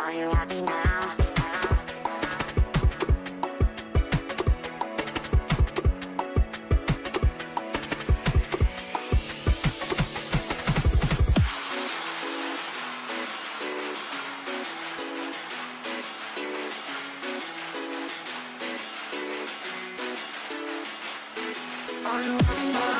Are you happy now? Are you happy now?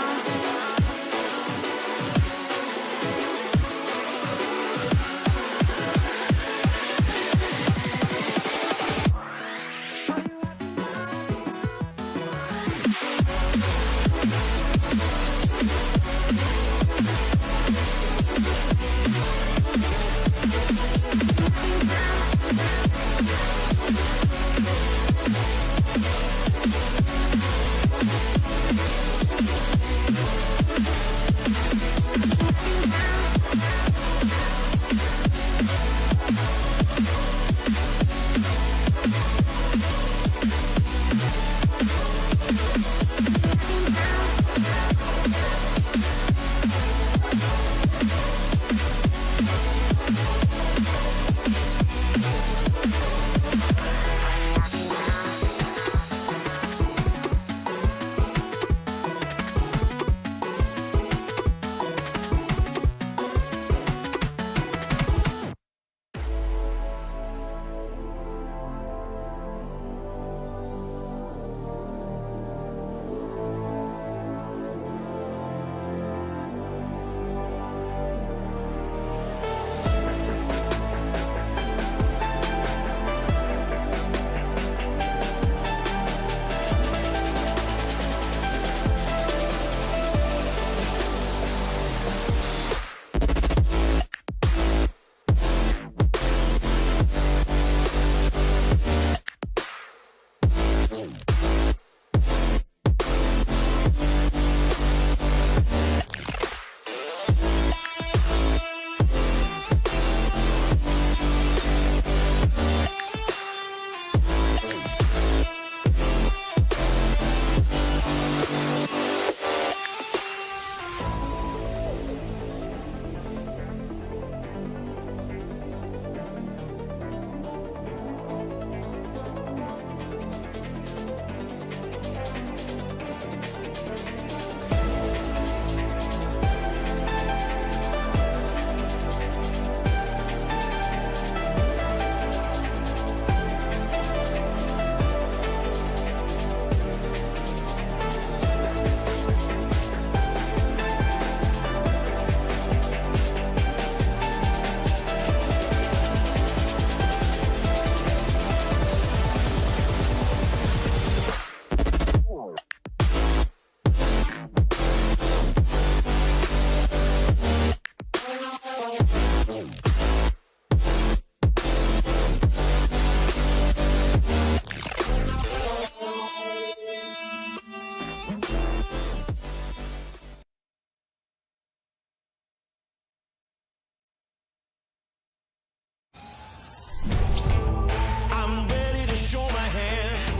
I'm ready to show my hand,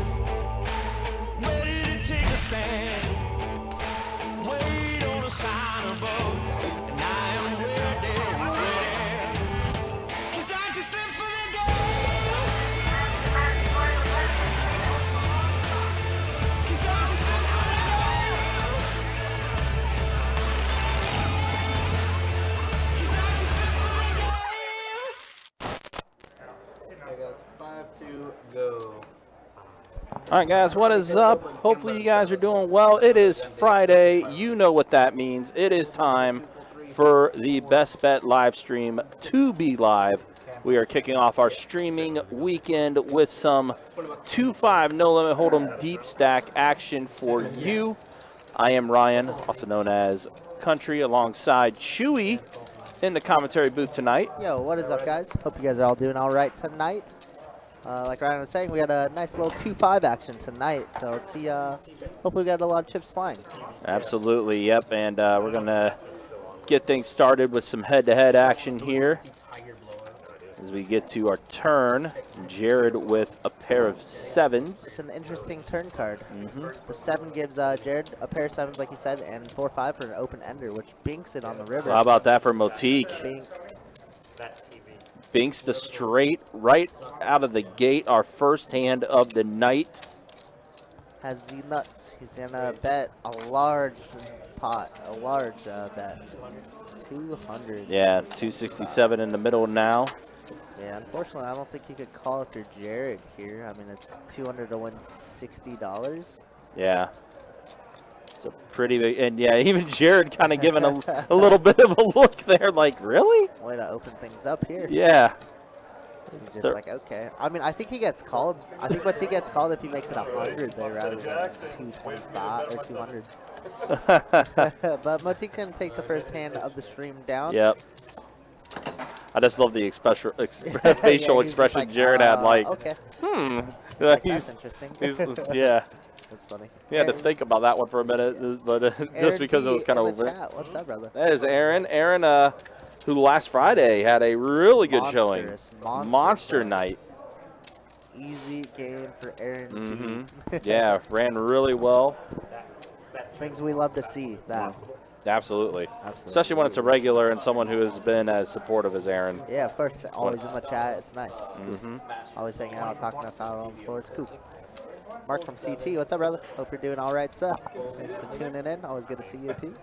ready to take a stand, wait on a sign above, and I am ready, ready, 'cause I just live for the game, 'cause I just live for the game, 'cause I just live for the game. Okay, guys, 5 to go. All right, guys, what is up? Hopefully you guys are doing well. It is Friday. You know what that means. It is time for the Best Bet live stream to be live. We are kicking off our streaming weekend with some 2-5 no limit hold'em deep stack action for you. I am Ryan, also known as Country, alongside Chewy in the commentary booth tonight. Yo, what is up, guys? Hope you guys are all doing all right tonight. Like Ryan was saying, we had a nice little 2-5 action tonight, so let's see. Hopefully, we got a lot of chips flying. Absolutely, yep. And we're going to get things started with some head-to-head action here as we get to our turn. Jared with a pair of sevens. It's an interesting turn card. The 7 gives Jared a pair of sevens, like you said, and 4-5 for an open ender, which binks it on the river. How about that for Motyk? Bink. binks the straight right out of the gate. Our first hand of the night. Has the nuts. He's gonna bet a large pot, a large bet. 200. Yeah, 267 in the middle now. Yeah, unfortunately, I don't think you could call after Jared here. I mean, it's 200 to win $60. Yeah. It's a pretty big, and yeah, even Jared kind of giving a little bit of a look there, like, really? Way to open things up here. Yeah. He's just like, okay. I mean, I think he gets called. I think once he gets called, if he makes it 100 there rather than 225 or 200. But Motyk's going to take the first hand of the stream down. Yep. I just love the facial Yeah, expression like, Jared had, like, okay. Like, That's interesting. yeah. That's funny. He had to think about that one for a minute, but just because it was kind of over. What's up, brother? That is Aaron. Aaron, who last Friday had a really good showing. Monster night. Easy game for Aaron. Yeah, ran really well. Things we love to see. That. Absolutely. Especially when it's a regular and someone who has been as supportive as Aaron. Yeah, of course. Always in the chat. It's nice. It's cool. Always hanging out, talking us out on the floor. It's cool. Mark from CT, what's up, brother? Hope you're doing all right, sir. Thanks for tuning in. Always good to see you, too.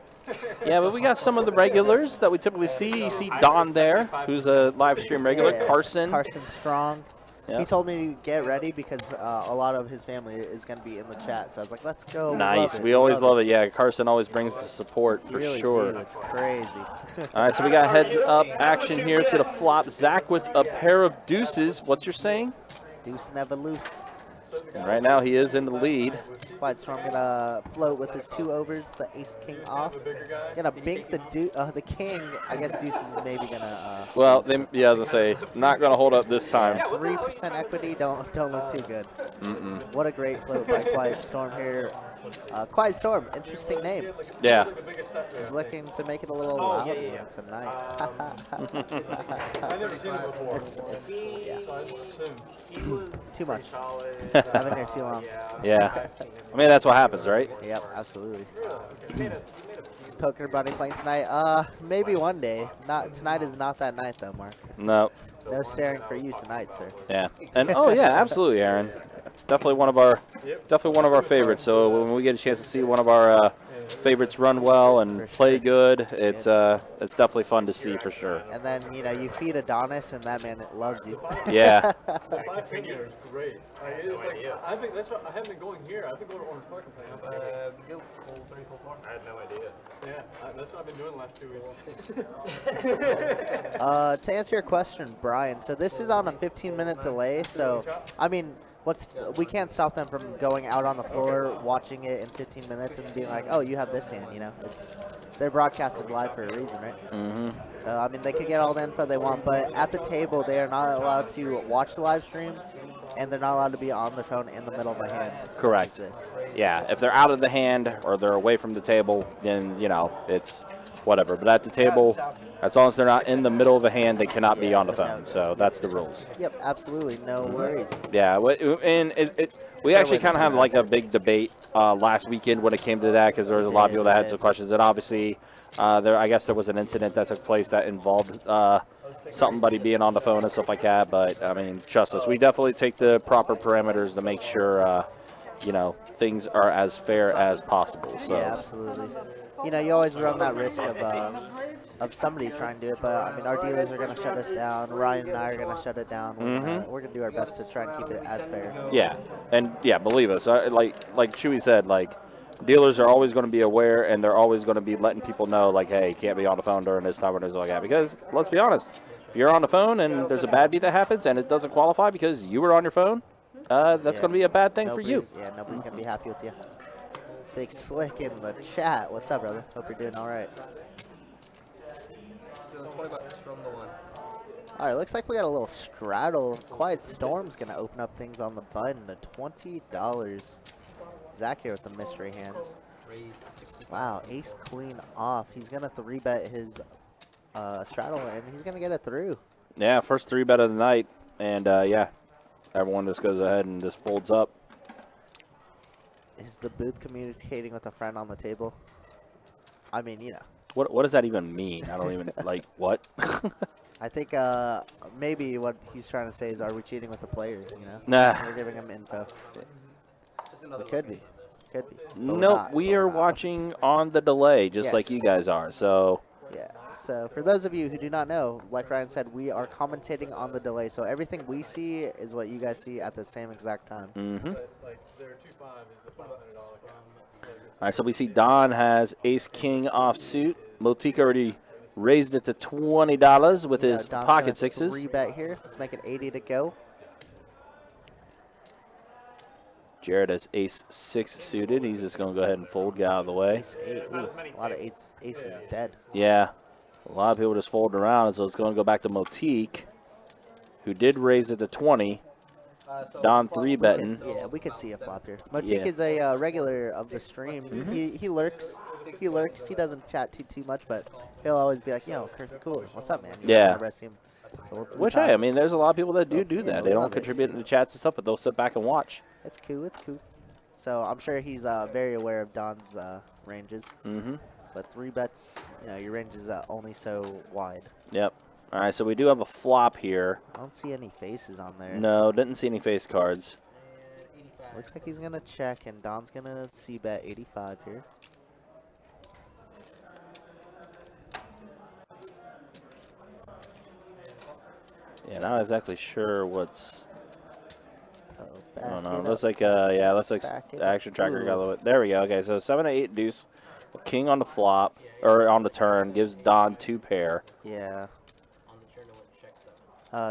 Yeah, but we got some of the regulars that we typically see. You see Don there, who's a live stream regular. Yeah, Carson. Carson Strong. Yep. He told me to get ready because a lot of his family is going to be in the chat. So I was like, let's go. Nice. We always love it. Yeah, Carson always brings the support for really sure. Do. It's crazy. All right, so we got heads up action here to the flop. Zack with a pair of deuces. What's your saying? Deuce never loose. And right now he is in the lead. Quite strong. Gonna float with his 2 overs, the ace king off. Gonna bink the king. I guess deuce is maybe gonna. Well, yeah, as I say, not gonna hold up this time. 3% equity. Don't look too good. What a great float by Quiet Storm here. Quiet Storm, interesting name. Yeah. He's looking to make it a little loud tonight. It's too much. I've been here too long. Yeah. I mean, that's what happens, right? Yep, absolutely. Poker buddy playing tonight? Maybe one day. Not tonight is not that night though, Mark. No. No staring for you tonight, sir. Yeah. And oh yeah, absolutely, Aaron. Definitely one of our favorites. So when we get a chance to see one of our favorites run well and play good, it's definitely fun to see for sure. And then you feed Adonis, and that man loves you. Yeah. 5 years, great. It's like, I think that's what I haven't been going here. I've been going to Orange Park and playing. I had no idea. Yeah, that's what I've been doing the last 2 weeks. To answer your question, Brian, so this is on a 15-minute delay. So, I mean, we can't stop them from going out on the floor, watching it in 15 minutes, and being like, "Oh, you have this hand." They're broadcasted live for a reason, right? So, I mean, they could get all the info they want, but at the table, they are not allowed to watch the live stream, and they're not allowed to be on their phone in the middle of the hand. Correct. Yeah, if they're out of the hand or they're away from the table, then it's whatever. But at the table, as long as they're not in the middle of the hand, they cannot be on the phone. So that's the rules. Yep, absolutely, no worries. Yeah, and we actually kind of had like a big debate last weekend when it came to that because there was a lot of people that had some questions. And obviously, I guess there was an incident that took place that involved somebody being on the phone and stuff like that. But I mean, trust us, we definitely take the proper parameters to make sure things are as fair as possible. So. Yeah, absolutely. You always run that risk of somebody trying to do it, but I mean, our dealers are going to shut us down. Ryan and I are going to shut it down. We're going to do our best to try and keep it as fair. Yeah, and yeah, believe us. Like Chewy said, like dealers are always going to be aware, and they're always going to be letting people know, like, hey, you can't be on the phone during this time or anything like that. Because let's be honest, if you're on the phone and there's a bad beat that happens and it doesn't qualify because you were on your phone, that's going to be a bad thing for you. Yeah, nobody's going to be happy with you. Big Slick in the chat. What's up, brother? Hope you're doing all right. All right, looks like we got a little straddle. Quiet Storm's going to open up things on the button to $20. Zack here with the mystery hands. Wow, ace queen off. He's going to 3-bet his straddle, and he's going to get it through. Yeah, first 3-bet of the night. And, yeah, everyone just goes ahead and just folds up. Is the booth communicating with a friend on the table? I mean, What does that even mean? I don't even, like, what? I think maybe what he's trying to say is, are we cheating with the player? You know, Nah. we're giving him info. Just another It could be, could be. But we're Nope, not, we but are we're not. watching on the delay, just like you Yes. guys are. So, Yeah. So for those of you who do not know, like Ryan said, we are commentating on the delay. So everything we see is what you guys see at the same exact time. But like their 2-5 is a $500 account. all right, so we see Don has Ace King offsuit. Motyk already raised it to $20 with his Don's pocket gonna sixes. 3-bet here. Let's make it 80 to go. Jared has Ace 6 suited. He's just going to go ahead and fold, get out of the way. Ace 8. Ooh, a lot of aces dead. Yeah, a lot of people just folding around, so it's going to go back to Motyk, who did raise it to 20. Don 3-betting. Yeah, we could see a flop here. Motyk Yeah. is a regular of the stream. He lurks. He lurks. He doesn't chat too much, but he'll always be like, "Yo, Carson, cool. What's up, man?" You know, Yeah. whenever I see him. So we'll Which, try. hey, I mean, there's a lot of people that do Yeah, that. we They don't love it. contribute in the chats and stuff, but they'll sit back and watch. It's cool. It's cool. So I'm sure he's very aware of Don's ranges. Mm-hmm. But 3-bets, you know, your range is only so wide. Yep. All right, so we do have a flop here. I don't see any faces on there. No, didn't see any face cards. Looks like he's gonna check, and Don's gonna c-bet 85 here. Yeah, not exactly sure what's. Oh, I don't back know. it Looks up. like yeah, looks like Back it action up. tracker got a Ooh. little bit. There we go. Okay, so 7 to 8 deuce, king on the flop or on the turn gives Don 2 pair. Yeah.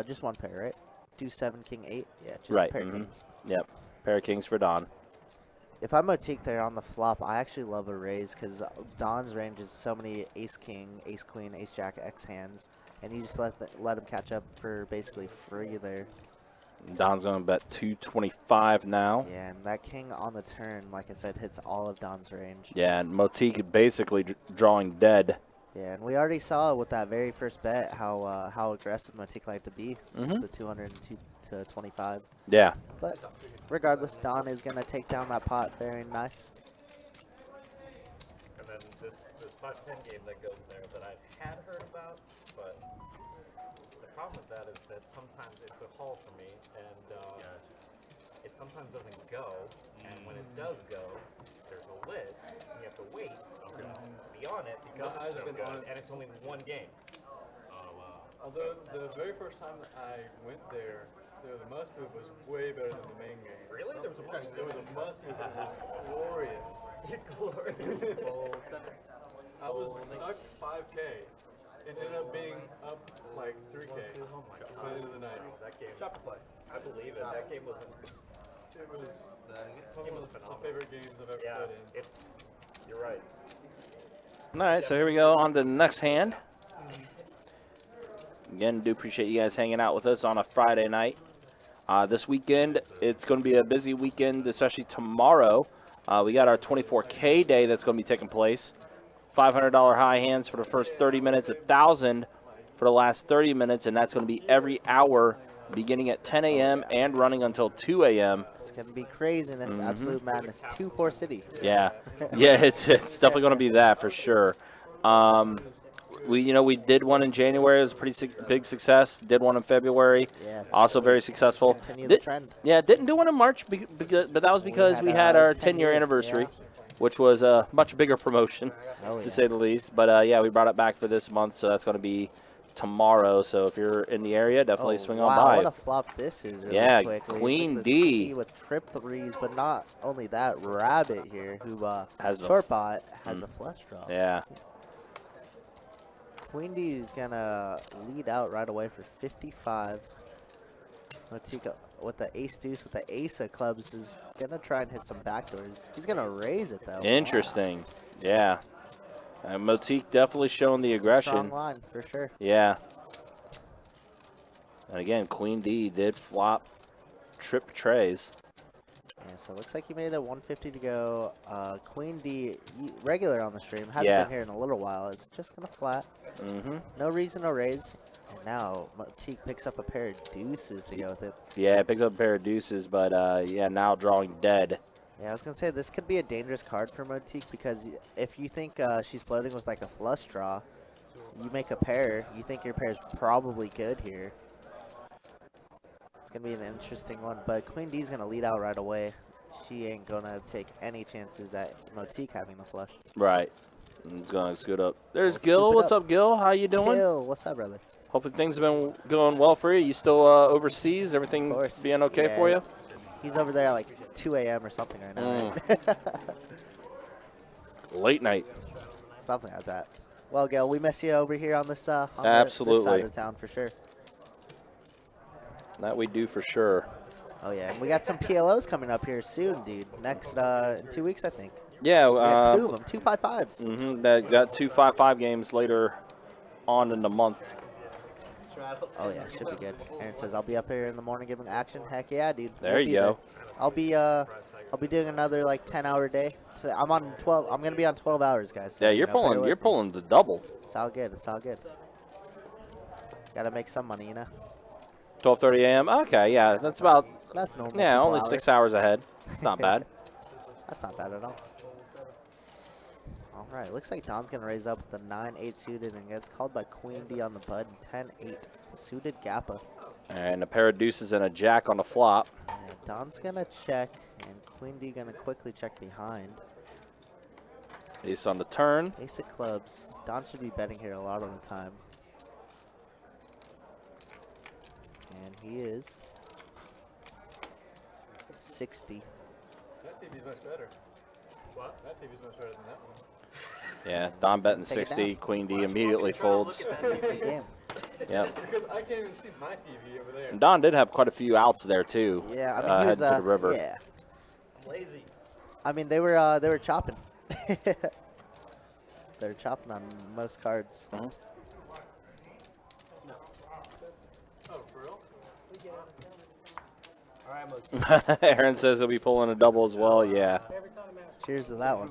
Just one pair, right? Deuce 7, king 8. Yeah, just Right, a pair of mhm. kings. Yep, pair of kings for Don. If I'm Motyk there on the flop, I actually love a raise because Don's range is so many ace king, ace queen, ace jack, X hands, and you just let him catch up for basically free there. Don's gonna bet 225 now. Yeah, and that king on the turn, like I said, hits all of Don's range. Yeah, and Motyk basically drawing dead. Yeah, and we already saw with that very first bet how aggressive Motyk liked to be, Mhm. the 202 to 25. Yeah. But regardless, Don is gonna take down that pot. Very nice. And then this 5-10 game that goes there that I had heard about, but the problem with that is that sometimes it's a haul for me, and it sometimes doesn't go, and when it does go, there's a list, and you have to wait to be on it because No, it's I've so been good, on it. and it's only one game. Although the very first time that I went there, the must move was way better than the main game. Really? There was a must There was a must move that was glorious. glorious. I was stuck 5K. It ended up being up like 3K by the end of the night. That game. I believe it. That game was. It was Game was my phenomenal. favorite games I've ever Yeah, played in. you're right. All right, so here we go on to the next hand. Again, do appreciate you guys hanging out with us on a Friday night. This weekend, it's going to be a busy weekend, especially tomorrow. We got our 24K day that's going to be taking place. $500 high hands for the first 30 minutes, $1,000 for the last 30 minutes, and that's going to be every hour beginning at 10 a.m. and running until 2 a.m. It's gonna be craziness, absolute madness. 2-4 city. Yeah, yeah, it's definitely going to be that for sure. We did one in January. It was a pretty big success. Did one in February. Yeah. Also very successful. Continue the trend. Yeah, didn't do one in March, but that was because we had our 10-year anniversary, which was a much bigger promotion, Oh, to yeah. say the least. But yeah, we brought it back for this month, so that's going to be tomorrow. So if you're in the area, definitely swing on wow, by. what a flop this is really Yeah, quickly. Queen Look at this D. P with trip threes, but not only that, Rabbit here, who Has the short bot, has a flush draw. Yeah. Queen D is gonna lead out right away for 55. Motyk with the ace deuce with the ace of clubs is gonna try and hit some backdoors. He's gonna raise it though. Interesting. Yeah. Motyk definitely showing the aggression. Strong line for sure. Yeah. And again, Queen D did flop trip trays. Yeah, so it looks like he made a 150 to go. Queen D, regular on the stream, hasn't Yeah. been here in a little while. Is just gonna flat. Mm-hmm. No reason to raise. And now Motyk picks up a pair of deuces to go with it. Yeah, picks up a pair of deuces, but yeah, now drawing dead. Yeah, I was gonna say this could be a dangerous card for Motyk because if you think she's floating with like a flush draw, you make a pair. You think your pair's probably good here. It's going to be an interesting one, but Queen D's going to lead out right away. She ain't going to take any chances at Motyk having the flush. Right. He's going to scoot up. There's We'll Gil. scoop it What's up. up, Gil? How you doing? Gil, what's up, brother? Hopefully things have been going well for you. You still overseas? Everything's course. being okay Yeah. for you? He's over there at like 2 a.m. or something right now. Right? Late night. Something like that. Well, Gil, we miss you over here on this, on this Absolutely. side of town for sure. That we do for sure. Oh, yeah. And we got some PLOs coming up here soon, dude. Next, in 2 weeks, I think. Yeah. We got 2 of them, 2 5-5s. Mm-hmm. That got 2 5-5 games later on in the month. Oh, yeah. Should be good. Aaron says, I'll be up here in the morning giving action. Heck yeah, dude. There We'll you be go. there. I'll be doing another, like, 10-hour day. So I'm on 12. I'm going to be on 12 hours, guys. So, Yeah, you you're know, bear pulling. with You're me. pulling the double. It's all good. It's all good. Got to make some money, you know? 12:30 a.m. Okay, yeah, that's about. That's normal. Yeah, people only hours. 6 hours ahead. It's not bad. That's not bad at all. All right, looks like Don's going to raise up with the 9-8 suited and gets called by Queen D on the bud. 10-8 suited Gappa. And a pair of deuces and a jack on the flop. And Don's going to check, and Queen D going to quickly check behind. Ace on the turn. Ace of clubs. Don should be betting here a lot of the time. And he is 60. That TV's much better. What? That TV's much better than that one. Yeah, Don betting Take it 60. down. Queen D immediately folds. Easy game. Yep. Because I can't even see my TV over there. And Don did have quite a few outs there too. Yeah, I mean, he was, heading to the river. Yeah. Lazy. I mean, they were chopping. They were chopping on most cards. Mhm. Oh, for real? All right, Motyk. Aaron says he'll be pulling a double as well. Yeah. Cheers to that one.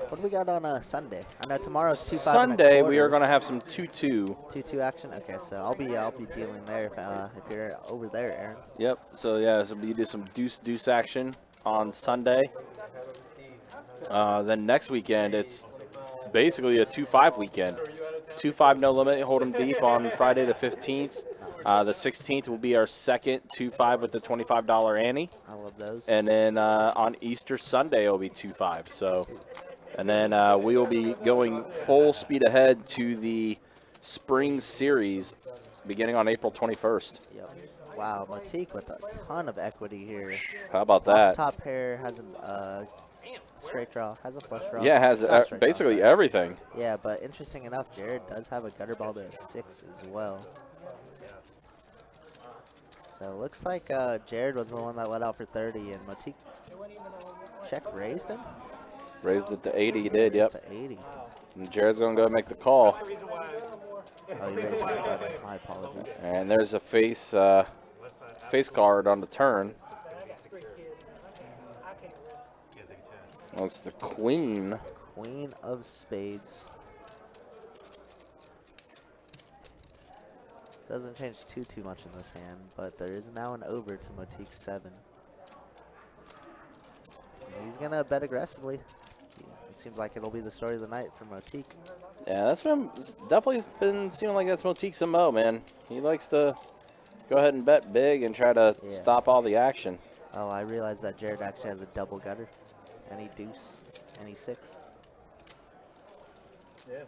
What do we got on Sunday? I know tomorrow's 2-5. Sunday we are going to have some 2-2. 2-2 action. Okay, so I'll be dealing there if you're over there, Aaron. Yep. So yeah, so you do some deuce action on Sunday. Then next weekend it's basically a 2-5 weekend. 2-5 no limit, hold 'em deep on Friday the 15th. The 16th will be our second 2-5 with the $25 ante. I love those. And then on Easter Sunday, it'll be 2-5. So, and then we will be going full speed ahead to the Spring Series beginning on April 21st. Yep. Wow, Motyk with a ton of equity here. How about Flop's that? top pair has a straight draw, has a flush draw. Yeah, it has Not straight draw, basically sorry. everything. Yeah, but interesting enough, Jared does have a gutter ball to a 6 as well. So it looks like Jared was the one that let out for 30, and Motyk check raised him. Raised it to 80, he did, yep. To 80. And Jared's going to go make the call. Oh, you raised it. My apologies. And there's a face card on the turn. That's the Queen. Queen of Spades. Doesn't change too much in this hand, but there is now an over to Motyk's 7. And he's gonna bet aggressively. It seems like it'll be the story of the night for Motyk. Yeah, it's definitely been seeming like that's Motyk's MO, man. He likes to go ahead and bet big and try to Yeah. stop all the action. Oh, I realized that Jared actually has a double gutter. Any deuce, any 6. Yeah,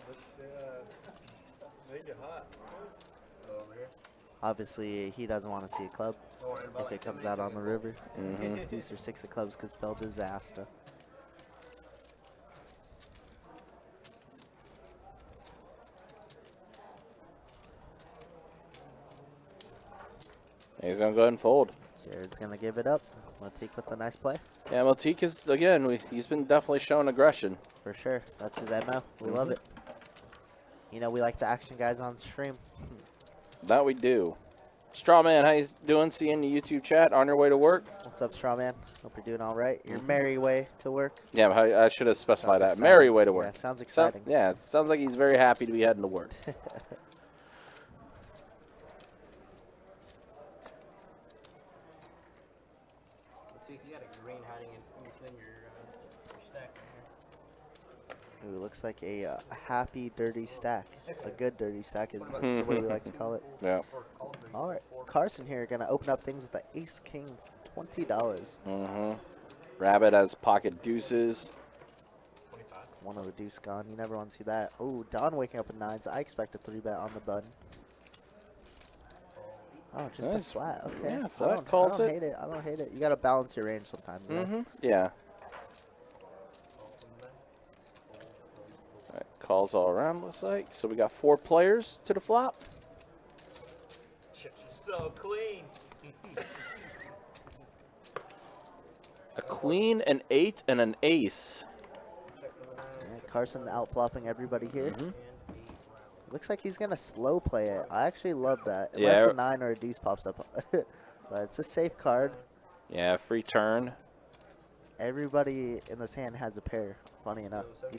they get hot. Obviously, he doesn't want to see a club if it comes out on the river. Mhm. Deuce or 6 of clubs could spell disaster. He's going to go ahead and fold. Jared's gonna give it up. Motyk with a nice play. Yeah, Motyk is, again, he's been definitely showing aggression. For sure. That's his MO. We love it. You know, we like the action guys on stream. That we do. Strawman, how you doing? See you in the YouTube chat on your way to work? What's up, Strawman? Hope you're doing all right. Your merry way to work. Yeah, I should have specified Sounds that. Merry exciting. way to work. Yeah, sounds So- exciting. yeah, it sounds like he's very happy to be heading to work. See, you got a green hiding in between your stack right Ooh, looks like a happy dirty stack. A good dirty stack is the way we like to call it. Yeah. All right, Carson here gonna open up things with the Ace King, $20. Rabbit has pocket deuces. One of the deuce gone. You never want to see that. Oh, Don waking up with 9s. I expect a 3-bet on the button. Oh, just Nice. a flat. Okay. Yeah, flat calls I don't it. hate it. I don't hate it. You got to balance your range sometimes. Though. Yeah. All right, calls all around, looks like. So we got 4 players to the flop. Chips are so clean. A queen, an 8, and an ace. Yeah, Carson outflopping everybody here. Looks like he's going to slow play it. I actually love that. Unless Yeah. a 9 or a deuce pops up. But it's a safe card. Yeah, free turn. Everybody in this hand has a pair. Funny enough. You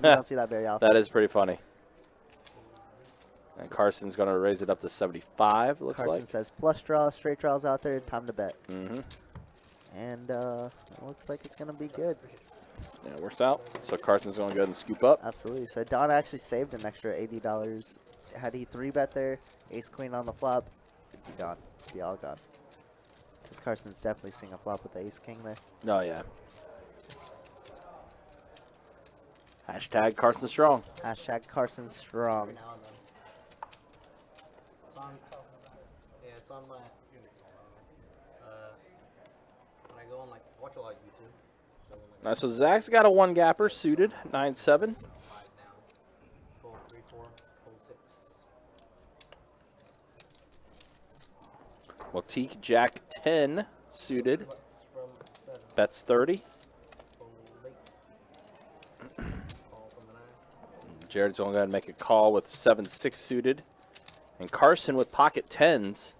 don't see that very often. That is pretty funny. And Carson's going to raise it up to 75, looks Carson like. says flush draw, straight draws out there, time to bet. Mm-hmm. And it looks like it's going to be good. Yeah, it works out. So Carson's going to go ahead and scoop up. Absolutely. So Don actually saved an extra $80. Had he 3-bet there, ace queen on the flop, it'd be gone. It'd be all gone. Because Carson's definitely seeing a flop with the ace king there. Oh, yeah. Hashtag Carson Strong. Hashtag Carson strong. now and then. It's on. Yeah, it's on my. When I go on, like, watch a lot of YouTube. So when, like, All right, so Zach's got a 1-gapper suited, 9-7. 5 down, full 3, 4, full 6. Motyk, Jack 10 suited, From 7, bets 30. full 8. Call from the 9. Jared's going to go ahead and make a call with 7-6 suited. And Carson with pocket 10s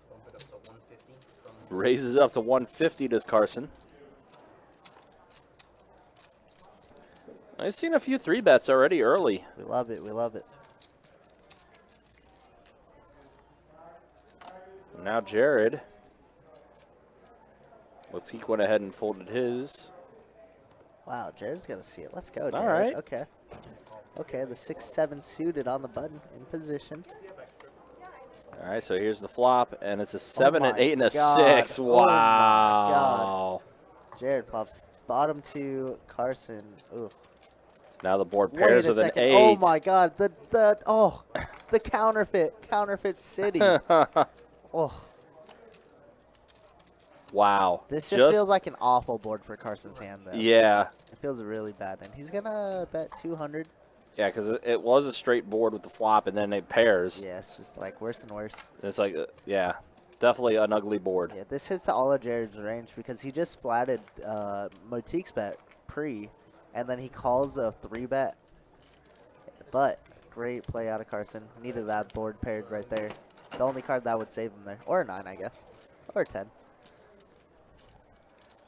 Bump it up to 150 from raises it up to 150, does Carson. I've seen a few 3-bets already early. We love it. We love it. Now Jared. Motyk went ahead and folded his. Wow, Jared's going to see it. Let's go, Jared. All right. Okay. Okay, the 6-7 suited on the button in position. All right, so here's the flop, and it's a 7, my an 8, and a God. 6. Oh my Wow. Jared flops bottom 2, Carson. Ooh. Now the board Wait pairs a with an second. 8. Oh my God. The counterfeit city. Oh, Wow. this just feels like an awful board for Carson's hand, though. Yeah. It feels really bad, and he's gonna bet 200. Yeah, because it was a straight board with the flop, and then it pairs. Yeah, it's just like worse and worse. It's like, yeah, definitely an ugly board. Yeah, this hits all of Jared's range because he just flatted Motyk's bet pre, and then he calls a 3-bet. But great play out of Carson. Needed that board paired right there. The only card that would save him there, or a 9, I guess, or a 10.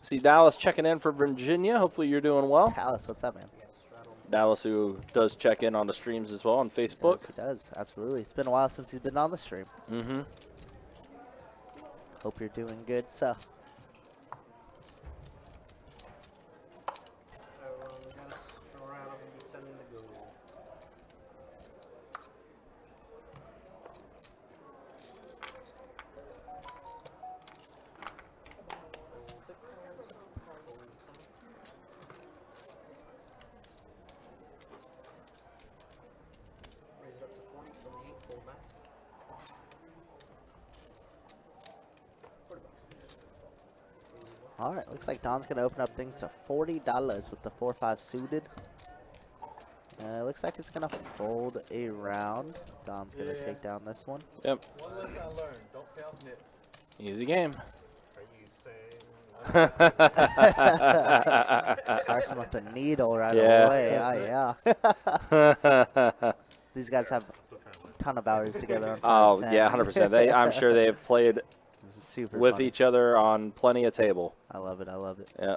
See Dallas checking in for Virginia. Hopefully you're doing well. Dallas, what's up, man? Dallas, who does check in on the streams as well on Facebook. Yes, he does. Absolutely. It's been a while since he's been on the stream. Mm-hmm. Hope you're doing good, so. We got a round of 10 to go. Raise it up to 40 from the 8, fold back. $40. All right, looks like Don's going to open up things to $40 with the 4-5 suited. It looks like it's going to fold around. Don's going to take down this one. Yep. One lesson I learned: don't pay off nits. Easy game. Are you saying? Carson with the needle right Yeah. away. Yeah. These guys have a ton of hours together. On Oh, yeah, 100%. I'm sure they have played This is super with funny. each other on plenty of table. I love it. I love it. Yeah.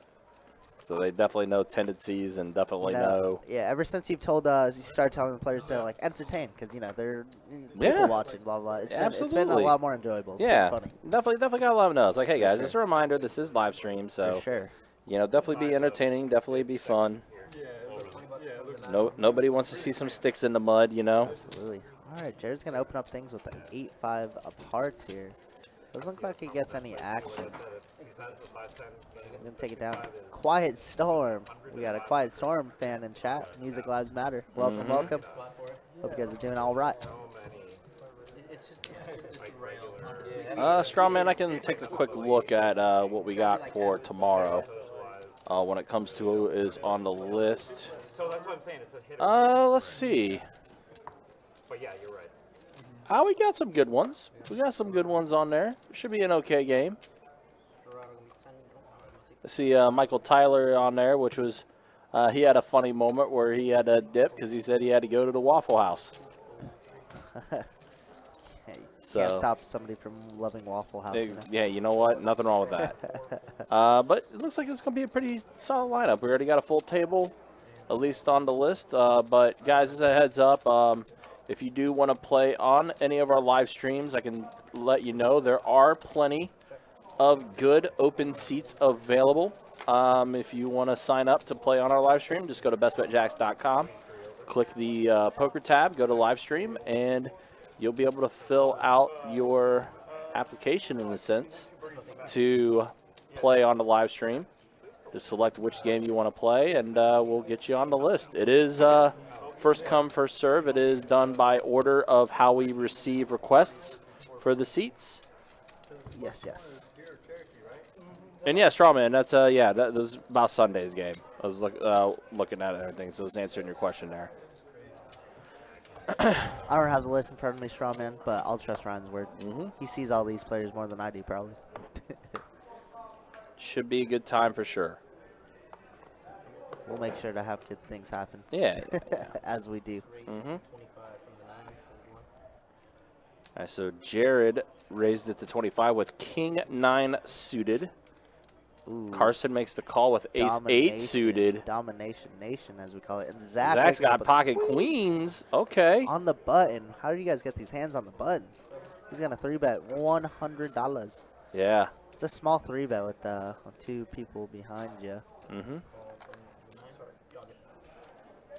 So they definitely know tendencies and definitely know. Yeah, ever since you've told you started telling the players to like entertain, because they're people Yeah. watching, blah blah. It's been a Absolutely. lot more enjoyable. It's Yeah, been funny. definitely got to let them know. It's like, hey guys, just a reminder, this is live stream, so For sure. definitely be entertaining, definitely be fun. Nobody wants to see some sticks in the mud, Absolutely. All right, Jared's gonna open up things with an 8-5 of hearts here. Doesn't look like he gets any action. He's gonna take it down. Quiet Storm. We got a Quiet Storm fan in chat. Music Lives Matter. Welcome, welcome. Hope you guys are doing all right. Strawman, I can take a quick look at what we got for tomorrow. When it comes to is on the list. So that's what I'm saying. It's a hit. Let's see. But yeah, you're right. We got some good ones. We got some good ones on there. Should be an okay game. I see Michael Tyler on there, which was he had a funny moment where he had a dip because he said he had to go to the Waffle House. Can't stop somebody from loving Waffle House. Yeah, you know what? Nothing wrong with that. But it looks like it's going to be a pretty solid lineup. We already got a full table, at least on the list. But, guys, as a heads up, if you do want to play on any of our live streams, I can let you know there are plenty of good open seats available. If you want to sign up to play on our live stream, just go to bestbetjacks.com, click the poker tab, go to live stream, and you'll be able to fill out your application, in a sense, to play on the live stream. Just select which game you want to play, and we'll get you on the list. It is first come, first serve. It is done by order of how we receive requests for the seats. Yes, yes. And yeah, Strawman, that's that was about Sunday's game. I was looking at it and everything, so I was answering your question there. I don't have the list in front of me, Strawman, but I'll trust Ryan's word. He sees all these players more than I do, probably. Should be a good time for sure. We'll make sure to have good things happen. Yeah. As we do. All right, so Jared raised it to 25 with King 9 suited. Ooh. Carson makes the call with Ace 8 suited. Domination Nation, as we call it. And Zack Zach's got pocket queens. Okay. on the button. How do you guys get these hands on the button? He's going to 3-bet $100. Yeah. It's a small 3-bet with two people behind you.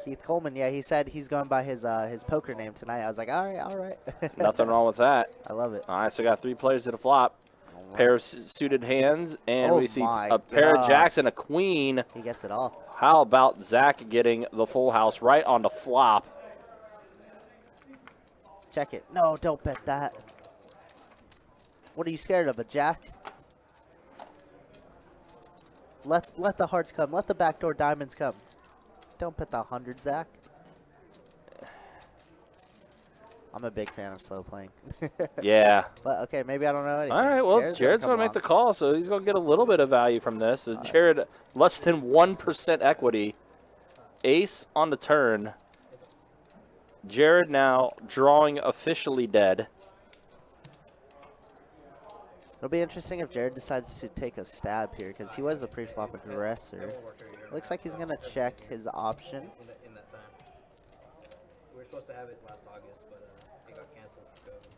Keith Coleman, yeah, he said he's going by his poker name tonight. I was like, all right. Nothing wrong with that. I love it. All right, so we got 3 players to the flop. Pair of suited hands, and Oh we see my a pair of God. jacks and a queen. He gets it all. How about Zach getting the full house right on the flop? Check it. No, don't bet that. What are you scared of, a jack? Let the hearts come. Let the backdoor diamonds come. Don't bet the 100, Zach. I'm a big fan of slow playing. Yeah. But, okay, maybe I don't know anything. All right, well, Jared's going to make the call, so he's going to get a little bit of value from this. So Jared, less than 1% equity. Ace on the turn. Jared now drawing officially dead. It'll be interesting if Jared decides to take a stab here, because he was the pre-flop aggressor. Looks like he's going to check his option. In that time. We were supposed to have it last August, but it got canceled for COVID.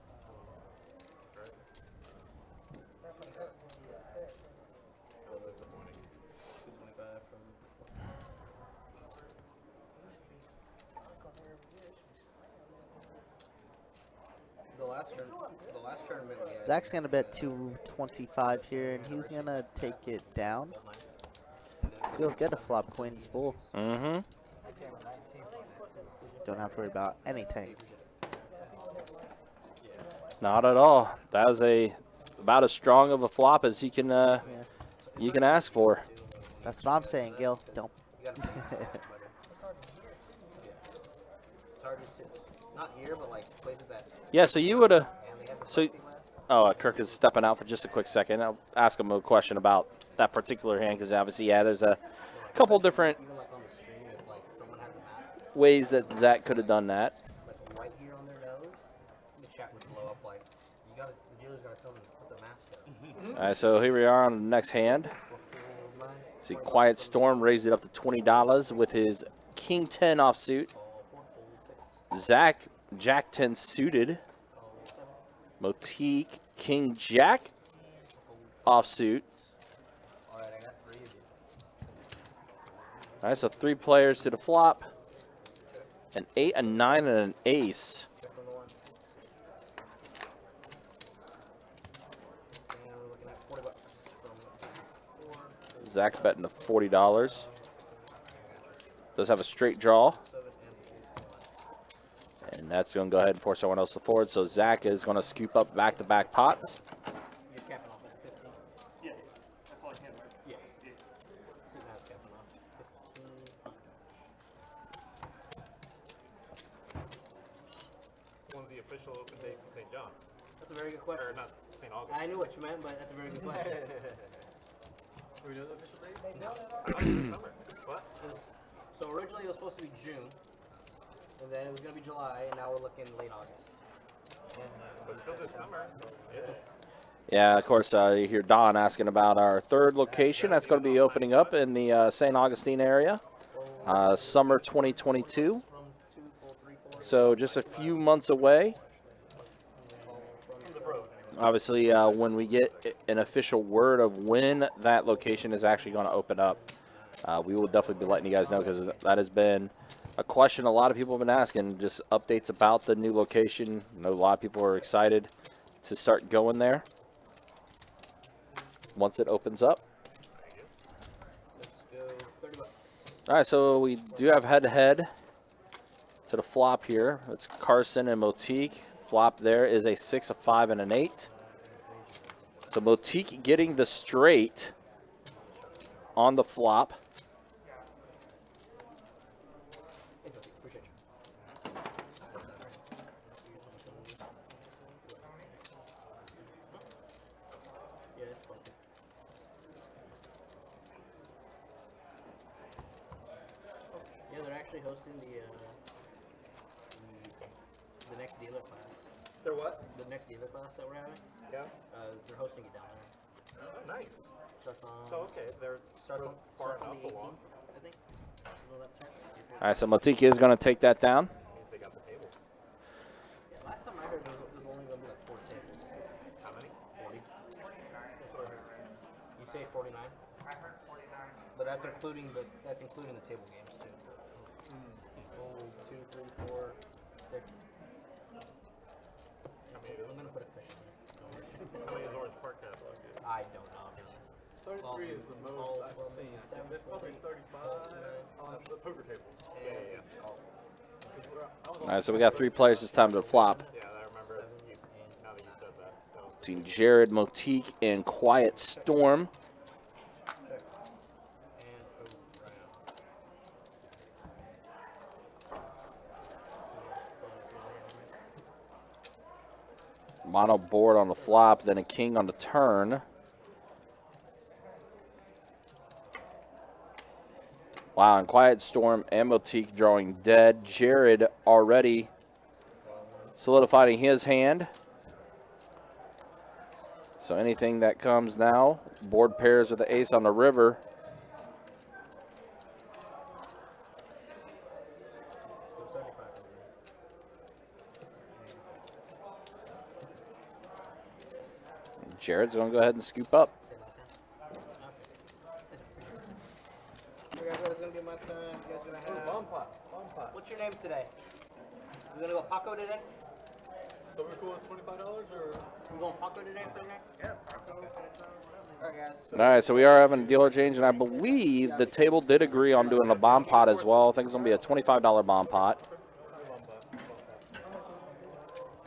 Well, that's disappointing. 225 from... The last tournament we had... Zach's going to bet 225 here, and he's going to take it down. Feels good to flop queens full. Mm-hmm. Don't have to worry about anything. Not at all. That was about as strong of a flop as you can ask for. That's what I'm saying, Gil. Don't. Not here, but like places that... Yeah, so you would have. So, Kirk is stepping out for just a quick second. I'll ask him a question about that particular hand, because obviously, yeah, there's a couple different Even like on the stream, if like someone had the map, ways that Zach could have done that. like right here on their nose, the chat would blow up like, the dealer's gotta tell them to put the mask up. All right, so here we are on the next hand. See, Quiet Storm raised it up to $20 with his King 10 offsuit. Zack, Jack 10 suited. Motyk, King Jack offsuit. All right, I got 3 of you. All right, so 3 players to the flop. An 8, a 9, and an ace. Check on the 1. And we're looking at $40 from 4, Zach's betting to $40. Does have a straight draw. 7, and And that's going to go ahead and force someone else to forward. So Zach is going to scoop up back-to-back pots. you're capping off at 15. Yeah, that's all I can. Yeah. Susan has capping off. 15. When's the official open date for St. John's? That's a very good Or question. not St. August? I knew what you meant, but that's a very good question. Do we know the official date? No. I thought it was summer. What? So originally it was supposed to be June, and then it was going to be July, and now we're looking late August. But still this summer. Yeah. Yeah, of course, you hear Don asking about our 3rd location. That's going to be opening up in the St. Augustine area. Summer 2022. From 2, full 3, 4. So just a few months away. Obviously, when we get an official word of when that location is actually going to open up, we will definitely be letting you guys know, because that has been a question a lot of people have been asking, just updates about the new location. I know a lot of people are excited to start going there once it opens up. Let's go $30. All right, so we do have head-to-head to the flop here. It's Carson and Motyk. Flop there is a 6, a 5, and an 8. So Motyk getting the straight on the flop. Appreciate you. Yeah, it's fun. Yeah, they're actually hosting the next dealer class. They're what? The next dealer class that we're having. Yeah. They're hosting it down there. Oh, nice. Starts on. So, okay, they're Starts on, far starts on enough the 18th, along. I think. Well, that's right. All right, so Motyk is going to take that down. Means they got the tables. Yeah, last time I heard it was only going to be like 4 tables. How many? 40. That's what I heard. You say 49? I heard 49. But that's including the table games too. 1, 2, 3, 4, 6. I'm gonna put a cushion there. How many is Orange Park has? I don't know, to be honest. 33 is the most I've seen. It's probably 35 on the poker tables. Yeah. All right, so we got 3 players this time to the flop. Yeah, I remember. Now that you said that. That was Between Jared, Motyk, and Quiet Storm. And Mono board on the flop, then a king on the turn. Wow, and Quiet Storm and Motyk drawing dead. Jared already solidifying his hand. So anything that comes now, board pairs with the ace on the river. Jared's going to go ahead and scoop up. Okay, guys, it's gonna be my turn. You guys gonna have. Bomb pot. What's your name today? We're gonna go Paco today. So we're cool with $25 or? We're going Paco today for the next. Yeah, Paco. All right, guys. All right, so we are having a dealer change, and I believe the table did agree on doing the bomb pot as well. I think it's going to be a $25 bomb pot.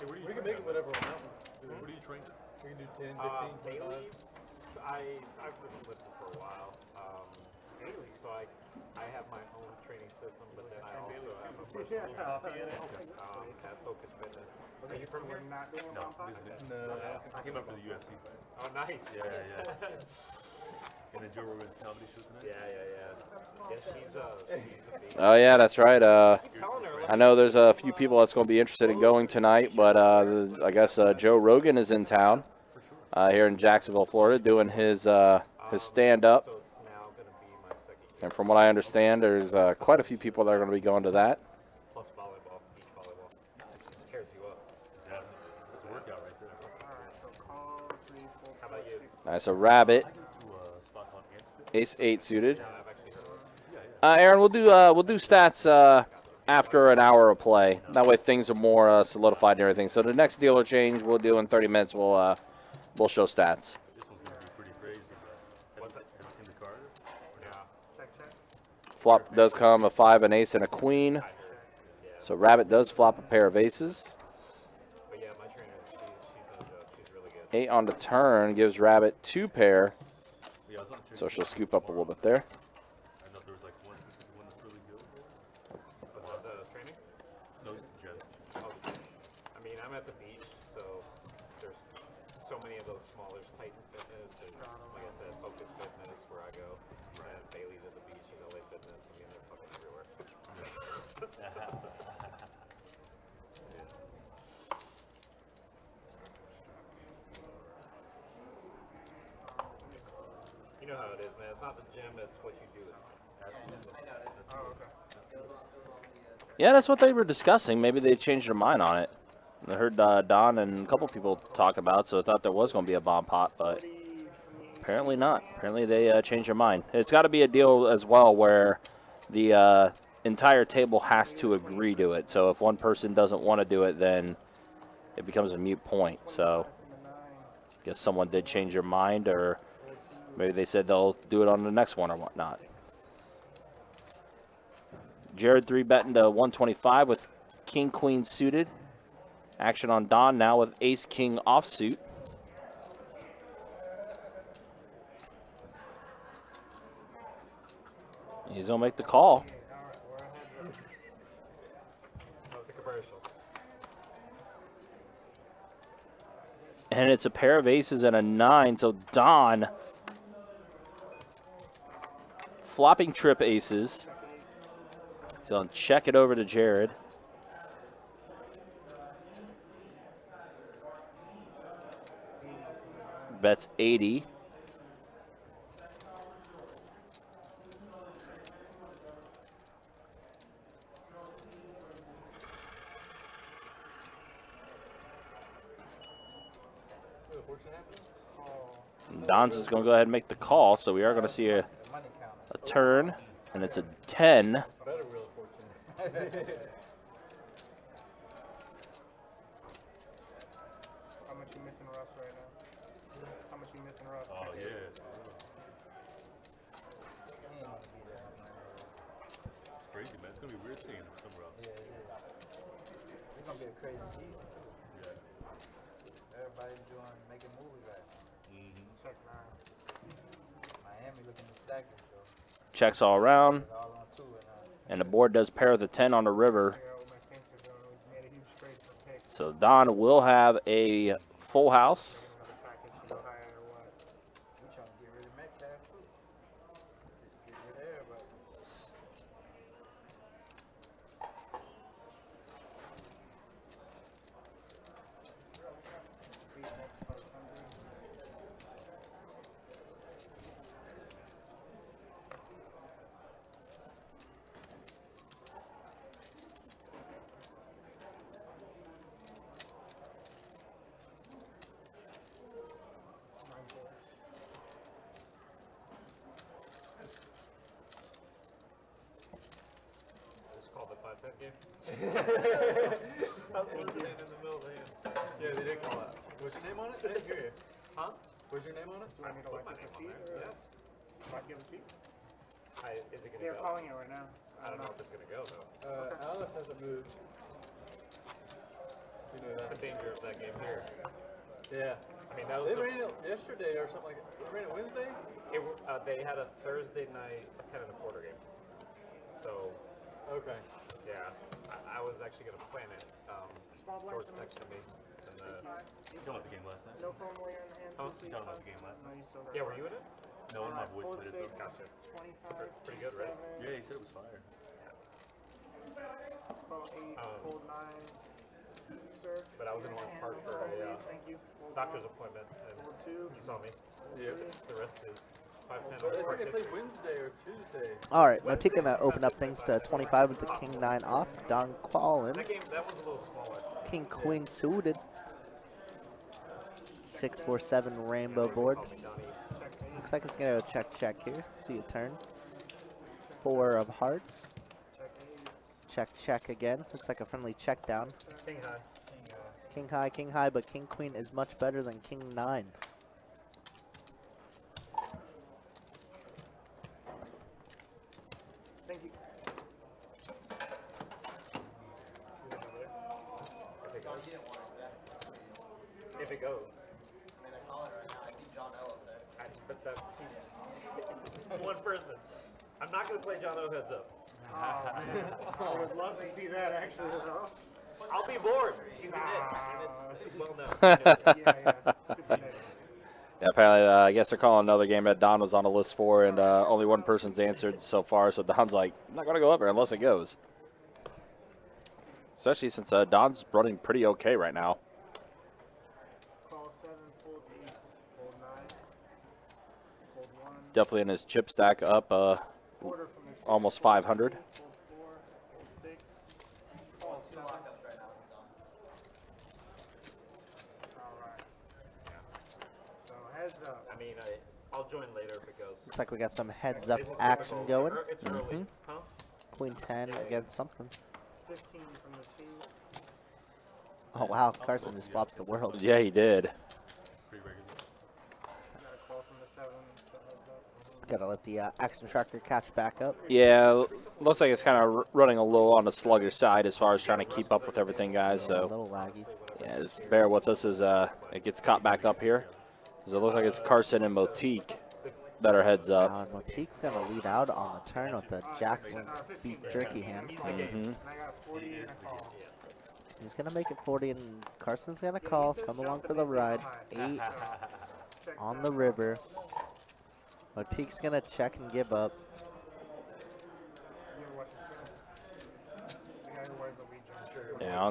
We can make it whatever on that one. What do you train? We can do 10, 15, 25. Baileys, I've been lifting for a while. Baileys, so I have my own training system, but then I also have a personal trainer at Focus Fitness. Are you from here? No, I came up for the UFC fight. Oh, nice. Yeah. And the Joe Rogan's comedy show tonight. Yeah. Yes, he's a beast. Oh, yeah, that's right. Telling her, I know there's a few people that's going to be interested in going tonight, but I guess Joe Rogan is in town here in Jacksonville, Florida, doing his stand-up. So it's now going to be And from what I understand, there's quite a few people that are going to be going to that. Plus volleyball, beach volleyball. It tears you up. Yeah, that's a workout right there. How about you? Nice, a rabbit, Spots on ace 8 suited. Yeah, I've actually heard of it. Aaron, we'll do stats after an hour of play. That way things are more solidified and everything. So the next dealer change we'll do in 30 minutes. We'll show stats. This one's going to be pretty crazy. Have you seen the card? Yeah. Flop does come a 5, an ace, and a queen. So rabbit does flop a pair of aces. But yeah, my trainer, she's really good. 8 on the turn gives rabbit 2 pair. Yeah, I was on So she'll scoop up a little bit there. I know there was like one specific one that's really good. Was that the training? No, it's the judge. Oh, I mean, I'm at the beach, so there's so many of those small. There's Titan Fitness, there's, like I said, Focus Fitness, where I go. And Bailey's at the beach, and LA Fitness. I mean, they're fucking everywhere. You know how it is, man. It's not the gym, it's what you do. Yeah, that's what they were discussing. Maybe they changed their mind on it. I heard Don and a couple people talk about it, so I thought there was going to be a bomb pot, but apparently not. Apparently they changed their mind. It's got to be a deal as well where the entire table has to agree to it. So if one person doesn't want to do it, then it becomes a moot point. So I guess someone did change their mind, or maybe they said they'll do it on the next one or whatnot. Jared 3-betting to 125 with king, queen suited. Action on Don now with ace, king offsuit. He's going to make the call. Oh, it's a commercial. And it's a pair of aces and a 9, so Don flopping trip aces. So I'll check it over to Jared. Bets 80. Don's is going to go ahead and make the call, so we are going to see a turn, and it's a 10. Better Wheel of Fortune. How much you missing Russ right now? How much you missing Russ? Oh, yeah. It's crazy, man. It's going to be weird seeing him somewhere else. It's gonna be a crazy season. Yeah. Everybody's making movies right now. Check Miami looking to stack it though. Checks all around, All on 2 and the board does pair the 10 on the river. made a huge trade for picks. So Don will have a full house. Another package, you know, higher or what. We trying to get rid of Metcalf too. Just get rid of everybody. It's called the 5-cent game. I was listening in the middle of the hand. Yeah, they did call that. What's your name on it? I didn't hear you. Huh? What's your name on it? Do I need to Put like my the name on seat? there. Or Yeah. Mark you have a seat? Is it gonna They're go? calling it right now. I don't know if it's gonna go though. Alice hasn't moved. You know That's the that. danger of that game here. Yeah. I mean, that was They the, ran it yesterday or something like that. They ran it Wednesday? they had a Thursday night 10 1/4 game. So Okay. yeah, I was actually gonna plan it. Small George blinds. texted me, and You talking about the game last night? No phone layer in the hand. Huh? You talking about the game last No, night? you still got yeah, were you in it? No, my voice Four, put it six, though. Gotcha. 25, Pretty good, right? 27, Yeah, he said it was fire. Call 8, cold 9. Sir. But I was in Orange Park for a Thank you. Cold doctor's 1, appointment, and cold 2. you saw me. Yeah. The rest is I think they play Wednesday or Tuesday. All right, Motyk gonna open up things to 25 with the king 9 off. Don Quallen, That game, that one's a little smaller. king queen suited. 6-4-7 rainbow board. Looks like it's gonna go check here. Let's see a turn. 4 of hearts. Check again. Looks like a friendly check down. King high, but king queen is much better than king 9. Thank you. If it goes. But that's one person. I'm not going to play John O heads up. I would love to see that actually. I'll be bored. He's a It's well known. Yeah, apparently, I guess they're calling another game that Don was on the list for, and only one person's answered so far. So Don's like, I'm not going to go up there unless it goes. Especially since Don's running pretty okay right now. Call 7, fold 8, fold 9, fold 1. Definitely in his chip stack up Quarter from the almost 500. fold 4, fold 6, fold 7. Alright. So heads up. I mean, I'll join later if it goes. Looks like we got some heads up action going. It's early. Huh? Queen 10 against something. 15 from the 2. Oh wow, Carson just flops the world. Yeah, he did. Got a call from the 7, so heads up. Gotta let the action tracker catch back up. Yeah, looks like it's kind of running a little on the sluggish side as far as trying to keep up with everything, guys. A So little laggy. yeah, just bear with us as it gets caught back up here. 'Cause it looks like it's Carson and Motyk that are heads up. Now Motyk's gonna lead out on the turn with the Jackson's beef jerky hand. Mm-hmm. And I got 40 and a call. He's gonna make it 40, and Carson's gonna call. Come along for the ride. 8 on the river. Motyk's gonna check and give up. The guy who wears the weed jump. Yeah,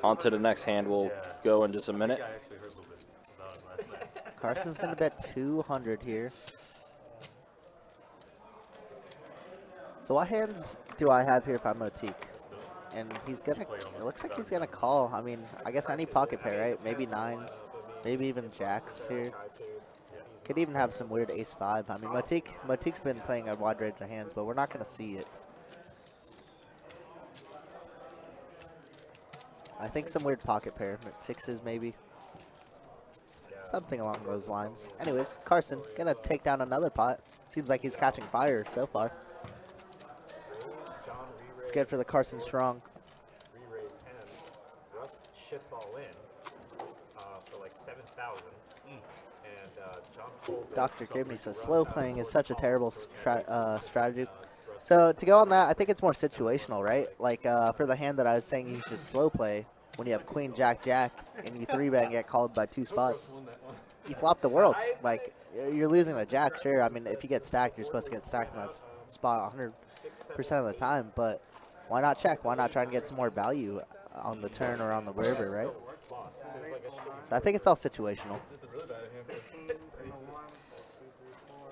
onto the next hand we'll go in just a minute. I actually heard a little bit about it last night. Carson's gonna bet 200 here. So what hands do I have here if I'm Motyk? And he's gonna, it looks like he's gonna call. I mean, I guess any pocket pair, right? Maybe 9s, maybe even jacks here. Could even have some weird ace-5. I mean, Motyk's been playing a wide range of hands, but we're not gonna see it. I think some weird pocket pair, 6s maybe. Something along those lines. Anyways, Carson gonna take down another pot. Seems like he's catching fire so far. It's good for the Carson Strong. Re-raise 10. Russ shipped all in for like 7,000. And John Cole. Dr. Gibney says slow playing is such a terrible strategy. So to go on that, I think it's more situational, right? Like for the hand that I was saying you should slow play, when you have Queen, Jack, Jack, and you 3-bet and get called by 2 spots, you flop the world. Like, you're losing a Jack, sure. I mean, if you get stacked, you're supposed to get stacked in that spot 100% of the time. But why not check? Why not try and get some more value on the turn or on the river, right? So I think it's all situational. 15 from the 1, 2, 3, 4.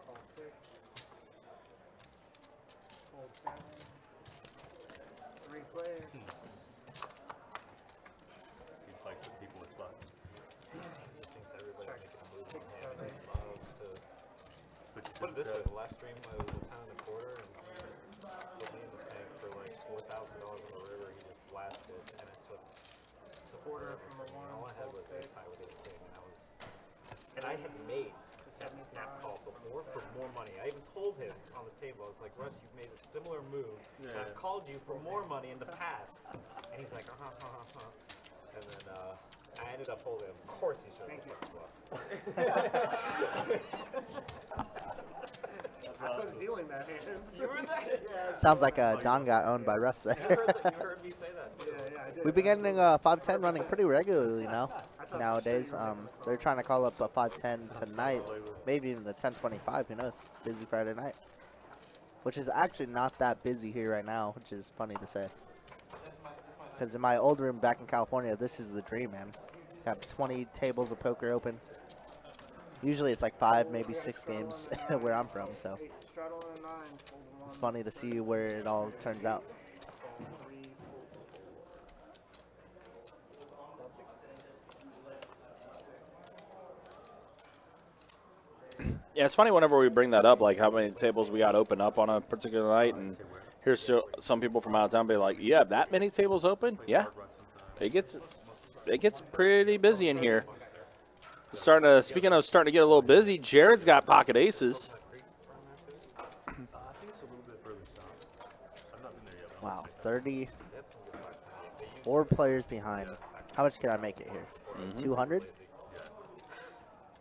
Call 6. Fold 7. 3 players. He's like the people with spots. Check 6, 7. Put it this way, the last stream I was a pound and a quarter and put me in the tank for like $4,000 on the river. He just blasted and it took Quarter from the 1. all I had was this high with this thing and I had made that snap call before for more money. I even told him on the table, I was like, Russ, you've made a similar move and I've called you for more money in the past. And he's like, and then I ended up holding him. Of course he should have bluff. I was dealing that hand. You were there? Yeah, Sounds like Don got owned by Russ there. You heard me say that. yeah, I did. We've been getting 5-10 running pretty regularly now. Nowadays, they're trying to call up a 5-10 tonight, maybe even the 10-25. Who knows? Busy Friday night, which is actually not that busy here right now, which is funny to say. Because in my old room back in California, this is the dream, man. Have 20 tables of poker open. Usually it's like 5, maybe 6 games where I'm from, so it's funny to see where it all turns out. Yeah, it's funny whenever we bring that up, like how many tables we got open up on a particular night, and here's some people from out of town be like, "You have that many tables open?" Yeah, it gets pretty busy in here. Speaking of starting to get a little busy, Jared's got pocket aces. Wow, 34 players behind. How much can I make it here? 200?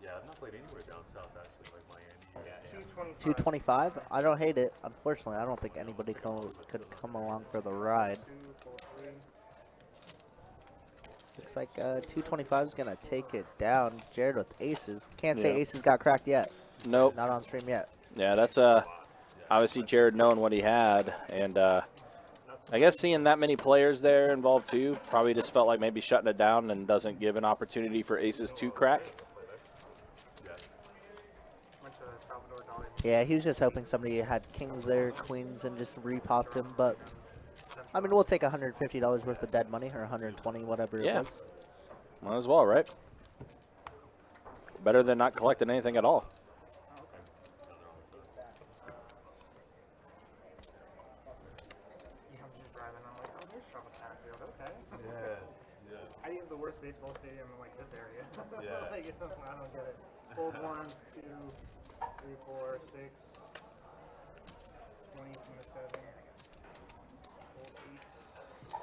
Yeah, I've not played anywhere down south actually, like Miami. 225? I don't hate it. Unfortunately, I don't think anybody could come along for the ride. Looks like 225 is going to take it down. Jared with aces. Can't say aces got cracked yet. Nope. Not on stream yet. Yeah, that's obviously Jared knowing what he had, and I guess seeing that many players there involved too, probably just felt like maybe shutting it down and doesn't give an opportunity for aces to crack. Yeah, he was just hoping somebody had kings there, queens, and just repopped him. But, I mean, we'll take $150 worth of dead money, or 120, whatever it was. Might as well, right? Better than not collecting anything at all. I have the worst baseball stadium in like this area. Yeah. Like, I don't get it. Fold 1, 2, 3, 4, 6, 20 from the 7. Fold 8.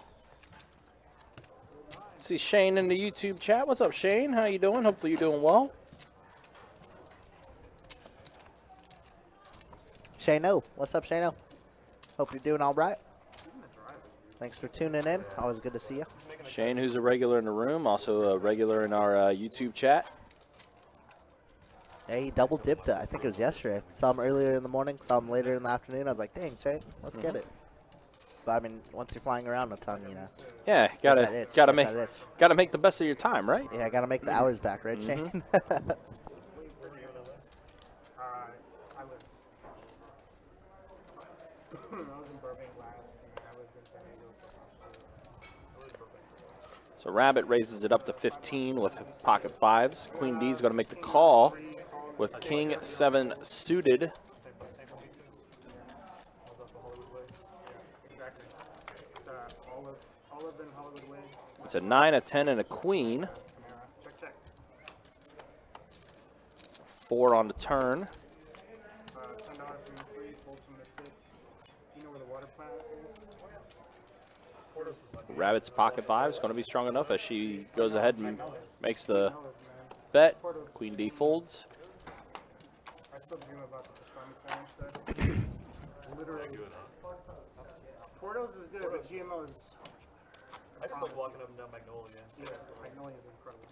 See Shane in the YouTube chat. What's up, Shane? How you doing? Hopefully you're doing well. Shano, what's up, Shano? Hope you're doing all right. Thanks for tuning in. Always good to see you. Shane, who's a regular in the room, also a regular in our YouTube chat. Hey, he double dipped it. I think it was yesterday. Saw him earlier in the morning, saw him later in the afternoon. I was like, dang, Shane, let's get it. But I mean, once you're flying around a ton, you know. Yeah, gotta make the best of your time, right? Yeah, gotta make the hours back, right, Shane? I was in Burbank last, and I lived in San Diego for So Rabbit raises it up to 15 with pocket fives. Queen D is going to make the call with King 7 suited. It's a 9, a 10, and a queen. 4 on the turn. Rabbit's pocket five is going to be strong enough as she goes ahead and makes the bet. Queen D folds. I still dream about the pastrami sandwich there. Literally. Porto's is good, but GMO is so much better. I just like walking up and down Magnolia. Yeah, Magnolia is incredible.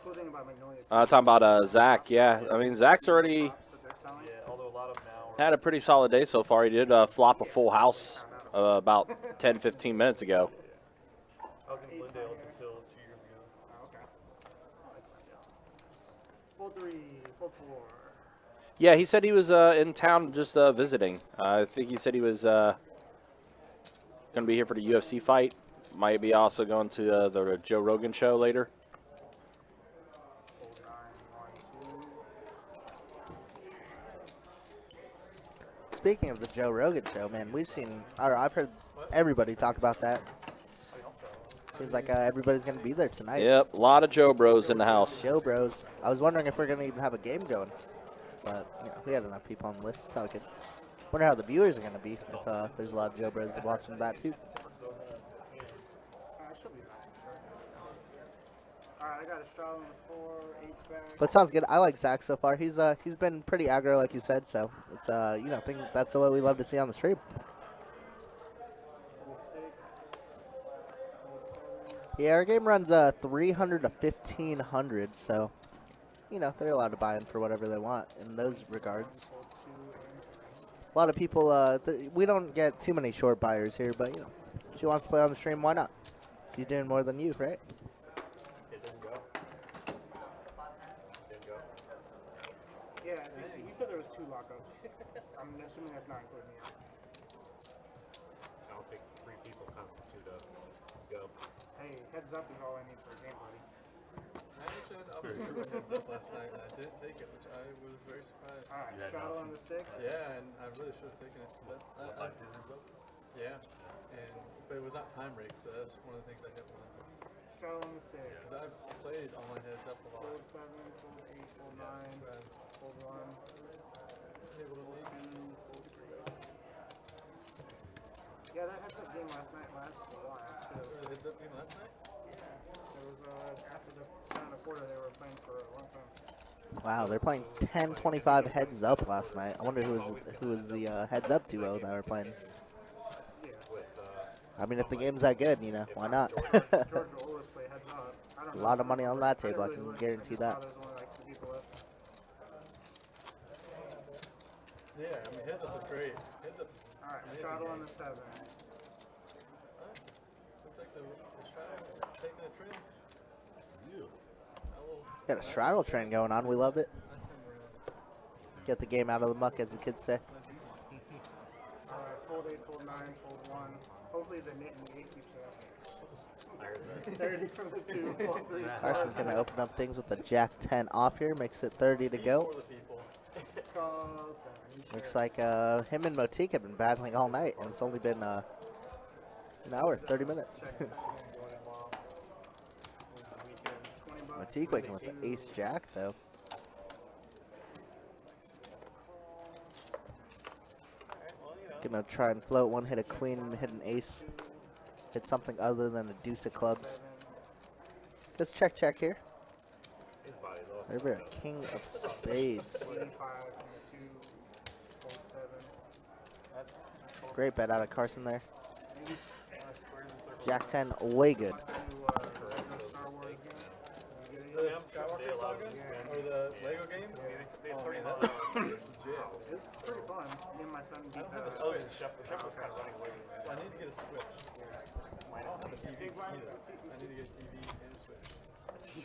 Cool thing about Magnolia. Talking about Zack, yeah. I mean, Zack's already Although a lot of them now had a pretty solid day so far. He did flop a full house about 10-15 minutes ago. I was in Glendale until 2 years ago. Fold 3, fold 4. Yeah, he said he was in town just visiting. I think he said he was going to be here for the UFC fight. Might be also going to the Joe Rogan show later. Fold 9, 1, 2. Speaking of the Joe Rogan show, man, I've heard everybody talk about that. Seems like everybody's going to be there tonight. Yep, a lot of Joe Bros in the house. Joe Bros. I was wondering if we're going to even have a game going. But, you know, we had enough people on the list. It's all good. Wonder how the viewers are going to be if there's a lot of Joe Bros watching that, too. Alright, I got a straw on the 4, 8's back. But sounds good. I like Zack so far. He's been pretty aggro, like you said. So it's you know, that's what we love to see on the stream. Fold 6, fold 7. Yeah, our game runs 300 to 1500. So, you know, they're allowed to buy in for whatever they want in those regards. Fold 2 and 3. A lot of people. We don't get too many short buyers here, but you know, if she wants to play on the stream, why not? She's doing more than you, right? Yeah, I think he said there was 2 lockups. I'm assuming that's not including me. I don't think 3 people constitute a go. Hey, heads up is all I need for a game, buddy. I actually had the opposite heads up last night, and I didn't take it, which I was very surprised. All right, straddle on the 6. Yeah, and I really should have taken it. But yeah, but it was not time rigged, so that's one of the things I didn't want to do. Straddle on the 6. Because I've played all my heads up a lot. Fold 7, fold 8, fold 9, fold 1. Yeah, that heads up game last night lasted a while too. The heads up game last night? It was after the round of quarter they were playing for a long time. Wow, they're playing 10-25 heads up last night. I wonder who was the heads up duo that were playing. I mean, if the game's that good, you know, why not? George will always play heads up. I don't A know. lot of money on that I table, I really can looked guarantee and saw that. there's only like 2 people left. Yeah, I mean, heads up is great. Heads up. Alright, straddle on the 7. Looks like the straddle is taking a trend. Got a straddle trend going on. We love it. Get the game out of the muck, as the kids say. Alright, fold 8, fold 9, fold 1. Hopefully the knit and the 8 keeps it up. 30 from the 2, fold 3. Carson's going to open up things with the Jack 10 off here. Makes it 30 to go. Call 7. Looks like him and Motyk have been battling all night, and it's only been an hour, 30 minutes. Motyk waking with the ace jack, though. Gonna try and float one, hit a queen, and hit an ace. Hit something other than a deuce of clubs. Just check here. Over a king of spades. 85 from the 2, fold 7. Great bet out of Carson there. Jack 10, way good. Or the Lego game? It's pretty fun. Me and my son beat that. So I need to get a Switch. I don't have a TV either. I need to get a TV and a Switch.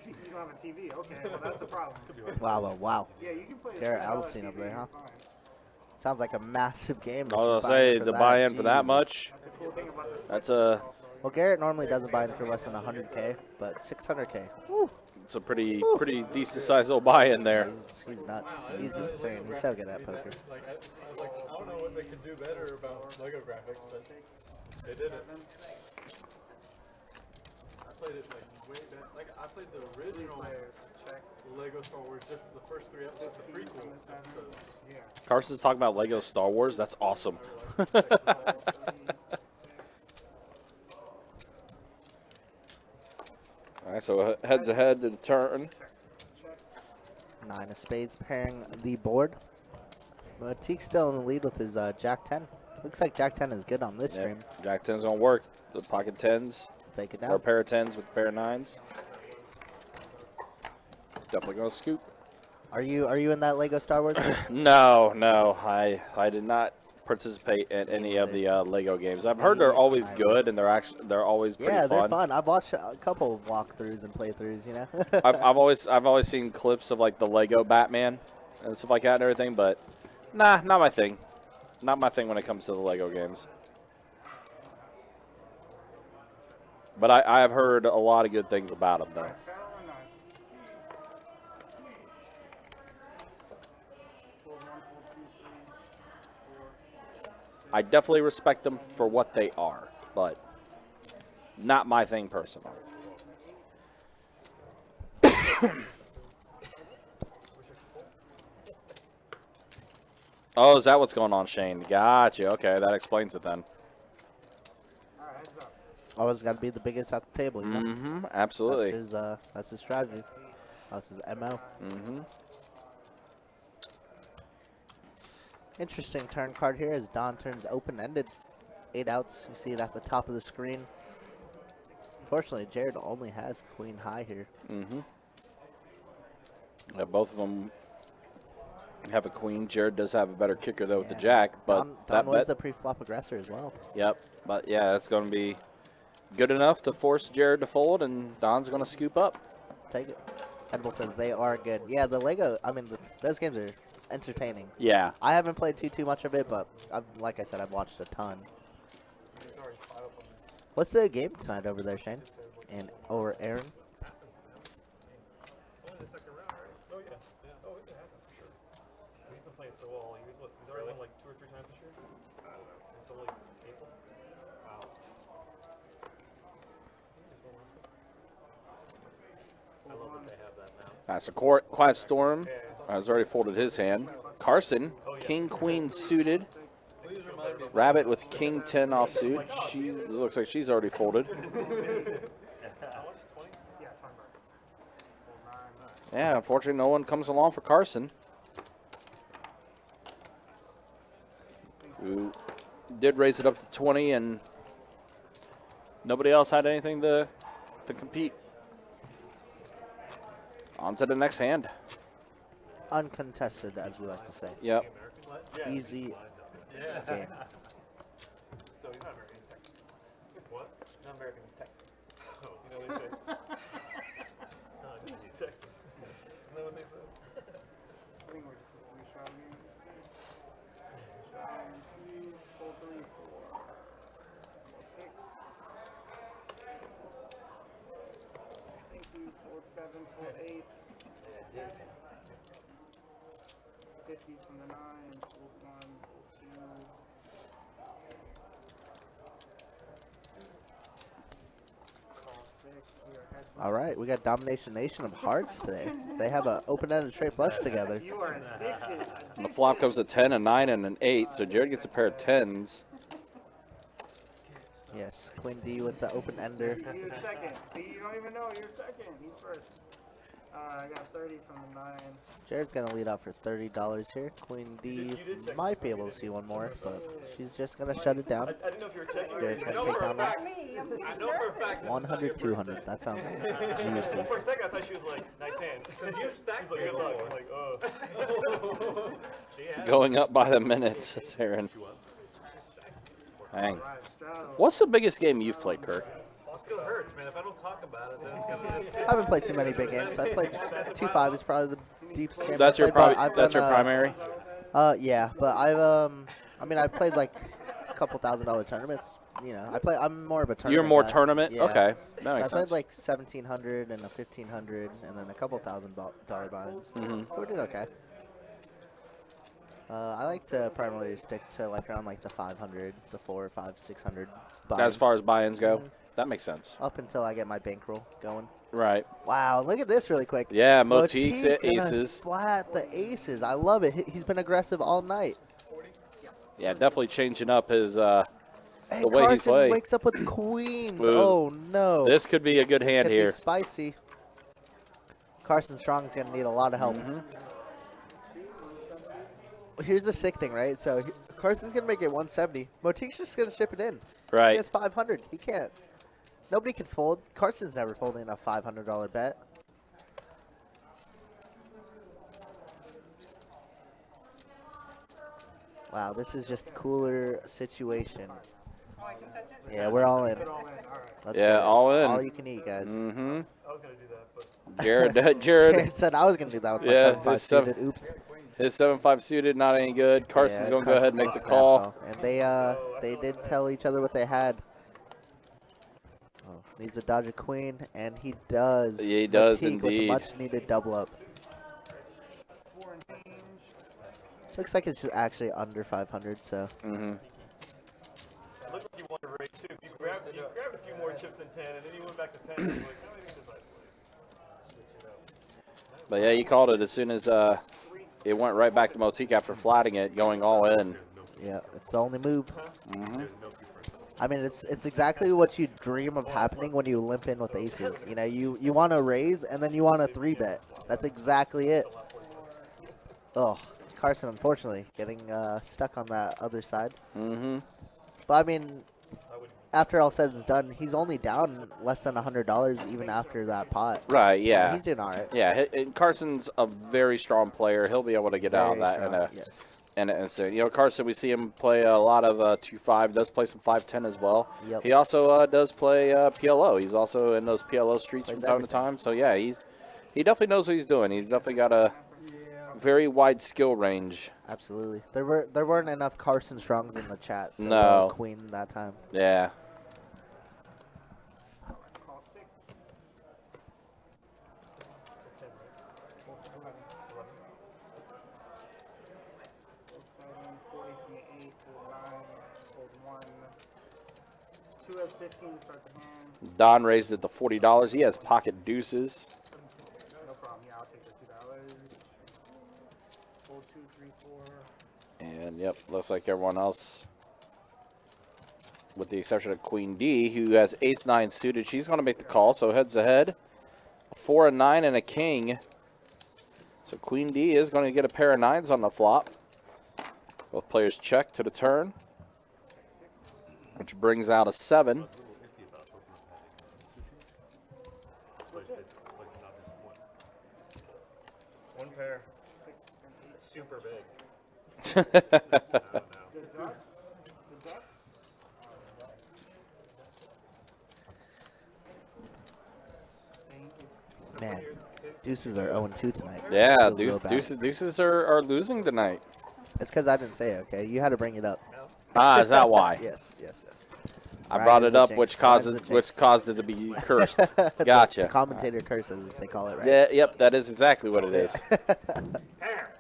You don't have a TV? Okay, well that's the problem. Wow. Yeah, you can play Garrett $20 Alstein TV, up there, huh? you're fine. Sounds like a massive game. I was gonna say the buy-in for that much. That's the cool thing about this. That's a Well, Garrett normally doesn't buy in for less than 100K, but 600K. Woo, it's a pretty decent sized little buy-in there. he's nuts. He's insane. He's so good at poker. Like, I was like, I don't know what they could do better about Lego graphics, but they did it. I played it like way back. Like I played the original Lego Star Wars, just the first 3 episodes, the prequel episodes. Yeah. Carson's talking about Lego Star Wars. That's awesome. All right, so heads ahead to the turn. 9 of spades pairing the board. Motyk's still in the lead with his Jack 10. Looks like Jack 10 is good on this stream. Jack 10's gonna work. The pocket 10s, Take it or a down. pair of 10s with a pair of 9s. Definitely gonna scoop. Are you in that Lego Star Wars? No, I did not participate in any of the Lego games. I've heard they're always good and they're always pretty Yeah, fun. they're fun. I've watched a couple of walkthroughs and playthroughs. You know. I've always seen clips of like the Lego Batman and stuff like that and everything, but nah, not my thing. Not my thing when it comes to the Lego games. But I have heard a lot of good things about them though. I definitely respect them for what they are, but not my thing personally. Oh, is that what's going on, Shane? Gotcha. Okay, that explains it then. Always got to be the biggest at the table. You know? Mm-hmm. Absolutely. That's his strategy. That's his MO. Mm-hmm. Interesting turn card here as Don turns open-ended. 8 outs. You see it at the top of the screen. Unfortunately, Jared only has queen high here. Mm-hmm. Yeah, both of them have a queen. Jared does have a better kicker though with the jack, but Don was the pre-flop aggressor as well. Yep, but yeah, that's going to be good enough to force Jared to fold, and Don's going to scoop up. Take it. Edible says they are good. Yeah, the Lego, I mean, those games are entertaining. Yeah. I haven't played too much of it, but like I said, I've watched a ton. What's the game tonight over there, Shane? And over Aaron? Only the second round, right? Oh, yeah. Oh, it can happen for sure. He's been playing so well. He's already won like 2 or 3 times this year? I don't know. It's only April? Wow. I love that they have that now. That's a Quiet Storm has already folded his hand. Carson, King Queen suited. Rabbit with King 10 offsuit. She looks like she's already folded. Yeah, unfortunately, no one comes along for Carson, who did raise it up to 20, and nobody else had anything to compete. On to the next hand. Uncontested, as we like to say. Yep. Easy game. So he's not American, he's Texan. What? Not American, he's Texan. Oh, you know what they say? No, he's Texan. Isn't that what they said? I think we're just a 3-shot game. 2, 4, 3, 4, 6. Thank you. 4, 7, 4, 8. 50 from the 9. 4, 1, 4, 2. All right, we got Domination Nation of Hearts today. They have an open-ended straight flush together. You are addicted. And the flop comes a 10, a 9, and an 8. So Jared gets a pair of 10s. Yes, Queen D with the open-ender. You're second. See, you don't even know. You're second. He's first. I got 30 from the 9. Jared's going to lead out for $30 here. Queen D might be able to see one more, but she's just going to shut it down. I didn't know if you were checking. Jared's going to take down that. I know for a fact. 100, 200. That sounds juicy. For a second, I thought she was like, nice hand. You stacked like, good luck. I'm like, oh. Going up by the minutes, says Aaron. Dang. What's the biggest game you've played, Kirk? It still hurts, man. If I don't talk about it, then it's gonna just. I haven't played too many big games. I played 2-5 is probably the deepest game. That's your I've played, but I've that's your done, primary. Yeah, but I played like a couple $1,000 tournaments. You know, I'm more of a tournament. You're more guy. tournament. Yeah. Okay, that I makes played sense. like 1,700 and a 1,500, and then a couple $1,000 binds. So we did okay. I like to primarily stick to like around like the 500, the 4, 5, 600 binds. As far as buy-ins go, that makes sense. Up until I get my bankroll going. Right. Wow, look at this really quick. Yeah, Motyk's Motyk gonna aces. Splat the aces. I love it. He's been aggressive all night. Yeah, definitely changing up his And the way he's Carson playing. wakes up with queens. Ooh. Oh no. This could be a good This hand could here. Be spicy. Carson Strong is gonna need a lot of help. Here's the sick thing, right? So Carson's gonna make it 170. Motyk's just gonna ship it in. Right. He has 500. He can't. Nobody can fold. Carson's never folding a $500 bet. Wow, this is just cooler situation. Yeah, we're all in. Let's Yeah, get it. all in. All you can eat, guys. Mm-hmm. I was gonna do that, but. Jared Jared said I was gonna do that with my Yeah, 7-5 his seven- suited. Oops. his 7-5 suited, not any good. Carson's Yeah, gonna go ahead and make the Carson's call. snap, though. And they did tell each other what they had. Oh, needs a dodge a queen, and he does. Yeah, he does Motyk with a indeed. much needed double up. Looks like it's just actually under 500. So. Mm-hmm. It looked like you wanted to raise too. You grabbed a few more chips than 10, and then you went back to 10. And you were like, no, maybe just isolate. But yeah, you called it as soon as it went right back to Motyk after flatting it, going all in. Yeah, it's the only move. Mm-hmm. I mean, it's exactly what you dream of happening when you limp in with aces. You know, you want to raise and then you want to 3-bet. That's exactly it. Oh, Carson, unfortunately, getting stuck on that other side. Mm-hmm. But I mean, after all said and done, he's only down less than $100 even after that pot. Right, yeah. He's doing all right. Yeah, and Carson's a very strong player. He'll be able to get out of that Yes. in an instant. You know, Carson, we see him play a lot of 2-5, does play some 5-10 as well. Yep. He also does play PLO. He's also in those PLO streets Plays from time everything. to time. So, yeah, he's He definitely knows what he's doing. He's definitely got a very wide skill range. Absolutely. There weren't enough Carson Strongs in the chat to No. queen that time. Yeah. Call 6. 7, 40 from the 8, hold 9, hold 1. 2 has 15, start the hand. Don raised it to $40. He has pocket deuces. No problem, yeah, I'll take the $2. Hold 2, 3, 4. And, yep, looks like everyone else, with the exception of Queen D, who has ace-9 suited. She's going to make the call, so heads ahead. 4 and 9 and a king. So Queen D is going to get a pair of 9s on the flop. Both players check to the turn, which brings out a 7. One pair. Super big. The Ducks. The Ducks. Thank you. Man, deuces are 0-2 tonight. Yeah, Feels real bad. deuces are losing tonight. It's because I didn't say it, okay? You had to bring it up. Ah, is that why? Yes. I Ryan brought is it the up, jinx. which Ryan's the jinx. caused it to be cursed. The Gotcha. commentator curses, they call it, right? Yeah, yep, that is exactly what it is. Pair.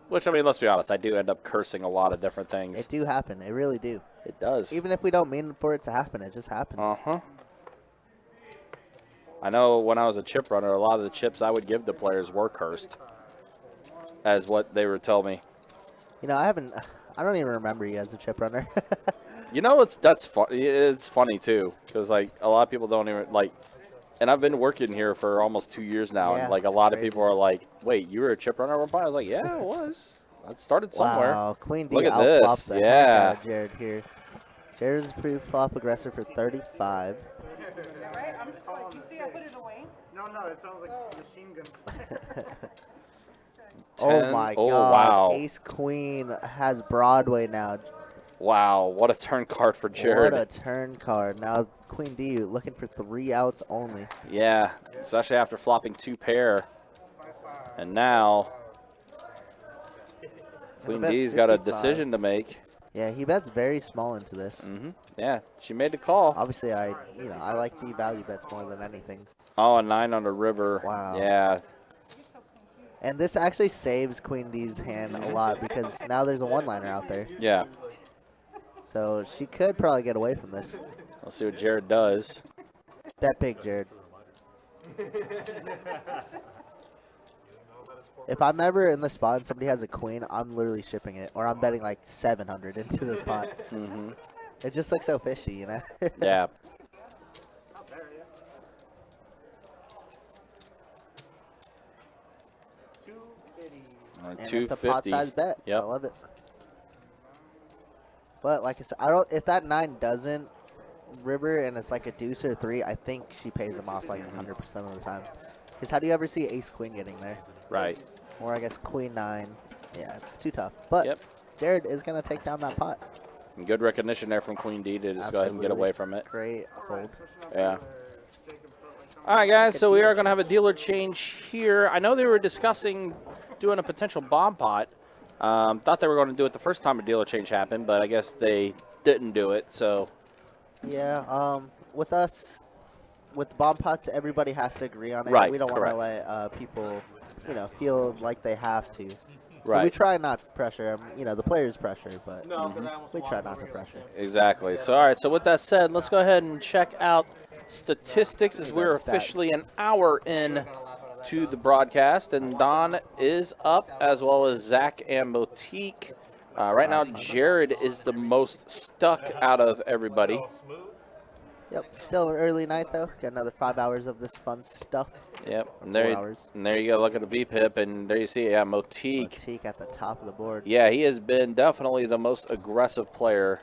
Which, I mean, let's be honest, I do end up cursing a lot of different things. It do happen. It really do. It does. Even if we don't mean for it to happen, it just happens. Uh-huh. I know when I was a chip runner, a lot of the chips I would give to players were cursed, as what they would tell me. You know, I don't even remember you as a chip runner. You know, it's funny too, because like a lot of people don't even like, and I've been working here for almost 2 years now, Yeah, and like a it's lot of crazy. people are like, "Wait, you were a chip runner at one point?" I was like, "Yeah, I was. I started somewhere." Wow, Queen D Look at outflops this, the heck yeah. out of Jared here. Jared's pre-flop aggressor for 35. Right? I'm just like, you see, I put it away. No, it sounds like machine gun. Oh my Oh, god. wow. Ace Queen has Broadway now. Wow, what a turn card for Jared. What a turn card. Now Queen D looking for 3 outs only. Yeah, especially after flopping 2 pair. And now Queen bet D's got a 55. decision to make. Yeah, he bets very small into this. Yeah, she made the call. Obviously, I like the value bets more than anything. Oh, a 9 on the river. Wow. Yeah. And this actually saves Queen D's hand a lot because now there's a one-liner out there. Yeah. So she could probably get away from this. Let's see what Jared does. Bet big, Jared. If I'm ever in the spot and somebody has a queen, I'm literally shipping it. Or I'm betting like 700 into the spot. It just looks so fishy, you know? Yeah. Not there yet. 250. And it's a 250. pot-sized bet. Yep. I love it. But like I said, if that 9 doesn't river and it's like a deuce or 3, I think she pays him off like 100% of the time. Because how do you ever see ace queen getting there? Right. Or I guess queen 9. Yeah, it's too tough. But Yep. Jared is going to take down that pot. And good recognition there from Queen D to just go ahead and get Absolutely. away from it. Great fold. Yeah. All right, guys, so we are going to have a dealer change here. I know they were discussing doing a potential bomb pot. Thought they were going to do it the first time a dealer change happened, but I guess they didn't do it, so. Yeah, with us, with the bomb pots, everybody has to agree on it. Right, We don't want to correct. let people, feel like they have to. So we Right. try not to pressure them. The players pressure, but we try not to pressure. Exactly. So, all right, so with that said, let's go ahead and check out statistics as we're Stats. officially an hour in to the broadcast, and Don is up, as well as Zack and Motyk. Right now, Jared is the most stuck out of everybody. Yep, still an early night though. Got another 5 hours of this fun stuff. Yep, and 4 there, hours. and there you go. Look at the VPIP, and there you see, yeah, Motyk. Motyk at the top of the board. Yeah, he has been definitely the most aggressive player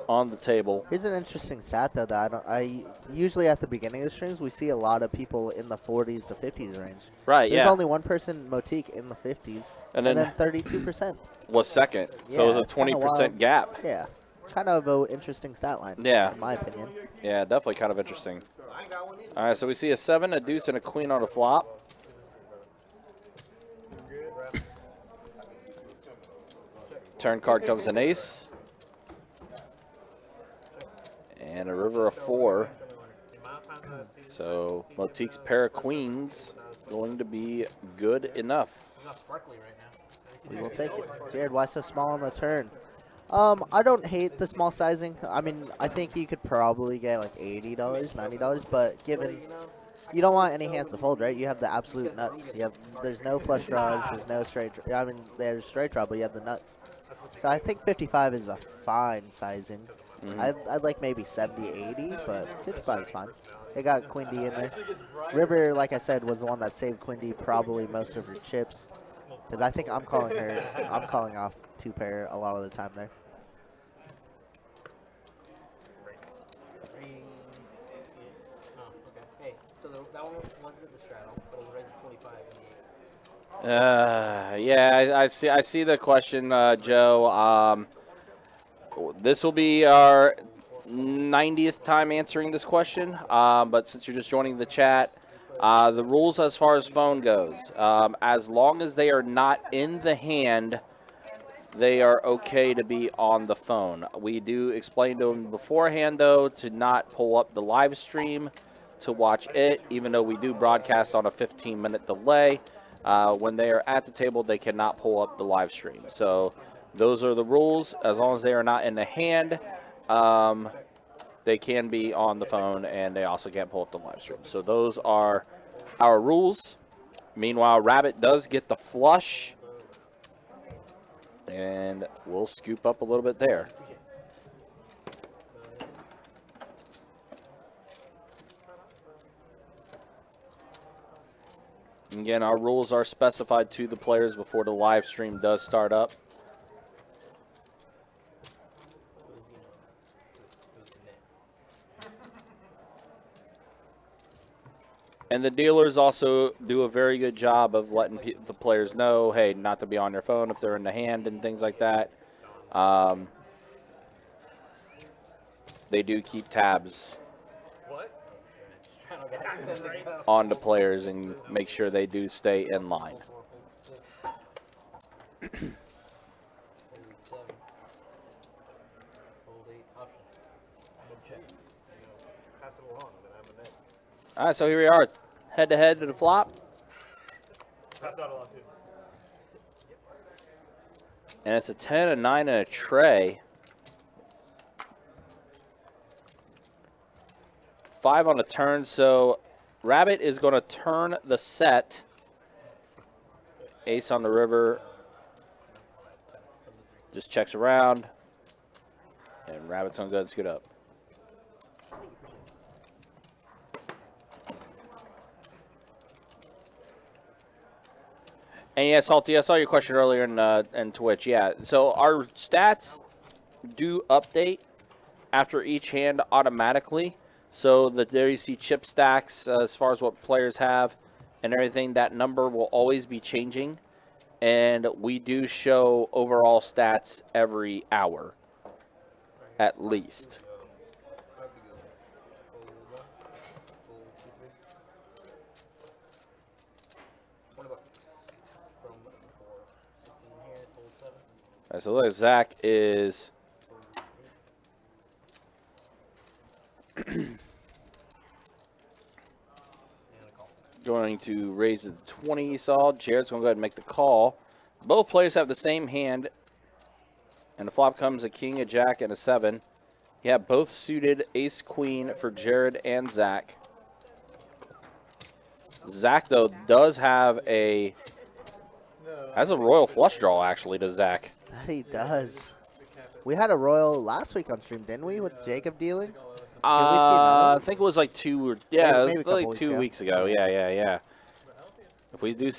on the table. Here's an interesting stat though that I usually at the beginning of the streams we see a lot of people in the 40s to 50s range. Right, There's yeah. only one person, Motyk, in the 50s, And and then- then 32%. Was second, so it Yeah, was a it's kinda 20% wild. gap. Yeah. kind of an interesting stat line. Yeah. In my opinion. Yeah, definitely kind of interesting. All right, so we see a 7, a deuce, and a queen on the flop. Turn card comes an ace. And a river of 4. So Motyk's pair of queens going to be good enough. We will take it. Jared, why so small on the turn? I don't hate the small sizing. I mean, I think you could probably get like $80, $90, but given you don't want any hands to fold, right? You have the absolute nuts. There's no flush draws. There's no straight. I mean, there's straight draw, but you have the nuts. So I think 55 is a fine sizing. I'd like maybe 70, 80, but 55 is fine. They got Queen D in there. River, like I said, was the one that saved Queen D probably most of her chips. Because I think I'm calling off 2 pair a lot of the time there. Yeah, I see the question, Joe. This will be our 90th time answering this question, but since you're just joining the chat, the rules as far as phone goes, as long as they are not in the hand, they are okay to be on the phone. We do explain to them beforehand, though, to not pull up the live stream to watch it, even though we do broadcast on a 15-minute delay. When they are at the table, they cannot pull up the live stream. So those are the rules. As long as they are not in the hand, they can be on the phone, and they also can't pull up the live stream. So those are our rules. Meanwhile, Rabbit does get the flush, and we'll scoop up a little bit there. Again, our rules are specified to the players before the live stream does start up. And the dealers also do a very good job of letting the players know, hey, not to be on their phone if they're in the hand and things like that. They do keep tabs on the players and make sure they do stay in line. All right, so here we are, head-to-head to the flop. And it's a 10, a 9, and a tray. 5 on the turn, so Rabbit is going to turn the set. Ace on the river. Just checks around. And Rabbit's going to go and scoot up. And yeah, Salty, I saw your question earlier in Twitch. Yeah, so our stats do update after each hand automatically. So there you see chip stacks as far as what players have and everything. That number will always be changing. And we do show overall stats every hour, at least. All right, so look, Zack is going to raise the 20, you saw. Jared's going to go ahead and make the call. Both players have the same hand. And the flop comes a king, a jack, and a 7. You have both suited ace, queen for Jared and Zack. Zack, though, does have a royal flush draw, actually, to Zack. That he does. We had a royal last week on stream, didn't we, with Jacob dealing? I think it was like 2 or maybe it was like 2 weeks ago. Yeah. If we do,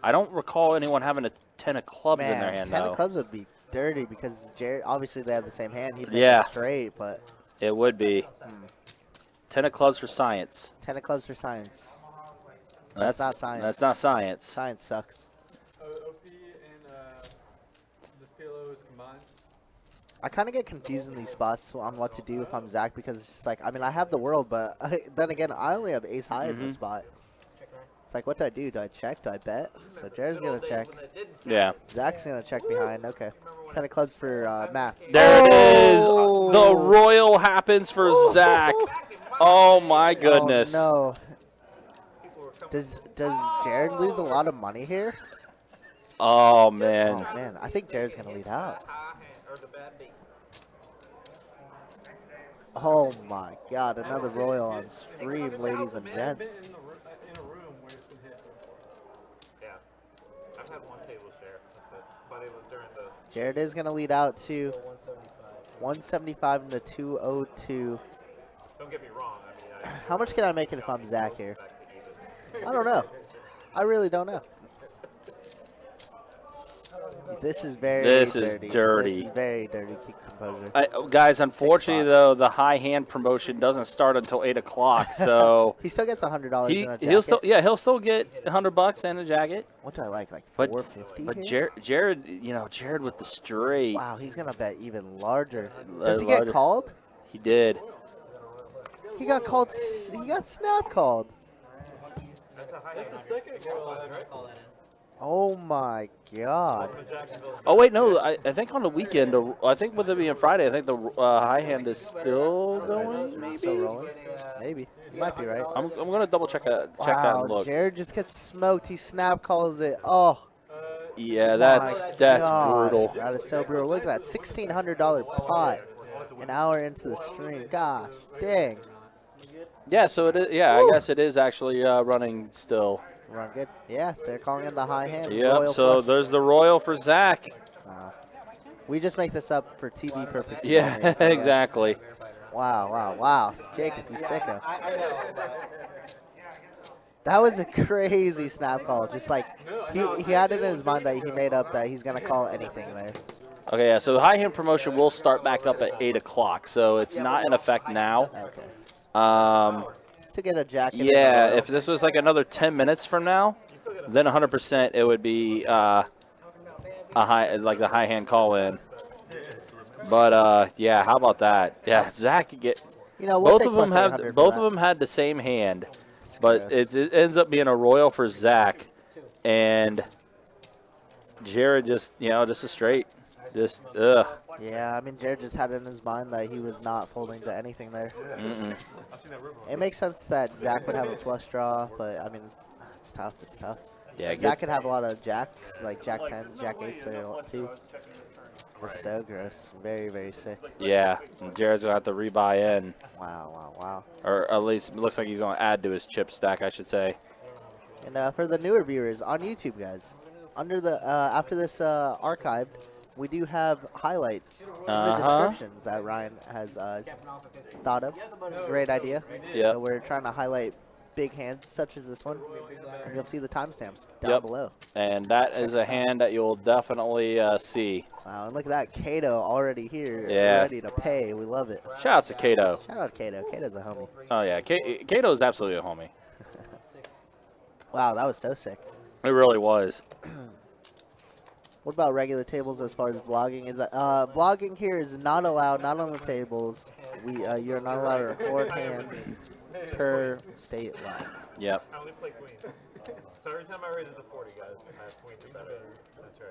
I don't recall anyone having a 10 of clubs in their hand. 10 though. of clubs would be dirty because Jared, obviously they have the same hand. He'd make Yeah. it straight, but It would be 10 of clubs for science. 10 of clubs for science. That's not science. That's not science. Science sucks. OP and this pillow is combined. I kind of get confused in these spots on what to do if I'm Zack because it's just like, I mean, I have the world, but then again, I only have ace high in this spot. It's like, what do I do? Do I check? Do I bet? So Jared's going to check. Yeah. Zack's going to check behind. Okay. 10 of clubs for Matt. There it is. The royal happens for Zack. Oh, my goodness. Oh, no. Does Jared lose a lot of money here? Oh, man. Oh, man. I think Jared's going to lead out. Oh, my God. Another royal on stream, ladies and gents. In a room where it's been hit. Yeah. I've had one table share. That's it. But it was during the. Jared is going to lead out to 175 into 202. Don't get me wrong. I mean, How much can I make it if I'm Zack here? I don't know. I really don't know. This is very dirty. This is dirty. This is very dirty. Keep composure. Guys, unfortunately, though, the high hand promotion doesn't start until 8 o'clock, so He still gets $100 in a jacket. he'll still get $100 and a jacket. What do I like But 450 but here? Jared, Jared with the straight. Wow, he's gonna bet even larger. Uh, Does he larger. get called? He did. He got called. He got snap called. That's the second royal I've ever called. Oh my God. Oh wait, no. I think on the weekend. I think with it being Friday, I think the high hand is still going. Maybe. Still rolling? Maybe. You might be right. I'm gonna double check that. Check that Wow, and look. Jared just gets smoked. He snap calls it. Oh. Yeah, my that's God. brutal. That is so brutal. Look at that $1,600 pot. An hour into the stream. Gosh, dang. Yeah, so it is. Yeah, I guess it is actually running still. Run good. Yeah, they're calling in the high hand. Yep. Royal So flush. there's the royal for Zack. We just make this up for TV purposes. Yeah, only. exactly. Wow, wow, wow. Jacob, you sicko. That was a crazy snap call. Just like, he had it in his mind that he made up that he's going to call anything there. Okay, yeah. So the high hand promotion will start back up at 8 o'clock. So it's not in effect now. Okay. To get a jacket. Yeah, if this was like another 10 minutes from now, then 100% it would be a high, like the high hand call in. But yeah, how about that? Yeah, Zack could get. You know, we'll both of them have. Both of them had the same hand, but it ends up being a royal for Zack, and Jared just just a straight, just ugh. Yeah, I mean, Jared just had it in his mind that he was not folding to anything there. It makes sense that Zack would have a flush draw, but I mean, it's tough. It's tough. Yeah, Zack could have a lot of jacks, like jack 10s, jack 8s, too. It's so gross. Very, very sick. Yeah, and Jared's gonna have to rebuy in. Wow, wow, wow. Or at least it looks like he's gonna add to his chip stack, I should say. And for the newer viewers on YouTube, guys, under the after this archived, we do have highlights in the descriptions that Ryan has thought of. It's a great idea. Yeah. So we're trying to highlight big hands such as this one, and you'll see the timestamps down below. And that is a hand that you'll definitely see. Wow, and look at that, Kato already here, Yeah. ready to pay. We love it. Shout out to Kato. Shout out Kato. Kato's a homie. Oh yeah, Kato is absolutely a homie. Wow, that was so sick. It really was. What about regular tables as far as vlogging? Is vlogging here is not allowed, not on the tables. You're not allowed to record hands per state line. Yep. I only play queens. So every time I raise it to 40, guys, I have queens or better. That's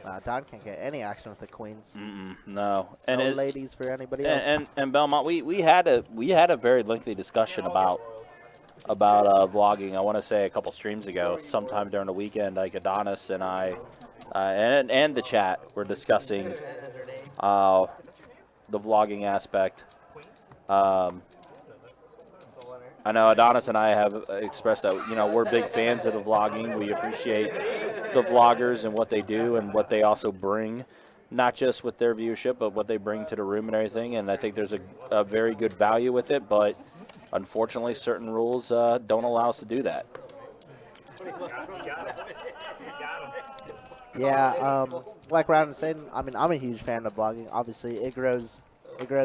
right. Don can't get any action with the queens. No. And no ladies for anybody else. And Belmont, we had a very lengthy discussion about vlogging. I want to say a couple streams ago, sometime during the weekend, like Adonis and I, and the chat were discussing the vlogging aspect. I know Adonis and I have expressed that we're big fans of the vlogging. We appreciate the vloggers and what they do and what they also bring, not just with their viewership, but what they bring to the room and everything. And I think there's a very good value with it, but unfortunately, certain rules don't allow us to do that. Yeah, like Ryan was saying, I mean, I'm a huge fan of vlogging. Obviously, it grows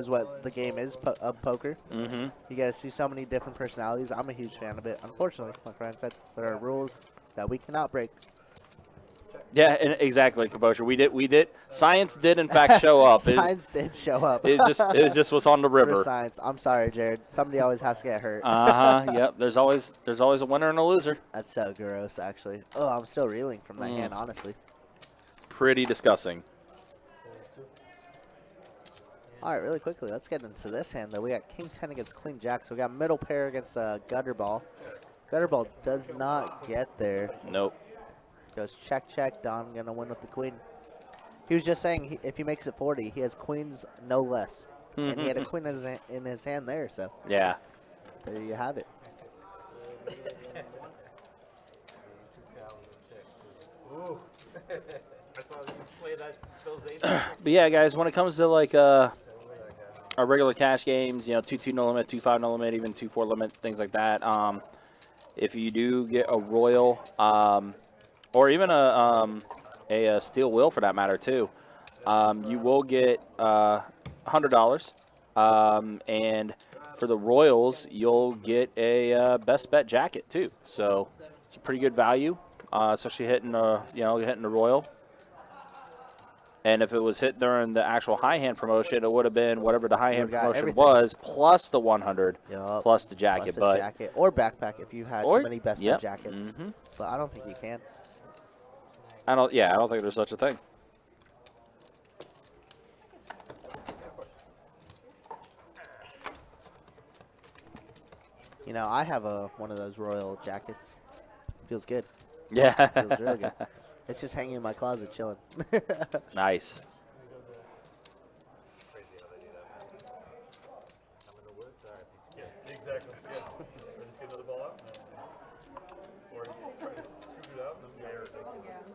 what the game is of poker. Mm-hmm. You get to see so many different personalities. I'm a huge fan of it. Unfortunately, like Ryan said, there are rules that we cannot break. Yeah, exactly, Kabosha. We did. Science did in fact show up. Science did show up. It just was on the For river. science. I'm sorry, Jared. Somebody always has to get hurt. Yep. There's always a winner and a loser. That's so gross, actually. Oh, I'm still reeling from that hand, honestly. Pretty disgusting. All right, really quickly, let's get into this hand, though. We got King 10 against Queen Jack, so we got middle pair against Gutter Ball. Gutter Ball does not get there. Nope. Goes check, check. Don going to win with the queen. He was just saying if he makes it 40, he has queens no less. And he had a queen in his hand there, so Yeah. there you have it. Ooh. I saw you play those aces. But yeah, guys, when it comes to like our regular cash games, 2-2 no limit, 2-5 no limit, even 2-4 limit, things like that. If you do get a royal, or even a steel wheel for that matter too, you will get $100. And for the royals, you'll get a best bet jacket too. So it's a pretty good value, especially hitting hitting the royal. And if it was hit during the actual high hand promotion, it would have been whatever the high hand promotion everything. was plus the 100 Yup. plus the jacket. Plus a jacket or backpack if you had too many best bet jackets. But I don't think you can. I don't think there's such a thing. I have one of those royal jackets. Feels good. Yeah. Feels really good. It's just hanging in my closet, chilling. Nice. Exactly. Yeah. Or just get another ball out. Or just try to scoop it out and then they're ridiculous.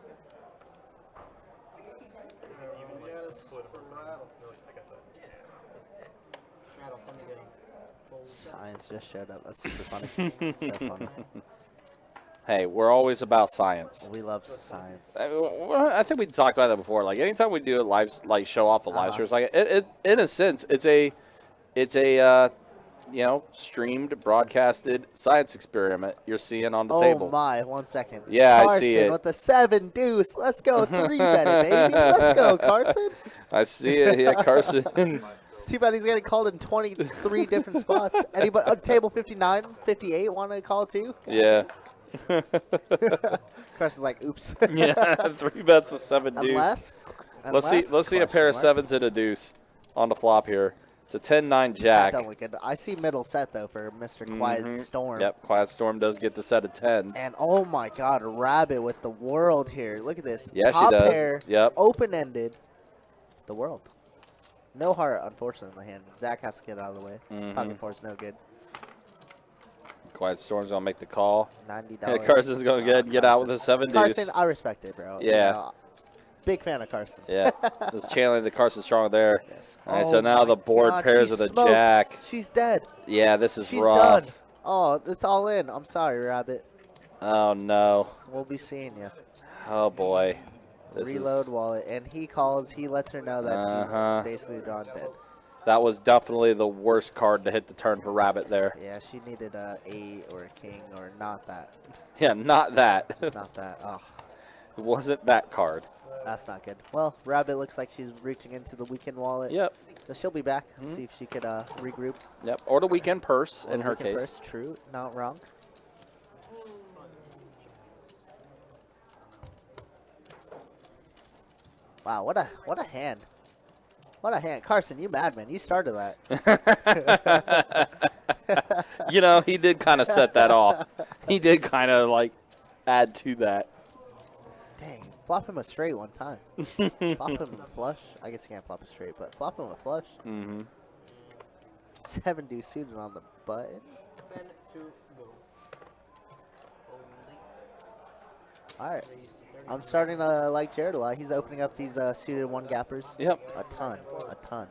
Science just showed up. That's super funny. So funny. Hey, we're always about science. We love science. I think we talked about that before. Like anytime we do it live, like show off the live streams, like it in a sense, it's a streamed, broadcasted science experiment you're seeing on the table. Oh my, 1 second. Yeah, Carson I see it. with the 7 deuce. Let's go 3 betting, baby. Let's go, Carson. I see it. Yeah, Carson. Too bad he's getting called in 23 different spots. Anybody on table 59, 58 want to call too? Yeah. Carson's like, oops. Yeah, 3 bets with 7 deuce. Let's see a pair of 7s and a deuce on the flop here. It's a 10-9 jack. That don't look good. I see middle set though for Mr. Quiet Storm. Yep, Quiet Storm does get the set of 10s. And oh my God, Rabbit with the world here. Look at this. Yeah, Top she does. pair, Yep. open-ended. The world. No heart, unfortunately, in the hand. Zack has to get out of the way. Pocket four is no good. Quiet Storm's gonna make the call. $90. Yeah, Carson's gonna get out with a 7 deuce. Carson, I respect it, bro. Yeah. Big fan of Carson. Yeah, just channeling the Carson Strong there. Yes. All right, Oh so now my the board God, pairs she's with a smoked. jack. She's dead. Yeah, this is She's rough. done. Oh, it's all in. I'm sorry, Rabbit. Oh no. We'll be seeing you. Oh boy. This Reload is, wallet, and he calls. He lets her know that she's basically drawn dead. that was definitely the worst card to hit the turn for Rabbit there. Yeah, she needed a 8 or a king or not that. Yeah, not that. It's not that. Oh, It wasn't that card. that's not good. Well, Rabbit looks like she's reaching into the weekend wallet. Yep. So she'll be back. See if she could regroup. Yep. Or the weekend purse in her Weekend case. purse, true, not wrong. Wow, what a hand. What a hand. Carson, you madman. You started that. He did kind of set that off. He did kind of like add to that. Dang. Flop him a straight one time. Flop him a flush. I guess you can't flop a straight, but flop him a flush. 7 deuce suited on the button. 10 to go. Alright. I'm starting to like Jared a lot. He's opening up these suited one gappers. Yep. A ton. A ton.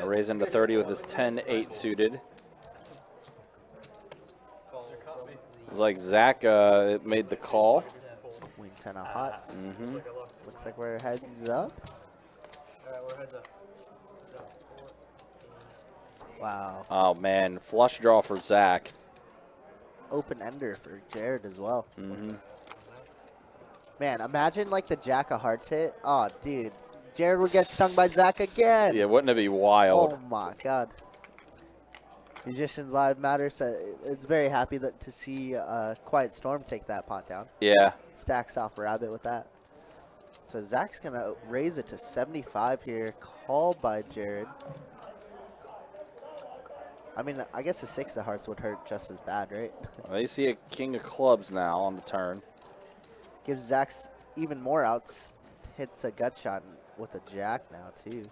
Raising to 30 with his 10-8 suited. It's like Zack made the call. Queen 10 of hearts. Looks like we're heads up. We're heads up. Wow. Oh man, flush draw for Zack. Open ender for Jared as well. Man, imagine like the Jack of Hearts hit. Oh, dude. Jared would get stung by Zack again. Yeah, wouldn't it be wild? Oh my God. Musicians Live matters. It's very happy to see Quiet Storm take that pot down. Yeah. Stacks off Rabbit with that. So Zack's going to raise it to 75 here. Called by Jared. I mean, I guess a 6 of hearts would hurt just as bad, right? Well, you see a king of clubs now on the turn. Gives Zack's even more outs. Hits a gut shot with a jack now, too.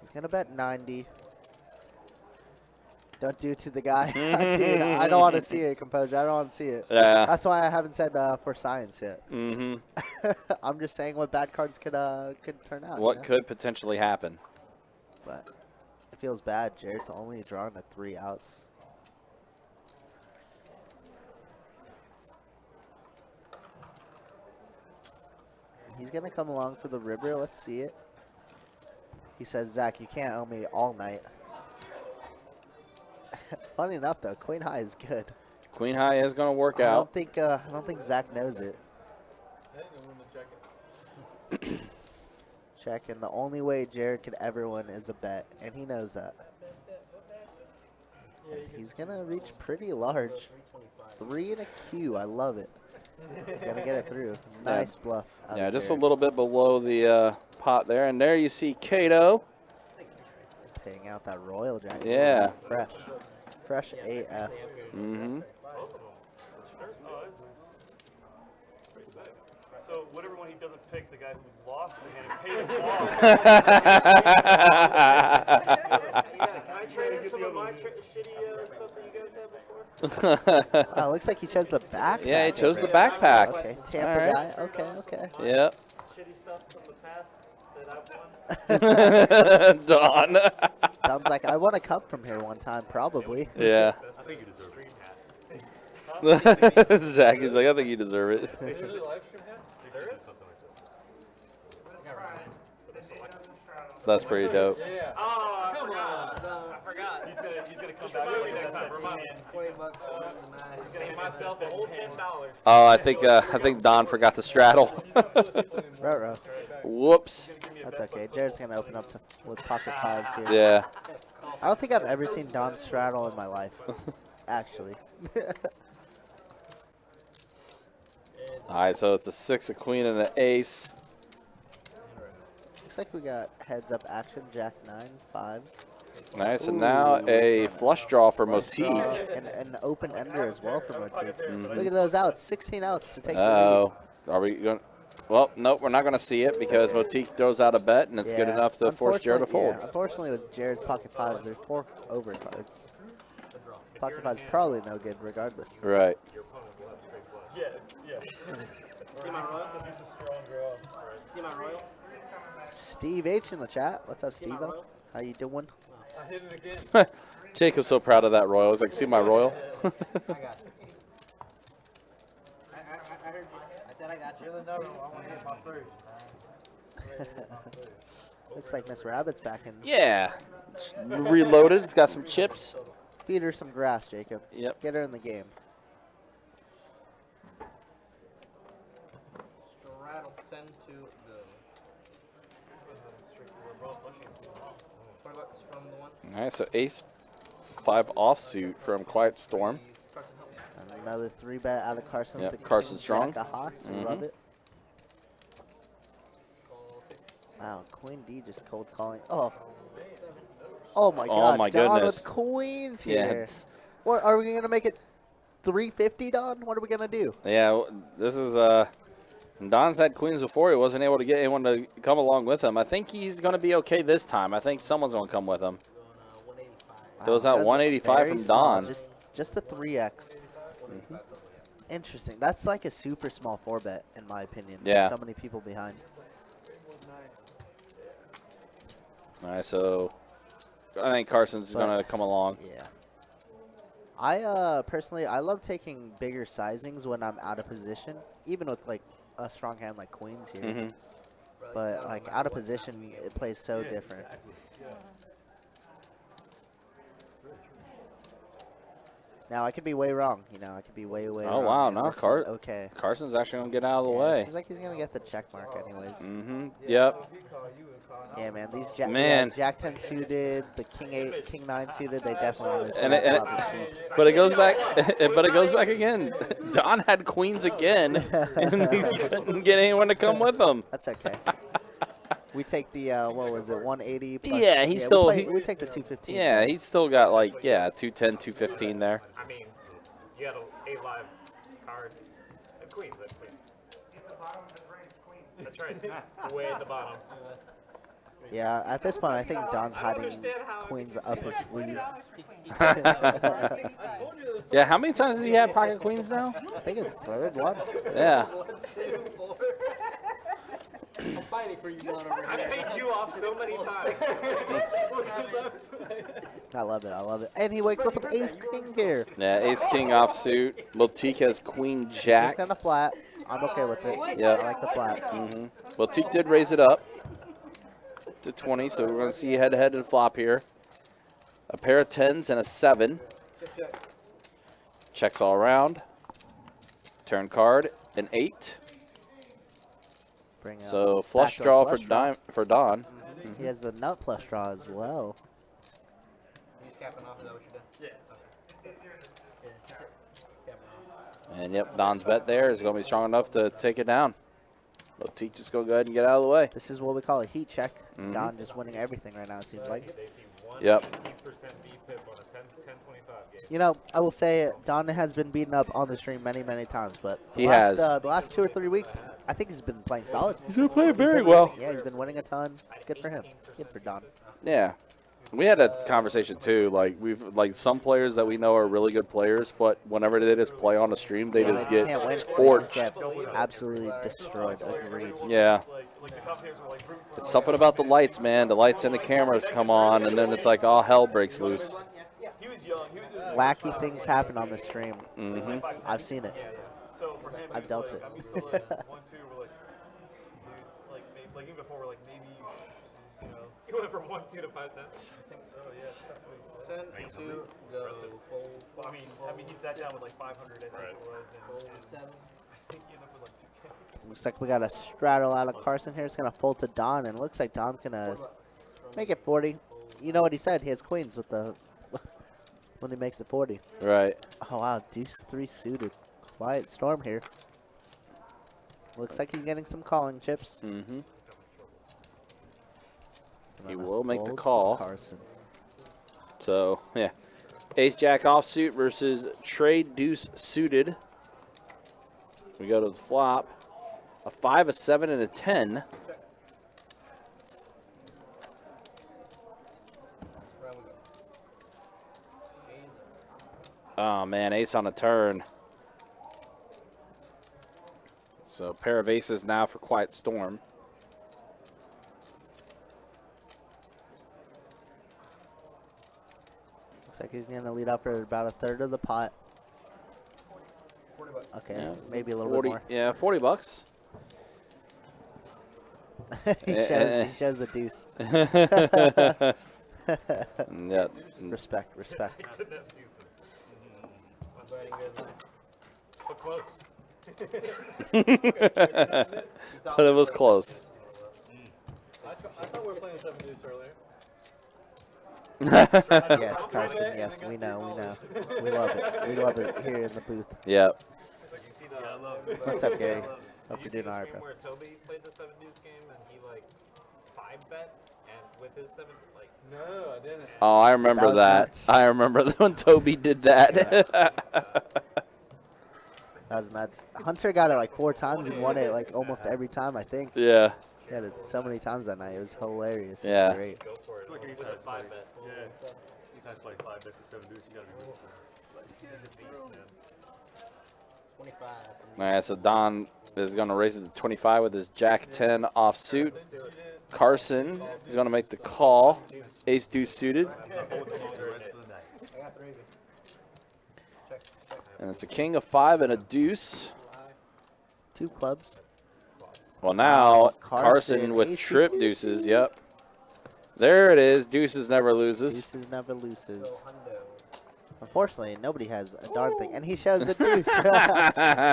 He's going to bet 90. Don't do it to the guy. Dude, I don't want to see it, Composure. I don't want to see it. Yeah. That's why I haven't said for science yet. Mm-hmm. I'm just saying what bad cards could turn out. What you know? could potentially happen? But it feels bad. Jared's only drawing to 3 outs. He's going to come along for the river. Let's see it. He says, Zack, you can't owe me all night. Funny enough, though, Queen High is good. Queen High is going to work I out. don't think Zack knows it. Check, and the only way Jared could ever win is a bet, and he knows that. He's gonna reach pretty large. 3 and a Q, I love it. He's gonna get it through. Nice bluff. Yeah, just a little bit below the pot there, and there you see Kato. Paying out that Royal Jack. Yeah. Fresh AF. Mm-hmm. So whatever one he doesn't pick, the guy who lost the hand and paid him off. Can I trade in some of my shitty stuff that you guys had before? Looks like he chose the backpack. Yeah, he chose the backpack. Okay, Tampa All guy. Okay. Yep. Shitty stuff from the past that I've won? Don. Sounds like I won a cup from here one time, probably. Yeah. I think you deserve it. Zack is like, I think you deserve it. Is there a live stream hat? There is? That's pretty dope. Yeah. Oh, I forgot. He's gonna come back next time. Remind me. He's gonna give myself a whole $10. Oh, I think Don forgot to straddle. Ruh-roh. Whoops. That's okay. Jared's gonna open up with pocket 5s here. Yeah. I don't think I've ever seen Don straddle in my life, actually. All right, so it's a 6, a queen, and an ace. Looks like we got heads up action, Jack 9, 5s. Nice, and now a flush draw for Motyk. And an open ender as well for Motyk. Look at those outs, 16 outs to take the Uh-oh. Are we going? Well, nope, we're not going to see it because Motyk throws out a bet, and it's good enough to force Jared to fold. Yeah, unfortunately, with Jared's pocket 5s, there's 4 overcards. Pocket 5's probably no good regardless. Right. Yeah. See my royal? See my royal? Steve H in the chat. What's up, Steve? How you doing? I hit it again. Jacob's so proud of that royal. He's like, see my royal? I got you. I heard you. I said I got you. No, I want to hit my first. Looks like Miss Rabbit's back in. Yeah. It's reloaded. It's got some chips. Feed her some grass, Jacob. Yep. Get her in the game. Straddle 10 to go. From the one. All right, so ace 5 offsuit from Quiet Storm. Another 3-bet out of Carson. Yep, with the Carson King strong. Jack of hearts. We love it. Wow, Queen D just cold calling. Oh. Oh my God. my Don goodness. with queens Yeah. here. What are we gonna make it? 350, Don? What are we gonna do? Yeah, this is Don's had queens before. He wasn't able to get anyone to come along with him. I think he's going to be okay this time. I think someone's going to come with him. Goes out That's 185 very from small, Don. Just a 3x. Interesting. That's like a super small 4-bet, in my opinion. Yeah. With so many people behind. All right, so I think Carson's going to come along. Yeah. I personally, I love taking bigger sizings when I'm out of position, even with like a strong hand like queens here. But like out of position, it plays so different. Now I could be way wrong. You know, I could be way Oh, wrong. wow, and no, this is okay. Carson's actually going to get out of the Yeah, way. seems like he's gonna get the check mark anyways. Mm-hmm. Yep. Yeah, man. These Jack 10 suited, the King 8, King 9 suited. They definitely. But it goes back. But it goes back again. Don had queens again, and he couldn't get anyone to come with him. That's okay. We take the what was it, 180 plus? Yeah, he's still. We take the 215. Yeah, he's still got like 210, 215 there. I mean, you got a live card. And queens, that's queens. That's right. Way at the bottom. Yeah, at this point, I think Don's hiding queens up his sleeve. Yeah, how many times has he had pocket queens now? I think it's third one. Yeah. I'm fighting for you, Don. I paid you off so many times. I love it. I love it. And he wakes up with ace king here. Yeah, ace king offsuit. Motyk has queen jack. Kind of flat. I'm okay with it. Yeah. I like the flat. Mm-hmm. Motyk did raise it up to 20, so we're going to see head-to-head and flop here. A pair of 10s and a 7. Checks all around. Turn card, an 8. Bring So flush draw for Don. He has the nut flush draw as well. You just capping off, is that what you're doing? And yep, Don's bet there is going to be strong enough to take it down. Motyk just go ahead and get out of the way. This is what we call a heat check. Don just winning everything right now, it seems like. Yep. You know, I will say Don has been beaten up on the stream many, many times, but He has. The last 2 or 3 weeks, I think he's been playing solid. He's been playing very well. Yeah, he's been winning a ton. It's good for him. Good for Don. Yeah. We had a conversation too. Like some players that we know are really good players, but whenever they just play on the stream, they just get can't win. torched. They just get absolutely destroyed. Agreed. Yeah. It's something about the lights, man. The lights and the cameras come on, and then it's like all hell breaks loose. Wacky things happen on the stream. Mm-hmm. I've seen it. I've dealt it. Like even before, we're like maybe you know. You went from 1-2 to 5-10. I think so. Yeah, that's what he said. 10, 2, go, fold. Well, I mean, he sat down with like 500, I think it was, and 7. I think he ended up with like 2K. Looks like we got a straddle out of Carson here. It's going to fold to Don, and it looks like Don's going to make it 40. You know what he said? He has queens with the when he makes it 40. Right. Oh, wow. Deuce 3 suited. Quiet storm here. Looks like he's getting some calling chips. Mm-hmm. He will make the call. Carson. So, yeah. Ace-Jack offsuit versus trade deuce suited. We go to the flop. A 5, a 7, and a 10. Oh, man, ace on a turn. So, pair of aces now for Quiet Storm. Looks like he's going to lead up for about a third of the pot. Okay, Yeah. maybe a little 40, bit more. yeah, 40 bucks. he shows the deuce. Yeah. Respect, respect. But close. But it was close. I thought we were playing 7 deuce earlier. Yes, Carson, yes, we know. We love it. We love it here in the booth. Yep. What's up, Gary? Hope you're doing all right, bro. Where Toby played the 7 deuce game and he like 5-bet and with his 7 like. No, I didn't. Oh, I remember was that. nuts. I remember when Toby did that. That was nuts. Hunter got it like 4 times and won it like almost every time, I think. Yeah. He had it so many times that night. It was hilarious. It was Yeah. great. Go for it. Like With anytime a 5-bet. Yeah. Anytime like 5 bets and 7 deuce, you gotta be ready for it. He's a beast, man. 25. All right, so Don is going to raise it to 25 with his Jack 10 offsuit. Carson is going to make the call. Ace deuce suited. And it's a king, a 5, and a deuce. 2 clubs. Well, now Carson, Carson with ace trip deuces. deuces. Yep. There it is. Deuces never loses. Deuces never loses. Unfortunately, nobody has a darn thing, and he shows the deuce.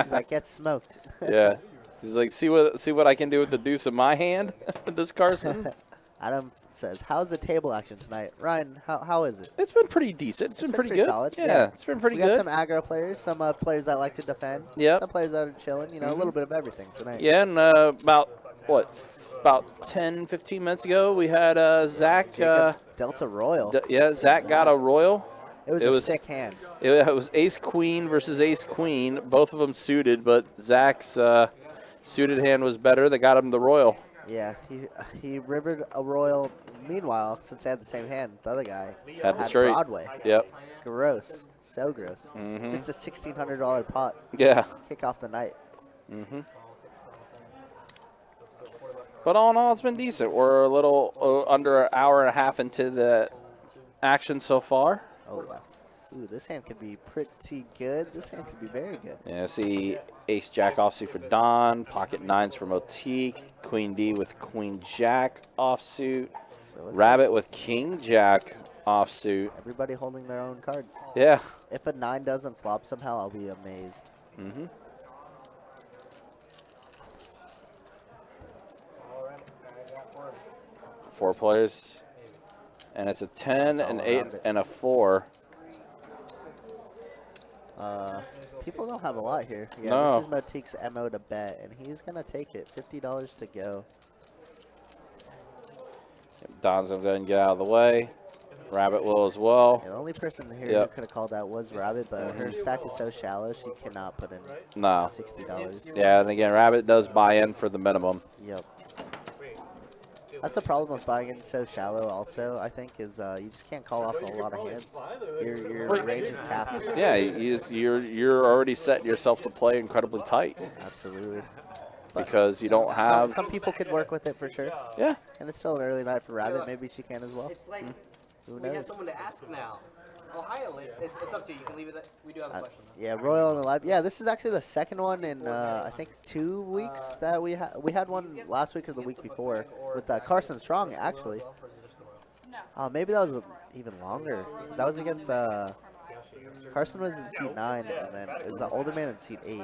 He's like, get smoked. Yeah. He's like, see what I can do with the deuce in my hand, this Carson. Adam says, how's the table action tonight? Ryan, how is it? It's been pretty decent. It's been pretty good. Solid. Yeah, it's been pretty we got good. some aggro players, some players that like to defend. Yep. Some players that are chilling. You know, a little bit of everything tonight. Yeah, and about 10, 15 minutes ago, we had Zack. Delta Royal. Zack got a Royal. It was a sick hand. It was Ace Queen versus Ace Queen. Both of them suited, but Zack's suited hand was better. They got him the Royal. Yeah, he rivered a Royal. Meanwhile, since they had the same hand, the other guy Had the straight. Broadway. Yep. Gross. So gross. Mhm. Just a $1,600 pot. Yeah. Kick off the night. Mhm. But all in all, it's been decent. We're a little under an hour and a half into the action so far. Oh, yeah. Ooh, this hand could be pretty good. This hand could be very good. Yeah, see Ace Jack offsuit for Don, pocket nines for Motyk, Queen D with Queen Jack offsuit, Rabbit with King Jack offsuit. Everybody holding their own cards. Yeah. If a 9 doesn't flop somehow, I'll be amazed. Mm-hmm. Four players. And it's a 10, an 8, and a 4. People don't have a lot here. Yeah, No. This is Motyk's MO to bet, and he's going to take it. $50 to go. Don's going to go ahead and get out of the way. Rabbit will as well. Yeah, the only person here who Yep. could have called that was Rabbit, but her stack is so shallow, she cannot put in No. $60. Yeah, and again, Rabbit does buy in for the minimum. Yep. That's the problem with buying in so shallow also, I think, is you just can't call off a lot of hands. Your range is capped. Yeah, you're already setting yourself to play incredibly tight. Absolutely. Because you don't have... Some people could work with it for sure. Yeah. And it's still an early night for Rabbit. Maybe she can as well. It's like Who we have knows? someone to ask now. Ohio, it's up to you. You can leave it. We do have a question. Yeah, Royal in the live. Yeah, this is actually the second one in I think 2 weeks that we had. We had one last week or the week before with Carson Strong actually. Maybe that was even longer. 'Cause that was against Carson was in seat 9, and then it was the older man in seat 8.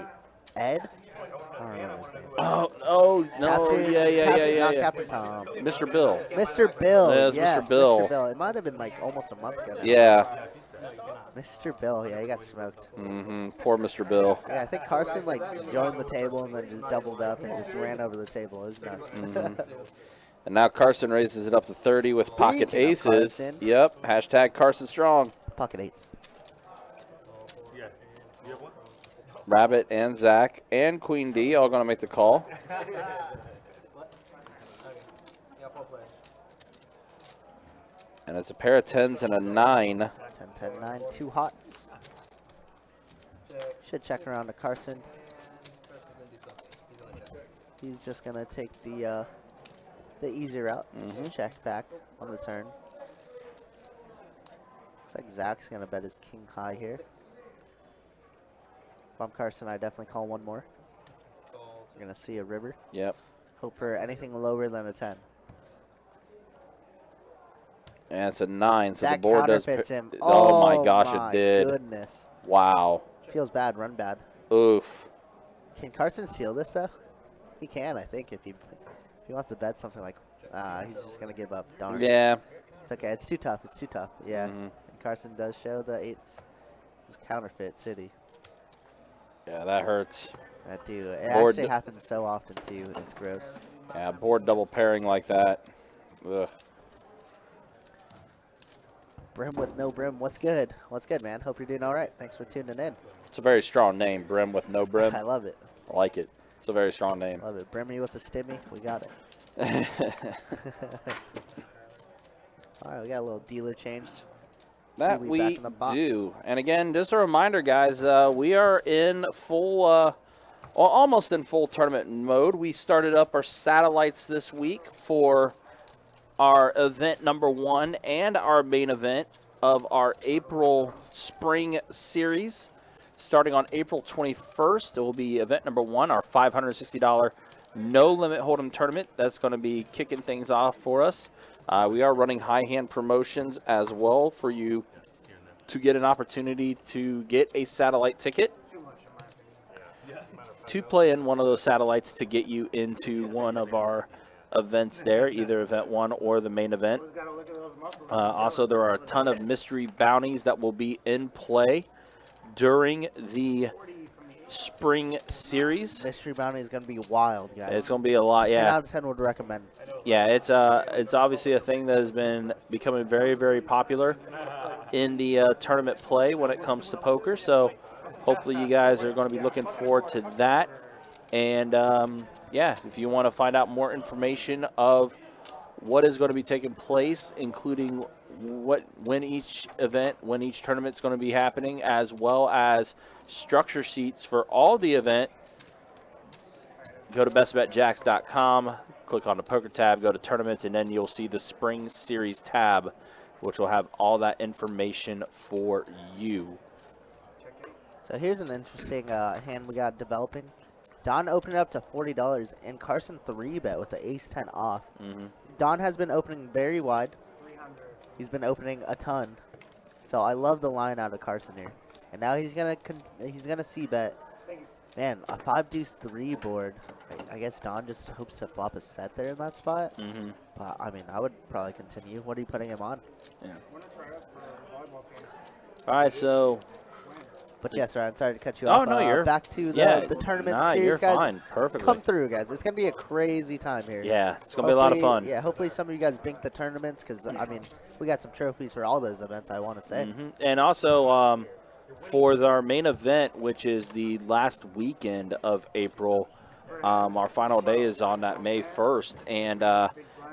Ed? I don't remember his name. Oh, no, Captain, yeah. Not Captain Tom. Mr. Bill. Mr. Bill. Yes, Yes, Mr. Bill. Mr. Bill. It might have been like almost a month ago now. Yeah. Mr. Bill, yeah, he got smoked. Mm-hmm. Poor Mr. Bill. Yeah, I think Carson like joined the table and then just doubled up and just ran over the table. It was nuts. Mm-hmm. And now Carson raises it up to 30 with pocket Speaking of aces. Carson. Yep. Hashtag Carson Strong. Pocket 8s. Rabbit and Zack and Queen D all going to make the call. And it's a pair of 10s and a 9. 10, 10, 9, 2 hots. Should check around to Carson. He's just gonna take the easy route. Just check back on the turn. Looks like Zack's gonna bet his king high here. If I'm Carson, I definitely call one more. We're gonna see a river. Yep. Hope for anything lower than a 10. And it's a 9, so That the board does... counterfeits him. Oh my gosh, my it did. Goodness. Wow. Feels bad, run bad. Oof. Can Carson steal this though? He can, I think, if he wants to bet something like, he's just gonna give up. Darn. Yeah. It's okay. It's too tough. It's too tough. Yeah. Mhm. And Carson does show the 8s. His counterfeit city. Yeah, that hurts. That do. It Board actually happens so often too. It's gross. Yeah, board double pairing like that. Ugh. Brim with no brim. What's good? What's good, man? Hope you're doing all right. Thanks for tuning in. It's a very strong name, Brim with no brim. I love it. I like it. It's a very strong name. Love it. Brimmy with a stimmy. We got it. All right, we got a little dealer change. That We'll be we back in the box. do. And again, just a reminder, guys, we are in full, well, almost in full tournament mode. We started up our satellites this week for our event number 1 and our main event of our April Spring Series. Starting on April 21st, it will be event number 1, our $560 no-limit hold'em tournament. That's going to be kicking things off for us. We are running high hand promotions as well for you to get an opportunity to get a satellite ticket Too much, in my opinion. to play in one of those satellites to get you into one of our events there, either event 1 or the main event. Always gotta look at those muscles. Also, there are a ton of mystery bounties that will be in play during the spring series. Mystery bounty is going to be wild, guys. It's going to be a lot, 10 yeah. out of 10 would recommend. Yeah, it's obviously a thing that has been becoming very, very popular in the tournament play when it comes to poker. So hopefully you guys are going to be looking forward to that. And, yeah, if you want to find out more information of what is going to be taking place, including when each tournament is going to be happening, as well as structure sheets for all the event, go to bestbetjacks.com, click on the poker tab, go to tournaments, and then you'll see the spring series tab, which will have all that information for you. So here's an interesting hand we got developing. Don opened it up to $40, and Carson 3-bet with the ace-10 off. Don has been opening very wide. He's been opening a ton. So I love the line out of Carson here. And now he's gonna c-bet. Man, a 5-deuce-3 board. I guess Don just hopes to flop a set there in that spot. But I mean, I would probably continue. What are you putting him on? Yeah. All right, so. But yes, Ryan, sorry to cut you Oh, off. no, you're back to the tournament series, you're guys. fine. Perfectly. Come through, guys. It's gonna be a crazy time here. Yeah, it's gonna be a lot of fun. Yeah, hopefully some of you guys bink the tournaments because I mean we got some trophies for all those events. I want to say. And also for our main event, which is the last weekend of April, our final day is on that May 1st, and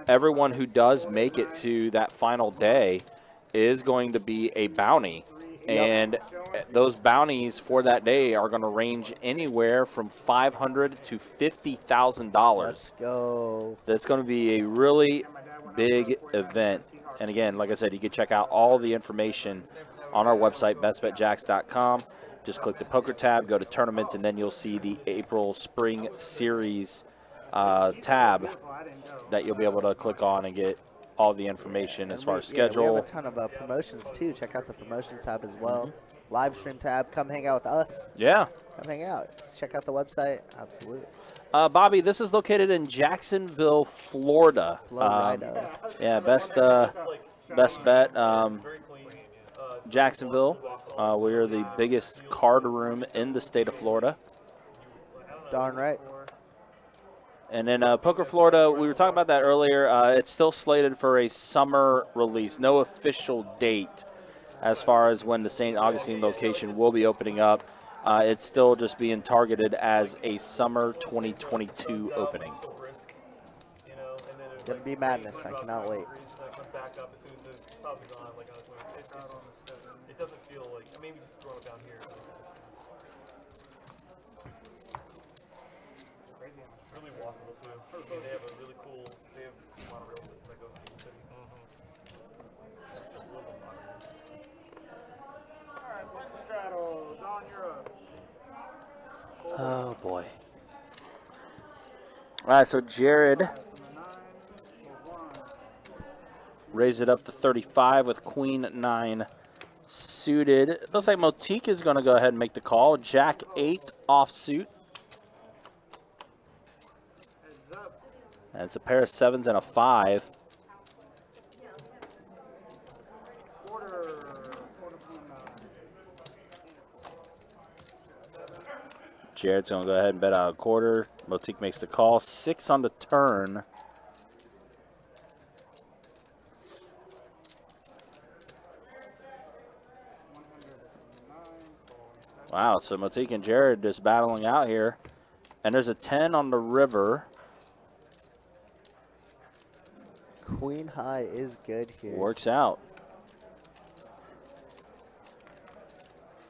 everyone who does make it to that final day is going to be a bounty. And those bounties for that day are going to range anywhere from $500 to $50,000. Let's go. That's going to be a really big event. And again, like I said, you can check out all the information on our website, bestbetjacks.com. Just click the poker tab, go to tournaments, and then you'll see the April Spring Series tab that you'll be able to click on and get all the information as far as schedule. We have a ton of promotions too. Check out the promotions tab as well. Live stream tab. Come hang out with us. Yeah. Come hang out. Just check out the website. Absolutely. Bobby, this is located in Jacksonville, Florida. Yeah, best bet. Jacksonville. We are the biggest card room in the state of Florida. Darn right. And then Poker Florida, we were talking about that earlier. It's still slated for a summer release. No official date as far as when the St. Augustine location will be opening up. It's still just being targeted as a summer 2022 opening. Gonna be madness. I cannot wait. It doesn't feel like, maybe just throw it down here. Really walkable too. They have a really cool, they have a lot of real estate that goes to the city. Just a little bit modern. Alright, one straddle. Don, you're up. Oh, boy. All right, so Jared raised it up to 35 with Queen 9 suited. It looks like Motyk is going to go ahead and make the call. Jack 8 offsuit. And it's a pair of 7s and a 5. Jared's going to go ahead and bet out a quarter. Motyk makes the call. 6 on the turn. Wow, so Motyk and Jared just battling out here. And there's a 10 on the river. Queen high is good here. Works out.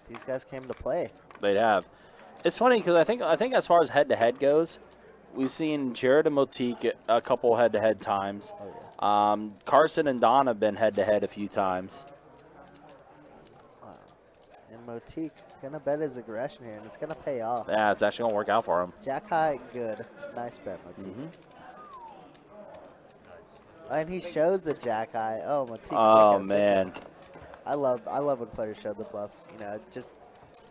These guys came to play. They have. It's funny because I think as far as head-to-head goes, we've seen Jared and Motyk a couple head-to-head times. Oh, yeah. Carson and Don have been head-to-head a few times. Wow. And Motyk gonna bet his aggression here, and it's gonna pay off. Yeah, it's actually gonna work out for him. Jack high, good. Nice bet, Motyk. And he shows the jack high. Oh, Motyk. Oh man. I love when players show the bluffs. You know, just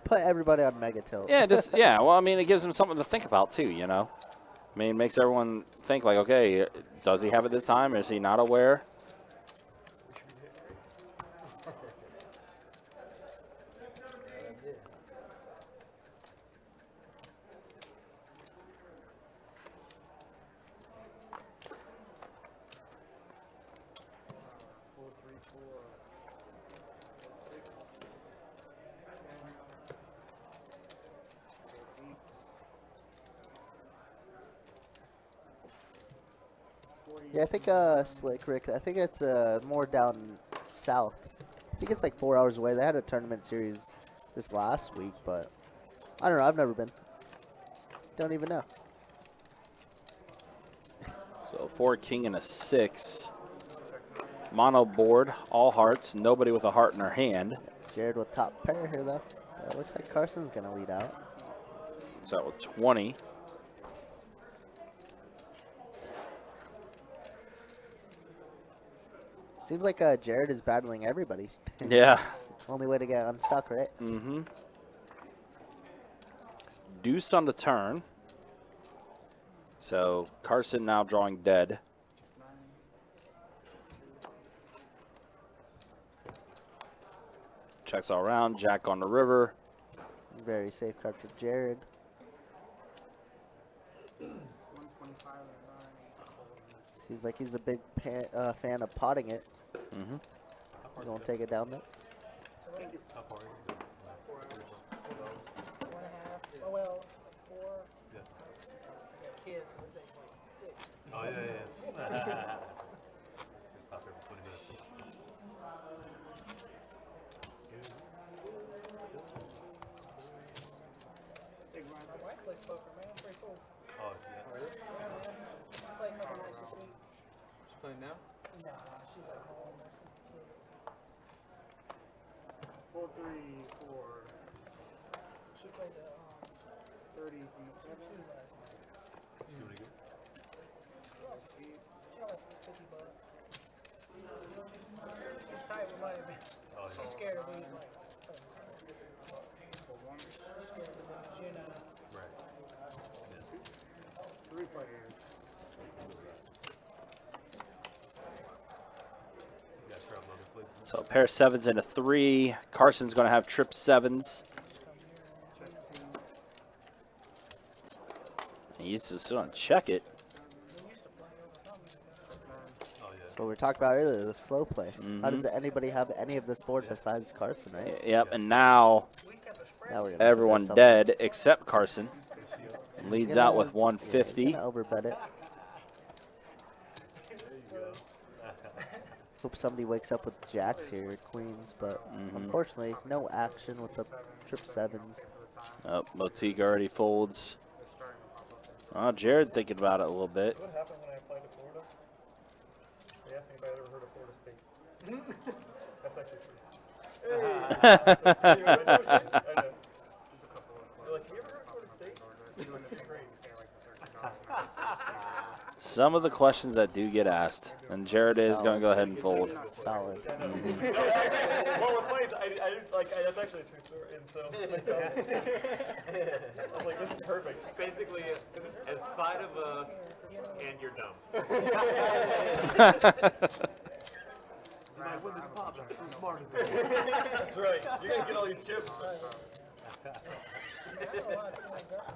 put everybody on mega tilt. Yeah, just yeah. Well, I mean, it gives them something to think about too. You know, I mean, it makes everyone think like, okay, does he have it this time? Is he not aware? Yeah, I think Slick Rick. I think it's more down south. I think it's like 4 hours away. They had a tournament series this last week, but I don't know. I've never been. Don't even know. So 4 king and a 6. Mono board, all hearts, nobody with a heart in her hand. Jared with top pair here though. It looks like Carson's gonna lead out. So that with 20. Seems like Jared is battling everybody. Yeah. Only way to get unstuck, right? Mm-hmm. Deuce on the turn. So Carson now drawing dead. Checks all around. Jack on the river. Very safe card for Jared. 125 and 9. Seems like he's a big fan of potting it. Mm-hmm. You gonna take it down there? Oh, well, 4. Yeah. Kids, it's like 6. Oh, yeah. Stop every 20 minutes. My wife plays poker, man. Pretty cool. Oh, yeah. Played a couple nights this week. She's playing now? Nah, she's at home. 4, 3, 4. She played the 30 from the 2 7. last night. She's doing good. She got like $50. She's tight with money, man. Oh, yeah. She's scared of these, like, For 1. she's scared of these, you know. Right. 3 players. You guys travel other places. So a pair of 7s and a 3. Carson's going to have trip 7s. He's just going to check it. Oh, yeah. What we were talking about earlier, the slow play. How does Mhm. anybody have any of this board besides Carson, right? Yep, and now Now we're gonna everyone bet something. dead except Carson. Leads out with He's 150. gonna overbet it. Hope somebody wakes up with jacks here, queens, but unfortunately, no action with the trip 7s. Oh, Motyk already folds. Oh, Jared thinking about it a little bit. What happened when I applied to Florida? They asked me if I had ever heard of Florida State. That's actually true. I know. They're like, have you ever heard of Florida State? It's great. Some of the questions that do get asked, and Jared is going to go ahead and fold. Solid. What was funny is I didn't like that's actually a true story, and so myself, I was like, this is perfect. Basically, as side of a, and you're dumb. When I win this pop, I'm smarter than you. That's right. You're gonna get all these chips.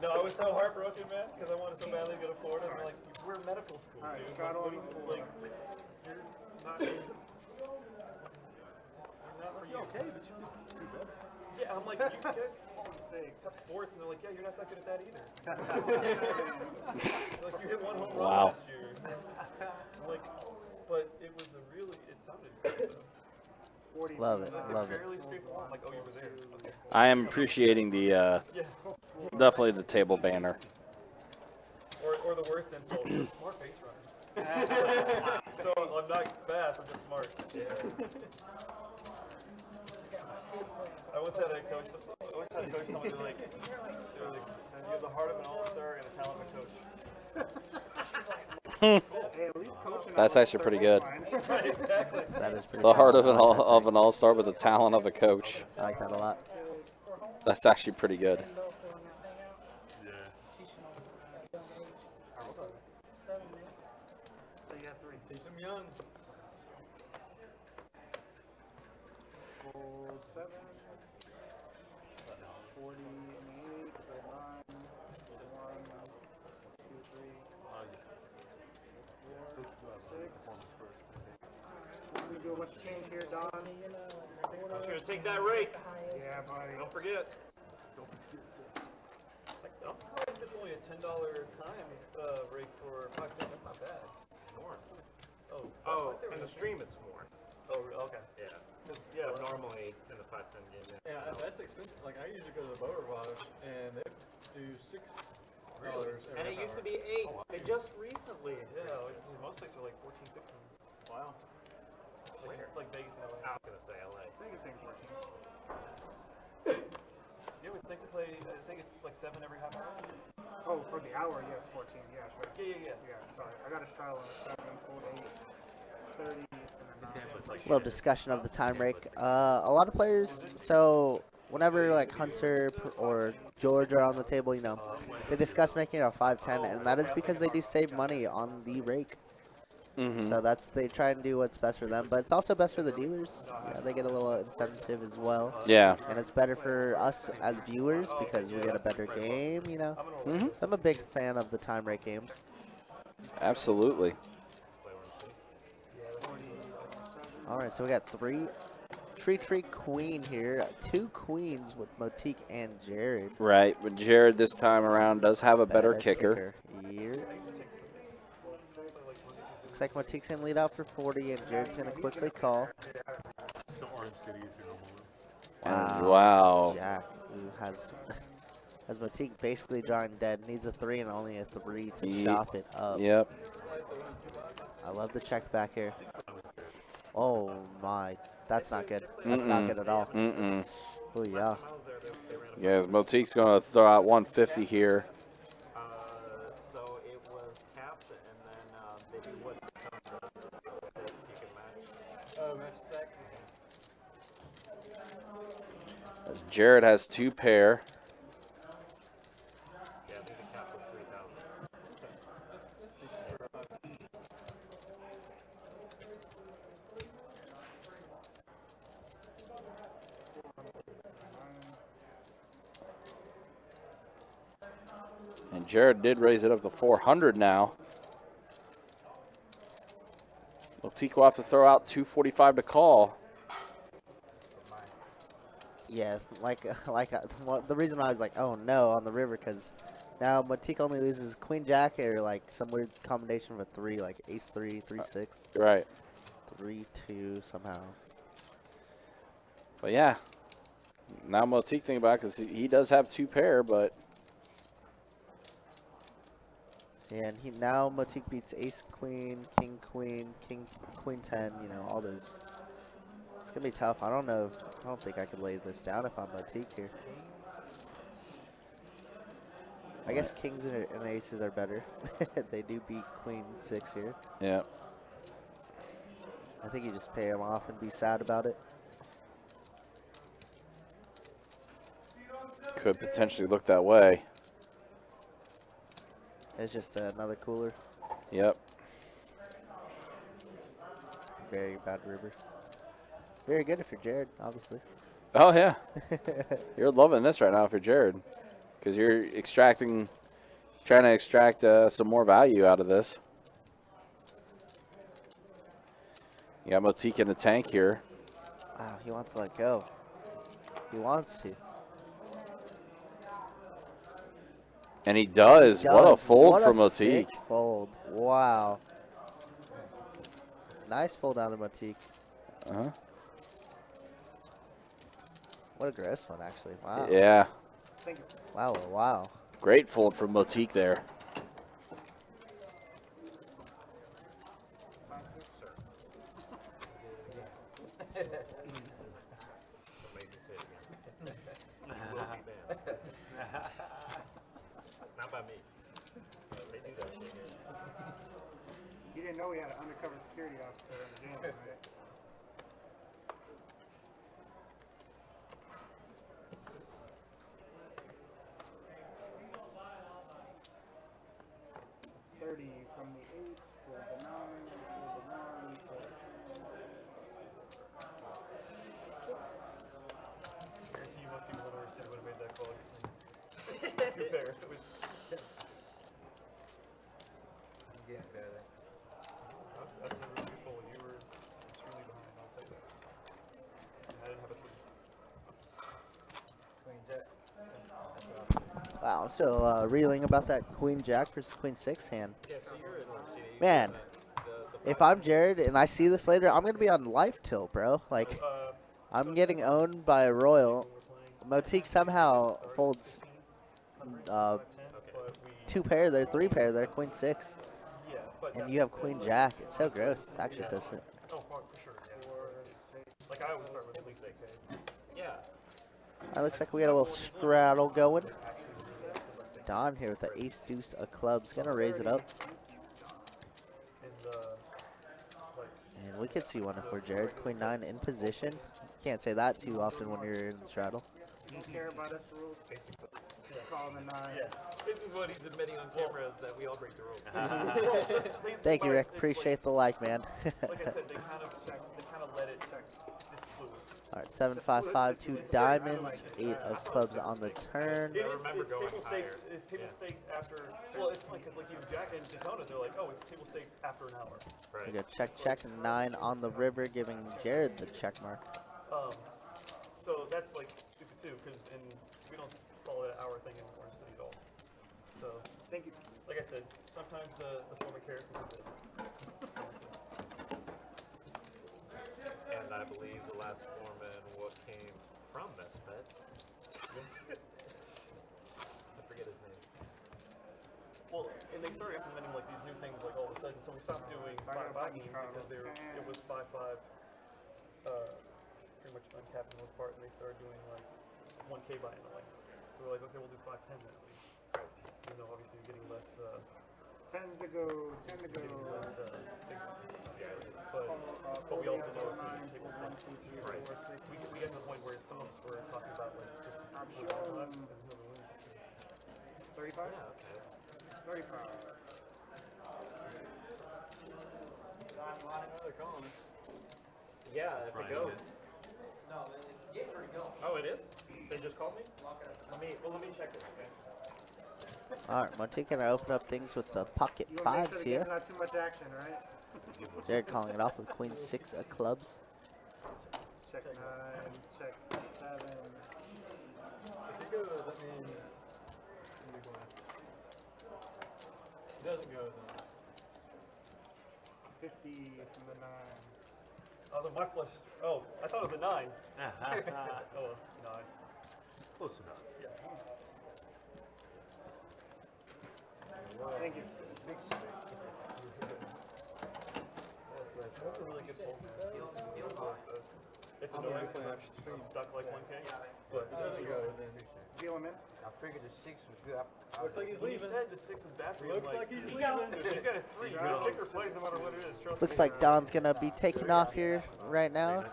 No, I was so heartbroken, man, because I wanted so badly to go to Florida. And they're like, we're medical school, dude. Scott, Like, on like, you're not. We're not for you. Okay, but you do better. Yeah, I'm like, you guys have sports, and they're like, yeah, you're not that good at that either. Like, you hit 1 home run Wow. last year. I'm like, but it was a really, it sounded good. Love it, love it. Fairly straightforward. I'm like, oh, you were there. Okay. I am appreciating the, Yeah. definitely the table banner. Or the worst insult, you're a smart base runner. So I'm not fast, I'm just smart. I once had a coach, someone who like, they were like, you have the heart of an all-star and a talent of a coach. Hey, at least coaching That's on actually the pretty third good. line. Exactly. That is pretty The heart solid. of I like that saying. an all-star with the talent of a coach. I like that a lot. That's actually pretty good. So you have 3. Teach them young. Gold 7. 40 and 8. Gold 9. 1, 2, 3. 4, 6. We do a bunch of change here, Don. I'm sure to take that rake. Yeah, buddy. Don't forget. Like, I'm surprised it's only a $10 time rate for 5 minutes. That's not bad. More. Oh, Oh, in the stream it's more. oh, okay. Yeah. Yeah, normally in the 5-10 game. Yeah, that's expensive. Like, I usually go to the Bower Wash, and they do $6 every And it used to hour. be 8. It just recently. Yeah, like, most places are like 14, 15. Wow. Like Vegas and LA. I was gonna say LA. I think it's saying 14. Yeah, we think we play, I think it's like 7 every half hour. Oh, for the hour, yes, 14. Yeah, sure. Yeah. Yeah, sorry. I got a trial on a 7, full 8, 30, and then 9. Little discussion of the time rake. A lot of players, so whenever like Hunter or George are on the table, you know, they discuss making it a 5-10, and that is because they do save money on the rake. So they try and do what's best for them, but it's also best for the dealers. You know, they get a little incentive as well. Yeah. And it's better for us as viewers because we get a better game, you know. So I'm a big fan of the time rate games. Absolutely. All right, so we got 3 Tree Queen here. 2 queens with Motyk and Jared. Right, but Jared this time around does have a better kicker. Here. Looks like Motyk's going to lead out for 40, and Jared's going to quickly call. Wow. Jack, who has Motyk basically drawing dead, needs a 3 and only a 3 to chop it up. Yep. I love the check back here. Oh my, that's not good. That's not good at all. Oh yeah. Yes, Motyk's going to throw out 150 here. So it was capped, and then maybe what you can match. Oh, match stack. Jared has 2 pair. Yeah, I think the cap was 3,000. And Jared did raise it up to 400 now. Motyk will have to throw out 245 to call. Yeah, the reason I was like, oh no, on the river, because now Motyk only loses Queen Jack or like some weird combination of a 3, like Ace 3, 3 6, Right. 3 2 somehow. But yeah, now Motyk thinking about it because he does have 2 pair, but Yeah, and now Motyk beats Ace Queen, King Queen 10, you know, all those. It's gonna be tough. I don't know. I don't think I could lay this down if I'm Motyk here. I guess Kings and Aces are better. They do beat Queen 6 here. yeah. I think you just pay them off and be sad about it. Could potentially look that way. It's just another cooler. Yep. Very bad river. Very good if you're Jared, obviously. Oh, yeah. You're loving this right now for Jared because you're trying to extract some more value out of this. You got Motyk in the tank here. Wow, he wants to let go. He wants to. And he does. What a fold from Motyk. Sick fold. Wow. Nice fold out of Motyk. Uh-huh. What a gross one, actually. Wow. Yeah. Wow, wow. Great fold from Motyk there. Not by me. They do that shit here. didn't know we had an undercover security officer in the game tonight. From the 8, for the 9, for the 1, for the 6. Guarantee you most people in our city would have made that call against me. 2 pairs. It was, I'm getting better. that's a really good pull. You were extremely behind, I'll tell you that. And I didn't have a 3. Queen Jack. Wow, I'm still reeling about that Queen Jack versus Queen 6 hand. Yeah, so you're in CD. Man, if I'm Jared and I see this later, I'm going to be on life tilt, bro. Like, I'm getting owned by a Royal. Motyk somehow folds 2 pair there, 3 pair there, Queen 6. Yeah, but And you have Queen Jack. It's so gross. It's actually so sick. oh, for sure. Like I always start with at least 8K. Yeah. All right, looks like we got a little straddle going. Don here with the ace deuce of clubs. Going to raise it up. And And we could see one if we're Jared. Queen 9 in position. Can't say that too often when you're in the straddle. You don't care about us rules? Call the 9. Yeah. This is what he's admitting on camera is that we all break the rules. Thank you, Rick. Appreciate the like, man. like I said, they kind of let it check. It's fluid. All right, 7-5-5, 2 diamonds, 8 of clubs on the turn. It's table stakes. It's table stakes after. Well, it's funny because like even Jack and Daytona, they're like, oh, it's table stakes after an hour. We go check, 9 on the river, giving Jared the check mark. So that's like stupid too, because we don't follow that hour thing in Orange City at all. So Thank you. like I said, sometimes the former cares. And I believe the last foreman what came from this bet. I forget his name. Well, and they started implementing like these new things like all of a sudden, so we stopped doing 5-5 games because it was 5-5 pretty much uncapped in most part, and they started doing like 1K buy in the lane. So we're like, okay, we'll do 5-10 then at least. Even though obviously you're getting less 10 to go. But we also know it's going to table stakes. Right. We get to the point where some of us were talking about like just 35? Yeah, okay. 35. Yeah, if it goes. Oh, it is? They just called me? Let me check it, okay? All right, Motyk going to open up things with the pocket You want to make fives sure the here. game's not too much action, right? Jared calling it off with Queen 6 of clubs. Check 9, check 7. If it goes, that means it doesn't go, then 50 from the 9. Oh, the my flush. Oh, I thought it was a 9. Oh, 9. Close enough. Yeah. Thank you. That's a really good pull, man. It's annoying because I'm stuck like 1K. But it doesn't go, then Deal him in. I figured the 6 was good. looks like he's when you leaving. said the 6 was bad for you, Looks I'm like he's if leaving. he's got a 3. Kicker plays no matter what it is. Trust Looks me. like Don's going to be taking off here right now.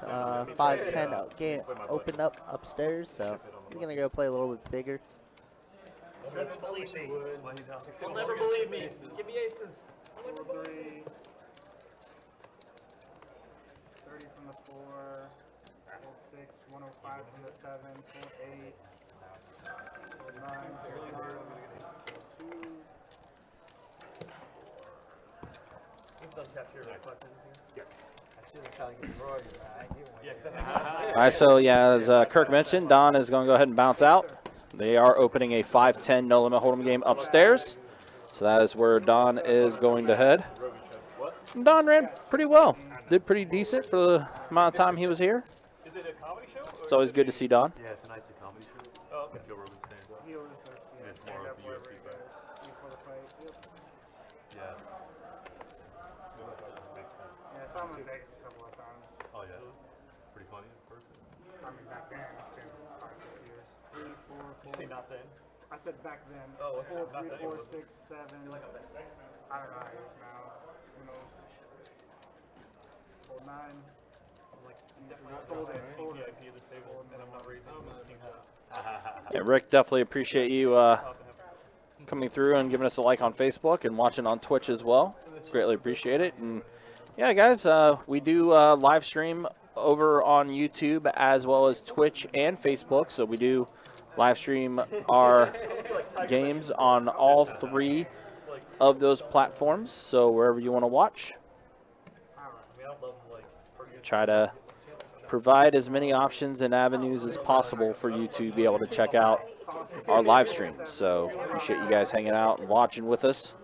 5-10 game open up upstairs, so he's going to go play a little bit bigger. You'll never believe me. You'll You'll never believe me. Give me aces. 4, 3. 30 from the 4. Hold 6. 105 from the 7. Hold 8. Hold 9. Hold 2. He's done capped here, right? Yes. I should have tried to get the royalty, man. I ain't get one. Yeah, because I think last night. All right, so yeah, as Kirk mentioned, Don is going to go ahead and bounce out. They are opening a 5-10 no limit hold'em game upstairs. So that is where Don is going to head. Don ran pretty well. Did pretty decent for the amount of time he was here. Is it a comedy show? It's always good to see Don. Yeah, tonight's a comedy show. Oh, okay. Joe Rogan stand up. He always does. And it's tomorrow's the UFC fight. Before the fight. Yep. Yeah. Yeah, I saw him in Vegas a couple of times. Oh yeah. Pretty funny in person. I mean, back then, it's been 5, 6 years. 3, 4, 4. You say not then? I said back then. Oh, what's 4, not 3, then? 4, 6, 7. I don't know how it is now. Who knows? Fold 9. I'm like, definitely not fold VIP of this table, and I'm not raising king jack. Yeah, Rick, definitely appreciate you coming through and giving us a like on Facebook and watching on Twitch as well. Greatly appreciate it. And yeah, guys, we do live stream over on YouTube as well as Twitch and Facebook. So we do live stream our games on all 3 of those platforms. So wherever you want to watch, try to provide as many options and avenues as possible for you to be able to check out our live stream. So appreciate you guys hanging out and watching with us.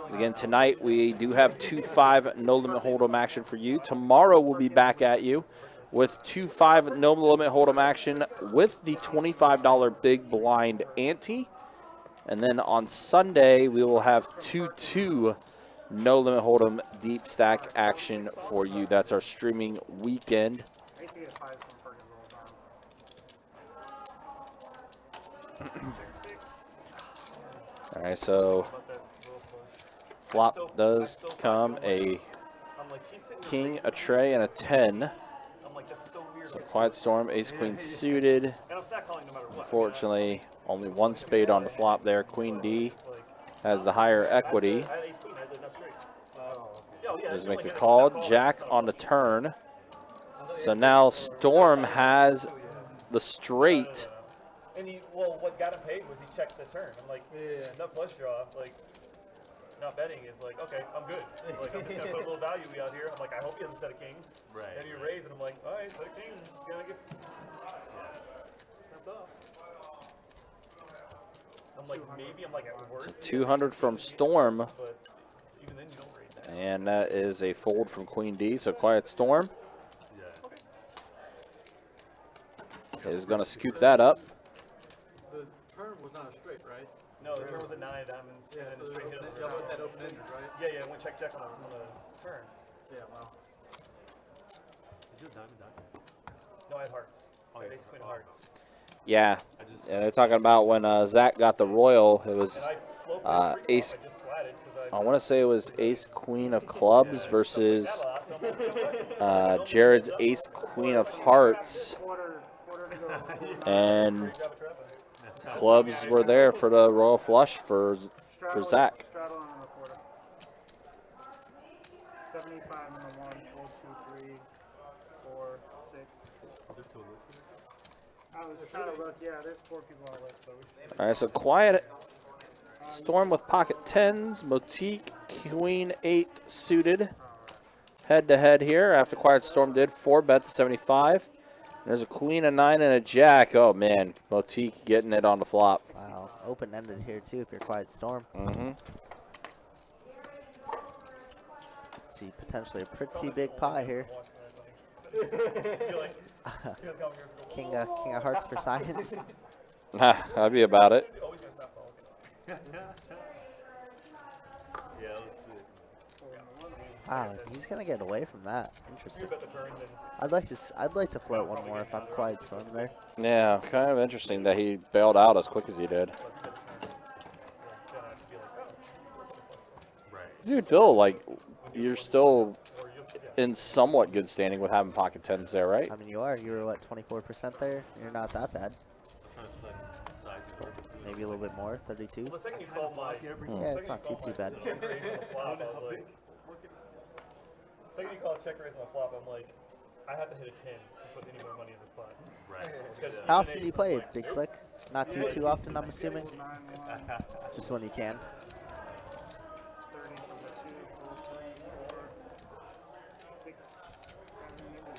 Again, tonight we do have 2-5 no limit hold'em action for you. Tomorrow we'll be back at you with 2-5 no limit hold'em action with the $25 big blind ante. And then on Sunday we will have 2-2 no limit hold'em deep stack action for you. That's our streaming weekend. I used to get 5 from Perkins all the time. All right, so flop does come a king, a tray, and a 10. So Quiet Storm, Ace Queen suited. Unfortunately, only 1 spade on the flop there. Queen D has the higher equity. Does make the call. Jack on the turn. So now Storm has the straight. And well, what got him paid was he checked the turn. I'm like, enough flush draw. Like, not betting is like, okay, I'm good. Like, I'm just gonna put a little value out here. I'm like, I hope he has a set of kings. Right. And you raise, and I'm like, all right, set of kings. It's gonna get snapped off. I'm like, maybe I'm like at worst. 200 from Storm. But even then, you don't raise that. And that is a fold from Queen D. So Quiet Storm is going to scoop that up. The turn was not a straight, right? No, the turn was a 9 of diamonds. Yeah, and so then a straight hit. that open-ended, right? Yeah, it went check on the turn. Yeah, wow. Did you have diamond die? No, I had hearts. I had ace queen of hearts. Yeah. Yeah, they're talking about when Zack got the royal, it was ace. I want to say it was ace queen of clubs versus Jared's ace queen of hearts. And clubs were there for the royal flush for Zack. 75 on the 1, 4, 2, 3, 4, 6. Is there still a list for this? I was trying to look. Yeah, there's 4 people on the list. So All right, so Quiet Storm with pocket 10s, Motyk, Queen 8 suited. Head to head here after Quiet Storm did 4-bet to 75. There's a Queen, a 9, and a Jack. Oh man, Motyk getting it on the flop. Wow, open-ended here too if you're Quiet Storm. See, potentially a pretty big pie here. King of Hearts for science. That'd be about it. Wow, he's gonna get away from that. Interesting. I'd like to float one more if I'm Quiet Storm there. Yeah, kind of interesting that he bailed out as quick as he did. Dude, feel like you're still in somewhat good standing with having pocket 10s there, right? I mean, you are. You were what, 24% there? You're not that bad. Maybe a little bit more, 32. Yeah, it's not too bad. Second you call check raise on the flop, I'm like, I have to hit a 10 to put any more money in this pot. Right. How often do you play it, Big Slick? Not too often, I'm assuming. Just when you can. 30 from the 2, 4, 3, 4, 6, 7, 8.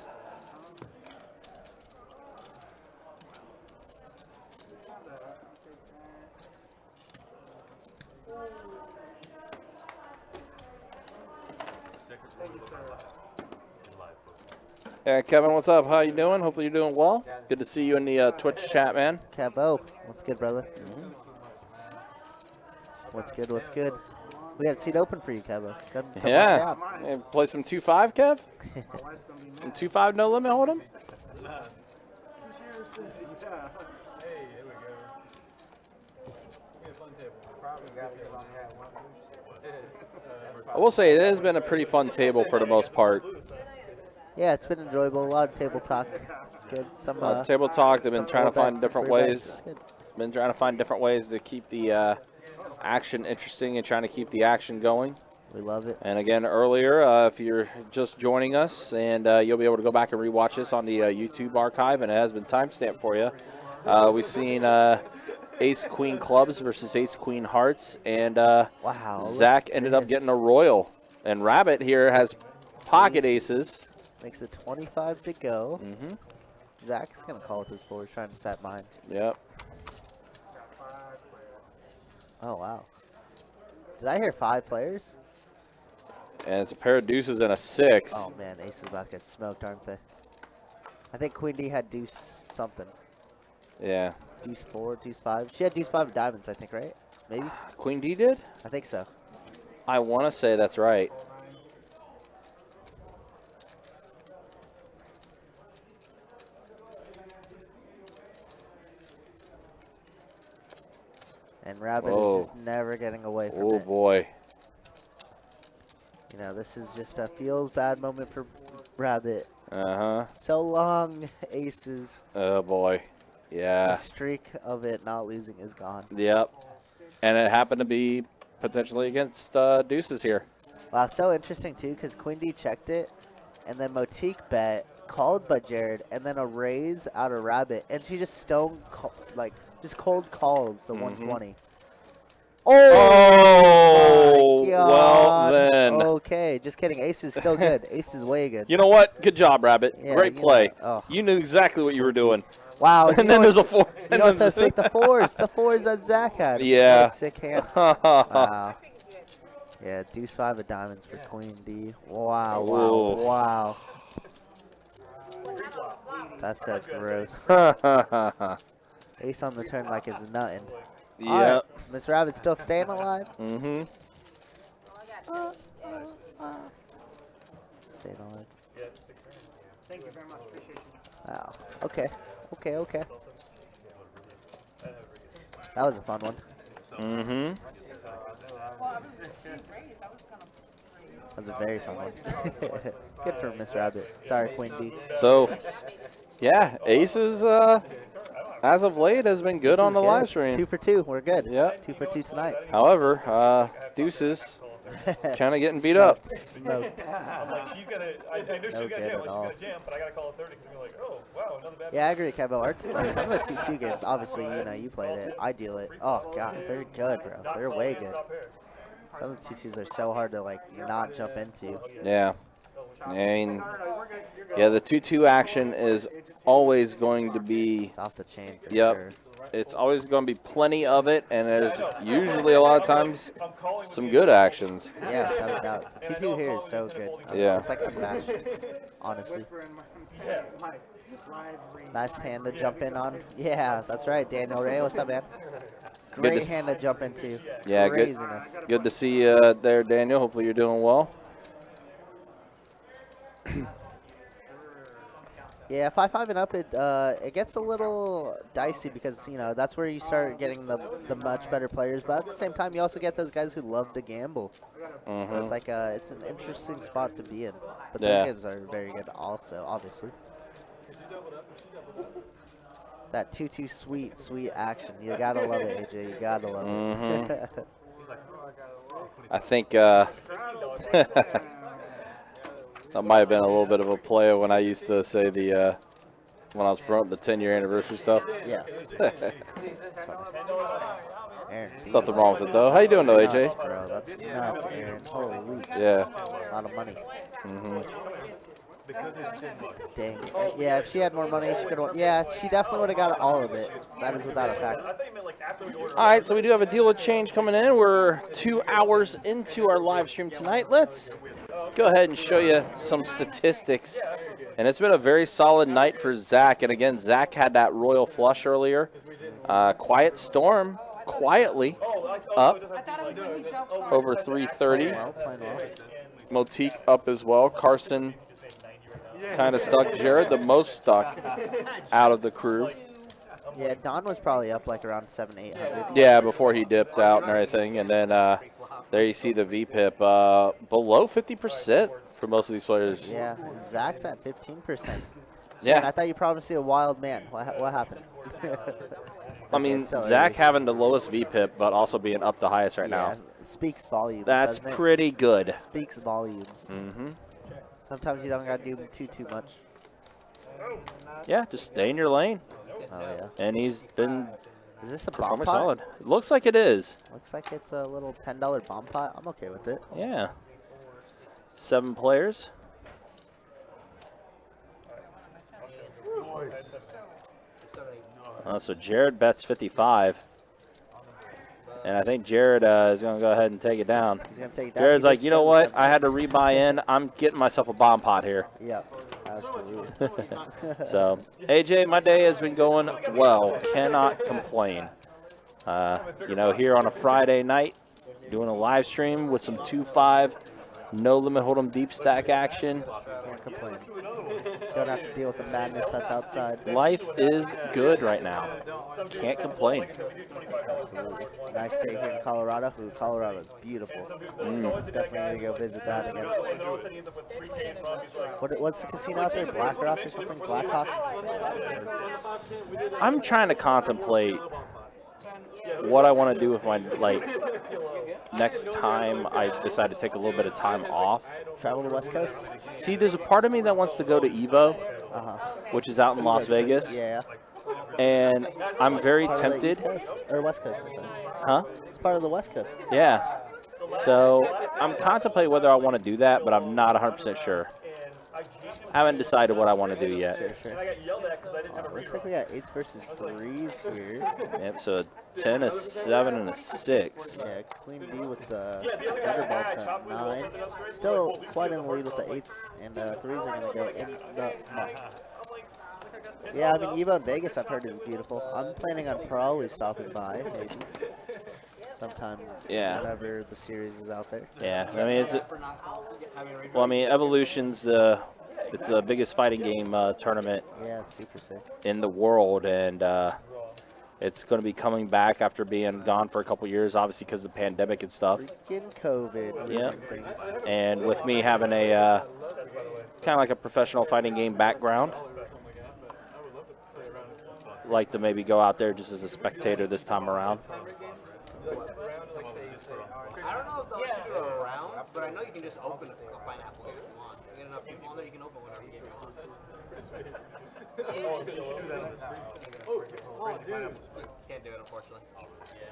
Yeah, Kevin, what's up? How you doing? Hopefully you're doing well. Good to see you in the Twitch chat, man. Cabo, what's good, brother? What's good, what's good? We got a seat open for you, Cabo. Come Yeah. Hey, play some 2-5, Kev? Some 2-5 no limit hold'em? Hey, here we go. Fun table. I will say it has been a pretty fun table for the most part. Yeah, it's been enjoyable. A lot of table talk. It's good. Some Table talk. They've been some trying to roll find bets, some different free bets. ways. It's good. Been trying to find different ways to keep the action interesting and trying to keep the action going. We love it. And again, earlier, if you're just joining us, and you'll be able to go back and rewatch this on the YouTube archive, and it has been timestamped for you. We've seen Ace Queen Clubs versus Ace Queen Hearts, and Wow. Zack ended up getting a Royal. And Rabbit here has pocket aces. Makes it 25 to go. Mm-hmm. Zach's going to call with his fours, trying to set mine. Yep. Oh, wow. Did I hear 5 players? And it's a pair of deuces and a 6. Oh, man. Ace is about to get smoked, aren't they? I think Queen D had deuce something. Yeah. Deuce 4, deuce 5. She had deuce 5 of diamonds, I think, right? Maybe? Queen D did? I think so. I want to say that's right. And Rabbit Whoa. is just never getting away from Oh, it. boy. You know, this is just a feels bad moment for Rabbit. Uh-huh. So long, aces. Oh, boy. The Yeah. streak of it not losing is gone. Yep. And it happened to be potentially against deuces here. Wow, so interesting, too, because Queen D checked it, and then Motyk bet, called by Jared, and then a raise out of Rabbit, and she just just cold calls the 120. Oh, my well God. then. Okay, just kidding. Ace is still good. Ace is way good. You know what? Good job, Rabbit. Yeah, Great you play. know, oh. You knew exactly what you were doing. Wow. And then there's a 4. You know what's so sick? The fours. The fours that Zack had. Yeah. What a sick hand. Wow. Yeah, deuce 5 of diamonds for Queen D. Wow, wow, Ooh. wow. That's so gross. Ace on the turn like it's nothing. All right, Yep. Miss Rabbit's still staying alive? Mm-hmm. Staying alive. Thank you very much. Appreciate you. Wow. Okay. Okay, okay. That was a fun one. Mm-hmm. That was a very fun one. Good for Miss Rabbit. Sorry, Queen D. So, yeah, Aces, as of late, has been good This on is the good. live stream. 2 for 2. We're good. Yep. 2 for 2 tonight. However, Deuces kind of getting beat up. Smoked. I'm like, she's gonna. I know she's No gonna good jam. at Like, all. she's gonna jam, but I gotta call it 30 because we're like, oh wow, another bad. Yeah, I agree, Kevo. Arts, some of the 2-2 games, obviously, you know, you played it. I deal it. Oh, God, they're good, bro. They're way good. Some of the 2-2s are so hard to, like, not jump into. Yeah. I mean, yeah, the 2-2 action is always going to be, It's off the chain for yep, sure. it's always going to be plenty of it, and there's usually a lot of times some good actions. Yeah, without a doubt. The 2-2 here is so good. Yeah. It's like a match, honestly. Nice hand to jump in on. Yeah, that's right, Daniel Ray. What's up, man? Great to hand to jump into. Yeah, good. Craziness. Good to see you there, Daniel. Hopefully you're doing well. Yeah, 5-5 and up, it gets a little dicey because, you know, that's where you start getting the much better players. But at the same time, you also get those guys who love to gamble. So it's like it's an interesting spot to be in. But Yeah. those games are very good also, obviously. That 2-2 sweet action. You gotta love it, AJ. You gotta love it. I think that might have been a little bit of a play when I used to say the when I was promoting the 10-year anniversary stuff. Yeah. Aaron, Nothing wrong with it though. How you doing though, AJ? nuts, bro. That's nuts, Aaron. Holy. Yeah. A lot of money. Mm-hmm. Dang. Yeah, if she had more money, she could have. Yeah, she definitely would have got all of it. That is without a fact. All right, so we do have a deal of change coming in. We're 2 hours into our live stream tonight. Let's go ahead and show you some statistics. And it's been a very solid night for Zack. And again, Zack had that royal flush earlier. Quiet Storm, quietly up over 330. Well, playing well. Motyk up as well. Carson kind of stuck. Jared the most stuck out of the crew. Yeah, Don was probably up like around 700-800. Yeah, before he dipped out and everything. And then there you see the VPIP below 50% for most of these players. Yeah, and Zack's at 15%. Yeah. I thought you promised me a wild man. What happened? I mean, It's so Zack early. having the lowest VPIP, but also being up the highest right now. Yeah, it speaks volumes. That's doesn't it? pretty good. It speaks volumes. Mm-hmm. Sometimes you don't gotta do too much. Yeah, just stay in your lane. Oh yeah. And he's been Is this a bomb performing pot? solid. Looks like it is. Looks like it's a little $10 bomb pot. I'm okay with it. Yeah. 7 players. So Jared bets 55. And I think Jared is going to go ahead and take it down. He's gonna take it down. Jared's He like, did you know show what? some- I had to rebuy in. I'm getting myself a bomb pot here. Yep, absolutely. So, AJ, my day has been going well. Cannot complain. You know, here on a Friday night, doing a live stream with some 2-5 no limit hold'em deep stack action. Can't complain. Don't have to deal with the madness that's outside. Life is good right now. Can't complain. Absolutely. Nice day here in Colorado. Ooh, Colorado's beautiful. Definitely gonna go visit that again. What's the casino out there? Black Rock or something? Blackhawk? I'm trying to contemplate what I want to do with my, like, next time I decide to take a little bit of time off. Travel to the West Coast? See, there's a part of me that wants to go to EVO, which is out in Las Vegas. Yeah. And I'm very Part of the tempted. East Coast? Or West Coast? Huh? It's part of the West Coast. Yeah. So I'm contemplating whether I want to do that, but I'm not 100% sure. I haven't decided what I want to do yet. Sure. Looks like we got 8s versus 3s here. Yep, so a 10, a 7, and a 6. Yeah, Queen D with the Thunderbolts at 9. Still quite in the lead with the 8s, and 3s are going to go in the mark. Yeah, I mean, Evo in Vegas I've heard is beautiful. I'm planning on probably stopping by, maybe. Sometime whenever the series is out there. Yeah, I mean, well, I mean, Evolution's it's the biggest fighting game tournament Yeah, it's super sick. in the world, and it's going to be coming back after being gone for a couple years, obviously because of the pandemic and stuff. Freaking COVID. Yep. And with me having a kind of like a professional fighting game background, like to maybe go out there just as a spectator this time around. I don't know if they'll let you go around, but I know you can just open a pineapple if you want. You get enough people on there, you can open whatever game you want. Oh, dude. Can't do it, unfortunately.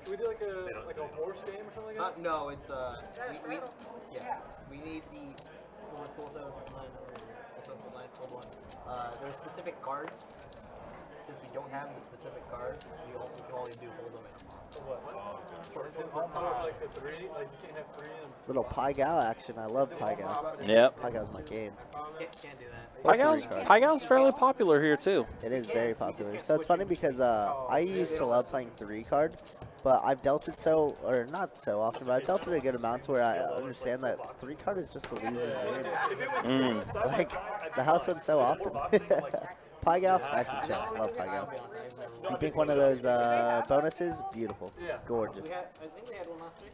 Can we do like a horse game or something like that? No, it's we need the there are specific cards. Since we don't have the specific cards, we can only do hold them in. Like a 3? Like you can't have 3 and Little Pai Gao action. I love Pai Gao. Yep. Pai Gao's my game. Can't do that. Pai Gao's fairly popular here too. It is very popular. So it's funny because I used to love playing 3-card, but I've dealt it or not so often, but I've dealt it a good amount to where I understand that 3-card is just a losing game. Like, the house went so often. Pai Gao, nice and chill. Love Pai Gao. You pick one of those bonuses, beautiful. Gorgeous. I think we had one last week.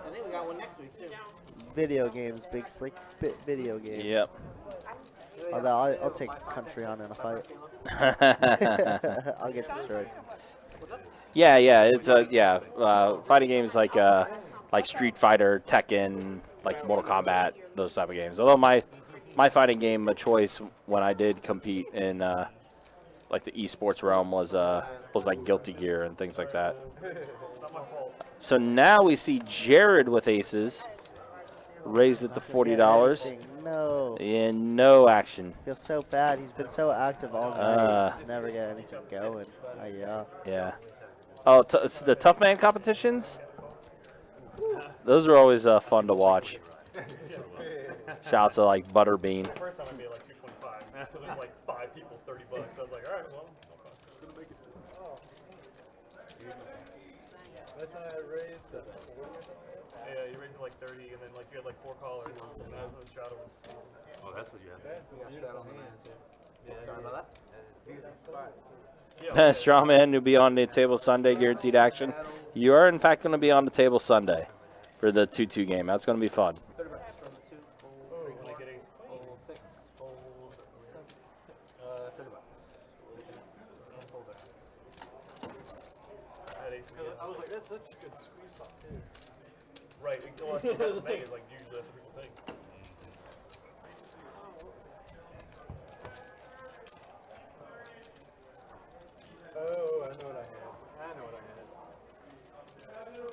I think we got one next week too. Video games, big slick video games. Yep. Although I'll take country on in a fight. I'll get destroyed. Yeah, it's fighting games like Street Fighter, Tekken, like Mortal Kombat, those type of games. Although my fighting game of choice when I did compete in like the esports realm was like Guilty Gear and things like that. So now we see Jared with aces, raised it to $40. No. And no action. Feels so bad. He's been so active all night. He's never got anything going. Yeah. Oh, it's the Tough Man competitions? Those are always fun to watch. Shouts to like Butterbean. The first time I made like 225. It was like 5 people, $30. I was like, all right, well, gonna make it. Last time I raised 40 or something. Yeah, you raised it like 30, and then like you had like 4 callers, and that was the shadow. Oh, that's what you have. Sorry about that. Strawman will be on the table Sunday, guaranteed action. You are in fact going to be on the table Sunday for the 2-2 game. That's going to be fun. I was like, that's such a good squeeze spot too. Right. Well, that's the thing. Is like usually that's what people think. Oh, I know what I had.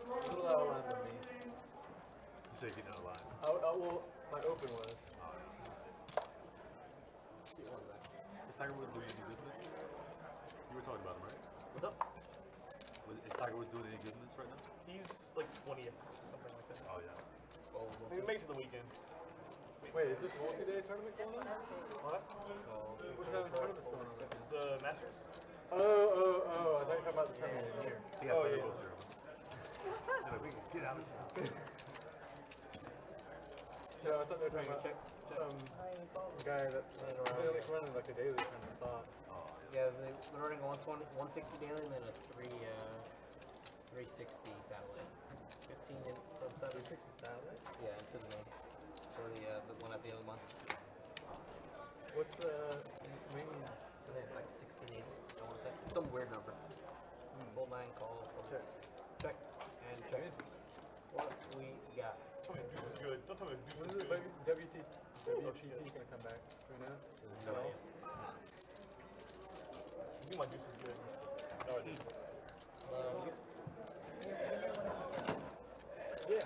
A little out of line with me. You say getting out of line. Well, my open was. Is Tiger Woods doing any good in this? You were talking about him, right? What's up? Is Tiger Woods doing any good in this right now? He's like 20th, something like that. Oh, yeah. He made it to the weekend. Wait, is this multi-day tournament going on? What? What kind of tournament's going on? The Masters? Oh, I thought you were talking about the tournament in here. Oh, yeah. We can get out of town. No, I thought they were talking about some guy that's running like a daily kind of spot. Yeah, they're running a 160 daily and then a 360 satellite. 15 in from 760 satellite? Yeah, into the main. For the one at the end of the month. What's the main? I think it's like 1680. I want to say. Some weird number. Full 9 call. Check. Check. And check. What we got. Tell me Deuce is good. Don't tell me When Deuce is is it? good. WT's gonna come back. Do we know? No idea. I think my Deuce is good. No, I did. Yeah.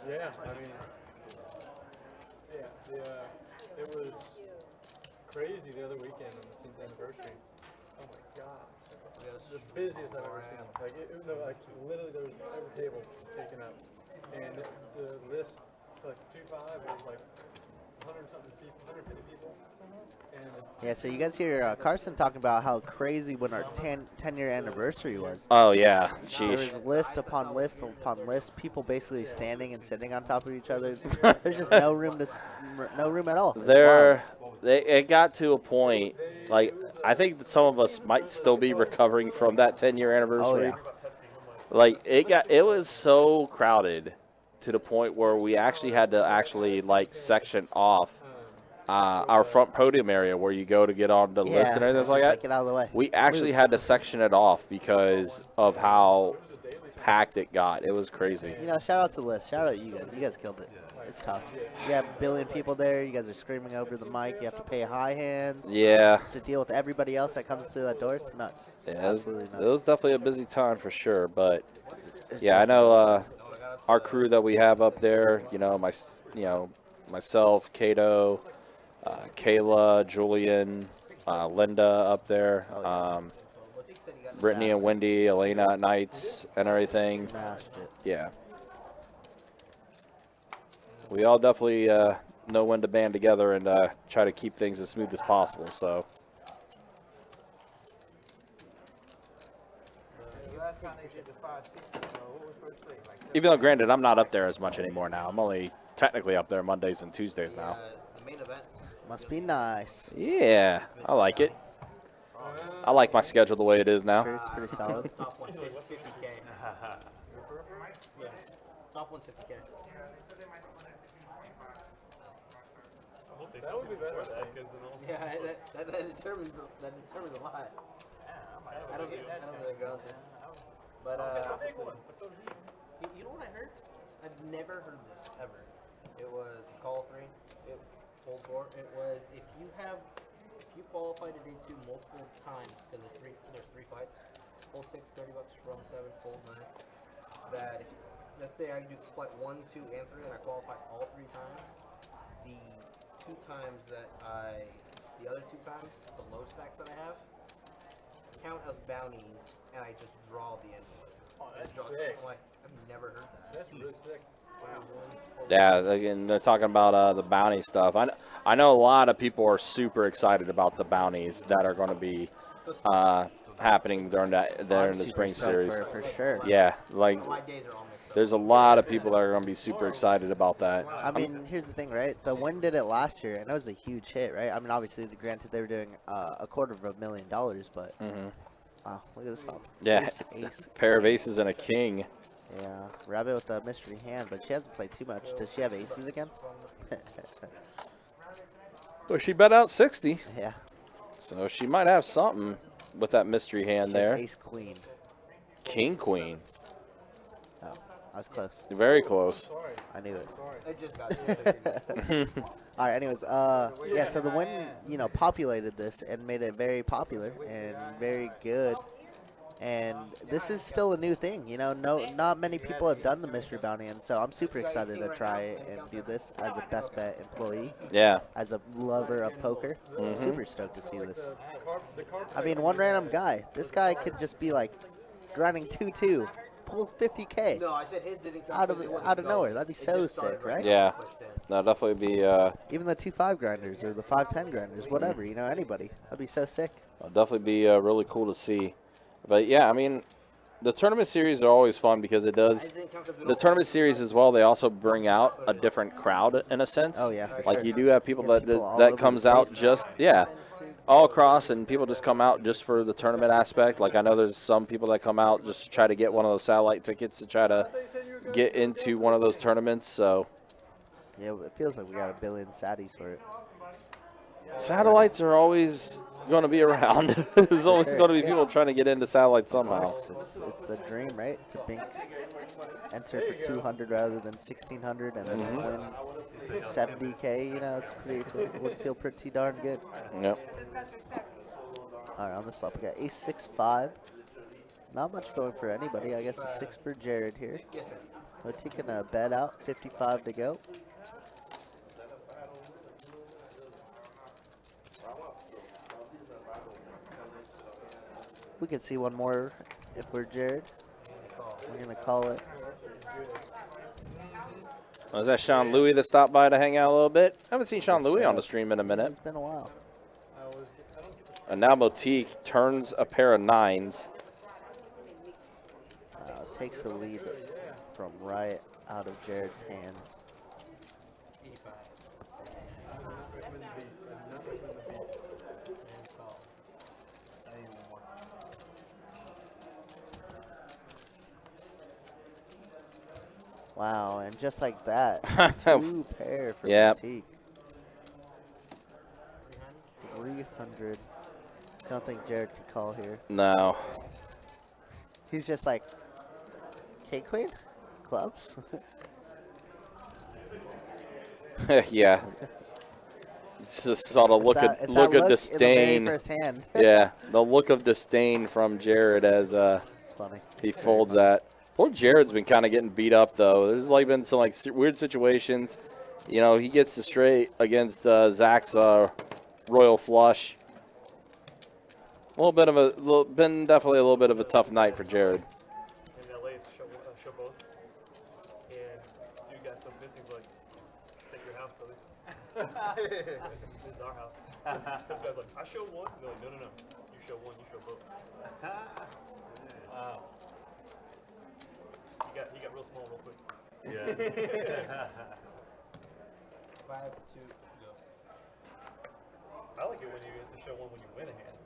Yeah, I mean, it was crazy the other weekend on the 10th anniversary. Oh my god. The busiest I've ever seen. Like, literally there was every table taken up. And the list, like 2-5, it was like 100-something people, 150 people. And Yeah, so you guys hear Carson talking about how crazy when our 10-year anniversary was. Oh, yeah. There Sheesh. was list upon list upon list, people basically standing and sitting on top of each other. There's just no room at all. It's wild. It got to a point, like, I think that some of us might still be recovering from that 10-year anniversary. Oh, yeah. Like, it was so crowded to the point where we actually had to like section off our front podium area where you go to get on the list and everything like that. Get out of the way. We actually had to section it off because of how packed it got. It was crazy. You know, shout out to the list. Shout out to you guys. You guys killed it. It's tough. You have a billion people there. You guys are screaming over the mic. You have to pay high hands. Yeah. To deal with everybody else that comes through that door. It's nuts. Yeah, Absolutely nuts. it was definitely a busy time for sure. But yeah, I know our crew that we have up there. Myself, Cato, Kayla, Julian, Linda up there, Brittany and Wendy, Elena at nights and everything. Smashed it. Yeah. We all definitely know when to band together and try to keep things as smooth as possible. So. Even though, granted, I'm not up there as much anymore now. I'm only technically up there Mondays and Tuesdays now. The main event. Must be nice. Yeah, I like it. I like my schedule the way it is now. It's pretty solid. Top 150K. Yeah. Top 150K. that would be better. Yeah, that determines a lot. I don't know where it goes. But you know what I heard? I've never heard this ever. It was call 3. Full board. It was if you qualify to day 2 multiple times because there's three fights. Full 6, $30 from 7, full 9. That let's say I do flight 1, 2, and 3, and I qualify all 3 times. The other 2 times, the low stacks that I have, count as bounties, and I just draw the end of it. Oh, that's sick. I'm like, I've never heard that. That's really sick. Yeah, again, they're talking about the bounty stuff. I know a lot of people are super excited about the bounties that are going to be happening during the spring series. For sure. Yeah, like My days are all mixed up. there's a lot of people that are going to be super excited about that. I mean, here's the thing, right? The Win did it last year, and it was a huge hit, right? I mean, obviously, granted, they were doing $250,000, but wow, look at this one. Yeah, Ace. pair of aces and a king. Yeah, Rabbit with a mystery hand, but she hasn't played too much. Does she have aces again? Well, she bet out 60, Yeah. so she might have something with that mystery hand She has there. Ace Queen. King Queen. Oh, I was close. Very close. I knew it. I just got it. All right. Anyways, yeah. So the win, populated this and made it very popular and very good. And this is still a new thing, not many people have done the mystery bounty, and so I'm super excited to try and do this as a best bet employee. Yeah. As a lover of poker, I'm super stoked to see this. I mean, one random guy. This guy could just be like grinding 2-2, pull 50K No, I said his didn't come out because it wasn't of going. nowhere. That'd be It so just started sick, right? Yeah. pushed in. That'll definitely be Even the 2-5 grinders or the 5-10 grinders, whatever, anybody. That'd be so sick. really cool to see. But yeah, I mean, the tournament series are always fun because it does. The tournament series as well, they also bring out a different crowd in a sense. Oh, yeah, for Like sure. you do have people that people all that over comes the out states. all across, and people just come out just for the tournament aspect. Like I know there's some people that come out just to try to get one of those satellite tickets to try to get into one of those tournaments. So Yeah, it feels like we got a billion saddies for it. satellites are always going to be around. There's always sure, going to be it's people trying to get into satellites somehow. It's a dream, right? To enter for 200 rather than 1600 and then win 70K. It's pretty. Would feel pretty darn good. Yep. All right, on this flop we got ace 6-5. Not much going for anybody. I guess a 6 for Jared here. We're taking a bet out. 55 to go. We could see one more if we're Jared. We're going to call it. Was that Sean Louis that stopped by to hang out a little bit? I haven't seen Sean Louis on the stream in a minute. It's been a while. And now Motyk turns a pair of 9s. Takes the lead from right out of Jared's hands. Wow, and just like that, 2 pair for Yep. Motyk. 300. Don't think Jared could call here. No. He's just like, K-Queen? Clubs? Yeah. It's just sort of look of in the very disdain. first hand. Yeah, the look of disdain from Jared as It's funny. he folds that. Poor Jared's been kind of getting beat up though. There's like been some weird situations. He gets the straight against Zack's royal flush. Been definitely a little bit of a tough night for Jared. In NLH, show both. And dude got so pissed, he's like, "Take your house, brother." This is our house. This guy's like, "I show one." And they're like, "No. You show one, you show both." Wow. He got real small real quick. Yeah. 5, 2, go. I like it when you get to show one when you win a hand.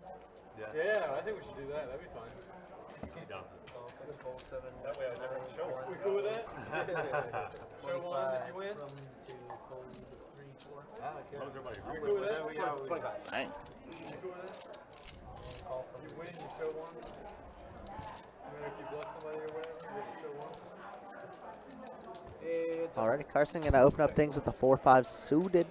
Yeah, I think we should do that. That'd be fun. That way I never have to show one. We cool with that? Show one, you win? As long as everybody You agrees. cool with that? Dang. You cool with that? You win, you show one. No matter if you bluff somebody or whatever, you have to show one. Alrighty, Carson going to open up things with the 4-5 suited.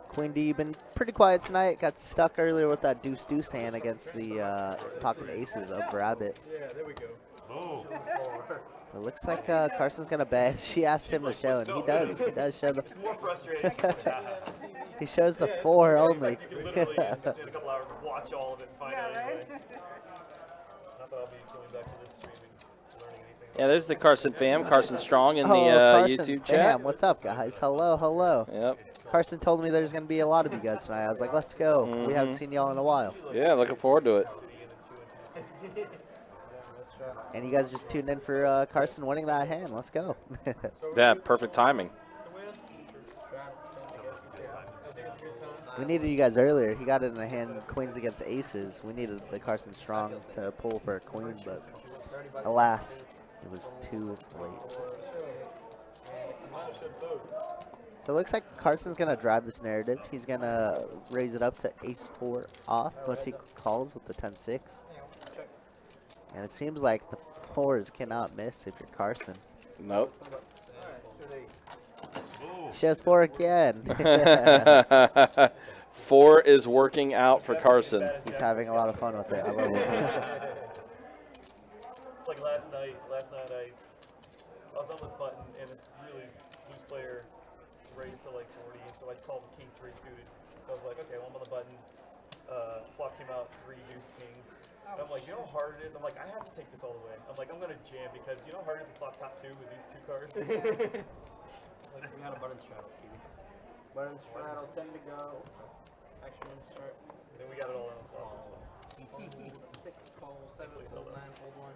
Queen D been pretty quiet tonight. Got stuck earlier with that deuce hand against the pocket aces of Rabbit. Yeah, there we go. Boom. It looks like Carson's going to bet. She asked him to show, and he does. He does show the. More frustrating. He shows the 4 only. You can literally just in a couple hours watch all of it and find out anyway. Not that I'll be going back to this stream and learning anything. Yeah, there's the Carson fam. Carson Strong in the Carson YouTube fam, chat. what's up, guys? Hello. Yep. Carson told me there's going to be a lot of you guys tonight. I was like, let's go. We haven't seen y'all in a while. Yeah, looking forward to it. And you guys just tuned in for Carson winning that hand. Let's go. Yeah, perfect timing. We needed you guys earlier. He got it in a hand, queens against aces. We needed the Carson Strong to pull for a queen, but alas, it was too late. So it looks like Carson's going to drive this narrative. He's going to raise it up to ace-4 off. Motyk calls with the 10-6. And it seems like the 4s cannot miss if you're Carson. Nope. She has 4 again. 4 is working out for Carson. He's having a lot of fun with it. I love it. It's like last night I was on the button and this really loose player raised to like 40, and so I called king 3 suited. I was like, okay, well, I'm on the button. Flop came out 3 deuce king. And I'm like, you know how hard it is? I'm like, I have to take this all the way. I'm like, I'm gonna jam because you know how hard it is to flop top 2 with these 2 cards. Like, we got a button straddle, Kiwi. Button straddle, 10 to go. Action start. Then we got it all on small. 6, call, 7, fold 9, fold 1.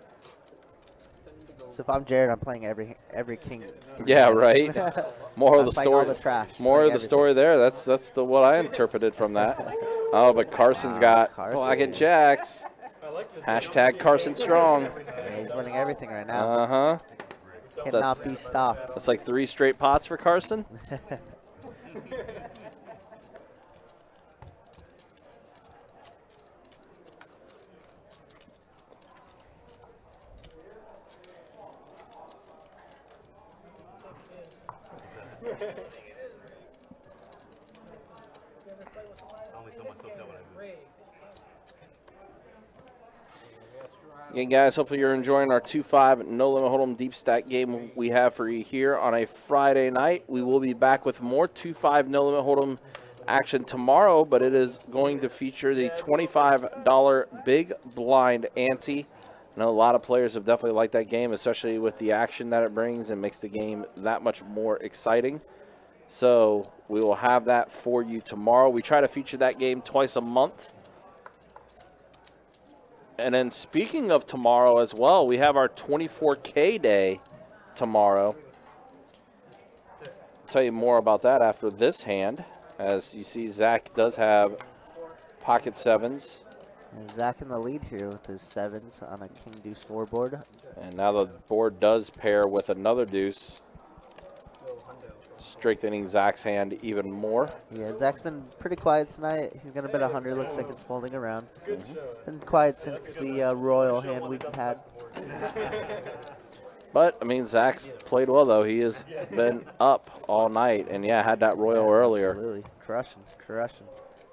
10 to go. So if I'm Jared, I'm playing every king. Yeah, right. Moral of I'm the playing all story. the trash. More Playing of the story there. That's the what I interpreted from that. Oh, but Carson's got Carson. pocket jacks. Hashtag Carson strong. Yeah, he's winning everything right now. Uh-huh. Cannot be stopped. That's like 3 straight pots for Carson. I only tell myself that when I lose. Again, guys, hopefully you're enjoying our 2-5 No Limit Hold'em deep stack game we have for you here on a Friday night. We will be back with more 2-5 No Limit Hold'em action tomorrow, but it is going to feature the $25 big blind ante. I know a lot of players have definitely liked that game, especially with the action that it brings and makes the game that much more exciting. So we will have that for you tomorrow. We try to feature that game twice a month. And then speaking of tomorrow as well, we have our 24K day tomorrow. I'll tell you more about that after this hand. As you see, Zack does have pocket 7s. And Zack in the lead here with his 7s on a king deuce 4 board. And now the board does pair with another deuce, strengthening Zack's hand even more. Yeah, Zack's been pretty quiet tonight. He's going to bet 100. Looks like it's folding around. Been quiet since the royal hand we had. But, I mean, Zack's played well, though. He has been up all night. And, yeah, had that royal earlier. Absolutely. Crushing.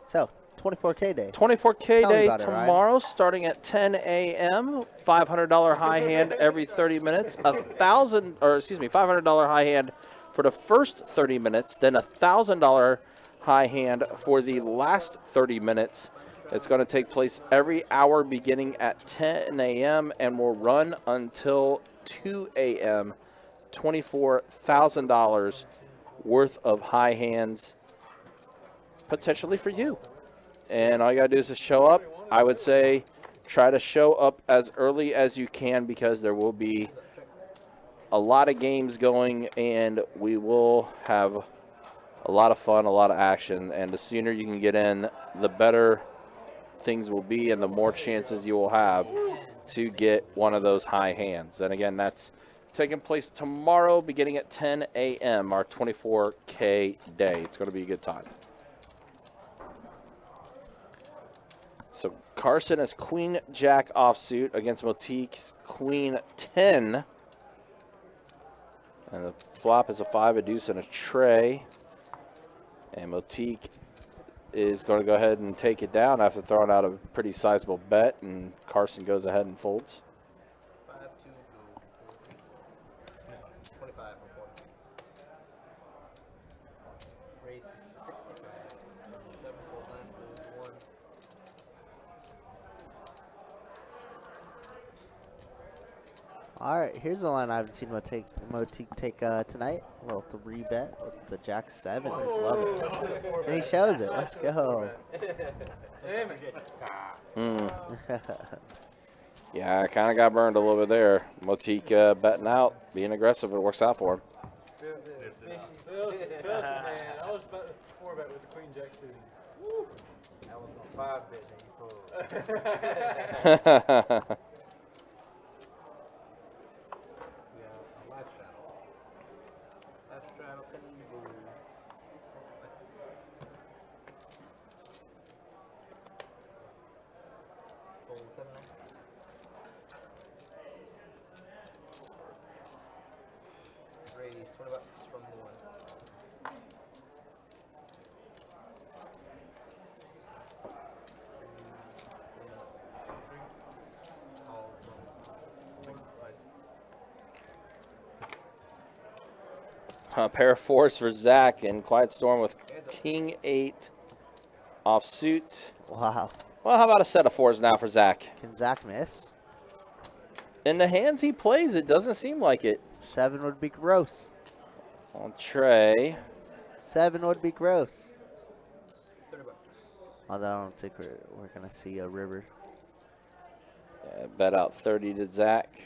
So, 24K day. 24K Tell me day about it, Ryan. tomorrow, starting at 10 a.m. $500 high hand every 30 minutes. $500 high hand for the first 30 minutes, then $1,000 high hand for the last 30 minutes. It's going to take place every hour beginning at 10 a.m. and will run until 2 a.m. $24,000 worth of high hands potentially for you. And all you got to do is just show up. I would say try to show up as early as you can because there will be a lot of games going and we will have a lot of fun, a lot of action. And the sooner you can get in, the better things will be and the more chances you will have to get one of those high hands. And again, that's taking place tomorrow beginning at 10 a.m., our 24K day. It's going to be a good time. So Carson has Queen Jack offsuit against Motyk's Queen 10. And the flop is a 5, a deuce, and a tray. And Motyk is going to go ahead and take it down after throwing out a pretty sizable bet, and Carson goes ahead and folds. 5, 2, go, 4. 25 for 4. Raise to 65. 7, fold 9, fold 1. All right, here's the line I haven't seen Motyk take tonight. A little 3 bet with the Jack 7. Just love it. And he shows it. Let's go. Yeah, I kind of got burned a little bit there. Motyk betting out, being aggressive. It works out for him. Man, I was 4 bet with the Queen Jack suited. That was a 5 bet that you pulled. Left straddle 10 to go. Fold 7 9. Raise 20 bucks from the 1. A pair of fours for Zack and Quiet Storm with King 8 off suit. Wow. Well, how about a set of fours now for Zack? Can Zack miss? In the hands he plays, it doesn't seem like it. 7 would be gross. On Trey. 7 would be gross. 30 bucks. Although I don't think we're going to see a river. Yeah, bet out 30 to Zack.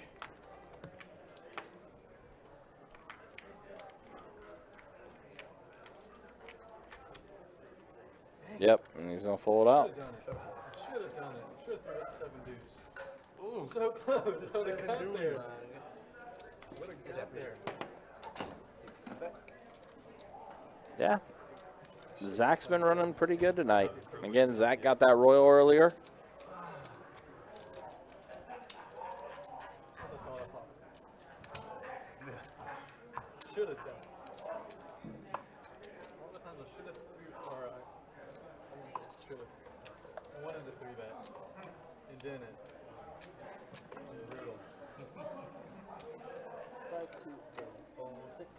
Yep, and he's going to fold out. Should have done it. Should have thrown 7 deuce. Ooh, so close. It would have got there. Would have got there. Yeah. Zack's been running pretty good tonight. Again, Zack got that royal earlier. Should have done. All the times I should have or I should have. I wanted to 3-bet and didn't. Brutal. 5 2 fold 6.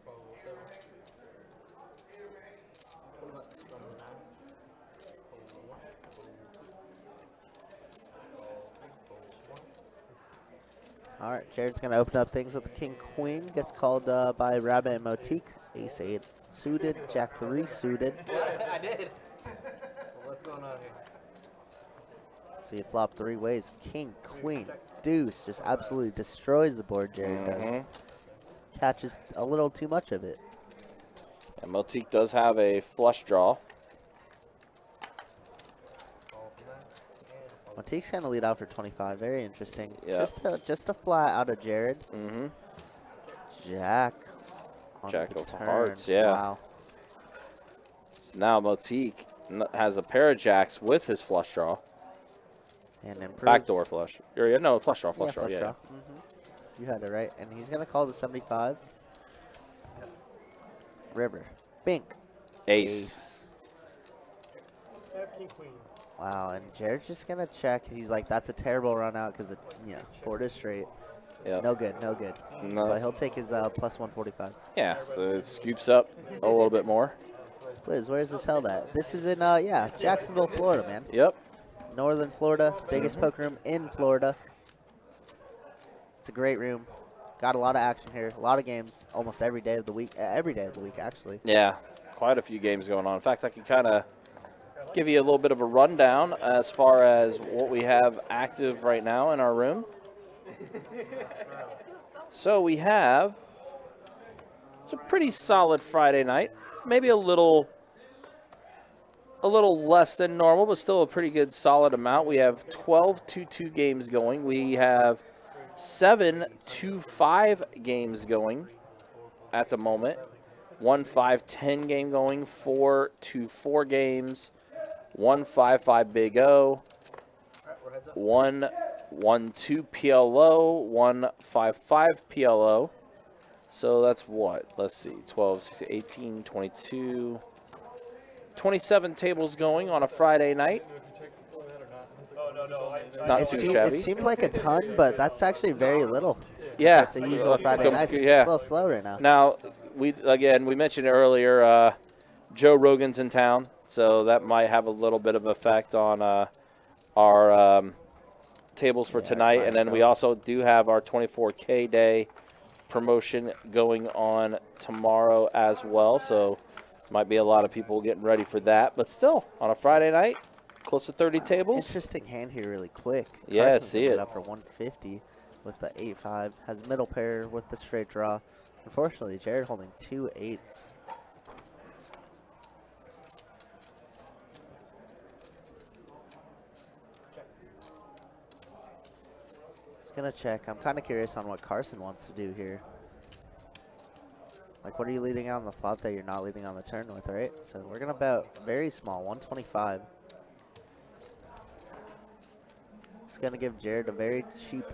Fold 7. 20 bucks from the 9. Fold 1. Fold 2. Fold 3. Fold 1. All right, Jared's going to open up things with the King Queen. Gets called by Rabbit and Motyk. Ace 8 suited, Jack 3 suited. I did. Well, what's going on here? So you flop 3 ways. King, Queen, Deuce. Just absolutely destroys the board, Jared does. Catches a little too much of it. And Motyk does have a flush draw. Motyk's going to lead out for 25. Very interesting. Yeah. Just a flat out of Jared. Jack. On Jack the of turn. hearts, yeah. Wow. So now Motyk has a pair of jacks with his flush draw. And improves. Backdoor flush. Or, no, flush draw, flush draw, flush yeah. draw. You had it right. And he's going to call the 75. River. Bink. Ace. Have king queen. Wow, and Jared's just going to check. He's like, that's a terrible run out because, board is straight. Yep. No good, no good. No. But he'll take his plus 145. Yeah, so it scoops up a little bit more. Liz, where's this held at? This is in, Jacksonville, Florida, man. Yep. Northern Florida, biggest poker room in Florida. It's a great room. Got a lot of action here, a lot of games, almost every day of the week. Every day of the week, actually. Yeah, quite a few games going on. In fact, I can kind of give you a little bit of a rundown as far as what we have active right now in our room. So we have, it's a pretty solid Friday night. Maybe a little less than normal, but still a pretty good solid amount. We have 12 2-2 games going. We have 7 2-5 games going at the moment. 1 5-10 game going, 4 2-4 games, 1 5-5 Big O, 1 1-2 PLO, 1 5-5 PLO. So that's what? Let's see, 12, 16, 18, 22, 27 tables going on a Friday night. It's not too shabby. It seems like a ton, but that's actually very little. Yeah. It's a usual Friday night. It's Yeah. a little slow right now. Now, we mentioned earlier, Joe Rogan's in town, so that might have a little bit of effect on our tables for tonight. And then we also do have our 24K day promotion going on tomorrow as well, so might be a lot of people getting ready for that. But still, on a Friday night, close to 30 tables. Interesting hand here really quick. Yeah, Carson's see put it. up for 150 with the 8-5. Has middle pair with the straight draw. Unfortunately, Jared holding 2 8s. Just gonna check. I'm kind of curious on what Carson wants to do here. Like, what are you leading out on the flop that you're not leading on the turn with, right? So we're gonna bet very small, 125. going to give Jared a very cheap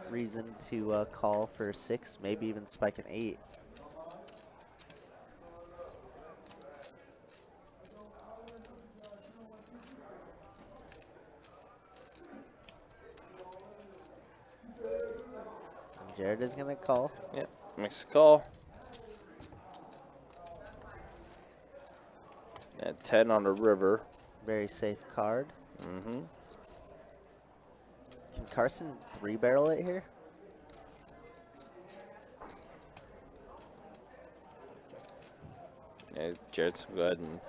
reason to call for 6, maybe even spike an 8. And Jared is going to call. Yep, makes a call. At 10 on the river. Very safe card. Mm-hmm. Can Carson 3-barrel it here? Yeah, Jared's go ahead and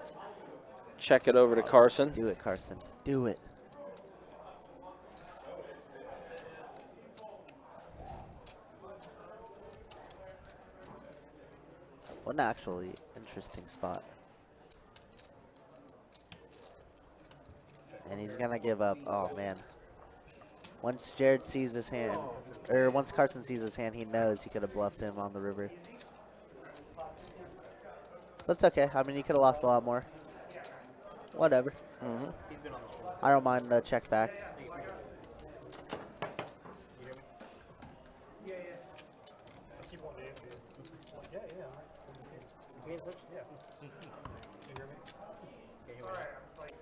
check it over to Carson. Do it, Carson. Do it. What an actually interesting spot. And he's going to give up. Oh, man. Once Jared sees his hand, or once Carson sees his hand, he knows he could have bluffed him on the river. But it's okay. I mean, you could have lost a lot more. Whatever. Mm-hmm. I don't mind the check back. I keep wanting to answer you. Like, yeah. You paying attention? Yeah. You hear me? Yeah, you are. What?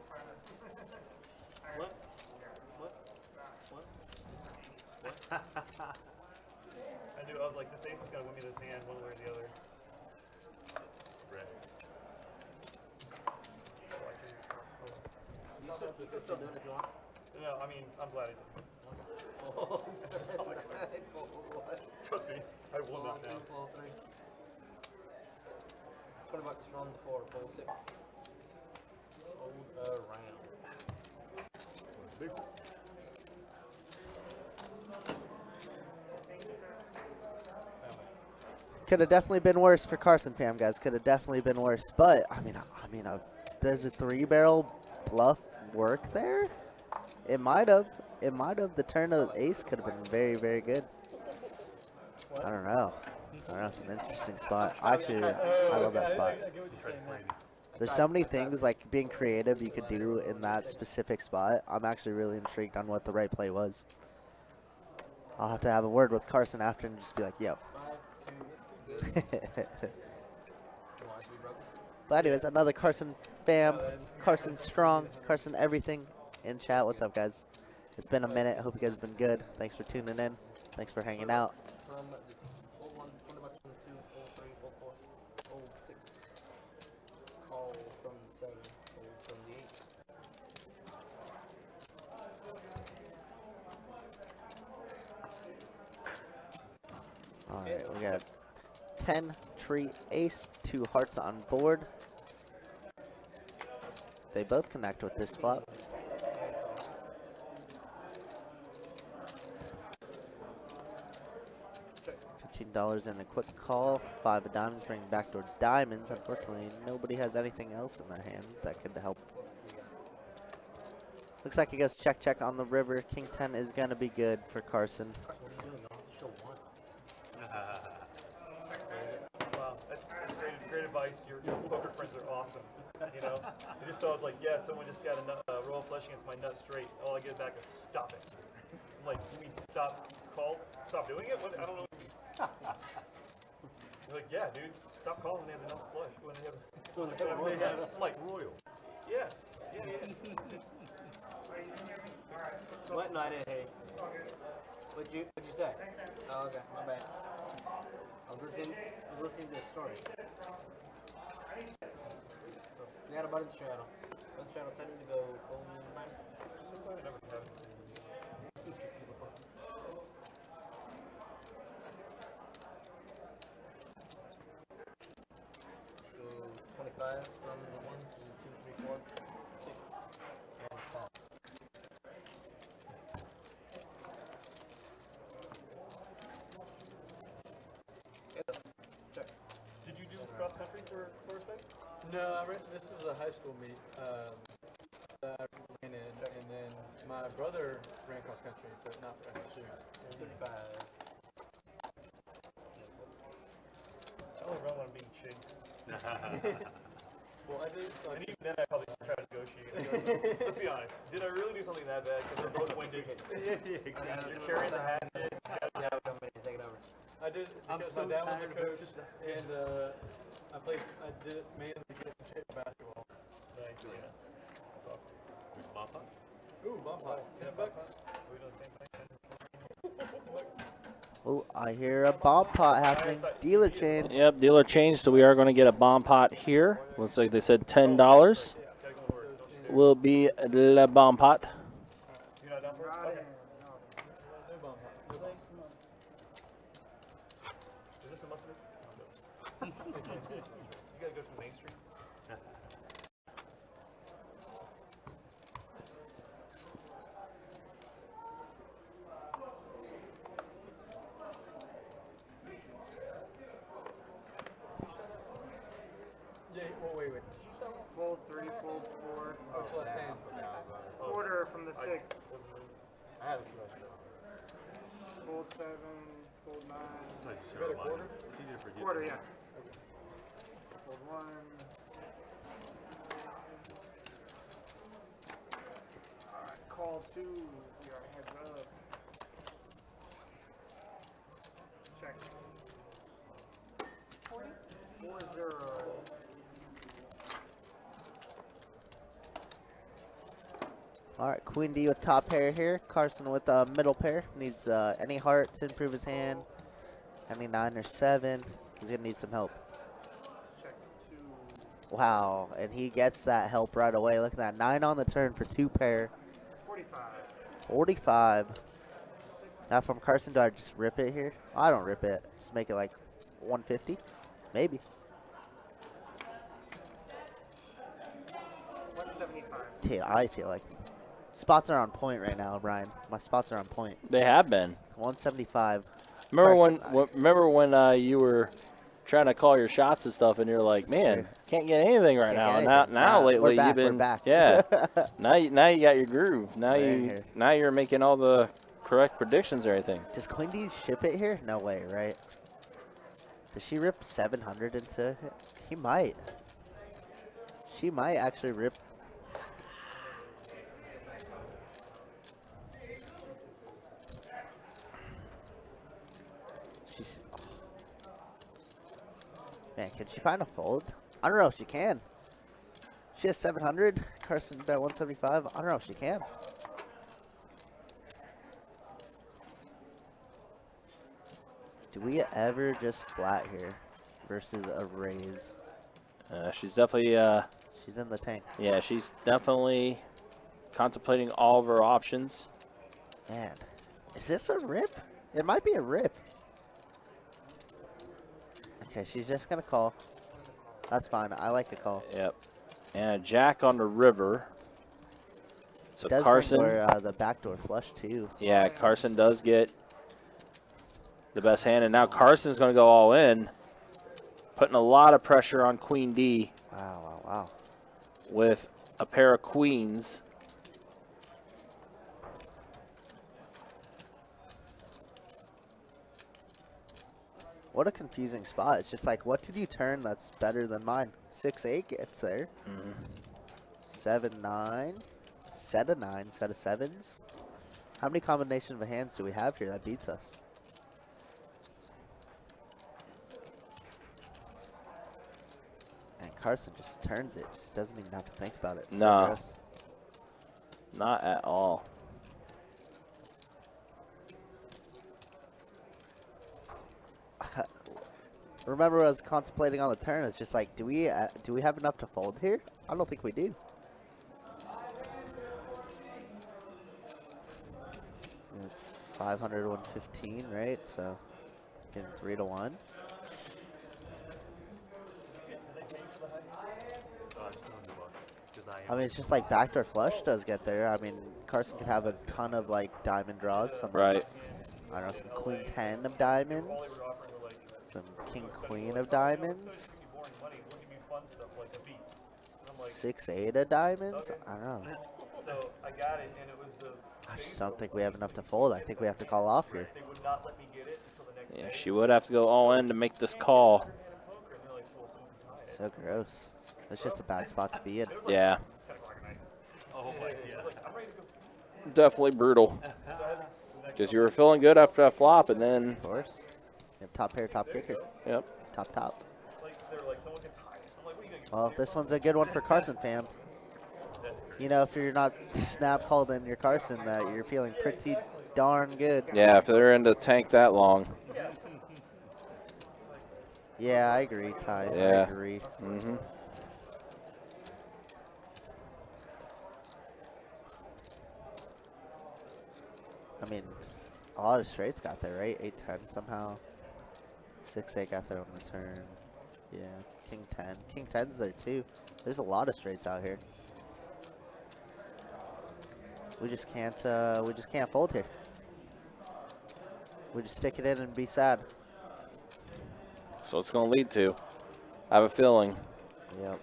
I knew. I was like, this ace is gonna win me this hand one way or the other. Red. You can still do it if you want. No, I mean, I'm glad I did. Oh, Trust me, I won that now. 20 bucks from the floor, pull 6. Hold around. Big. Could have definitely been worse for Carson fam, guys. Could have definitely been worse. But I mean, does a 3-barrel bluff work there? It might have. It might have. The turn of ace could have been very, very good. I don't know. It's an interesting spot. Actually, I love that spot. There's so many things like being creative you could do in that specific spot. I'm actually really intrigued on what the right play was. I'll have to have a word with Carson after and just be like, yo. But anyways, another Carson fam, Carson strong, Carson everything in chat. What's up, guys? It's been a minute. I hope you guys have been good. Thanks for tuning in. Thanks for hanging out. From the hold 1, 20 bucks from the 2, hold 3, hold 4, hold 6. Call from the 7, hold from the 8. Alright, we got 10 tree ace, 2 hearts on board. They both connect with this flop. $15 in a quick call. 5 of diamonds, bring backdoor diamonds. Unfortunately, nobody has anything else in their hand that could help. Looks like he goes check on the river. King 10 is going to be good for Carson. Wow, that's great advice. Your poker friends are awesome. You know, I just thought I was like, yeah, someone just got a roll of flush against my nut straight. All I get back is stop it. I'm like, you mean stop call? Stop doing it? What? I don't know. You're like, yeah, dude, stop calling when they have the nut flush. When they have I'm like royal. Yeah. What? No, I didn't hear you. What'd you say? Oh, okay, my bad. I was listening to the story. They had a button straddle. Button straddle tended to go full 9. So glad I never had it. Go 25 from the 1 to 2, 3, 4, 6, and call. Check. Did you do cross country for first day? No, this is a high school meet that I ran in, and then my brother ran cross country, but not for FSU. 35. I only run when I'm being chased. Well, I did. So And even then, I probably try to negotiate. Let's be honest. Did I really do something that bad? Because we're both winded. yeah. You're carrying the hat. Take it over. I did because my dad was the coach, and I did it mainly to get in shape for basketball. Nice. Yeah. That's awesome. Bomb pot? Ooh, bomb pot. $10. We do the same thing. Oh, I hear a bomb pot happening. Dealer change. Yep, dealer change, so we are going to get a bomb pot here. Looks like they said $10 will be the bomb pot. You're not down for it? Okay. New bomb pot. Is this a mustard? You gotta go to Main Street. Yeah, well, wait. Fold 3, fold 4. What's your last name? Quarter from the 6. I have a Fold 7, fold 9. It's like You got a quarter? It's easier for you. Quarter, yeah. Fold 1. Alright, call 2. We are heads up. Check. 4-0. All right, Queen D with top pair here. Carson with middle pair. Needs any heart to improve his hand. Any 9 or 7. He's gonna need some help. Check 2. Wow, and he gets that help right away. Look at that, 9 on the turn for 2 pair. 45. 45. Now from Carson, do I just rip it here? I don't rip it. Just make it like 150, maybe. 175. Dude, I feel like spots are on point right now, Brian. My spots are on point. They have been. 175. Remember when you were trying to call your shots and stuff, and you're like, man, true. can't get anything right Can't now. get anything. Now We're lately back, you've we're been back. yeah. now you got your groove. Now Right here. you're making all the correct predictions or anything. Does Queen D ship it here? No way, right? Does she rip 700 into it? He might. She might actually rip. She's, man, can she find a fold? I don't know if she can. She has 700. Carson bet 175. I don't know if she can. Do we ever just flat here versus a raise? She's definitely She's in the tank. yeah, she's definitely contemplating all of her options. Man, is this a rip? It might be a rip. Okay, she's just gonna call. That's fine. I like the call. Yep. And a jack on the river. So Does Carson, bring the backdoor flush too. yeah, Carson does get the best hand, and now Carson's going to go all in, putting a lot of pressure on Queen D Wow, wow, wow. with a pair of queens. What a confusing spot. It's just like, what did you turn that's better than mine? 6-8 gets there. 7-9. Set of 9, set of 7s. How many combinations of hands do we have here that beats us? And Carson just turns it. Just doesn't even have to think about it. So No. gross. Not at all. Remember, I was contemplating on the turn. It's just like, do we have enough to fold here? I don't think we do. It's 500, 115, right? So, getting 3 to 1. I mean, it's just like backdoor flush does get there. I mean, Carson could have a ton of like diamond draws. Some, Right. I don't know, some queen 10 of diamonds, some king queen of diamonds, 6-8 of diamonds. I don't know. So I got it, and it was the. I just don't think we have enough to fold. I think we have to call off here. They would not let me get it until the next Yeah, day. she would have to go all in to make this call. And they're like, well, someone can tie it. So gross. That's just a bad spot to be in. Yeah, 10 o'clock at night. Oh my, yeah. I was like, I'm ready to go. definitely brutal. So I had Because you were feeling good after that flop, and then, Of course. Yep, top pair, top kicker. yep. Top. Like, they were like, someone gets high. I'm like, what are you going to get? Well, this one's a good one for Carson fam. You know, if you're not snap called in your Carson, that you're feeling pretty darn good. Yeah, if they're in the tank that long. Yeah, I agree, Ty. Yeah. I agree. Mm-hmm. I mean, a lot of straights got there, right? 8-10 somehow. 6-8 got there on the turn. Yeah, King 10. King 10's there too. There's a lot of straights out here. We just can't fold here. We just stick it in and be sad. So it's going to lead to. I have a feeling. Yep.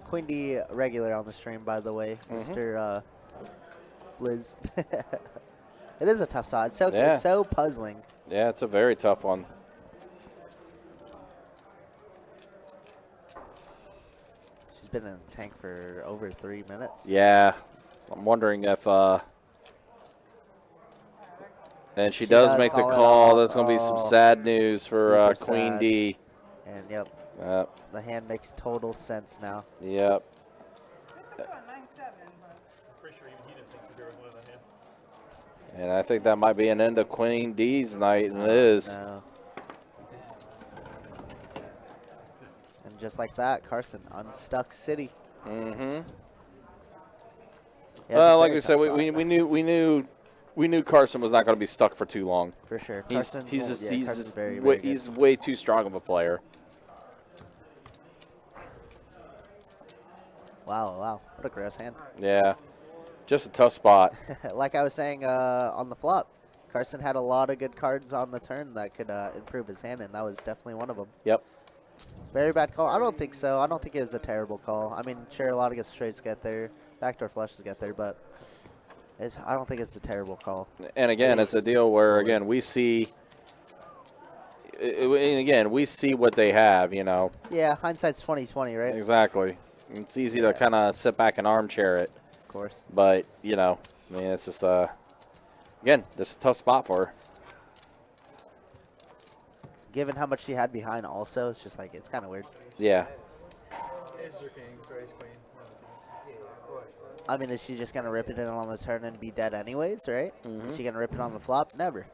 Queen D regular on the stream, by the way, Mr. Blizz. It is a tough shot. It's so Yeah. it's so puzzling. Yeah, it's a very tough one. She's been in the tank for over 3 minutes. Yeah. I'm wondering if and she She does does make the call it call. off. There's going to be some Oh, sad news for super Queen sad. D. And yep, Yep. the hand makes total sense now. Yep. I'm pretty sure even he didn't think there was one in the hand. And I think that might be an end of Queen D's night, and it is. No. And just like that, Carson unstuck City. Mm-hmm. Yeah, Well, it's a like very we said, tough we knew Carson was not going to be stuck for too long. spot. For sure. He's Carson's very, very good. he's way too strong of a player. Wow. What a gross hand. Yeah, just a tough spot. Like I was saying on the flop, Carson had a lot of good cards on the turn that could improve his hand, and that was definitely one of them. Yep. Very bad call. I don't think so. I don't think it was a terrible call. I mean, sure, a lot of good straights get there, backdoor flushes get there, but I don't think it's a terrible call. And again, it's a deal where again we see. And again, we see what they have, you know. Yeah, hindsight's 20/20, right? Exactly. It's easy to kind of sit back and armchair it, Of course. but you know, I mean, it's just again, this is a tough spot for her. Given how much she had behind, also, it's just like it's kind of weird. Yeah. Ace or king, raise queen. I mean, is she just gonna rip it in on the turn and be dead anyways, right? Is she gonna rip it on the flop? Never.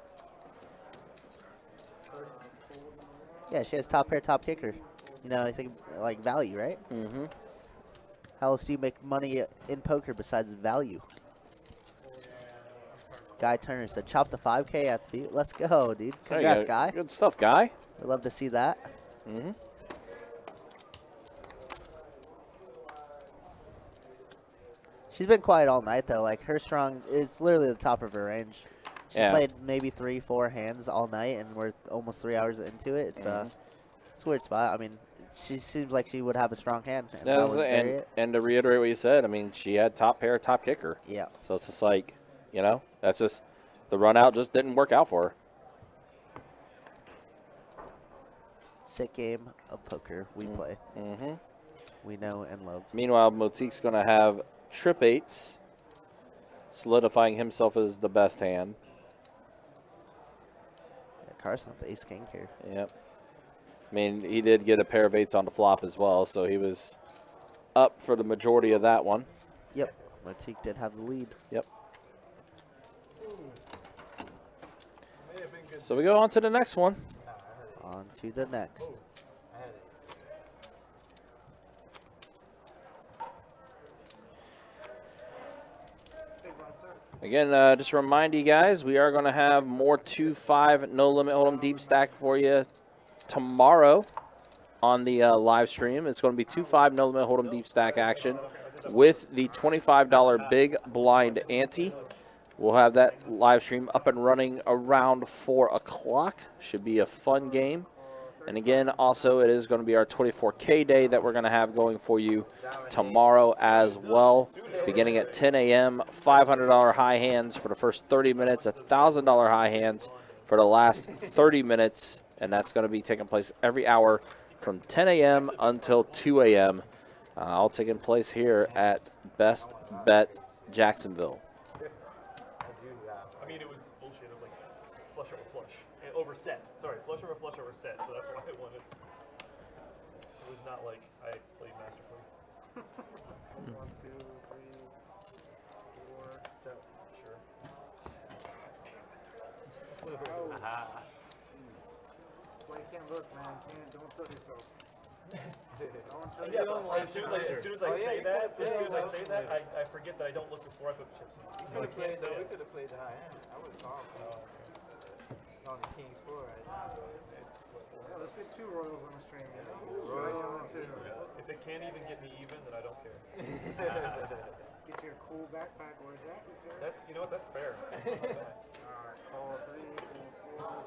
Yeah, she has top pair, top kicker. You know, I think like value, right? Mm-hmm. How else do you make money in poker besides value? Guy Turner said, chop the 5K at the beat. Let's go, dude. There you Congrats, go. Guy. Good stuff, Guy. We'd love to see that. Mm-hmm. She's been quiet all night, though. Like, her strong, it's literally the top of her range. She's Yeah. played maybe 3-4 hands all night, and we're almost 3 hours into it. It's it's a weird spot. I mean, she seems like she would have a strong hand. And that was And to reiterate what you said, I mean, she had top pair, top kicker. Yeah. So it's just like, you know, that's just the run out just didn't work out for her. Sick game of poker we play. Mm-hmm. We know and love. Meanwhile, Motyk's going to have trip eights, solidifying himself as the best hand. Yeah, Carson with the ace king here. Yep. I mean, he did get a pair of eights on the flop as well, so he was up for the majority of that one. Yep. Motyk did have the lead. Yep. So we go on to the next one. On to the next. Again, just to remind you guys, we are going to have more 2-5 no limit hold'em deep stack for you tomorrow on the live stream. It's going to be 2-5 no limit hold'em deep stack action with the $25 big blind ante. We'll have that live stream up and running around 4 o'clock. Should be a fun game. And again, also, it is going to be our 24K day that we're going to have going for you tomorrow as well. Beginning at 10 a.m., $500 high hands for the first 30 minutes, $1,000 high hands for the last 30 minutes. And that's going to be taking place every hour from 10 a.m. until 2 a.m. All taking place here at Best Bet Jacksonville. I mean, it was bullshit. It was like flush over flush. Over set. Sorry, flush over set. So that's why I won it. It was not like I played masterfully. 1, 2, 3, 4. Sure. Oh. That's why you can't look, man. Don't tell yourself. Yeah, but as soon as I say that, I forget that I don't look before I put chips in. So I can't say We it. could have played the high end. I would have called on the king floor. Yeah, let's get 2 Royals on the stream. You know? If it can't even get me even, then I don't care. Get your cool backpack or jacket, sir. That's that's fair. Alright, call 3, 4, 4.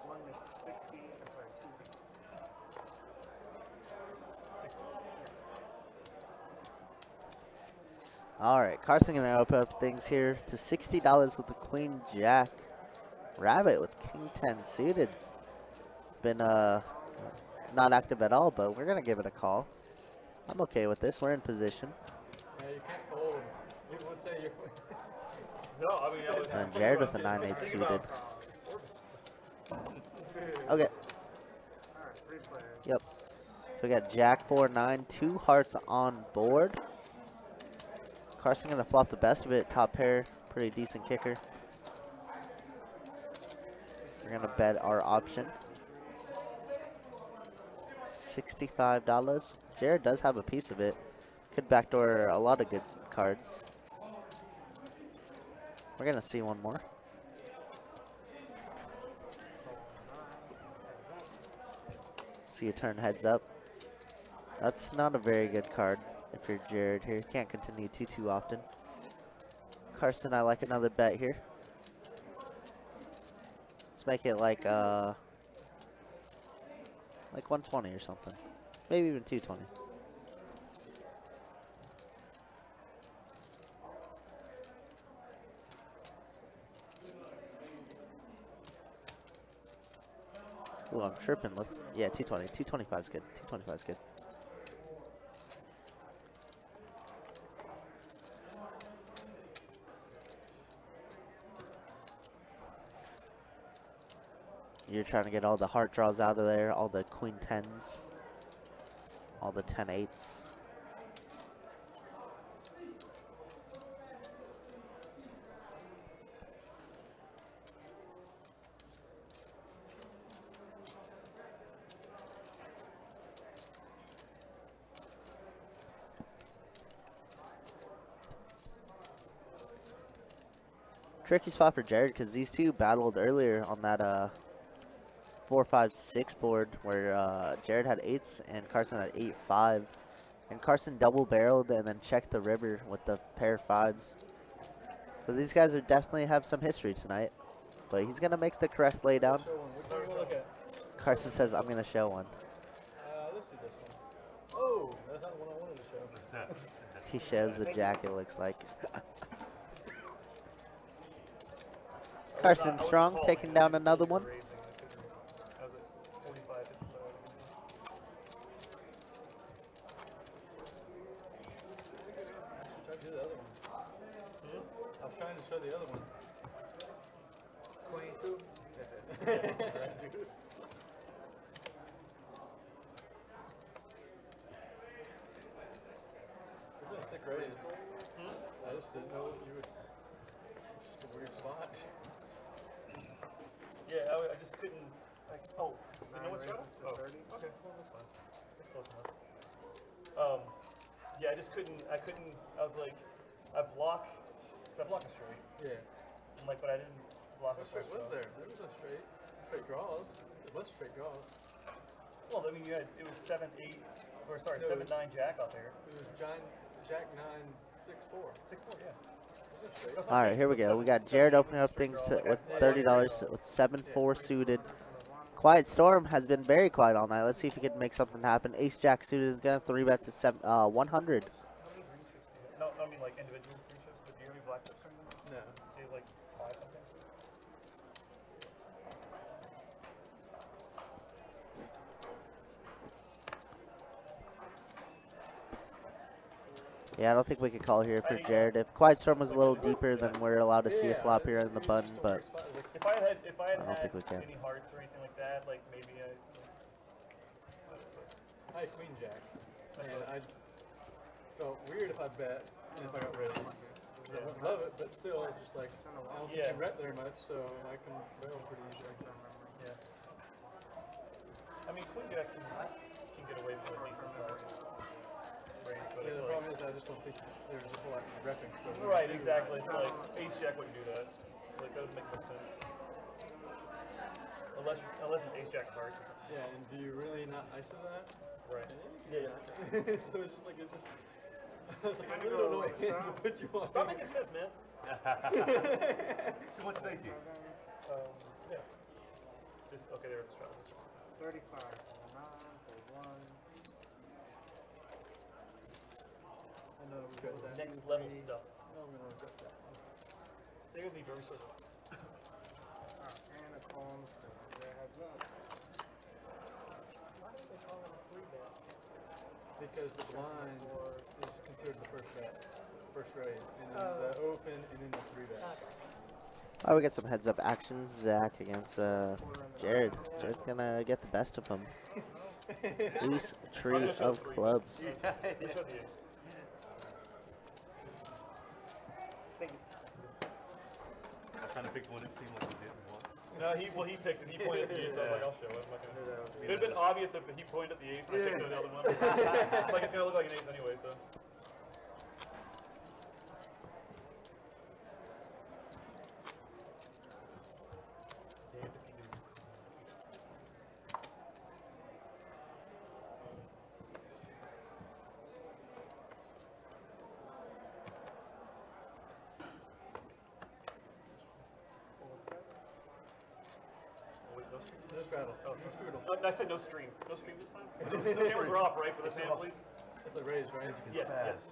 1 is 60. I'm sorry, 2 beats. 60. All right, Carson gonna open up things here to $60 with the Queen Jack. Rabbit with King 10 suited. Been not active at all, but we're gonna give it a call. I'm okay with this. We're in position. Yeah, you can't fold. People would say you're. No, I mean, I was. And Jared with a 9-8 suited. Okay. Alright, 3 players. Yep. So we got Jack 4-9, 2 hearts on board. Carson gonna flop the best of it. Top pair, pretty decent kicker. We're gonna bet our option. $65. Jared does have a piece of it. Could backdoor a lot of good cards. We're gonna see one more. See a turn heads up. That's not a very good card if you're Jared here. Can't continue too often. Carson, I like another bet here. Let's make it like 120 or something. Maybe even 220. Ooh, I'm tripping. Yeah, 220. 225 is good. 225 is good. You're trying to get all the heart draws out of there, all the queen 10s, all the 10-8s. Tricky spot for Jared because these two battled earlier on that 4-5-6 board where Jared had 8s and Carson had 8-5. And Carson double barreled and then checked the river with the pair of 5s. So these guys are definitely have some history tonight. But he's going to make the correct laydown. Show one. Which one you want to look at? Carson says, I'm going to show one. Let's do this one. Oh, that's not the one I wanted to show. He shows the jack, it looks like. Carson strong, taking down another one. I was at 45, 55. Try to do the other one. I was trying to show the other one. Queen 2. Deuce. It's a sick raise. I just didn't know you would. Just a weird spot. Yeah, I just couldn't. Like, oh, you know what's raises right? to Oh, 30. okay, well, that's fine. That's close enough. Yeah, I just couldn't. I was like, I block a straight. Yeah. I'm like, but I didn't block a What straight straight. was there? There was no straight draws. It was straight draws. Well, I mean, you had, it was 7-8, or sorry, No. 7-9 jack out there. It was Jack 9 6-4. 6-4, yeah. That's straight. That's what All I'm right, saying. here we So go. We got Jared opening up things with $30 with 7-4 suited. Quiet Storm has been very quiet all night. Let's see if he can make something happen. Ace Jack suited is going to 3-bet to 100. How many green chips do you have? No, I mean like individual green chips, but do you have any black chips or anything? No. Say like 5 something? Yeah, I don't think we could call here for Jared. If Quiet Storm was a little deeper, then we're allowed to see a flop here in the button, but If I had I don't think we can. any hearts or anything like that, like maybe I had Queen Jack. And I felt weird if I bet and if I got rid of it. I wouldn't love it, but still, it's just like, I don't think I bet very much, so I can barrel pretty easily. yeah. I mean, Queen Jack can get away from a decent size range, but Yeah, it's the like, problem is I just don't think there's a whole lot of repping. So right, exactly. It's like Ace Jack wouldn't do that. Like that doesn't make much sense. Unless it's Ace Jack hearts. Yeah, and do you really not ISO that? Right. Yeah. So it's just like, I was like, I really don't know what hand to put you on. Stop making sense, man. Too much thinking. Yeah. Just okay. There's the strategy. 35 for 9 for 1. I know we got that. Next level stuff. No, I'm gonna regret that. Stay with me, very soon. And a call. Heads up. Why don't they call it a 3-bet? Because the blind is considered the first bet, first raise, and then the open, and then the 3-bet. All right, we got some heads up action. Zach against Jared. Jared's gonna get the best of him. Ace tree of clubs. I'm trying to pick one and see what he didn't want. No, he picked it. He pointed at the ace. I was like, I'll show him. It would have been obvious if he pointed at the ace and I picked the other one. It's like it's gonna look like an ace anyway, so. No straddle. Oh, no strudel. I said no stream. No stream this time? The cameras are off, right, for this hand, please? That's a raise, right? Yes, yes.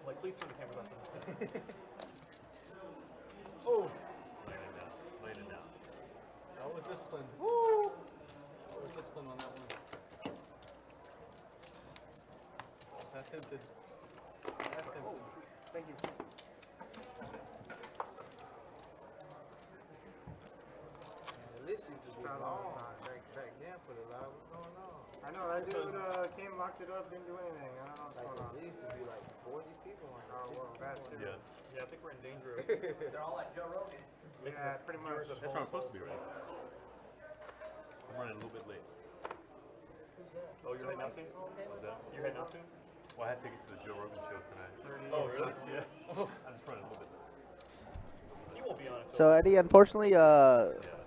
Like, please turn the cameras off. Oh! Laying it down. That was disciplined. Woo! That was discipline on that one. That tempted. That tempted. Thank you. At least you could be long. Back then for the live, what's going on? I know, that dude came, locked it up, didn't do anything. I don't know what's Like, going on. there used to be like 40 people on Oh, well, that too. Yeah. Yeah, I think we're in danger of They're all like Joe Rogan. Yeah, pretty much. That's where I'm supposed to be right now. I'm running a little bit late. Oh, you're heading out soon? What's that? You're heading out soon? Well, I had tickets to the Joe Rogan show tonight. Oh, really? Yeah. I'm just running a little bit late. You won't be on it. So Eddie, unfortunately,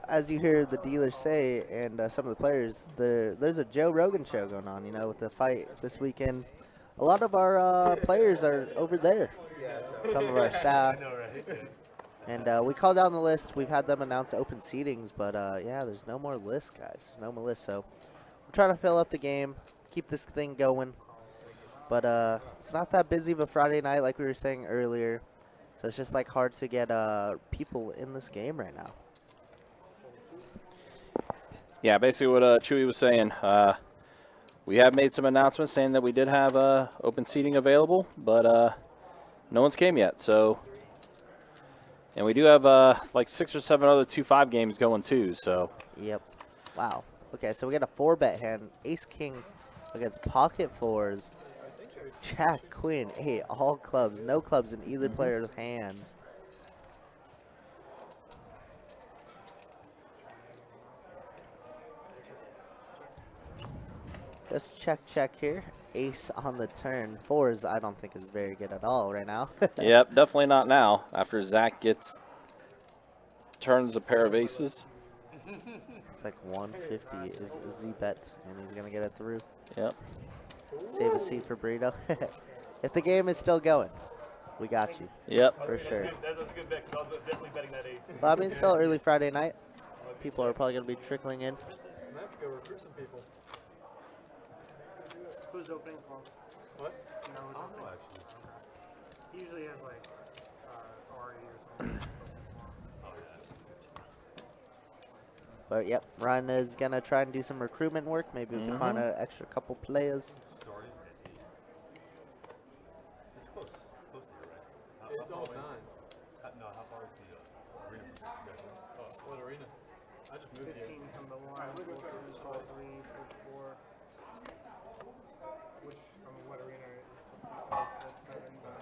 as you hear the dealers say, and some of the players, there's a Joe Rogan show going on. You know, with the fight this weekend. A lot of our players are over there. Some of our staff. I know, right? Yeah. And we called down the list. We've had them announce open seatings, but yeah, there's no more list, guys. No more list. So we're trying to fill up the game, keep this thing going. But it's not that busy of a Friday night like we were saying earlier. So it's just like hard to get people in this game right now. Yeah, basically what Chewy was saying. We have made some announcements saying that we did have open seating available, but no one's came yet. So, and we do have like 6 or 7 other 2-5 games going too. So. Yep. Wow. Okay, so we got a 4-bet hand. Ace King against pocket fours. Jack Queen 8. All clubs. No clubs in either player's hands. Just check here. Ace on the turn. Fours, I don't think is very good at all right now. Yep, definitely not now. After Zack turns a pair of aces. It's like 150 is Z-bet, and he's gonna get it through. Yep. Save a seat for Burrito. If the game is still going, we got you. Yep. For sure. That's a good bet, because I was definitely betting that ace. Well, I mean, still early Friday night. People are probably gonna be trickling in. I have to go recruit some people. Who's opening call? What? You know, who's I don't know, opening? actually. He usually has like Ari or something. Oh, yeah. But yep, Ryan is gonna try and do some recruitment work. Maybe we can find an extra couple players. Starting at I just moved here. 15 from the 1, call 3, push 4. Which, I mean, what arena is this? 7, 9.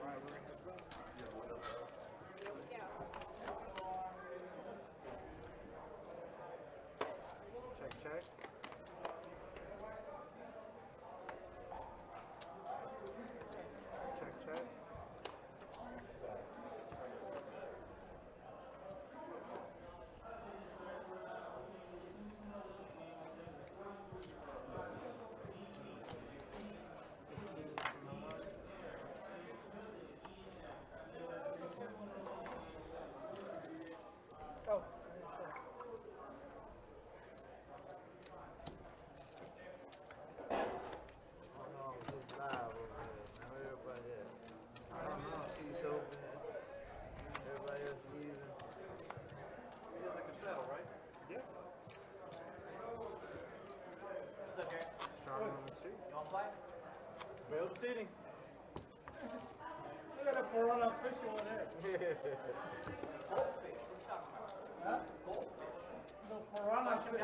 Alright, we're in this one. Check, check. Check, check. Available seating. Look at that piranha fish over there. Huh? No piranha fish.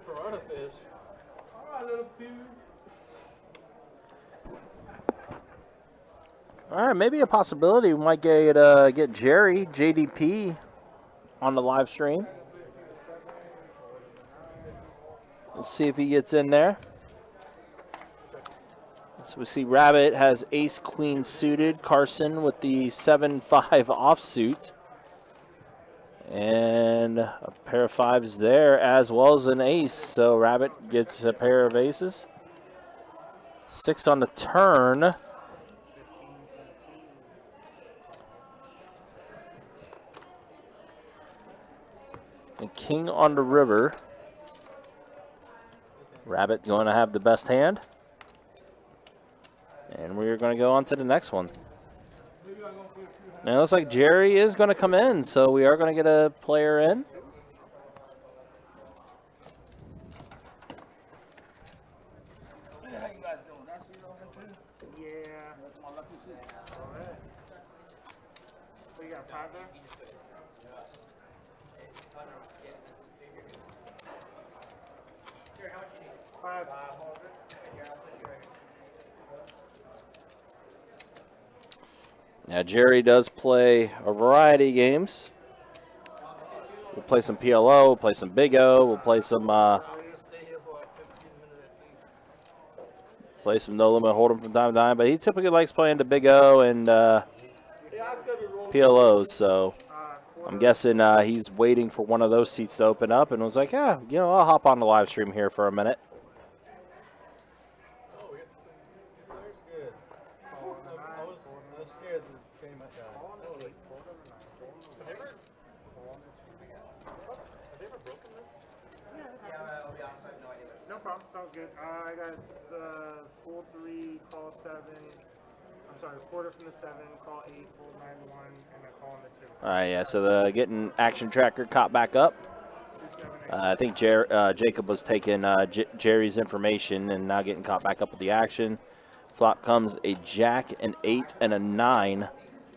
Piranha fish. All right, little pew. All right, maybe a possibility we might get Jerry, JDP, on the live stream. Let's see if he gets in there. So we see Rabbit has ace queen suited, Carson with the 7-5 offsuit. And a pair of 5s there as well as an ace. So Rabbit gets a pair of aces. 6 on the turn. And king on the river. Rabbit going to have the best hand. And we're going to go on to the next one. Now it looks like Jerry is going to come in, so we are going to get a player in. How you guys doing? That's you over too? Yeah. That's my lucky city. Alright. So you got 5 there? Five. Now Jerry does play a variety of games. We'll play some PLO, we'll play some Big O, we'll play some No Limit Hold'em from time to time, but he typically likes playing the Big O and PLOs, so I'm guessing he's waiting for one of those seats to open up and was like, yeah, you know, I'll hop on the live stream here for a minute. No problem, sounds good. I got the full 3, call 7. I'm sorry, quarter from the 7, call 8, full 9 1, and a call on the 2. All right, yeah, so the getting action tracker caught back up. I think Jacob was taking Jerry's information and now getting caught back up with the action. Flop comes a jack, an 8, and a 9.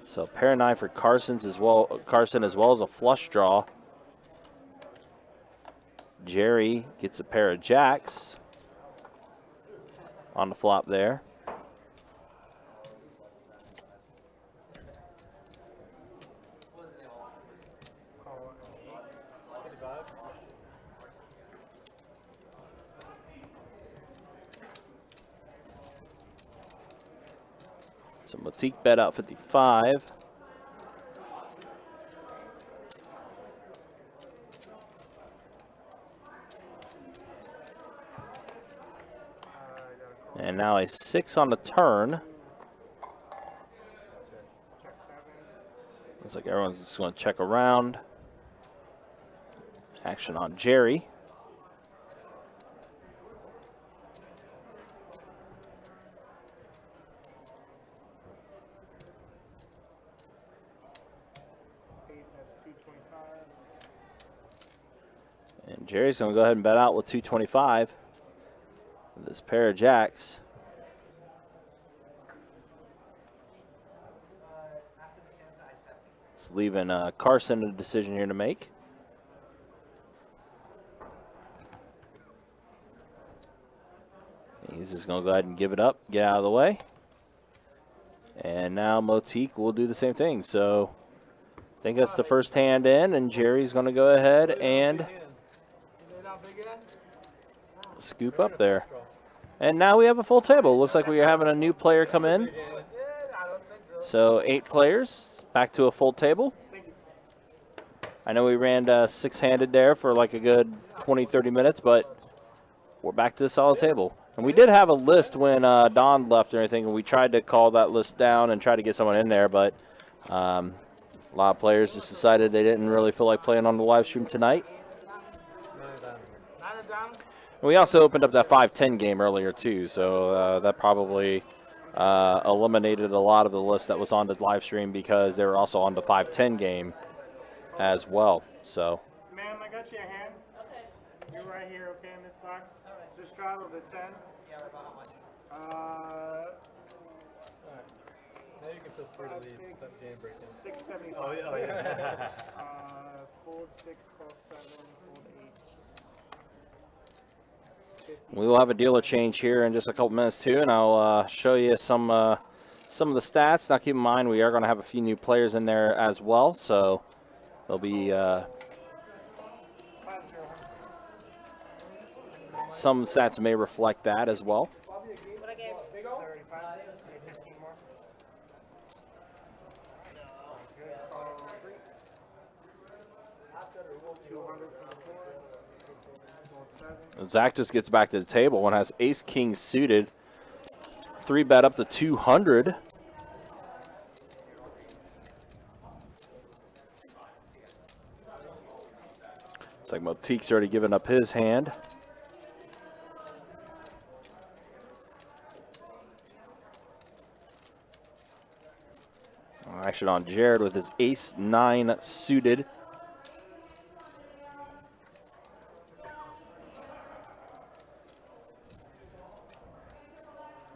So pair of 9 for Carson as well as a flush draw. Jerry gets a pair of jacks on the flop there. So Motyk bet out 55. And now a 6 on the turn. Looks like everyone's just going to check around. Action on Jerry. And Jerry's going to go ahead and bet out with 225. This pair of jacks. It's leaving Carson a decision here to make. He's just going to go ahead and give it up, get out of the way. And now Motyk will do the same thing. So I think that's the first hand in, and Jerry's going to go ahead and scoop up there. And now we have a full table. Looks like we are having a new player come in. So 8 players, back to a full table. I know we ran six-handed there for like a good 20, 30 minutes, but we're back to the solid table. And we did have a list when Don left or anything, and we tried to call that list down and try to get someone in there, but a lot of players just decided they didn't really feel like playing on the live stream tonight. And we also opened up that 5-10 game earlier too, so that probably eliminated a lot of the list that was on the live stream because they were also on the 5-10 game as well. So. Ma'am, I got you a hand. Okay. You're right here, okay, in this box. Just straddle the 10. Yeah, about how much? Now you can feel free to leave that game break in. 675. Oh, yeah. Fold 6, call 7, fold 8. We will have a dealer change here in just a couple minutes too, and I'll show you some of the stats. Now keep in mind we are going to have a few new players in there as well, so there'll be some stats may reflect that as well. What I gave? 15 more. Zack just gets back to the table and has ace-king suited. 3-bet up to 200. It's like Motyk's already given up his hand. Action on Jared with his ace-9 suited.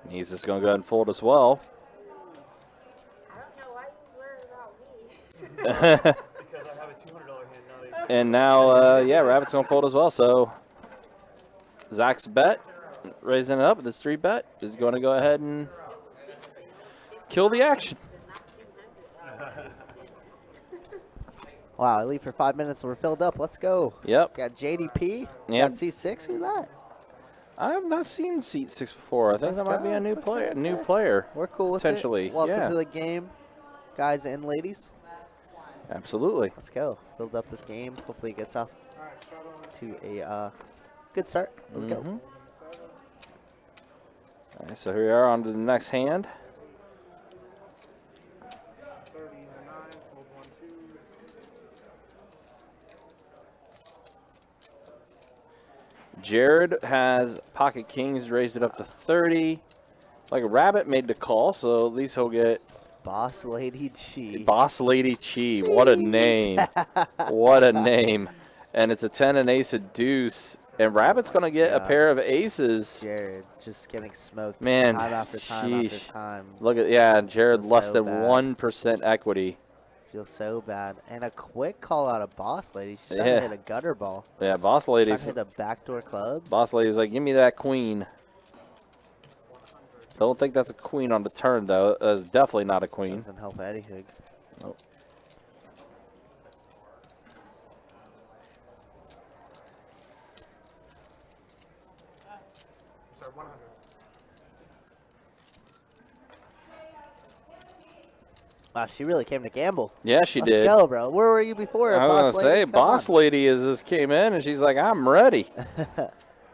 He's just going to go ahead and fold as well. I don't know why you worried about me. Because I have a $200 hand now. And now, yeah, Rabbit's going to fold as well. So Zach's bet, raising it up with his 3-bet, is going to go ahead and kill the action. Wow, I leave for 5 minutes and we're filled up. Let's go. Yep. Got JDP. Yep. Got C6. Who's that? I have not seen seat 6 before. I think that might be a new player. New player. We're cool with potentially. it. Welcome yeah. to the game, guys and ladies. Absolutely. Let's go. Build up this game. Hopefully it gets off to a good start. Let's go. All right, so here we are on to the next hand. Jared has pocket kings, raised it up to 30. Like a Rabbit made the call, so at least he'll get Boss Lady Chi. Boss Lady Chi. What a name. What a name. And it's a 10 and ace of deuce. And Rabbit's going to get a pair of aces. Jared just getting smoked Man, time after time sheesh. after time. Look at, yeah, Jared Feels less so than bad. 1% equity. Feels so bad. And a quick call out of Boss Lady. She's trying Yeah. to hit a gutter ball. Yeah, Boss Trying to Lady's, hit a backdoor clubs. Boss Lady's like, give me that queen. Don't think that's a queen on the turn, though. It's definitely not a queen. Doesn't help Eddie Hoog. Nope. Sorry, 100. Wow, she really came to gamble. Yeah, she Let's did. go, bro. Where were you before? I was Boss going to say, Lady? Come Boss on. Lady just came in, and she's like, I'm ready.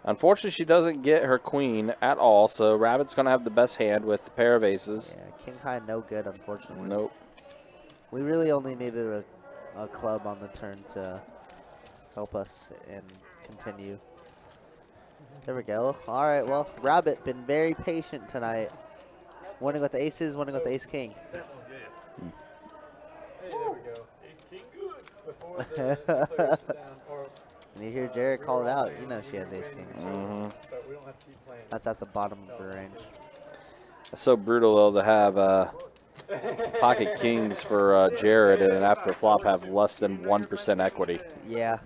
Unfortunately, she doesn't get her queen at all, so Rabbit's going to have the best hand with the pair of aces. Yeah, King High no good, unfortunately. Nope. We really only needed a club on the turn to help us and continue. There we go. All right, well, Rabbit been very patient tonight. Winning with the aces, winning with the ace king. Hey, there we go. Ace King good. Before the players sit down, or And you hear Jared call it out. You know she has ace king. but we don't have to keep playing. That's at the bottom of the range. It's so brutal, though, to have Pocket kings for Jared, and after flop have less than 1% equity. Yeah.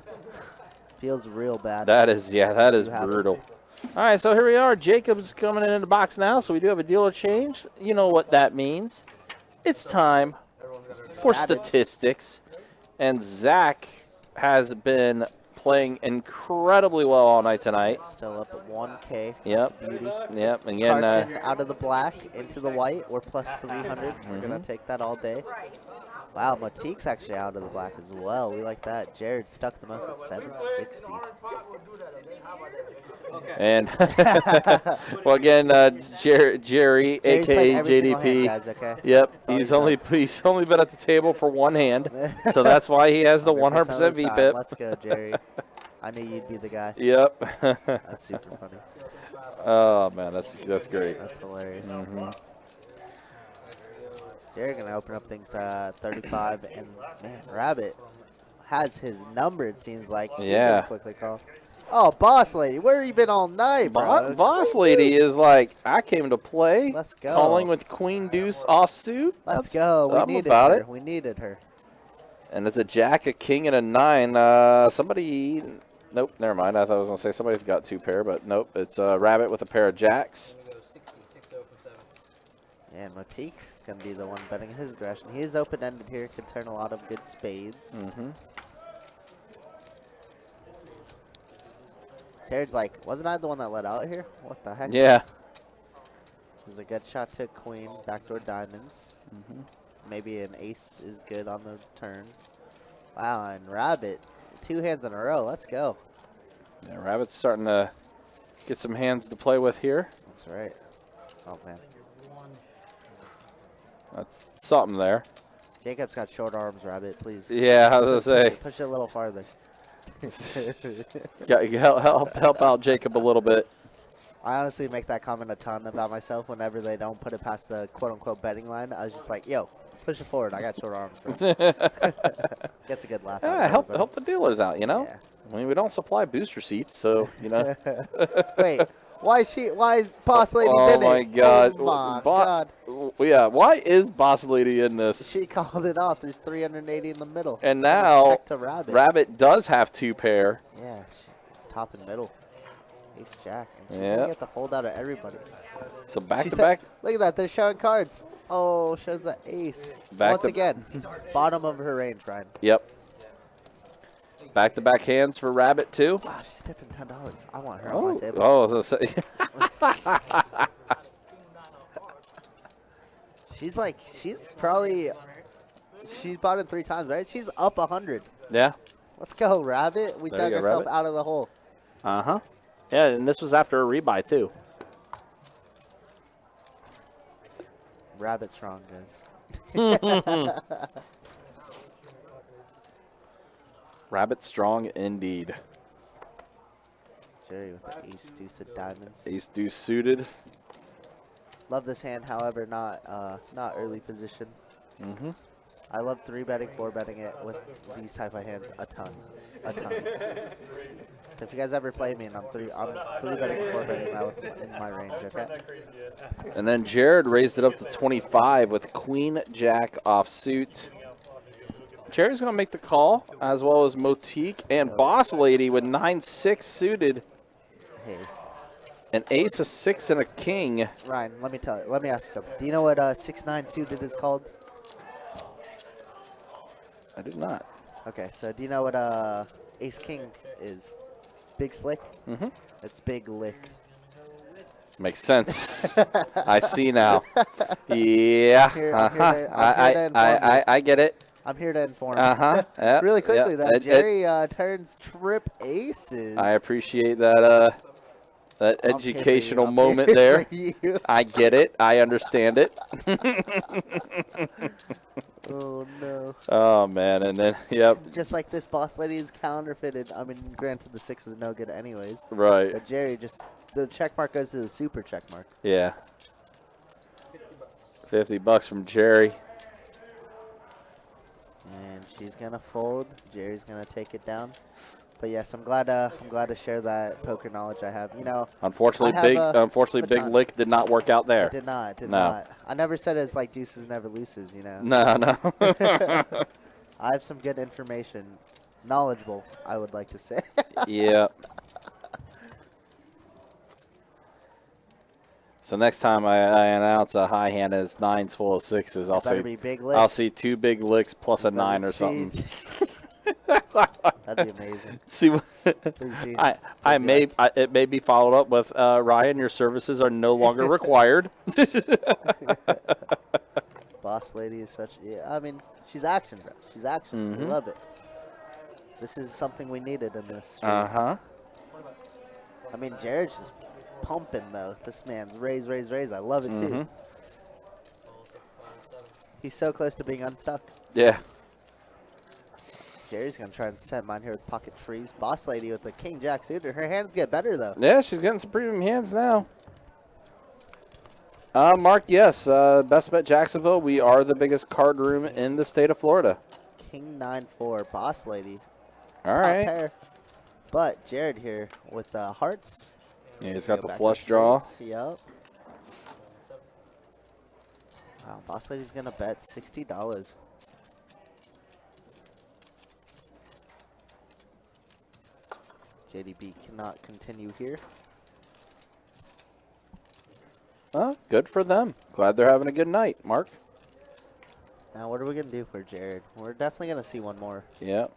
Feels real bad. That is, yeah, that is You have it. brutal. All right, so here we are. Jacob's coming in the box now, so we do have a dealer change. You know what that means. It's time for statistics. And Zack has been playing incredibly well all night tonight. Still up at 1K. Yep. That's a beauty. Yep. Again, Carson out of the black into the white. We're plus 300. We're going to take that all day. Wow, Motyk's actually out of the black as well. We like that. Jared stuck the most at 760. and well, again, Jerry, Jerry's aka playing every single JDP. hand, guys, okay? Yep, That's all he's he's only been at the table for one hand, so that's why he has the 100% 100% of the time. VPIP. Let's go, Jerry. I knew you'd be the guy. Yep. That's super funny. Oh man, that's great. That's hilarious. Jerry gonna open up things to 35, and man, Rabbit has his number. It seems like. He's Yeah. gonna quickly call. Oh, boss lady, where have you been all night, bro? Boss lady is like, I came to play. Let's go. Calling with Queen Deuce offsuit. Let's go. We I'm needed about her. it. We needed her. And it's a jack, a king, and a 9. Somebody. Nope, never mind. I thought I was gonna say somebody's got 2 pair, but nope. It's a Rabbit with a pair of jacks. And Motyk is going to be the one betting his aggression. He is open-ended here, can turn a lot of good spades. Jared's like, wasn't I the one that let out here? What the heck? Yeah. There's a good shot to queen, backdoor diamonds. Maybe an ace is good on the turn. Wow, and Rabbit, 2 hands in a row. Let's go. Yeah, Rabbit's starting to get some hands to play with here. That's right. Oh, man. That's something there. Jacob's got short arms, Rabbit, please. Yeah, I was gonna say. Push it a little farther. help out Jacob a little bit. I honestly make that comment a ton about myself whenever they don't put it past the quote-unquote betting line. I was just like, yo, push it forward. I got short arms, bro. Gets a good laugh. Yeah, help the dealers out, you know? Yeah. I mean, we don't supply booster seats, so, you know. Wait, why is Boss Lady Oh, in it? my God. Oh, my God. Yeah, why is Boss Lady in this? She called it off. There's 380 in the middle. And It's now, back to Rabbit. Rabbit does have 2 pair. Yeah, she's top and middle. Ace Jack. And she's Yeah. going to get the fold out of everybody. So back She to said- back. Look at that. They're showing cards. Oh, shows the ace. Back Once to- again, bottom of her range, Ryan. Yep. Back to back hands for Rabbit, too. Wow, she's tipping $10. I want her on my table. Oh, I was gonna say. She's bought it 3 times, right? She's up 100. Yeah. Let's go, Rabbit. We There dug you go, ourselves Rabbit. out of the hole. Uh-huh. Yeah, and this was after a rebuy, too. Rabbit strong, guys. Rabbit strong indeed. Jerry with the ace deuce of diamonds. Ace deuce suited. Love this hand, however, not early position. I love 3-betting, 4-betting it with these type of hands a ton. So if you guys ever play me and I'm 3-betting, 4-betting that in my range, okay? And then Jared raised it up to 25 with Queen Jack offsuit. Jared's going to make the call, as well as Motyk and Boss Lady with 9-6 suited. Hey, An ace, a 6, and a king. Ryan, let me ask you something. Do you know what 6-9 suited is called? I do not. Okay, so do you know what ace king is? Big slick? It's big lick. Makes sense. I see now. Yeah. I get it. I'm here to inform. Yep, Really quickly, yep. that Jerry turns trip aces. I appreciate that that I'm educational here moment for there. you. I get it. I understand it. Oh, no. Oh, man. And then, yep. Just like this boss lady is counterfeited. I mean, granted, the 6 is no good anyways. Right. But Jerry the check mark goes to the super check mark. Yeah. $50 from Jerry. And she's going to fold. Jerry's going to take it down. But yes, I'm glad to share that poker knowledge I have. You know, Unfortunately, Big ton. Lick did not work out there. It did not. It did No. not. I never said it's like Deuces never loses. You know. No. I have some good information, knowledgeable. I would like to say. Yeah. So next time I announce a high hand and it's 9s full of 6s, I'll see 2 big licks plus a 9 or something. That'd be amazing. See, what Please do. it may be followed up with Ryan. Your services are no longer required. Boss lady is such. Yeah, I mean, she's action, bro. She's action. We love it. This is something we needed in this. Uh-huh. I mean, Jared's just pumping, though. This man's raise. I love it, too. He's so close to being unstuck. Yeah. Jerry's going to try and set mine here with pocket freeze. Boss lady with the king-jack suited. Her hands get better, though. Yeah, she's getting some premium hands now. Mark, yes. Best Bet Jacksonville. We are the biggest card room in the state of Florida. King 9-4. Boss lady. All right. Pair. But Jared here with hearts. Yeah, he's got the flush draw. Yep. Wow, boss lady's going to bet $60. JDB cannot continue here. Good for them. Glad they're having a good night, Mark. Now, what are we going to do for Jared? We're definitely going to see one more. Yeah.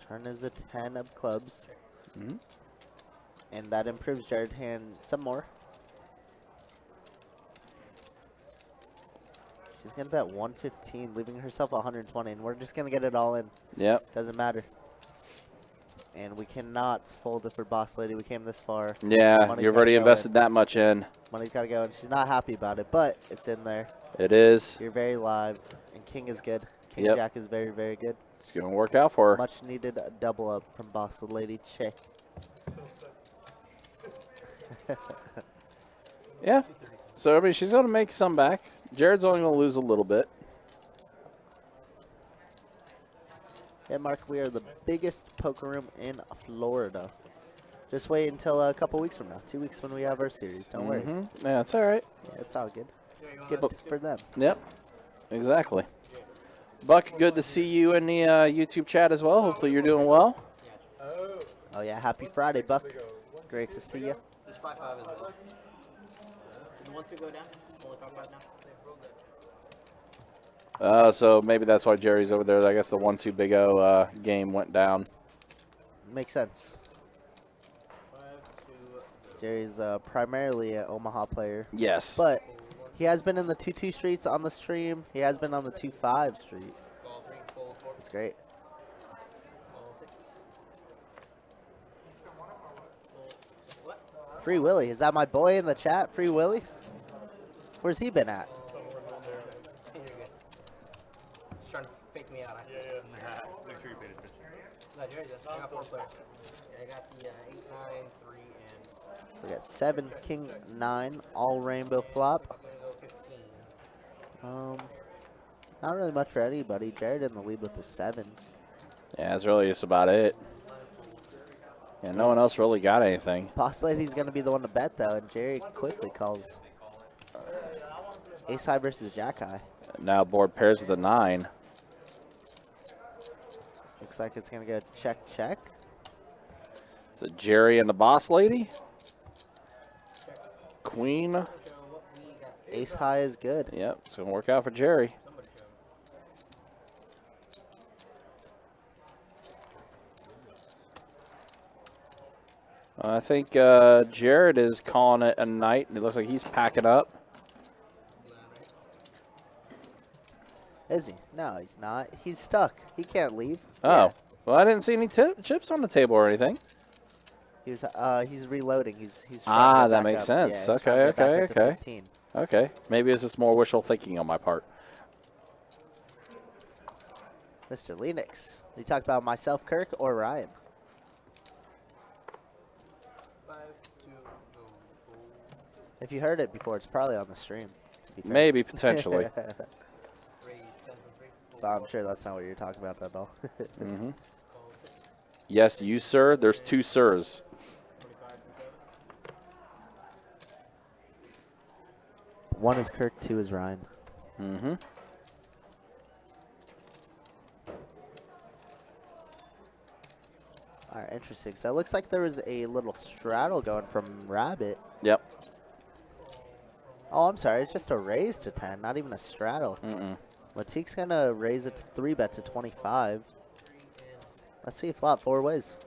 Turn is a 10 of clubs. And that improves Jared's hand some more. She's going to bet 115, leaving herself 120, and we're just going to get it all in. Yep. Doesn't matter. And we cannot fold it for Boss Lady. We came this far. Yeah, you've already invested that much in. Money's got to go, and she's not happy about it, but it's in there. It is. You're very live, and King is good. King Jack is very, very good. It's going to work out for her. Much needed double up from Boss Lady Che. Yeah. So, I mean, she's going to make some back. Jared's only going to lose a little bit. Yeah, Mark, we are the biggest poker room in Florida. Just wait until a couple weeks from now. 2 weeks when we have our series. Don't worry. Yeah, it's all right. Yeah, it's all good. Good for them. Yep. Exactly. Buck, good to see you in the YouTube chat as well. Hopefully you're doing well. Oh, yeah. Happy Friday, Buck. Great to see you. This 5-5 as well. The ones who go down? Only 5-5 now? So maybe that's why Jerry's over there. I guess the 1-2 Big O game went down. Makes sense. Jerry's primarily an Omaha player. Yes. But he has been in the 2-2 streets on the stream. He has been on the 2-5 street. It's great. Free Willy. Is that my boy in the chat? Free Willy? Where's he been at? He's trying to fake me out. Make sure you paid attention. No, Jerry does. I got 4 players. I got the 8, 9, 3, and... So we got 7, King, 9, all rainbow flop. Not really much for anybody. Jared in the lead with the 7s. Yeah, that's really just about it. Yeah, no one else really got anything. Boss Lady's going to be the one to bet, though, and Jerry quickly calls Ace High versus Jack High. Now board pairs with a 9. Looks like it's going to go check, check. So Jerry and the Boss Lady. Queen. Ace High is good. Yep, it's going to work out for Jerry. I think Jared is calling it a night. It looks like he's packing up. Is he? No, he's not. He's stuck. He can't leave. Oh, yeah. Well, I didn't see any chips on the table or anything. He was. He's reloading. He's. That makes sense. Yeah, okay. Okay. Maybe it's just more wishful thinking on my part. Mr. Lennox. You talk about myself, Kirk, or Ryan? If you heard it before, it's probably on the stream. Maybe, potentially. I'm sure that's not what you're talking about at all. Mm-hmm. Yes, you, sir. There's 2 sirs. One is Kirk, 2 is Ryan. Mm-hmm. All right, interesting. So it looks like there was a little straddle going from Rabbit. Yep. Oh, I'm sorry. It's just a raise to 10, not even a straddle. Motyk's going to raise it to 3-bet to 25. Let's see flop 4 ways.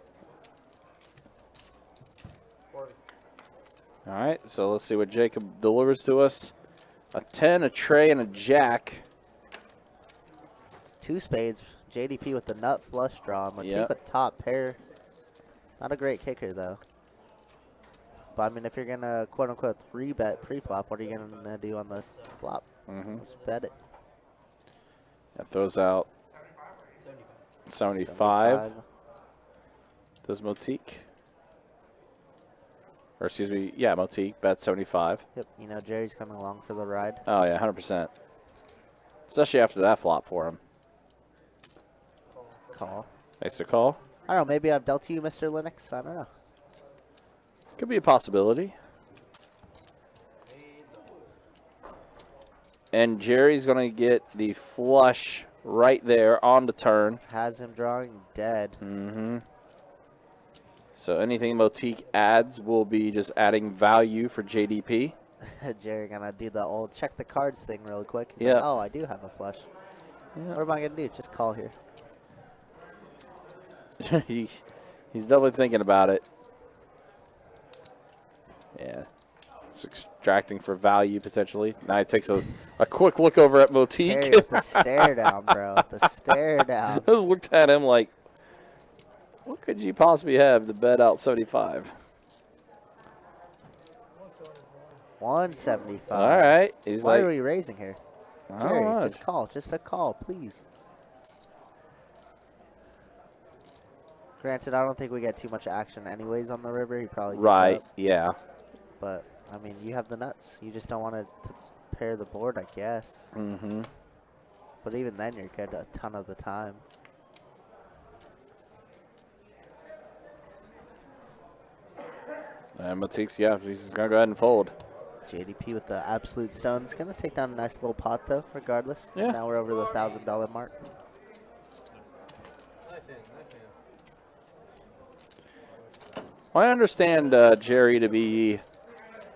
All right, so let's see what Jacob delivers to us. A 10, a tray, and a jack. 2 spades. JDP with the nut flush draw. Motyk Yep. with top pair. Not a great kicker, though. But, I mean, if you're going to, quote-unquote, 3-bet pre-flop, what are you going to do on the flop? Let's bet it. That throws out 75. Does Motyk? Or excuse me, yeah, Motyk bet 75. Yep, you know Jerry's coming along for the ride. Oh yeah, 100%. Especially after that flop for him. Call. Makes a call. I don't know, maybe I've dealt to you, Mr. Linux. I don't know. Could be a possibility. And Jerry's going to get the flush right there on the turn. Has him drawing dead. So anything Motyk adds will be just adding value for JDP. Jerry gonna do the old check the cards thing real quick. He's Yeah. like, oh, I do have a flush. What am I gonna do? Just call here. He's definitely thinking about it. Yeah. Just extracting for value potentially. Now he takes a quick look over at Motyk. Jerry with the stare down, bro. The stare down. I just looked at him like, what could you possibly have to bet out 75? 175. All right. He's Why like, are we raising here? I don't Jerry, know. just call. Just a call, please. Granted, I don't think we get too much action anyways on the river. He probably gives Right, up. yeah. But, I mean, you have the nuts. You just don't want it to pair the board, I guess. But even then, you're good a ton of the time. And Motyk's, yeah, he's going to go ahead and fold. JDP with the absolute stone. It's going to take down a nice little pot, though, regardless. Yeah. Now we're over the $1,000 mark. Nice hand, nice hand. Well, I understand Jerry to be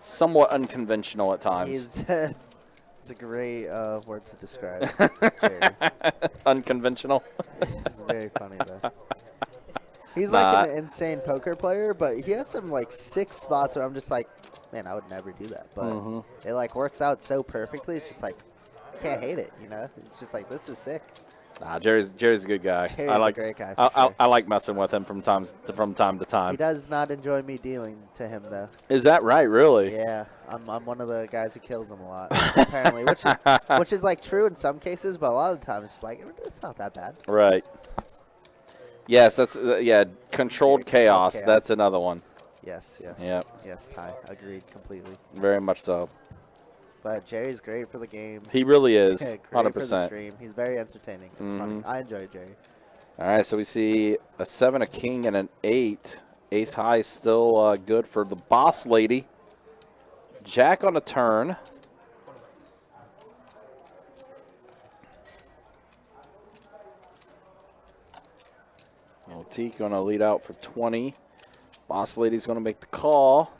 somewhat unconventional at times. He's it's a great word to describe Jerry. Unconventional? It's very funny, though. He's like an insane poker player, but he has some like 6 spots where I'm just like, man, I would never do that. But it like works out so perfectly. It's just like, you can't hate it, you know? It's just like, this is sick. Nah, Jerry's a good guy. Jerry's I like a great guy. For sure. I like messing with him from time to time. He does not enjoy me dealing to him, though. Is that right? Really? Yeah, I'm one of the guys who kills him a lot, apparently, which is like true in some cases, but a lot of the time it's just like it's not that bad. Right. Yes, that's yeah. Controlled chaos. chaos. That's another one. Yes. Yep. Yes, Ty, agreed completely. Very much so. But Jerry's great for the games. He really is. Great 100%. for the stream. He's very entertaining. It's funny. I enjoy Jerry. All right, so we see a 7, a king, and an 8. Ace high still good for the boss lady. Jack on a turn. Motyk going to lead out for 20. Boss lady's going to make the call.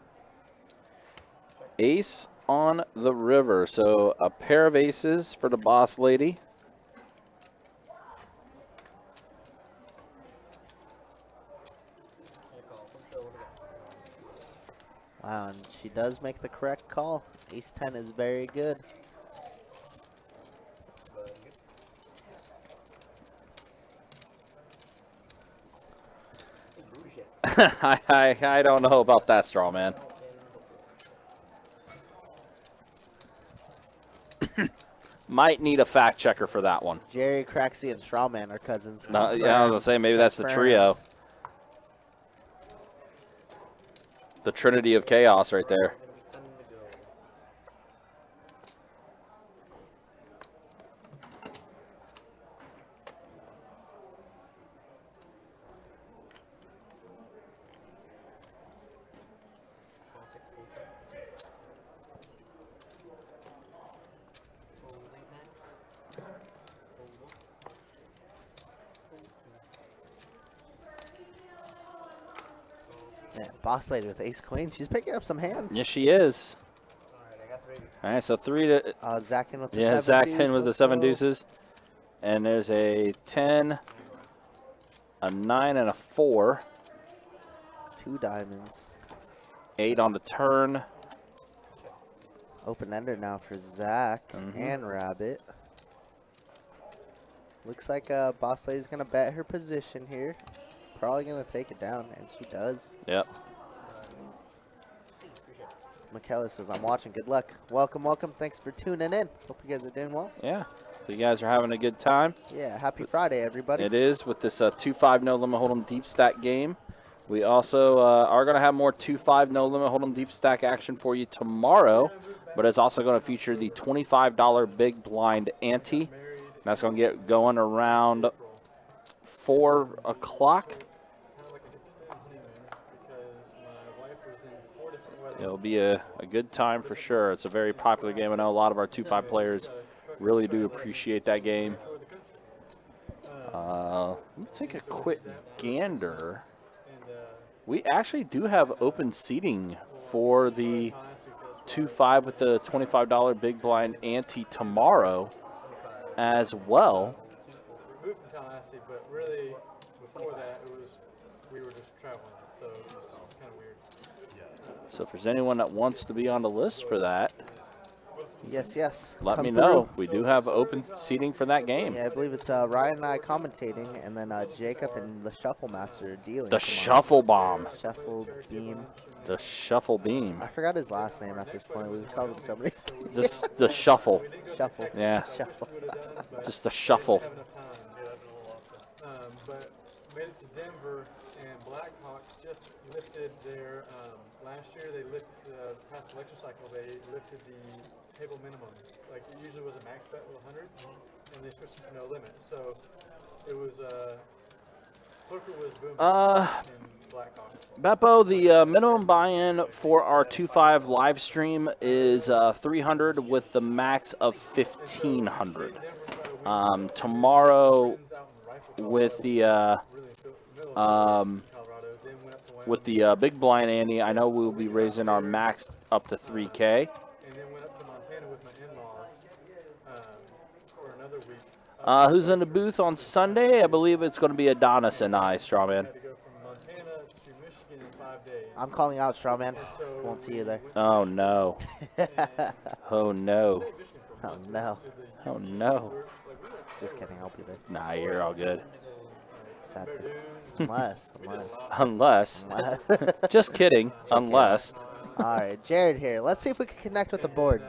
Ace on the river. So a pair of aces for the boss lady. Wow, and she does make the correct call. Ace 10 is very good. I don't know about that, straw man. Might need a fact checker for that one. Jerry, Craxy, and Strawman are cousins. Yeah, I was gonna say maybe that's the trio. The Trinity of Chaos right there. Man, boss lady with ace queen. She's picking up some hands. Yes, she is. All right, so 3 to Zack in with the 7 Zack deuce. in with the Let's 7 go. deuces. And there's a 10, a 9, and a 4. 2 diamonds. 8 on the turn. Open ender now for Zack and Rabbit. Looks like boss lady's gonna bet her position here. Probably gonna take it down, and she does. Yep. Michaela says, I'm watching. Good luck. Welcome, welcome. Thanks for tuning in. Hope you guys are doing well. Yeah. So you guys are having a good time. Yeah, happy Friday, everybody. It is with this 2-5 no limit hold'em deep stack game. We also are going to have more 2-5 no limit hold'em deep stack action for you tomorrow, but it's also going to feature the $25 big blind ante. That's going to get going around 4 o'clock. It'll be a good time for sure. It's a very popular game. I know a lot of our 2-5 players really do appreciate that game. Let me take a quick gander. We actually do have open seating for the 2-5 with the $25 big blind ante tomorrow as well. We moved to Tallahassee, but really before that we were just traveling, so it was kind of weird. So if there's anyone that wants to be on the list for that, yes, yes. let Come me through. know. We do have open seating for that game. Yeah, I believe it's Ryan and I commentating, and then Jacob and the Shuffle Master dealing. The Shuffle Bomb. Shuffle Beam. The Shuffle Beam. I forgot his last name at this point. We've called him so many. Just the Shuffle. Shuffle. Yeah. Shuffle. Just the Shuffle. But made it to Denver, and Blackhawk just lifted their, last year they lifted, past election cycle, they lifted the table minimum. Like it usually was a max bet with 100, and they switched it to no limit. So it was, poker was booming in Blackhawk. Beppo, the minimum buy-in for our 2-5 live stream is 300 with the max of 1,500. Tomorrow with the big blind ante, I know we'll be raising our max up to 3K. And then went up to Montana with my in-laws for another week. Who's in the booth on Sunday? I believe it's going to be Adonis and I, Strawman. To go from Montana to Michigan in 5 days. I'm calling out Strawman. Won't see you there. Oh no. Oh no. Oh no. Oh no. Just kidding. I'll be there. Nah, you're all good. Sadly. Unless. Unless. Just kidding. Unless. All right, Jared here. Let's see if we can connect with the board.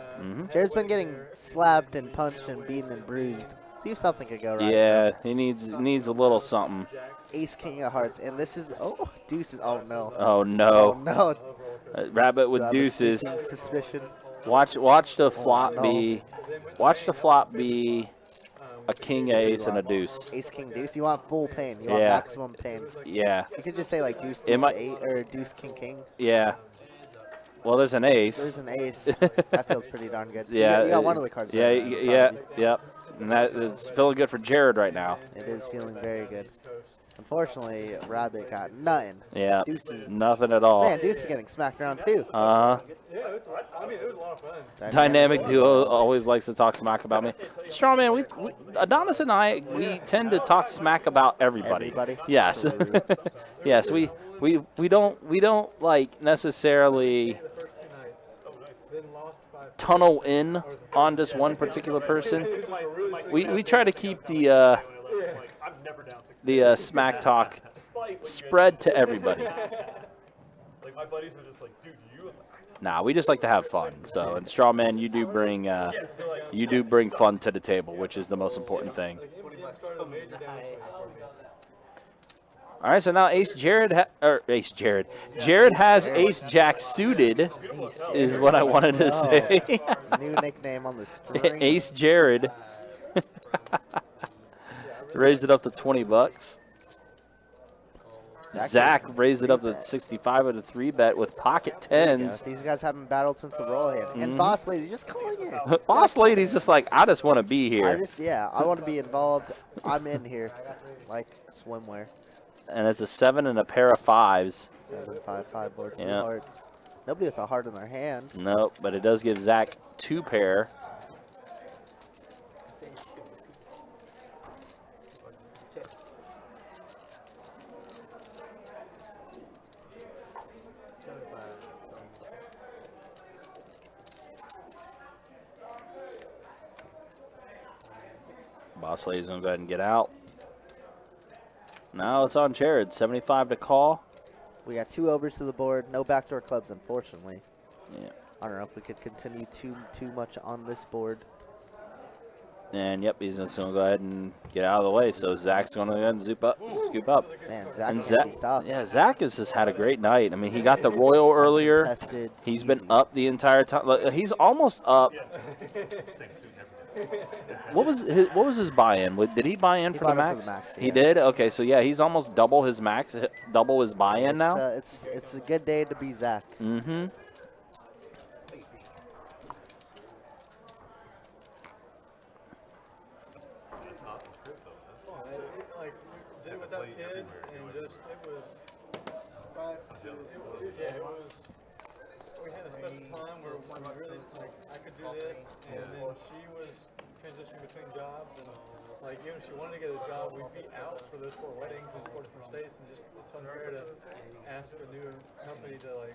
Jared's been getting slapped and punched and beaten and bruised. See if something could go right. Yeah, he needs a little something. Ace King of Hearts, and this is deuces. Oh no. Oh no. Oh no. Rabbit with Do I have a deuces. sneaking suspicion. Watch the flop no. be. Watch the flop be a king, ace, and a deuce. Ace King Deuce. You want full pain. You want Yeah. maximum pain. Yeah. You could just say like Deuce It Deuce might- 8 or Deuce King King. Yeah. Well, there's an ace. There's an ace. That feels pretty darn good. Yeah. You got one of the cards. Yeah. right. Yep. And it's feeling good for Jared right now. It is feeling very good. Unfortunately, Rabbit got nothing. Yeah. Deuces. Nothing at all. Man, Deuce is getting smacked around too. Yeah, it was a lot of fun. Dynamic duo always likes to talk smack about me. Strawman, we Adonis and I, we tend to talk smack about everybody. Everybody? Yes. Yes, we don't like necessarily tunnel in on just one particular person. We try to keep the smack talk spread to everybody. Like my buddies were just like, dude, you. Nah, we just like to have fun. So, and Strawman, you do bring fun to the table, which is the most important thing. All right, so now Jared has Ace Jack suited, is what I wanted to say. New nickname on the screen. Ace Jared raised it up to $20. Zack raised it up to 65 at a 3-bet with pocket tens. These guys haven't battled since the roll hand. And Boss Lady just calling in. Boss Lady's just like, I just want to be here. I want to be involved. I'm in here. Like swimwear. And it's a 7 and a pair of 5s. 7, 5, 5 board, 2 Yeah. hearts. Nobody with a heart in their hand. Nope, but it does give Zack 2 pair. Boss Lady's going to go ahead and get out. Now it's on Jared. 75 to call. We got 2 overs to the board. No backdoor clubs, unfortunately. Yeah. I don't know if we could continue too much on this board. And yep, he's just going to go ahead and get out of the way. So Zach's going to go ahead and scoop up. Man, Zack And can't be stopped. yeah, Zack has just had a great night. I mean, he got the Royal earlier. Tested, He's easy. been up the entire time. Look, he's almost up. What was his buy-in? Did he buy in He for the bought in max? for the max, He yeah. did? Okay, so yeah, he's almost double his max, double his buy-in now. It's a good day to be Zack. Mm-hmm. Like, we did it without kids, and just, it was, we had a special time where we really, like, I could do this, and then she was transitioning between jobs, and, like, even if she wanted to get a job, we'd be out for those 4 weddings in 4 different states, and just, it's unfair to ask a new company to, like,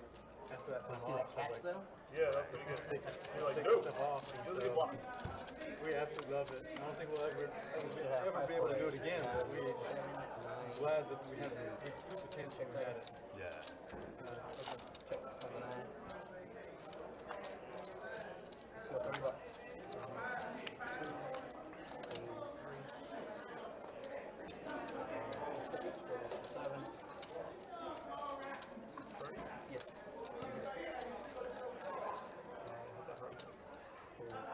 after that time off. Cats, though? Yeah, that's pretty good. You're like, Take no. stuff off, and Go to so the block. we absolutely love it. I don't think we'll ever be able to do it again, but I'm glad that we had the chance we had it. Yeah.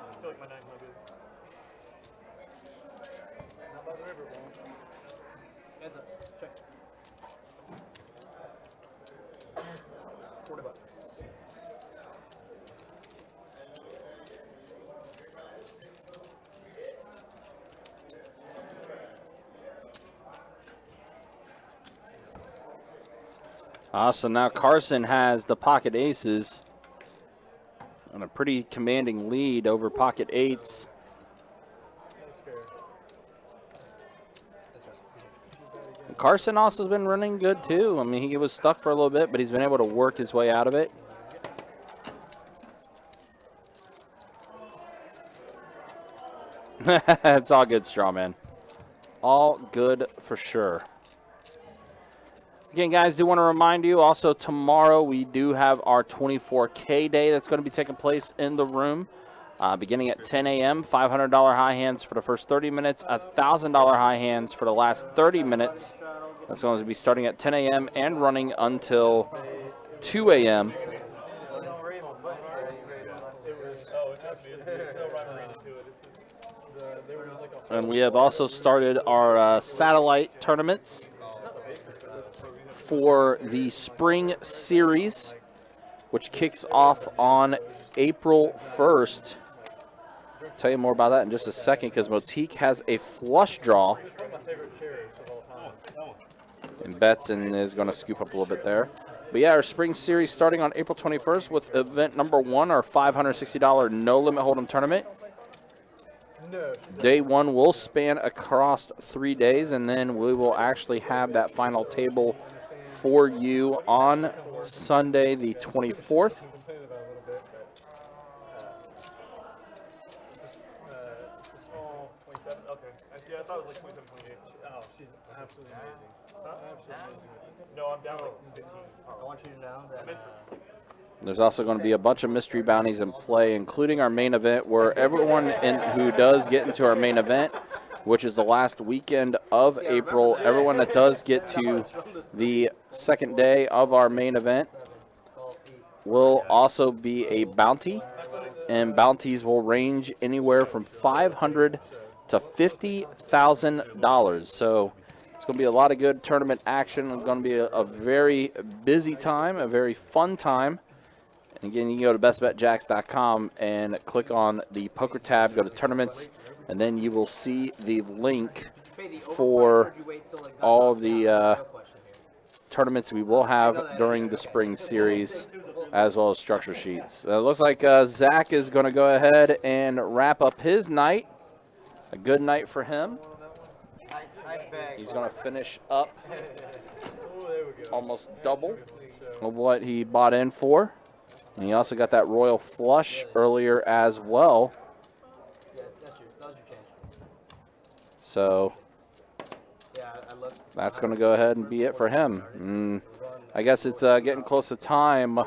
I feel like my nine's no good. Not by the river, it won't. Hands up. Check. $40. So now Carson has the pocket aces on a pretty commanding lead over pocket 8s. And Carson also has been running good too. I mean, he was stuck for a little bit, but he's been able to work his way out of it. It's all good, Strawman. All good for sure. Again, guys, do want to remind you also tomorrow we do have our 24K day that's going to be taking place in the room beginning at 10 a.m. $500 high hands for the first 30 minutes, $1,000 high hands for the last 30 minutes. That's going to be starting at 10 a.m. and running until 2 a.m. And we have also started our satellite tournaments for the spring series, which kicks off on April 1st. I'll tell you more about that in just a second because Motyk has a flush draw. And Betson is going to scoop up a little bit there. But yeah, our spring series starting on April 21st with event number 1, our $560 no limit hold'em tournament. Day 1 will span across 3 days, and then we will actually have that final table for you on Sunday the 24th. Yeah, I thought it was like 27, 28. Oh, she's absolutely amazing. Absolutely amazing. No, I'm down like 15. I want you to know that There's also going to be a bunch of mystery bounties in play, including our main event, where everyone who does get into our main event, which is the last weekend of April, everyone that does get to the second day of our main event will also be a bounty, and bounties will range anywhere from $500 to $50,000. So it's going to be a lot of good tournament action. It's going to be a very busy time, a very fun time. And again, you can go to bestbetjacks.com and click on the poker tab, go to tournaments, and then you will see the link for all of the tournaments we will have during the spring series, as well as structure sheets. It looks like Zack is going to go ahead and wrap up his night. A good night for him. He's going to finish up almost double of what he bought in for. And he also got that royal flush earlier as well. So that's going to go ahead and be it for him. I guess it's getting close to time.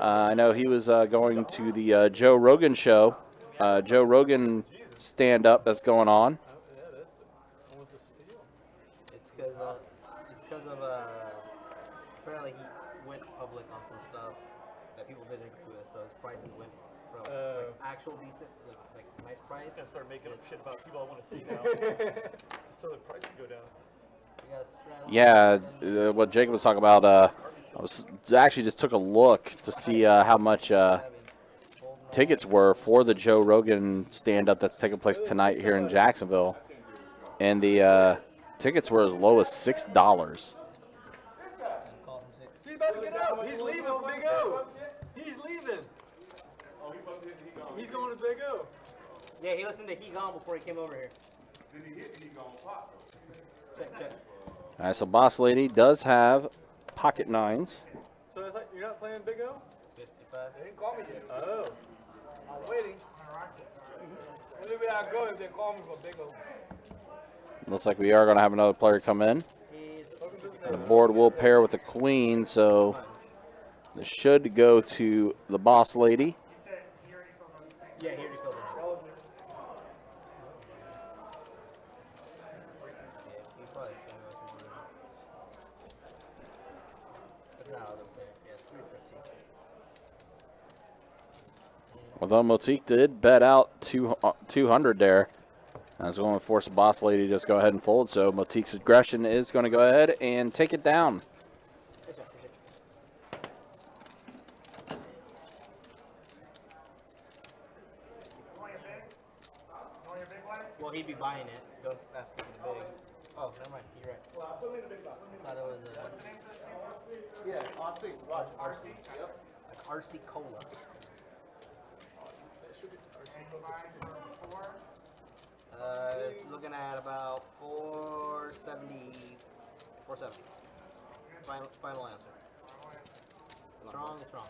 I know he was going to the Joe Rogan show. Joe Rogan stand-up that's going on. It's because of apparently he went public on some stuff that people didn't agree with, so his prices went from like actual decent, like nice price. Just gonna start making up shit about people I want to see now, just so the prices go down. Yeah, what Jacob was talking about, I actually just took a look to see how much tickets were for the Joe Rogan stand-up that's taking place tonight here in Jacksonville. And the tickets were as low as $6. He's about to get out. He's leaving for Big O. He's leaving. He's going to Big O. Yeah, he listened to He Gone before he came over here. Then he hit He Gone pop. Check. All right, so Boss Lady does have pocket nines. So I thought you're not playing Big O? 55. They didn't call me yet. Oh. I'm waiting. Where did I go if they call me for Big O? Looks like we are going to have another player come in. The board will pair with the queen, so this should go to the Boss Lady. Yeah, he already filled it out. He probably should have. No, I was saying, yeah, it's 350. Although Motyk did bet out 200 there. That's going to force the Boss Lady to just go ahead and fold. So Motyk's aggression is going to go ahead and take it down. Well, he'd be buying it. Don't ask him for the big. Oh, never mind. You're right. Well, put me in the big box. Thought it was yeah, RC. Watch RC. Yep. Like RC Cola. Looking at about 470. 470. Final answer. Strong.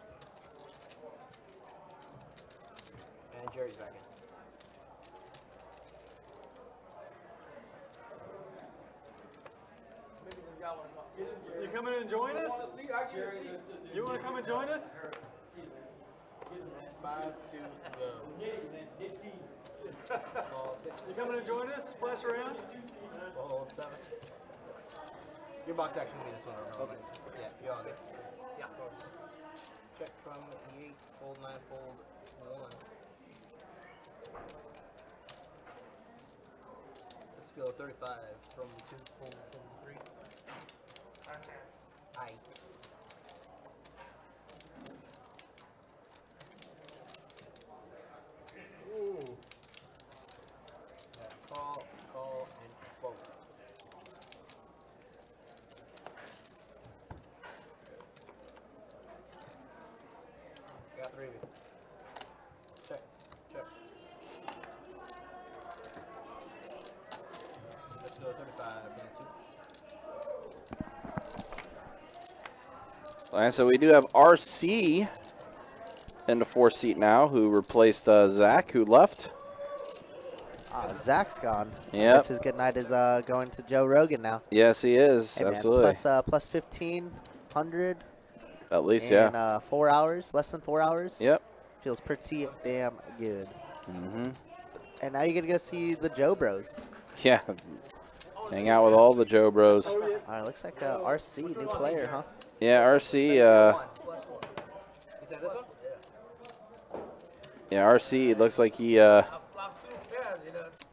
And Jerry's back in. You coming and join us? You want to come and join us? 5 to go. You coming and join us? Splash around? We'll hold 7. Your box action will be this one. Okay. Yeah, you all good. Yeah. Check from the 8, fold 9, fold 1. Let's go 35 from the 2, fold 3. Aye. Ooh. Call, and fold. Got 3 of you. Check. Let's go 35 and 2. And so we do have RC in the 4th seat now, who replaced Zack, who left. Zack's gone. Yep. I guess his good night is going to Joe Rogan now. Yes, he is. Hey, man, absolutely. plus 1,500. At least, in, yeah. 4 hours, less than 4 hours. Yep. Feels pretty damn good. Mm-hmm. And now you get to go see the Joe Bros. Yeah. Hang out with all the Joe Bros. All right, looks like RC, new player, huh? Yeah, RC. Yeah, RC. It looks like he.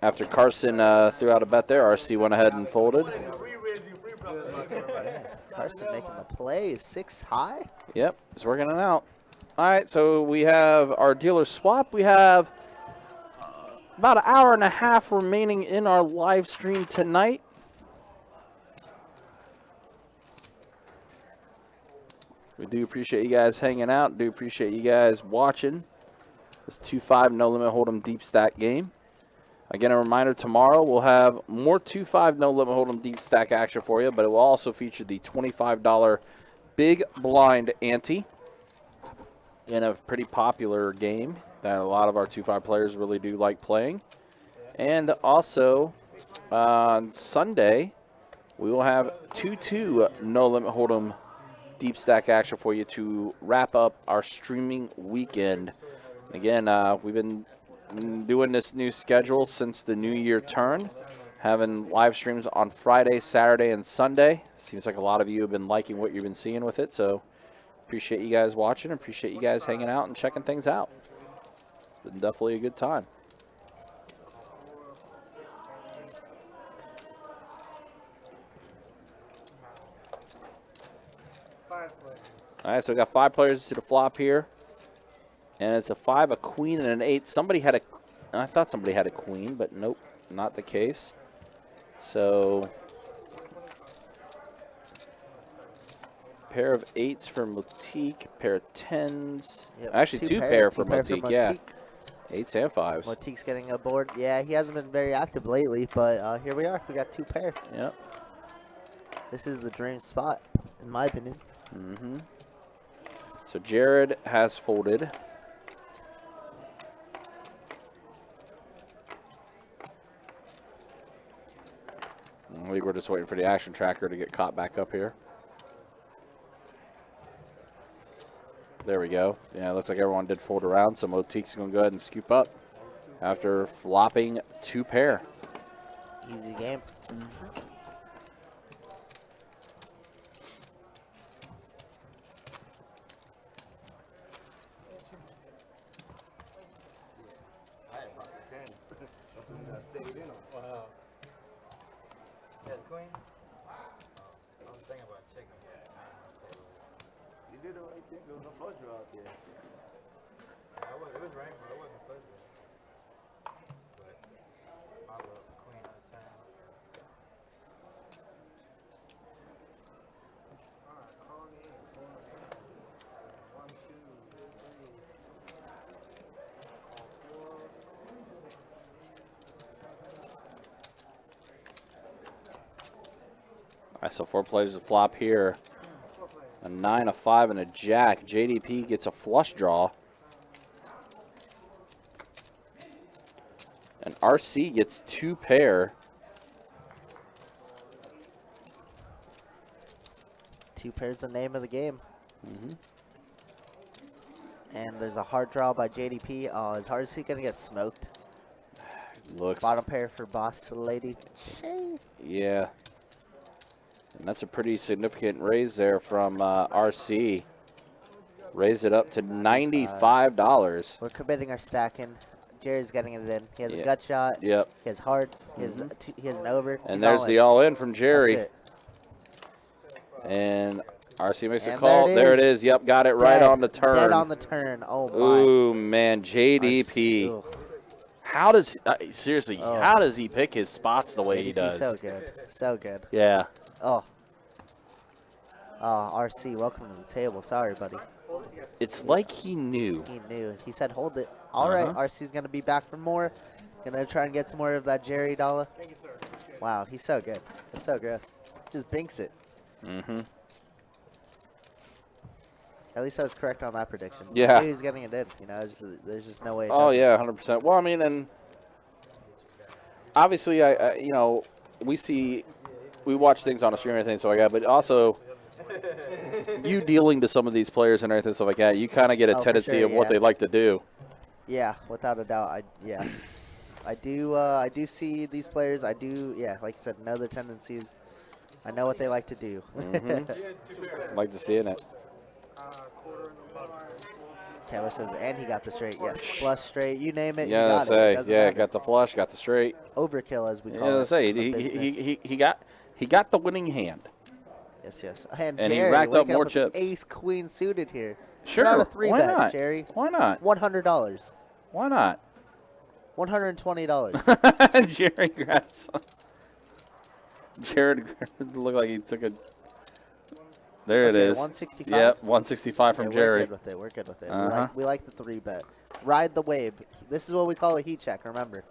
After Carson threw out a bet there, RC went ahead and folded. Carson making the plays, 6 high. Yep, he's working it out. All right, so we have our dealer swap. We have about an hour and a half remaining in our live stream tonight. We do appreciate you guys hanging out. Do appreciate you guys watching this 2-5 No Limit Hold'em Deep Stack game. Again, a reminder, tomorrow we'll have more 2-5 No Limit Hold'em Deep Stack action for you, but it will also feature the $25 Big Blind Ante in a pretty popular game that a lot of our 2-5 players really do like playing. And also, on Sunday, we will have 2-2 No Limit Hold'em Deep Stack action for you to wrap up our streaming weekend. Again, we've been doing this new schedule since the new year turned, having live streams on Friday, Saturday, and Sunday. Seems like a lot of you have been liking what you've been seeing with it, so appreciate you guys watching. Appreciate you guys hanging out and checking things out. It's been definitely a good time. All right, so we got 5 players to the flop here. And it's a 5, a queen, and an 8. Somebody had I thought somebody had a queen, but nope, not the case. So, pair of 8s for Motyk, pair of 10s. Yep, Actually, two pair for Motyk, yeah. 8s and 5s. Motyk's getting aboard. Yeah, he hasn't been very active lately, but here we are. We got 2 pair. Yep. This is the dream spot, in my opinion. Mm-hmm. So Jared has folded. I think we're just waiting for the action tracker to get caught back up here. There we go. Yeah, it looks like everyone did fold around, so Motyk's going to go ahead and scoop up after flopping 2 pair. Easy game. Wow. That's queen? I was thinking about checking. You did the right thing. There was no flush draw out there. It was right, but it wasn't flush draw. But I love the queen at the time. Alright, call me in. 1, 2, 3. Call 4. All right, so 4 players to flop here. A 9, a 5, and a jack. JDP gets a flush draw. And RC gets 2 pair. 2 pairs the name of the game. Mm-hmm. And there's a hard draw by JDP. Oh, is RC going to get smoked? Looks. Bottom pair for Boss Lady. Yeah. And that's a pretty significant raise there from RC. Raise it up to $95. We're committing our stacking. Jerry's getting it in. He has a Yeah. gut shot. Yep. He has hearts. He has an over. And He's there's all the in. all-in from Jerry. That's it. And RC makes a And call. There it is. Yep, got it right Dead. on the turn. Dead on the turn. Oh, my. Ooh, man, JDP. Ugh. How does seriously? Oh. How does he pick his spots the way he JDP does? so good. So good. Yeah. Oh. Oh, RC, welcome to the table. Sorry, buddy. It's like he knew. He knew. He said, hold it. All right, RC's going to be back for more. Going to try and get some more of that Jerry dollar. Thank you, sir. Wow, he's so good. It's so gross. Just binks it. Mm-hmm. At least I was correct on that prediction. Yeah. He was getting it in. You know, there's just no way. it Oh doesn't. yeah, 100%. Well, I mean, and obviously, you know, we watch things on a stream and everything, so like that. But also, you dealing to some of these players and everything, stuff like that, you kind of get a Oh, for tendency sure, of what yeah. they like to do. Yeah, without a doubt. I do see these players. I do, yeah, like you said, know their tendencies. I know what they like to do. Like to see it. Kevin says, and he got the straight. Yes, flush straight. You name it. Yeah, you got it. Doesn't yeah, matter. got the flush, got the straight. Overkill, as we call Yeah, it. say in business. he got the winning hand. Yes. And he Jerry, racked up waking more with chips. Ace Queen suited here. Sure, Not a 3 why bet, not? Jerry. Why not? $100. Why not? $120. Jerry grabbed some. Jared looked like he took a. There it Okay, is. 165? Yep, 165 from Okay, Jerry. We're good with it. We're good with it. Uh-huh. We like the 3-bet. Ride the wave. This is what we call a heat check, remember.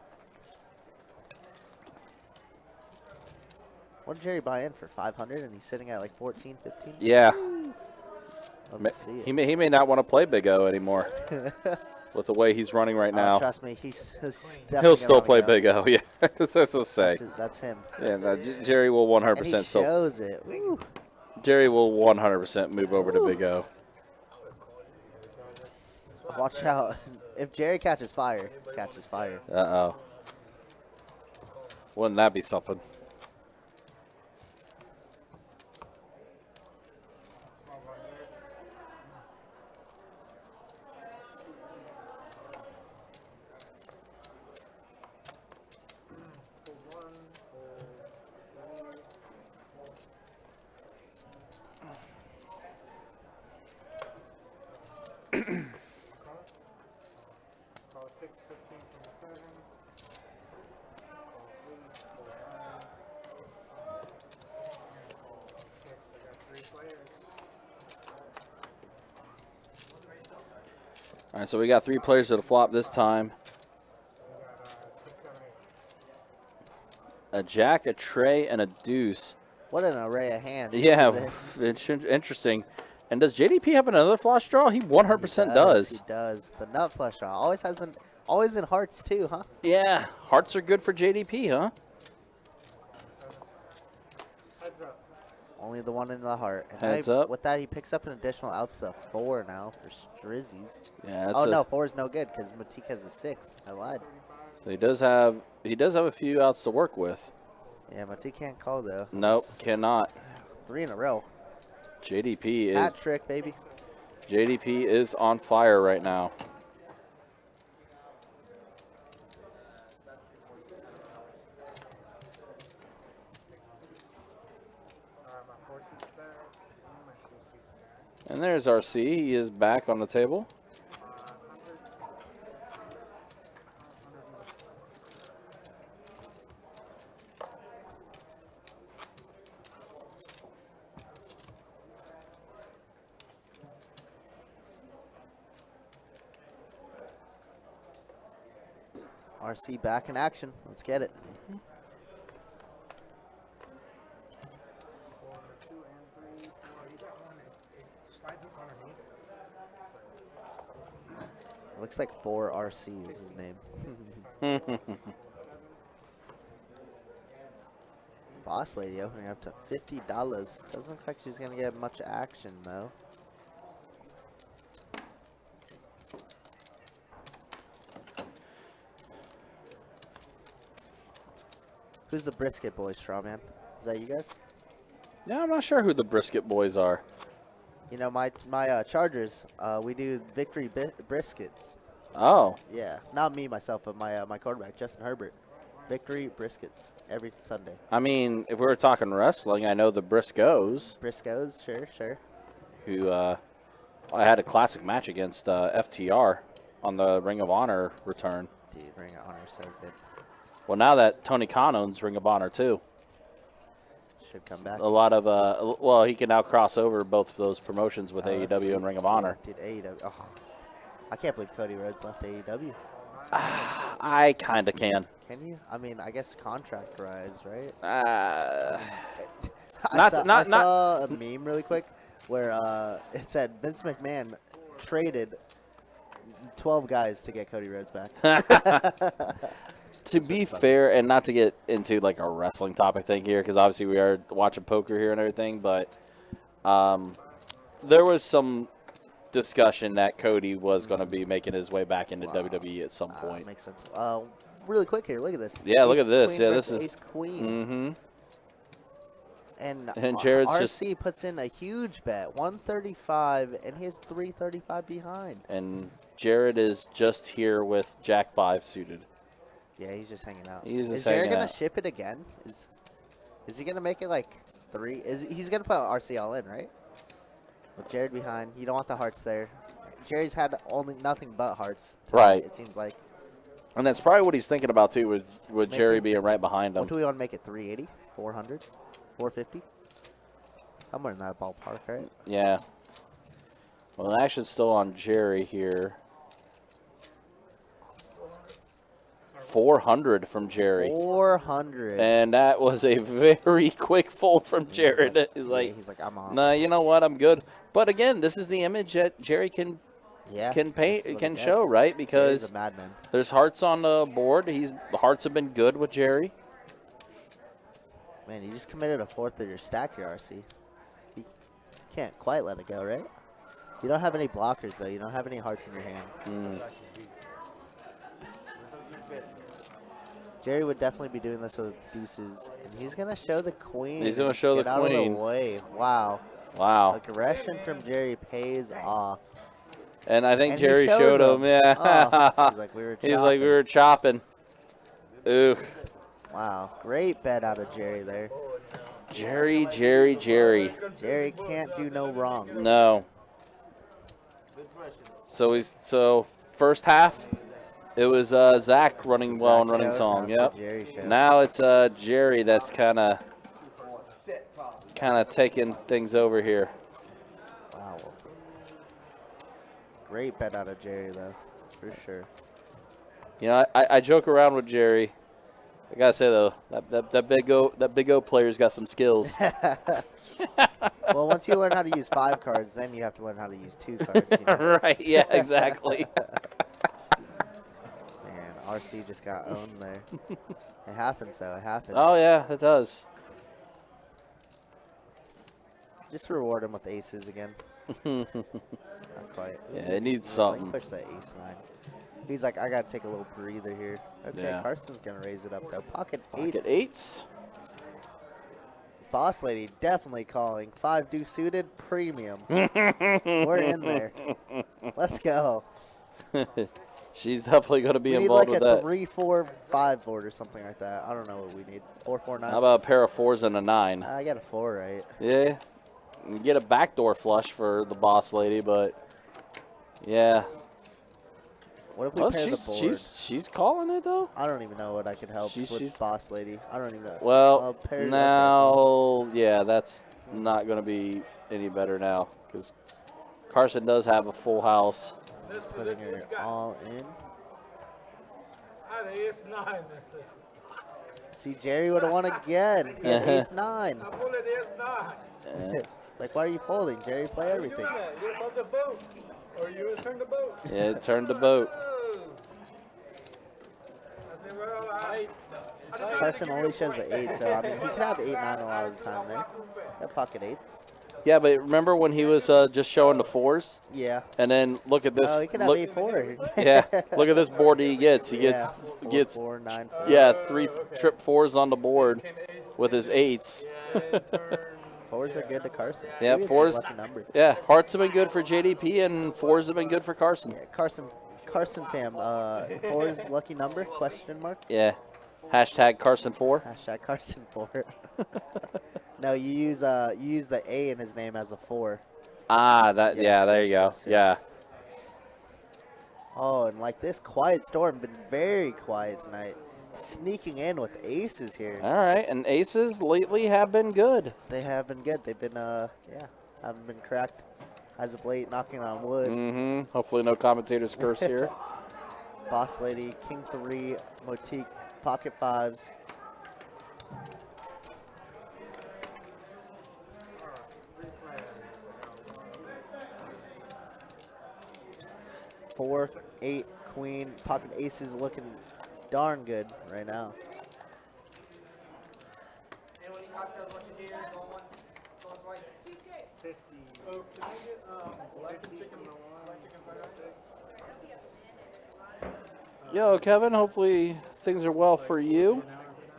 What did Jerry buy in for? 500 and he's sitting at like 14, 15? Yeah. Love to see it. He may not want to play Big O anymore with the way he's running right now. Trust me, he's He'll still play Big O, yeah. That's what say. That's him. Yeah, no, Jerry will 100% And he still. shows it. Woo. Jerry will 100% move over to Big O. Watch out. If Jerry catches fire, Uh-oh. Wouldn't that be something? Call 6, 15 from the 7. Call 3, 4, 9. Call 6, I got 3 players. All right, so we got 3 players at a flop this time. We got 6, 7, 8. A jack, a tray, and a deuce. What an array of hands. Yeah, Look at this. it's interesting. And does JDP have another flush draw? He 100% does. He does. The nut flush draw. Always in hearts too, huh? Yeah, hearts are good for JDP, huh? Heads up. Only the one in the heart. And Heads up. With that, he picks up an additional outs to 4 now for Strizzies. Yeah. That's Oh no, 4 is no good because Motyk has a 6. I lied. So he does have a few outs to work with. Yeah, Motyk can't call though. Nope, That's cannot. 3 in a row. JDP is Hat trick, baby. JDP is on fire right now. My 4 seats back. And my 2 seats back. And there's RC. He is back on the table. 100. RC back in action. Let's get it. 4, 2, and 3, 4. You got one. It slides up underneath. Looks like 4 RC is his name. Boss lady opening up to $50. Doesn't look like she's gonna get much action though. Who's the Brisket Boys, Strawman? Is that you guys? Yeah, I'm not sure who the Brisket Boys are. You know, my Chargers, we do victory briskets. Oh. Yeah, not me myself, but my quarterback Justin Herbert. Victory briskets every Sunday. I mean, if we were talking wrestling, I know the Briscoes. Briscoes, sure. Who I had a classic match against FTR on the Ring of Honor return. Dude, Ring of Honor is so good. Well, now that Tony Khan owns Ring of Honor too, should come back. a lot of well, he can now cross over both of those promotions with that's AEW sweet. and Ring of Honor. Yeah, dude, AEW. Oh, I can't believe Cody Rhodes left AEW. I kind of can. Can you? I mean, I guess contract-wise, right? Uh, I saw a meme really quick where it said Vince McMahon traded 12 guys to get Cody Rhodes back. To be fair, and not to get into like a wrestling topic thing here, because obviously we are watching poker here and everything, but there was some discussion that Cody was going to be making his way back into WWE at some point. Makes sense. Really quick here, look at this. Yeah, look Ace at this. Queen Yeah, versus this is Ace Queen. Mm-hmm. And Jared's RC puts in a huge bet, 135, and he's 335 behind. And Jared is just here with Jack 5 suited. Yeah, he's just hanging out. He's just is Jared hanging gonna out. ship it again? Is he gonna make it like 3? He's gonna put RC all in, right? With Jared behind, you don't want the hearts there. Jerry's had nothing but hearts tonight, Right. it seems like. And that's probably what he's thinking about too, with Jerry being right behind him. What do we want to make it? 380, 400, 450? Somewhere in that ballpark, right? Yeah. Well, the action's still on Jerry here. 400 from Jerry. 400. And that was a very quick fold from Jared. He's like, I'm on. nah, you know what? I'm good. But again, this is the image that Jerry can paint, can show, right? Because Jerry's a madman. there's hearts on the board. The hearts have been good with Jerry. Man, you just committed a fourth of your stack here, RC. You can't quite let it go, right? You don't have any blockers, though. You don't have any hearts in your hand. Jerry would definitely be doing this with deuces, and he's going to show the queen. He's going to show the Get out queen. of the way. Wow. Wow. Aggression from Jerry pays off. And I think And Jerry showed him. Yeah. Oh, he's like, we were chopping. He's like, we were chopping. Ooh. Wow. Great bet out of Jerry there. Jerry. Jerry can't do no wrong. No. So first half, it was Zack running well and running song. Yep. Now it's Jerry that's kind of taking things over here. Wow. Great bet out of Jerry though, for sure. You know, I joke around with Jerry. I gotta say though, that big O player's got some skills. Well, once you learn how to use 5 cards, then you have to learn how to use 2 cards. You know? Right? Yeah, exactly. Man, RC just got owned there. It happens though. It happens. Oh yeah, it does. Just reward him with aces again. Not quite. Yeah, it needs Like, something. push that ace 9. He's like, I gotta take a little breather here. Okay, Yeah. Carson's gonna raise it up though. Pocket eights. Boss lady definitely calling. 5 deuce suited premium. We're in there. Let's go. She's definitely going to be We need involved like with a that. 3-4-5 board or something like that. I don't know what we need. 4-4-9. How about a pair of 4s and a 9? I got a 4 right. Yeah. You get a backdoor flush for the boss lady, but yeah. What if we Well, pair the board? she's calling it though. I don't even know what I could help with she's- boss lady. I don't even know. Well, pair it up, now, yeah, that's not going to be any better now because Carson does have a full house. Putting her all in. Ace 9. See, Jerry would have won again. He had ace 9. I pulled it ace 9. It's like, why are you folding, Jerry? Play everything. You above the boat. Or you turn the boat. Yeah, it turned the boat. I said, well, I Carson only shows the 8, so I mean, he could have 8-9 a lot of the time there. Got pocket 8s. Yeah, but remember when he was just showing the 4s? Yeah. And then look at this. Oh, he could have look, 8-4. yeah, look at this board he gets. He Yeah. gets 4, 9, 4. yeah, 3 trip 4s on the board with his 8s. 4s are good to Carson. Yeah, Maybe it's his 4s. lucky number. Yeah, hearts have been good for JDP and 4s have been good for Carson. Yeah, Carson fam. 4's lucky number? Question mark. Yeah. Hashtag Carson 4. Hashtag Carson 4. No, you use the A in his name as a 4. Ah, that. Yes, yeah, there you go. yes, yes. Yeah. Oh, and like this quiet storm been very quiet tonight. Sneaking in with aces here. All right, and aces lately have been good. They have been good. They've been haven't been cracked as of late. Knocking on wood. Mm-hmm. Hopefully no commentators curse here. Boss lady, king 3, Motyk, pocket 5s. Four, 8, queen, pocket aces looking darn good right now. Yo, Kevin, hopefully things are well for you.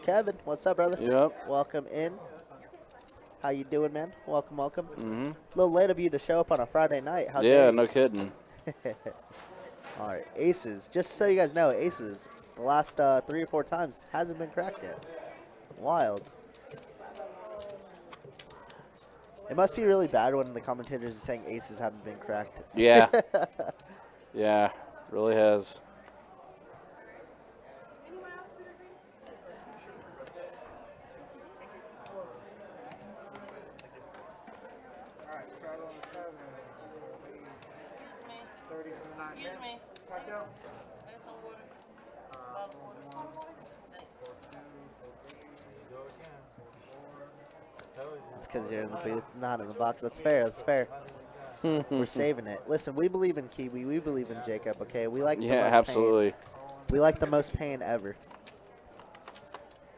Kevin, what's up, brother? Yep. Welcome in. How you doing, man? Welcome, welcome. Mm-hmm. A little late of you to show up on a Friday night. How Yeah, dare you? no kidding. All right, aces. Just so you guys know, aces, the last 3 or 4 times, hasn't been cracked yet. Wild. It must be really bad when the commentators are saying aces haven't been cracked. Yeah. Yeah, really has. Excuse me. Back down. There's some water. Fold 1, Thanks. fold 2, fold 3, There you go again. fold 4. It's because you're in the booth, not in the box. That's fair. That's fair. We're saving it. Listen, we believe in Kiwi. We believe in Jacob. Okay, we like the Yeah, most absolutely. pain. We like the most pain ever.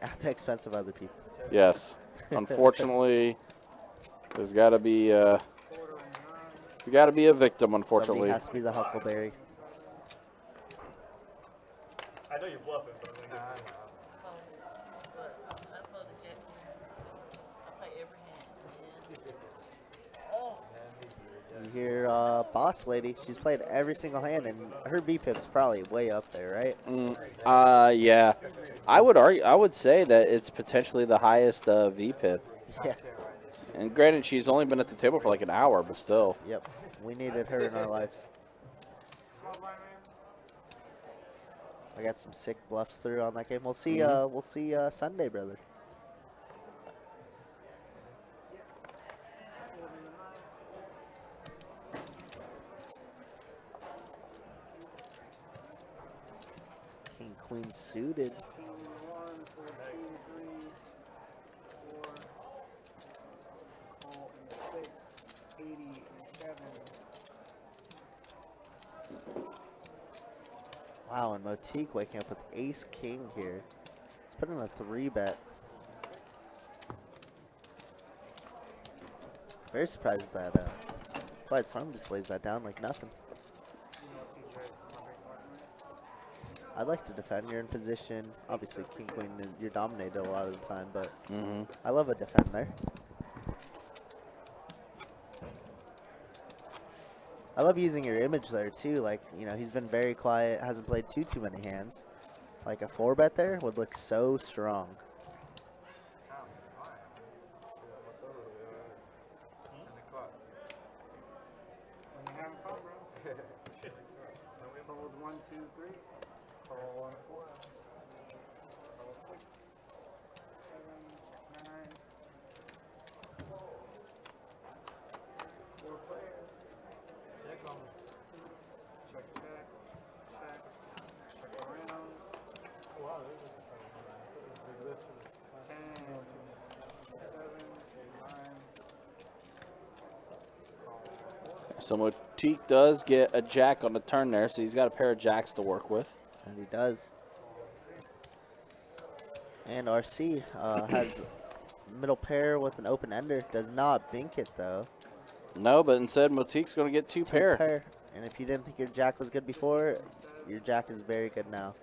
At the expense of other people. Yes. Unfortunately, there's got to be a victim. Unfortunately. Somebody has to be the Huckleberry. I know you're bluffing, but I'm gonna I fold the jack. I play every hand. Oh. You hear Boss Lady. She's played every single hand, and her VPIP's probably way up there, right? Yeah. I would say that it's potentially the highest VPIP. Yeah. And granted, she's only been at the table for like an hour, but still. Yep. We needed her in our lives. I got some sick bluffs through on that game. We'll see. We'll see Sunday, brother. King Queen suited. King 1, 4, 2, 3, 4. Call and 6, 80 and 7. Wow, and Motyk waking up with Ace King here. Let's put in a 3-bet. Very surprised that Clyde Storm just lays that down like nothing. I'd like to defend. You're in position. Obviously, King Queen, you're dominated a lot of the time, but I love a defend there. I love using your image there too. Like, you know, he's been very quiet, hasn't played too many hands. Like a 4-bet there would look so strong. When you're having fun, bro. Fold 1, 2, 3. Call on 4. Call 6, 7, 9. 4 players. Check on me. Check, check, check. Check around. Wow, this is a big list for this. 10, 7, 9. So Motyk does get a jack on the turn there, so he's got a pair of jacks to work with. And he does. And RC has middle pair with an open ender. Does not bink it though. No, but instead Motyk's going to get two pair. And if you didn't think your jack was good before, your jack is very good now.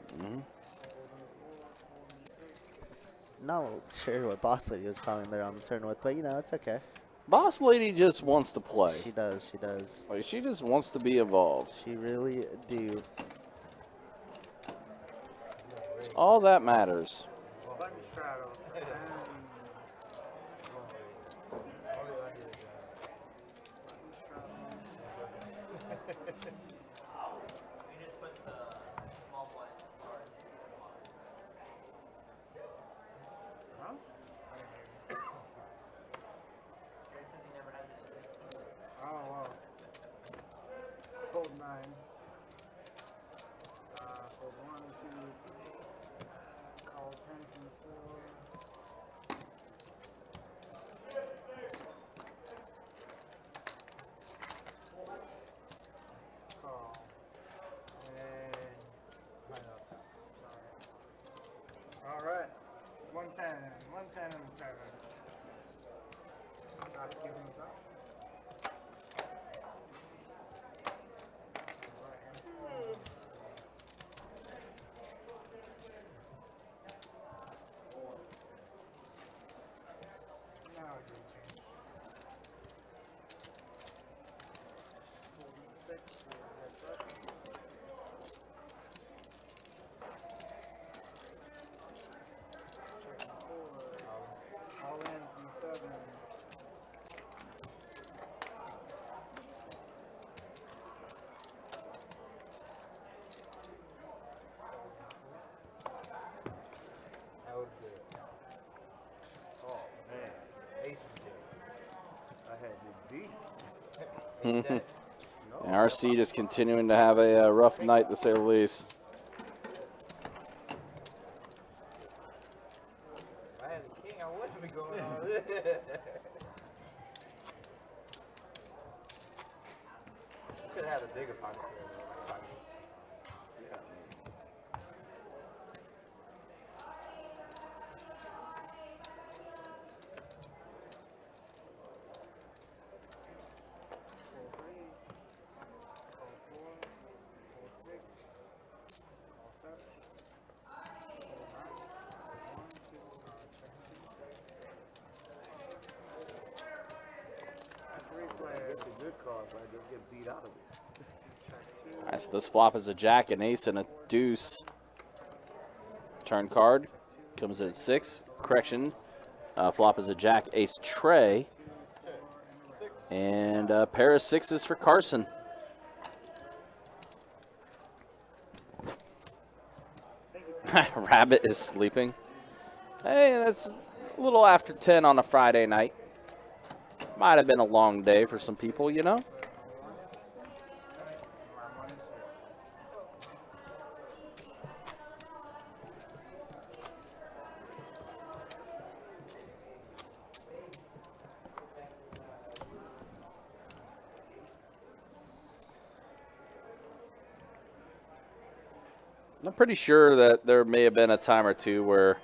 Not sure what Boss Lady was calling there on the turn with, but you know, it's okay. Boss Lady just wants to play. She does, she does. Like, she just wants to be involved. She really do. All that matters. Button straddle. Oh, wow. Fold 9. Fold 1, 2, 3. Call 10 from the floor. Call. And line up. Sorry. Alright. 110. 110 and 7. Not giving us up. All in from 7. That would be it. Oh, man. Ace is here. I had you beat. Ain't that? No. And RC just continuing to have a rough night, to say the least. If I had a king, I wouldn't be going on this. Could have had a bigger pocket here, though. Yeah. It's a good card, but I just get beat out of it. All right, so this flop is a jack, an ace, and a deuce. Turn card comes at 6. Correction. Flop is a jack, ace, tray. And a pair of 6s for Carson. Rabbit is sleeping. Hey, that's a little after 10 on a Friday night. Might have been a long day for some people, you know. I'm pretty sure that there may have been a time or two where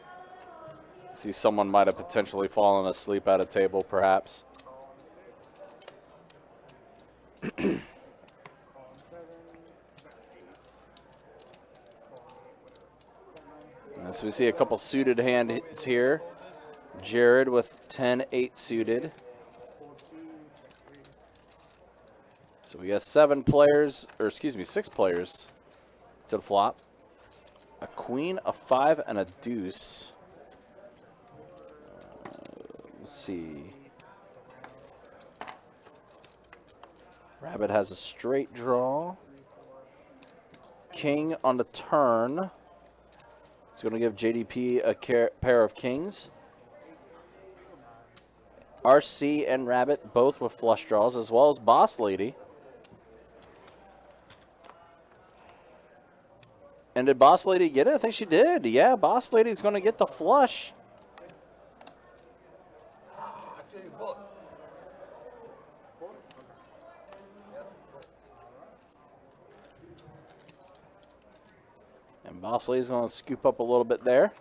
I see someone might have potentially fallen asleep at a table, perhaps. So we see a couple suited hands here. Jared with 10-8 suited. So we got 7 players, or excuse me, 6 players to the flop. A queen, a 5, and a deuce. Let's see. Rabbit has a straight draw. King on the turn. It's going to give JDP a pair of kings. RC and Rabbit both with flush draws, as well as Boss Lady. And did Boss Lady get it? I think she did. Yeah, Boss Lady's going to get the flush. And Boss Lady's going to scoop up a little bit there.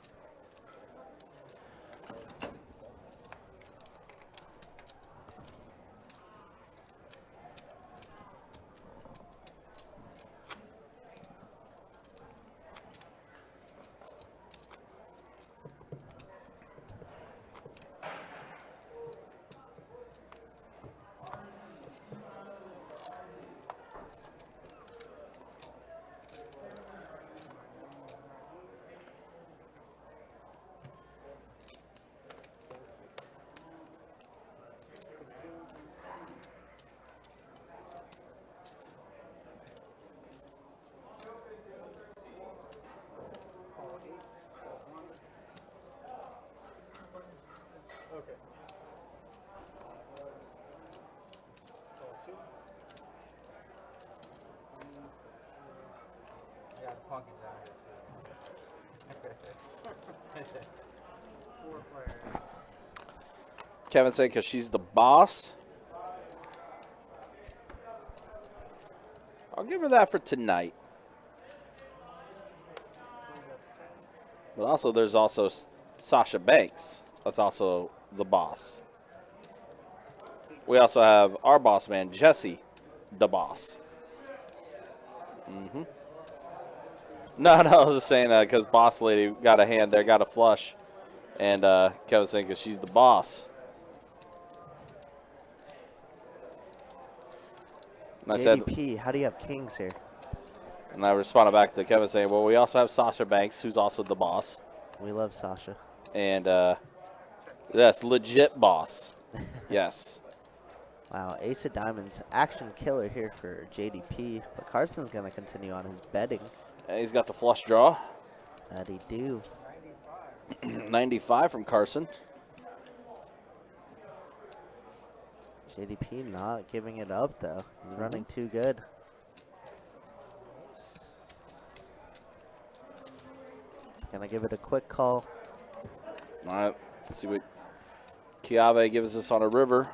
Okay. Yeah, the punky's out here too. 4 players. Kevin saying because she's the boss. I'll give her that for tonight. But also, there's also Sasha Banks. That's also the boss. We also have our boss man, Jesse, the boss. No, I was just saying that because Boss Lady got a hand there, got a flush. And Kevin's saying because she's the boss. And I said, JDP, how do you have kings here? and I responded back to Kevin saying, well, we also have Sasha Banks, who's also the boss. We love Sasha. And yes, legit boss. Yes. Wow, Ace of Diamonds, action killer here for JDP. But Carson's going to continue on his betting. And he's got the flush draw. That he do. 95 from Carson. JDP not giving it up, though. He's running too good. Gonna give it a quick call. All right, let's see what Chiave gives us on a river.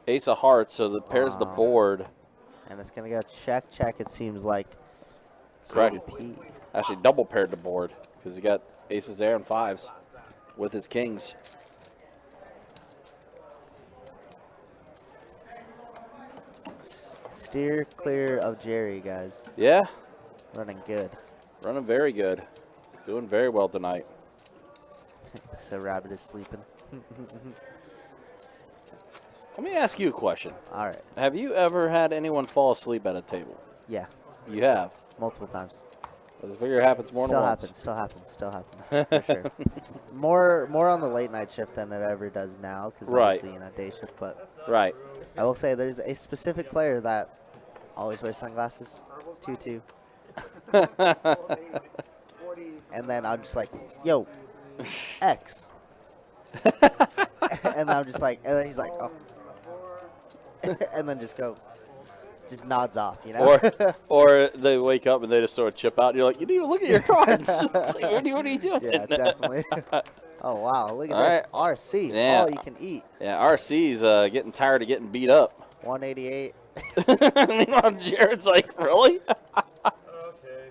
Ace of hearts, so the pairs the board. And it's gonna go check, check, it seems like. Correct. JDP. Actually, double paired the board because he got aces there and fives with his kings. Steer clear of Jerry, guys. Yeah, Running good. running very good. Doing very well tonight. So Rabbit is sleeping. Let me ask you a question. All right. Have you ever had anyone fall asleep at a table? Yeah, You have. multiple times. I figure it happens more than once. Still happens, for sure. More on the late night shift than it ever does now, because Right. obviously, day shift. But Right. I will say there's a specific player that always wears sunglasses, 2-2. And then I'm just like, yo, X. And I'm just like, and then he's like, oh. And then just nods off, you know? Or they wake up and they just throw a chip out, and you're like, you didn't even look at your cards. Like, what are you doing? Yeah, definitely. Oh, wow, look at All this. RC, Yeah. all you can eat. Yeah, RC's getting tired of getting beat up. 188. Meanwhile, Jared's like, really? Okay.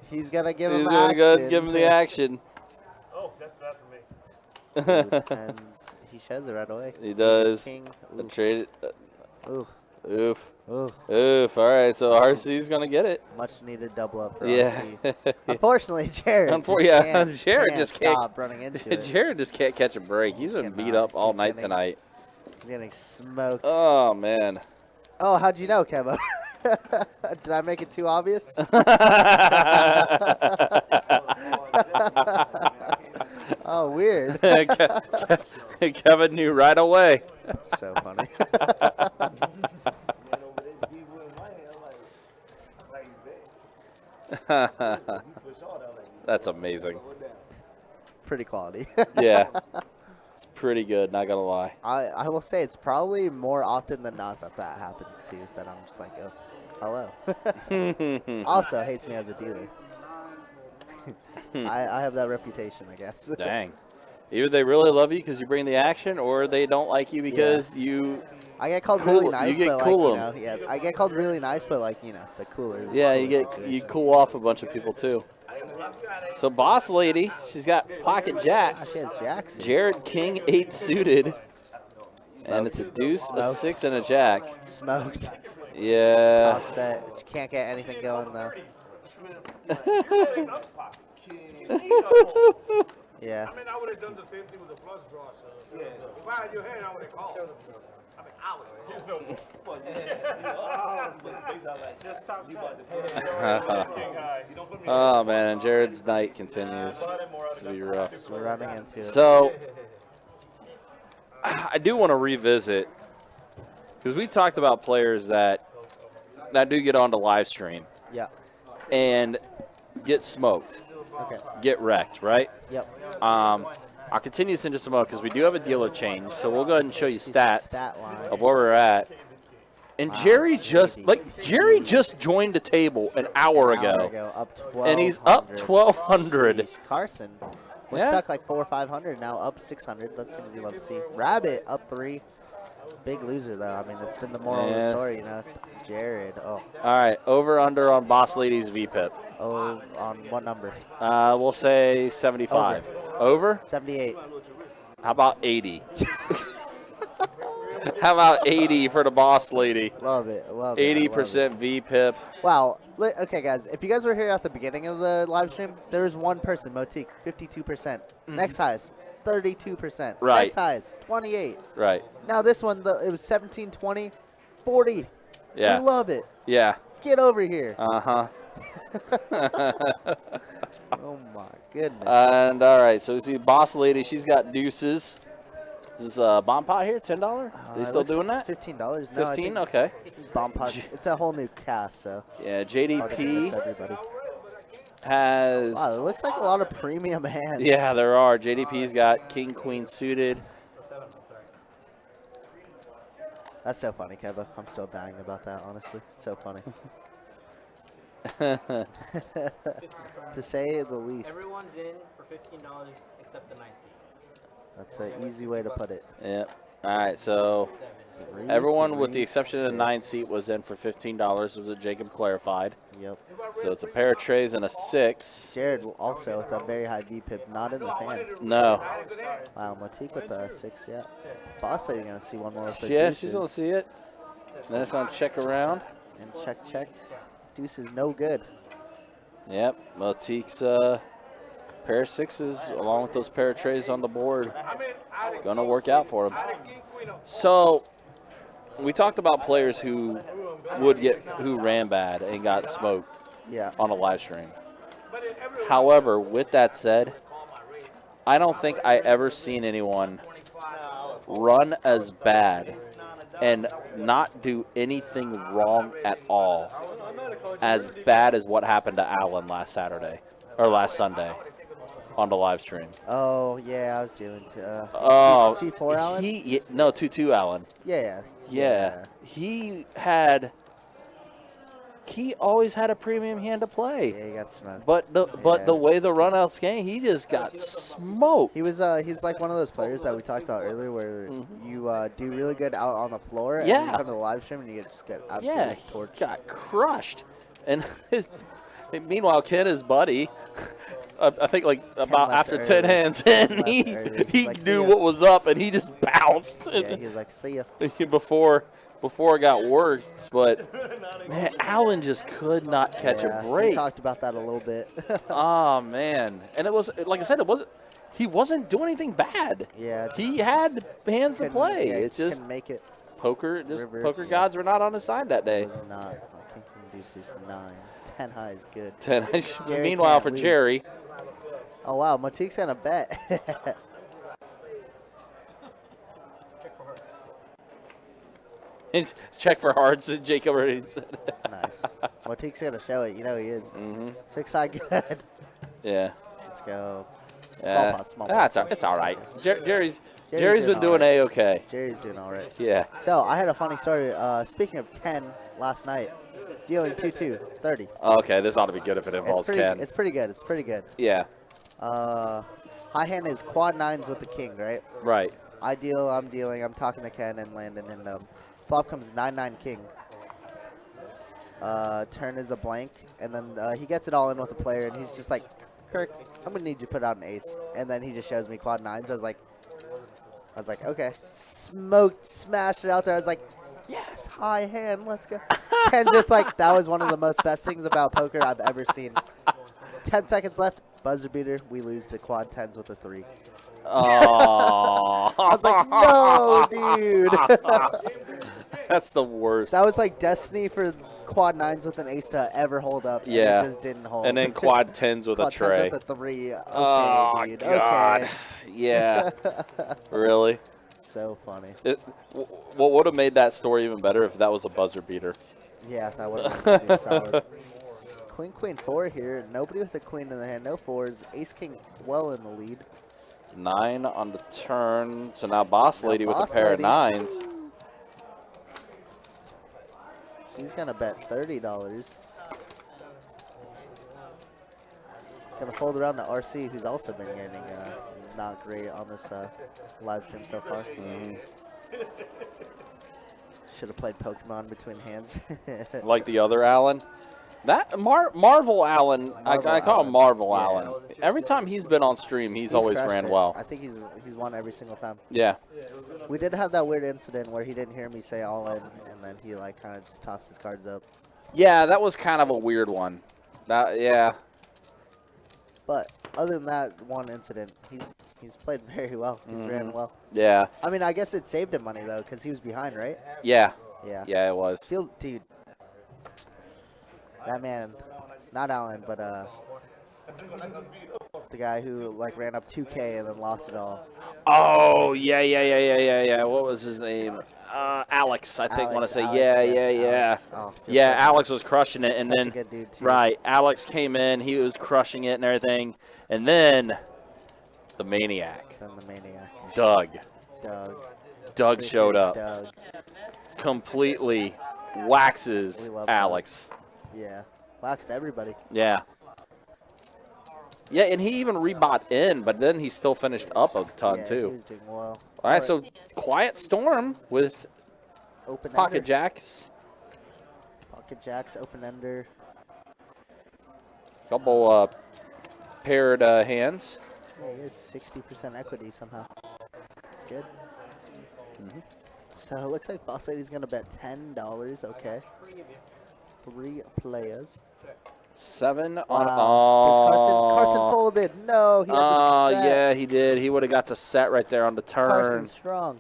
He's going to give He's him gonna action. go give him the action. Oh, that's bad for me. Ooh, depends. He shows it right away. He does. King. A trade. Ooh. Oof. Ooh. Oof. All right, so RC's going to get it. Much needed double up for Yeah. RC. Unfortunately, Jared. Jared just can't stop running into it. Jared just can't catch a break. He's been beat up all night tonight. He's getting smoked. Oh, man. Oh, how'd you know, Kevo? Did I make it too obvious? Oh, weird. Kevin knew right away. So funny. That's amazing. Pretty quality. Yeah. It's pretty good, not going to lie. I will say it's probably more often than not that happens too. That I'm just like, oh, hello. Also hates me as a dealer. I have that reputation, I guess. Dang. Either they really love you because you bring the action, or they don't like you because you. I get called cool, really nice, you get but cool like, yeah, I get called really nice, but like, the cooler. Yeah, you cool off a bunch of people too. So boss lady, she's got pocket jacks. She has jacks. Jared King 8 suited. And it's a deuce, a 6, and a jack. Smoked. Yeah. Offset. She can't get anything going though. Yeah. I mean, I would have done the same thing with the flush draw, so. Yeah. If I had your hand, I would have called. I mean, I would have. There's no just top Oh, man, and Jared's night continues to be rough. We're running into it. So, I do want to revisit, because we talked about players that do get onto live stream. Yeah. And get smoked. Okay. Get wrecked, right? Yep. I'll continue this in just a moment because we do have a dealer change. So we'll go ahead and show you stats Stat line. of where we're at. And Jerry just joined the table an hour ago. Up 12. And he's up 1,200. Carson was Yeah. stuck like 400 or 500, now up 600. That's things you love to see. Rabbit up 3. Big loser though. I mean, it's been the moral of the story, Jared. Oh. All right, over under on Boss Lady's VPIP. Oh, on what number? We'll say 75. Over? 78. How about 80? How about 80 for the Boss Lady? Love it. Love it. 80% VPIP. Wow. Okay, guys. If you guys were here at the beginning of the live stream, there was one person, Motyk, 52%. Next highest, 32%. Right. Next highest, 28. Right. Now this one, it was 17, 20, 40. Yeah. We love it. Yeah. Get over here. Uh-huh. Oh, my goodness. And, all right, so we see Boss Lady. She's got deuces. Is this a bomb pot here, $10? Are they still doing that? It's $15. No, 15? Okay. Bomb pot. It's a whole new cast, so. Yeah, It's JDP everybody. has... Wow, it looks like a lot of premium hands. Yeah, there are. JDP's got King, Queen suited. That's so funny, Keva. I'm still dying about that, honestly. It's so funny. To say the least. Everyone's in for $15 except the 9 seat. That's an easy way to put it. Yep. All right, so everyone with the exception of the 9 seat was in for $15, was what Jacob clarified. Yep. So it's a pair of trays and a 6. Jared also with a very high VPIP, not in his hand. No. Wow, Motyk with a 6, yeah. Boss lady gonna see one more with the Yeah, deuces. she's going to see it. Then it's going to check around. And check. Deuce is no good. Yep. Motyk's pair of 6s along with those pair of trays on the board. Going to work out for him. So we talked about players who ran bad and got smoked on a live stream. However, with that said, I don't think I ever seen anyone run as bad and not do anything wrong at all as bad as what happened to Allen last Sunday on the live stream. Oh, yeah, I was dealing to C4 Allen? No, 2-2 Allen. Yeah. He always had a premium hand to play. Yeah, he got smoked. But the way the runouts came, he just got smoked. He's like one of those players that we talked about earlier where you do really good out on the floor and you come to the live stream and you just get absolutely torched. He got crushed. And meanwhile, Ken, his buddy, I think about after 10 hands in, he like, knew what was up and he just bounced. Yeah, he was like, see ya. Before it got worse, but man, Allen just could not catch a break. We talked about that a little bit. Oh man, and it was like I said, he wasn't doing anything bad. Yeah, he had hands to play. Yeah, it's just make it. Poker gods were not on his side that day. It was not. King Deuces 9. 10 high is good. 10 high. Meanwhile, for Jerry. Oh wow, Motyk's gonna bet. Check for hearts, and Jacob already said. Nice. Motyk's gonna show it. You know he is. 6 high good. Yeah. Let's go. Small pot. It's all right. Jerry's been doing A-okay. Jerry's doing all right. Yeah. So I had a funny story. Speaking of Ken, last night, dealing 2-2, 30. Okay, this ought to be good if it involves Ken. It's pretty good. It's pretty good. Yeah. High hand is quad 9s with the king, right? Right. I deal, I'm dealing, I'm talking to Ken and Landon, and flop comes 9-9 king. Turn is a blank, and then he gets it all in with the player, and he's just like, Kirk, I'm gonna need you to put out an ace. And then he just shows me quad 9s. I was like, okay. Smoked, smashed it out there. I was like, yes, high hand, let's go. Ken just like, that was one of the most best things about poker I've ever seen. 10 seconds left, buzzer beater, we lose to quad 10s with a 3. Oh. I was like, no, dude. That's the worst. That was like destiny for quad 9s with an ace to ever hold up. Yeah. And it just didn't hold. And then quad 10s with quad a tray. 10s with a 3. Okay, oh, dude. God. Okay. Yeah. Really? So funny. What would have made that story even better if that was a buzzer beater? Yeah, that would have been solid. Queen, queen, 4 here. Nobody with a queen in the hand. No 4s. Ace, king well in the lead. 9 on the turn. So now boss lady with a pair of 9s. She's going to bet $30. Going to fold around to RC, who's also been getting not great on this live stream so far. Should have played Pokemon between hands. Like the other Allen? That Marvel Allen, I call him Marvel Allen. Every time he's been on stream, he's always ran well. I think he's won every single time. Yeah. We did have that weird incident where he didn't hear me say all in, and then he like kind of just tossed his cards up. Yeah, that was kind of a weird one. Yeah. But other than that one incident, he's played very well. He's ran well. Yeah. I mean, I guess it saved him money though, because he was behind, right? Yeah. Yeah. Yeah, it was. Dude. That man, not Allen, but the guy who like ran up 2K and then lost it all. Oh yeah. What was his name? Alex, I think. Want to say yeah. Oh, yeah, Alex was crushing it, and then a good dude too. Right, Alex came in. He was crushing it and everything, and then the maniac. Then the maniac. Doug showed up. Doug. completely waxes We love Alex. Yeah. Waxed everybody. Yeah. Yeah, and he even rebought in, but then he still finished up a ton, Yeah, too. he was doing well. All right, so Quiet Storm with Open pocket ender. jacks. Pocket jacks, open ender. Couple paired hands. Yeah, he has 60% equity somehow. It's good. So it looks like Boss Lady's going to bet $10. Okay. 3 players. 7 on. Wow. Carson folded. No, he had the set. Yeah, he did. He would have got the set right there on the turn. Carson's strong.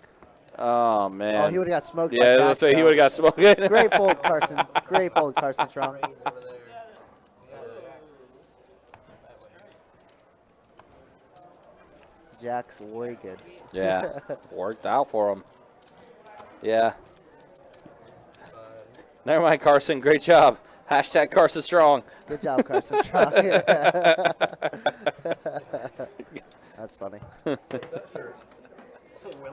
Oh, man. Oh, he would have got smoked. Yeah, by let's say he would have got smoked. Great fold, Carson. Great fold, Carson strong. Jack's way good. Yeah, worked out for him. Yeah. Never mind, Carson. Great job. Hashtag Carson Strong. Good job, Carson strong. That's funny.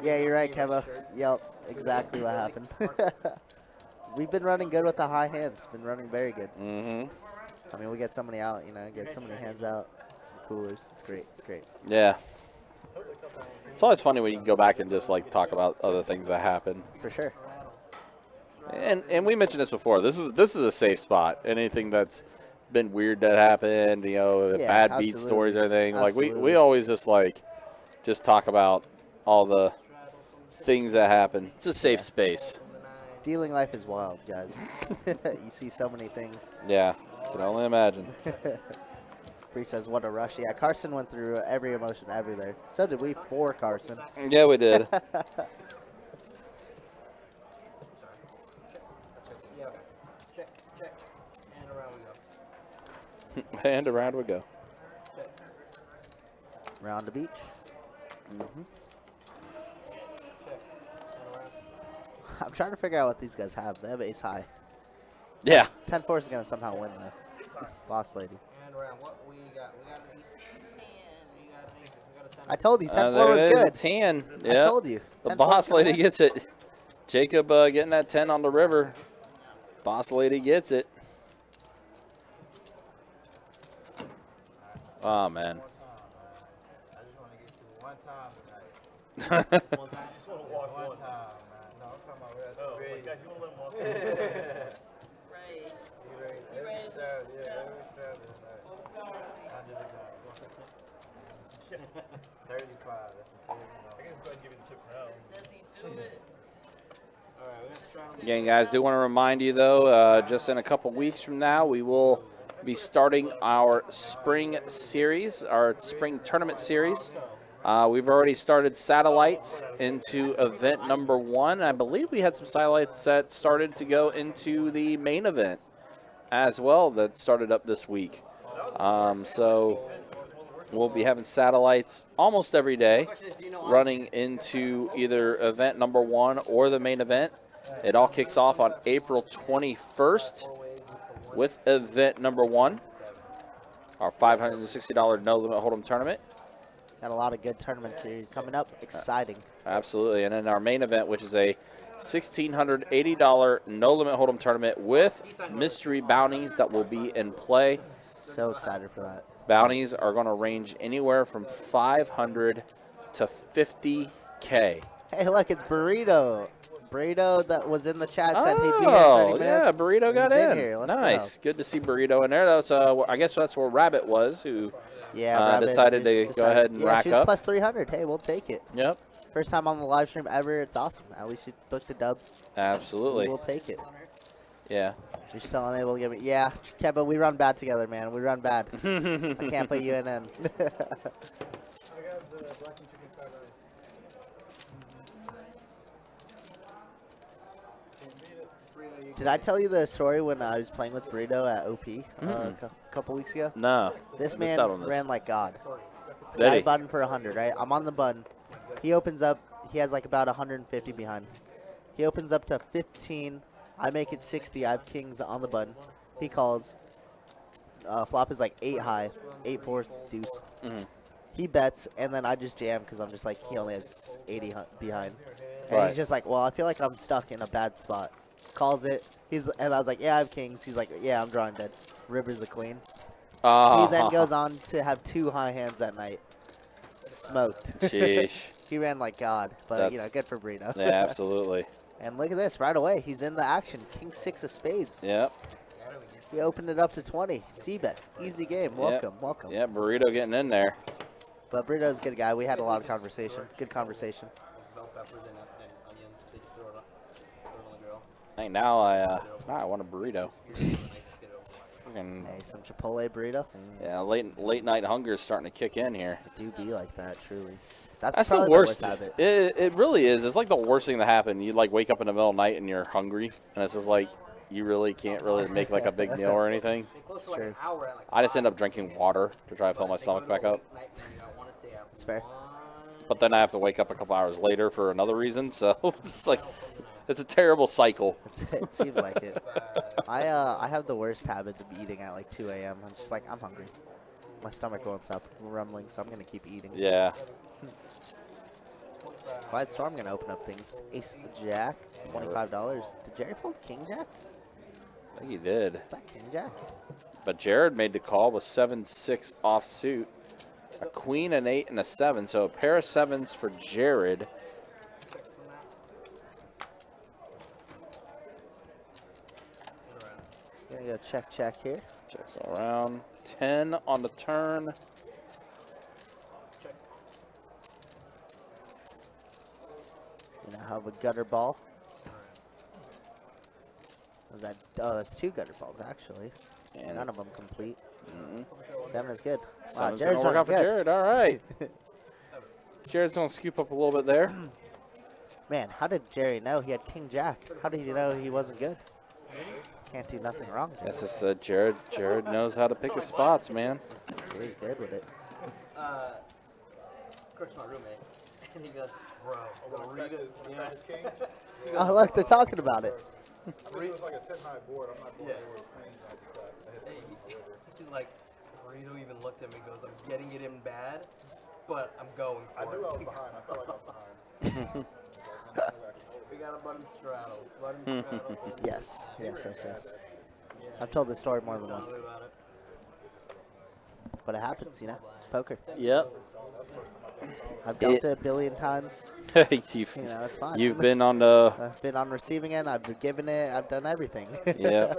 Yeah, you're right, Keva. Yep, exactly what happened. We've been running good with the high hands. Been running very good. Mm-hmm. I mean, we get so many out, you know, get so many hands out. Some coolers. It's great. It's great. Yeah. It's always funny when you can go back and just like talk about other things that happen. For sure. And we mentioned this before. This is a safe spot. Anything that's been weird that happened, you know, Yeah, bad beat absolutely. stories or anything. Like we Absolutely. always just talk about all the things that happen. It's a safe space. Dealing life is wild, guys. You see so many things. Yeah. Can only imagine. Bree says, what a rush. Yeah, Carson went through every emotion ever there. So did we for Carson. Yeah, we did. Check, check, and around we go. And around we go. Round the beach. I'm trying to figure out what these guys have. They have ace high. Yeah. 10-4 is going to somehow win, though. Boss Lady. And around what we got? We got an ace 10. We got an ace. We got a 10. I told you, 10-4 There was it is, good. 10. I Yeah. told you. The 10-4 boss was gonna lady win. gets it. Jacob getting that 10 on the river. Boss lady gets it. Oh, man. I just want to get you one time tonight. Just want to walk One once. time, man. No, I'm talking about that's Oh, great. guys, you want to let him walk once? Ray. You ready? You ready? Yeah, every time tonight. I did it now. 35. That's I can just go ahead and give you the chips now. Does he do it? All right, let's try them. Again, guys, do want to remind you, though, just in a couple weeks from now, we will be starting our spring series, our spring tournament series. We've already started satellites into event number 1. I believe we had some satellites that started to go into the main event as well that started up this week. So we'll be having satellites almost every day running into either event number 1 or the main event. It all kicks off on April 21st with event number 1, our $560 no limit hold'em tournament. Got a lot of good tournament series coming up. Exciting. Absolutely. And then our main event, which is a $1,680 no limit hold'em tournament with mystery bounties that will be in play. So excited for that. Bounties are going to range anywhere from 500 to 50K. Hey, look, it's Burrito. Burrito that was in the chat said he'd be here in 30 Oh, minutes. yeah, Burrito got He's in. here. Let's Nice. Good to see Burrito in there. That's I guess that's where Rabbit was, who Yeah, Rabbit decided to just go ahead and yeah, rack she's up. plus 300. Hey, we'll take it. Yep, First time on the live stream ever. It's awesome. At least you booked a dub. absolutely. We'll take it. Yeah. You're still unable to get me. Yeah, Kevin, we run bad together, man. We run bad. I can't put you in. I got the black and chicken fried rice. Did I tell you the story when I was playing with Burrito at OP a couple weeks ago? No. This I man missed out on this. ran like God. Did Guy he? button for 100, right? I'm on the button. He opens up. He has like about 150 behind. He opens up to 15. I make it 60. I have kings on the button. He calls. Flop is like 8 high, 8-4 deuce. Mhm. He bets, and then I just jam because I'm just like he only has 80 behind. And Right. he's just like, well, I feel like I'm stuck in a bad spot. Calls it. And I was like, yeah, I have kings. He's like, yeah, I'm drawing dead. River's a queen. He then goes on to have 2 high hands that night. Smoked. Sheesh. He ran like God, but you know, good for Burrito. Yeah, absolutely. And look at this, right away, he's in the action. King 6 of spades. Yep. He opened it up to 20. C-bets, easy game. Welcome, welcome. Yeah, Burrito getting in there. But Burrito's a good guy. We had a lot of conversation. Good conversation. Bell peppers and onions. They just throw it on the grill. Hey, now I want a burrito. Freaking, Hey, some Chipotle burrito. yeah, late night hunger is starting to kick in here. It do be like that, truly. That's the probably worst. habit. It really is. It's like the worst thing to happen. You like wake up in the middle of the night and you're hungry, and it's just like you really can't really make like a big meal or anything. Close to like an hour at like I just end up drinking water to try to fill my stomach back up. It's fair. But then I have to wake up a couple hours later for another reason, so it's like it's a terrible cycle. It seems like it. I have the worst habit of eating at like 2 a.m. I'm just like, I'm hungry. My stomach won't stop rumbling, so I'm going to keep eating. Yeah. Quiet Storm going to open up things. Ace Jack, $25. Did Jerry fold King Jack? I think he did. Is that King Jack? But Jared made the call with 7-6 off suit. A queen, an 8, and a 7. So a pair of 7s for Jared. Gonna go check here. Checks all around. 10 on the turn. Gonna have a gutter ball. Was that? Oh, that's 2 gutter balls actually. And none of them complete. 7 is good. Wow, 7's Jared's gonna work out for good. Jared. All right. Jared's gonna scoop up a little bit there. Man, how did Jerry know he had King Jack? How did he know he wasn't good? Can't do nothing wrong. That's just Jared. Jared knows how to pick his spots, man. He's good with it. Kirk's my roommate. And he goes, bro, Oh, look, they're talking about it. I mean, it was like a 10-high board. I'm not going to board queens. I just got I hit the river. He's like, Burrito even looked at me and goes, I'm getting it in bad, but I'm going for I it. knew I was behind. I felt like I was behind. We got a button straddle. Button straddle. Yes, yes. I've told this story more than once. But it happens, you know? Poker. Yep. I've dealt it a billion times. you've, You know, that's fine. You've been on the. I've been on receiving end. I've been giving it. I've done everything. Yeah.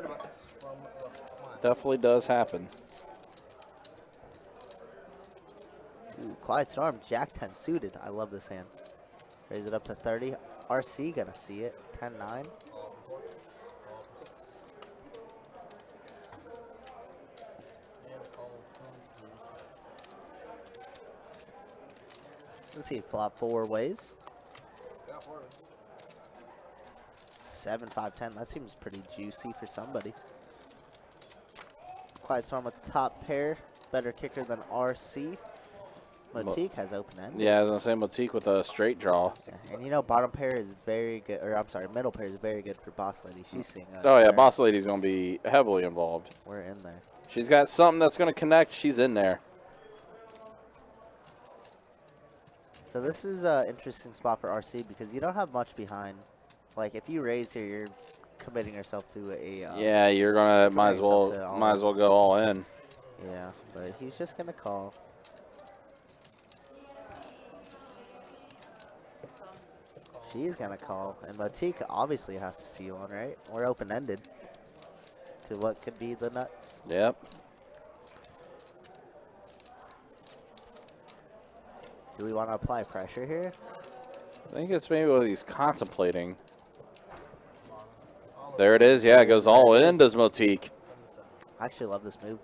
Definitely does happen. Ooh, Quiet Storm, Jack 10 suited. I love this hand. Raise it up to 30. RC gonna see it. 10-9. Let's see, flop 4 ways. 7, 5, 10. That seems pretty juicy for somebody. Quiet Storm with the top pair. Better kicker than RC. Motyk has open end. Yeah, I was gonna say Motyk with a straight draw. Yeah, and you know, bottom pair is very good, or I'm sorry, middle pair is very good for Boss Lady. She's seeing. Oh yeah, Boss Lady's gonna be heavily involved. We're in there. She's got something that's gonna connect. She's in there. So this is an interesting spot for RC because you don't have much behind. Like if you raise here, you're committing yourself to a. Yeah, you're gonna might as well go all in. Yeah, but he's just gonna call. She's gonna call, and Motyk obviously has to see one, right? We're open-ended to what could be the nuts. Yep. Do we want to apply pressure here? I think it's maybe what he's contemplating. There it is. Yeah, it goes all in, does Motyk. I actually love this move.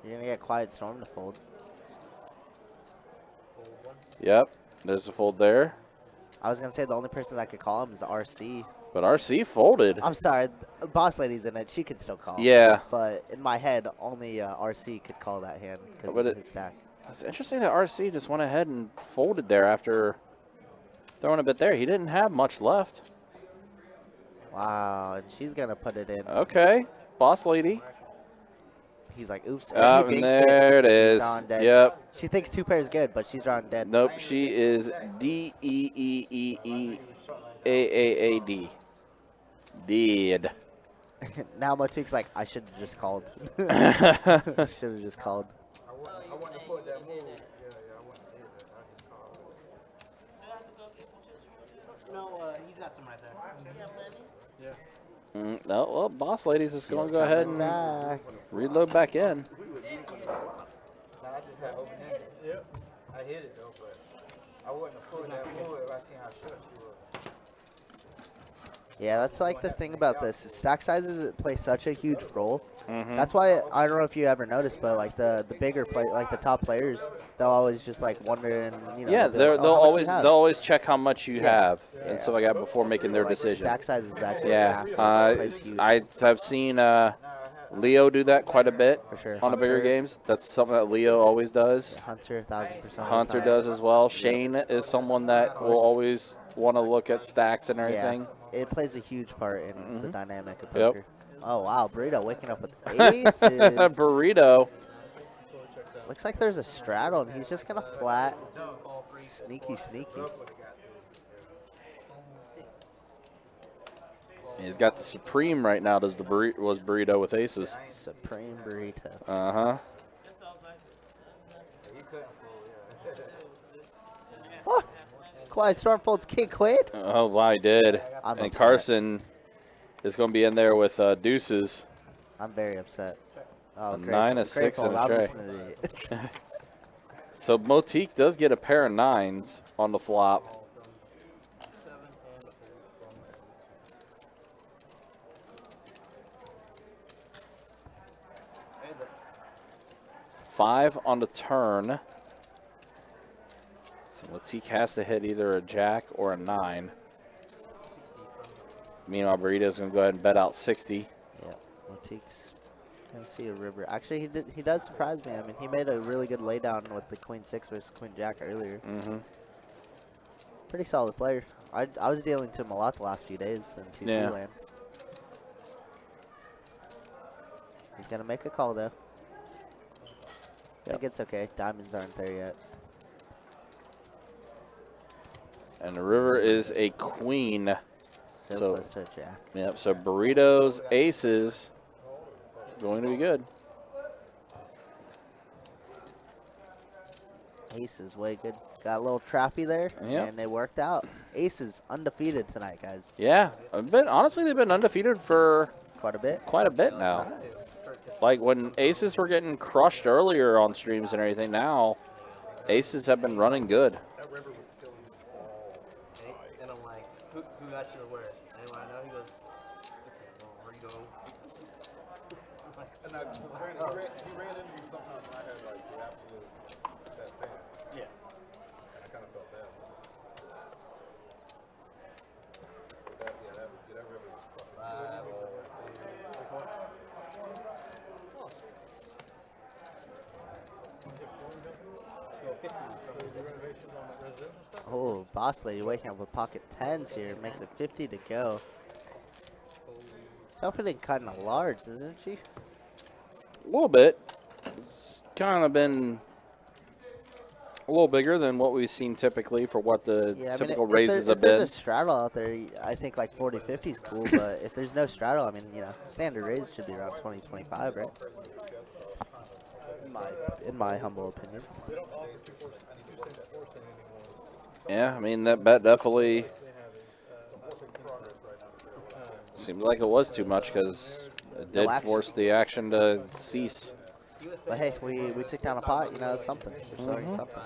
You're gonna get Quiet Storm to fold. Yep. There's a fold there. I was gonna say the only person that could call him is RC. But RC folded. I'm sorry, Boss Lady's in it. She could still call. Yeah. But in my head, only RC could call that hand because of his stack. It's interesting that RC just went ahead and folded there after throwing a bit there. He didn't have much left. Wow, and she's gonna put it in. Okay, Boss Lady. he's like, oops. Oh, he and binks there it She's is. drawing dead. Yep. She thinks 2 pairs good, but she's drawing dead. Nope, she is D-E-E-E-E-A-A-A-D. Dead. Now Motyk's like, I should have just called. Should have just called. I wouldn't have put that move. Yeah, I wouldn't have did that. I just called. No, he's got some right there. No, well, boss ladies is going to go ahead and Back. reload back in. Nah, I just had open-ended. Yep. I hit it though, but I wouldn't have pulled that move if I seen how short she was. Yeah, that's like the thing about this. Stack sizes play such a huge role. Mhm. That's why I don't know if you ever noticed, but like the bigger play, like the top players, they'll always just like wonder and Yeah, be like, they'll "Oh, how much you have?" always check how much you have and Yeah. stuff like that before making their Like, decision. Stack size is actually Yeah, massive. It plays huge. I have seen Leo do that quite a bit For sure. on the bigger Hunter. games. That's something that Leo always does. Hunter 1000%. Hunter does as well. Shane is someone that will always want to look at stacks and everything. Yeah, it plays a huge part in the dynamic of Yep. poker. Oh wow, Burrito waking up with aces. Burrito. Looks like there's a straddle, and he's just gonna flat. Sneaky. He's got the Supreme right now. Was Burrito with aces? Supreme Burrito. Uh-huh. You couldn't fool, yeah. Oh, Clyde Stormfold's king quit. Oh, wow, he did. I'm And upset. Carson is going to be in there with Deuces. I'm very upset. Oh, A great. 9, a Great 6, and fold. a I'm tray. listening to you. So Motyk does get a pair of 9s on the flop. Five on the turn. So Motyk has to hit either a jack or a 9. Meanwhile, Burrito's going to go ahead and bet out 60. Yeah, Motyk's gonna see a river. Actually, he does surprise me. I mean, he made a really good laydown with the Queen 6 versus Queen Jack earlier. Mm-hmm. Pretty solid player. I was dealing to him a lot the last few days in 2-2 Yeah. land. He's gonna make a call though. I think it's okay. Diamonds aren't there yet. And the river is a queen. So close to a jack. Yep, so Burrito's aces going to be good. Ace is way good. Got a little trappy there, Yep. and it worked out. Ace is undefeated tonight, guys. Yeah, honestly, they've been undefeated for Quite a bit. quite a bit now. Nice. Like when aces were getting crushed earlier on streams and everything, now aces have been running good. That river was killing me all. And I'm like, who got you the worst? Anyone I know? He goes, Burrito. And he ran into me sometimes when I had like the absolute best hand. Yeah. I kind of felt that. That river was Oh, boss lady waking up with pocket 10s here. Makes it 50 to go. She's opening kind of large, isn't she? A little bit. It's kind of been a little bigger than what we've seen typically for what the Yeah, I mean, typical if raises have if there's been. a straddle out there, I think like 40-50 is cool, but if there's no straddle, I mean, standard raise should be around 20-25, right? In my humble opinion. They don't offer 2 cent forcing anymore. Yeah, I mean, that bet definitely They have is progress right now. seemed like it was too much because it did action. force the action to cease. But hey, we took down a pot, that's something. We're starting something.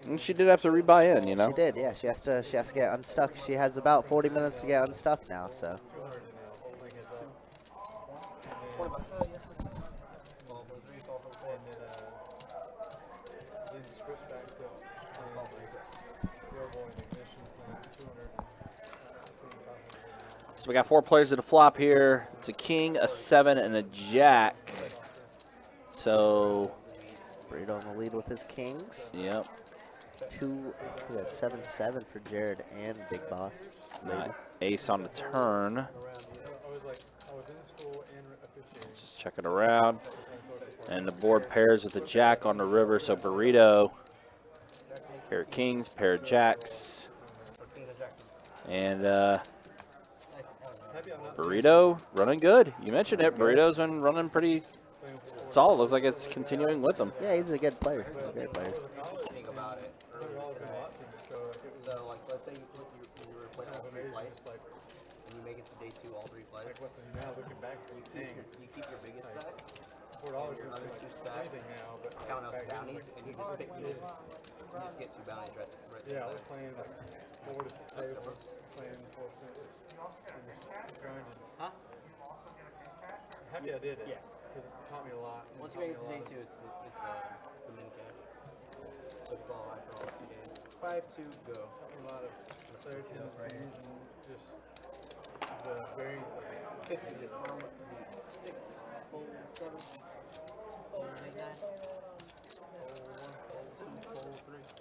And she did have to rebuy in, She did, yeah. She has to get unstuck. She has about 40 minutes to get unstuck now, so. So we got 4 players at the flop here. It's a king, a 7, and a jack. So, Burrito in the lead with his kings. yep. 7-7 for Jared and Big Boss. Later. Ace on the turn. was like, I was in school and officiating. Just checking around. And the board pairs with the jack on the river. So burrito, pair of kings, pair of jacks. And burrito running good. You mentioned it. Burrito's been running pretty solid. Looks like it's continuing with them. Yeah, he's a good player. He's a great player. Think about it. So, like, let's say you were playing all 3 flights, and you make it to day 2, all 3 flights. Now looking back, You keep your biggest stack, $4 and your other 2 stacks, now, but count out the bounties, and you just get 2 bounties right there. yeah, I was playing like 4 to 6 tables, playing 4 cents. Huh? Happy I did it. Yeah. Because it taught me a lot. Once you make it to day 2, it's the min cash. So you qualify for all 2 days. 5 to go. Taught me a lot of research and just the variance of it. 50 to from 6, 4, 7, 8, 9.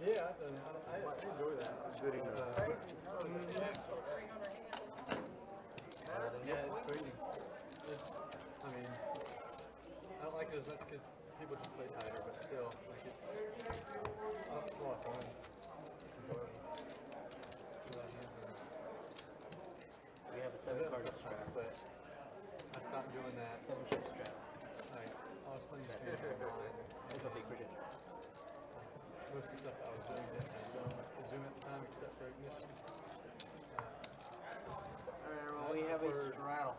Yeah, I enjoy that. Yeah, it's crazy. I mean, I don't like it as much because people just play tighter, but still, like it's a lot of fun. Enjoyable. We have a 7-card strap. But I stopped doing that. 7-chip strap. Like, I was playing That's online. That's what they appreciate. Most of the stuff I was doing didn't have Zoom at the time except for ignition. Alright, well, we have a straddle.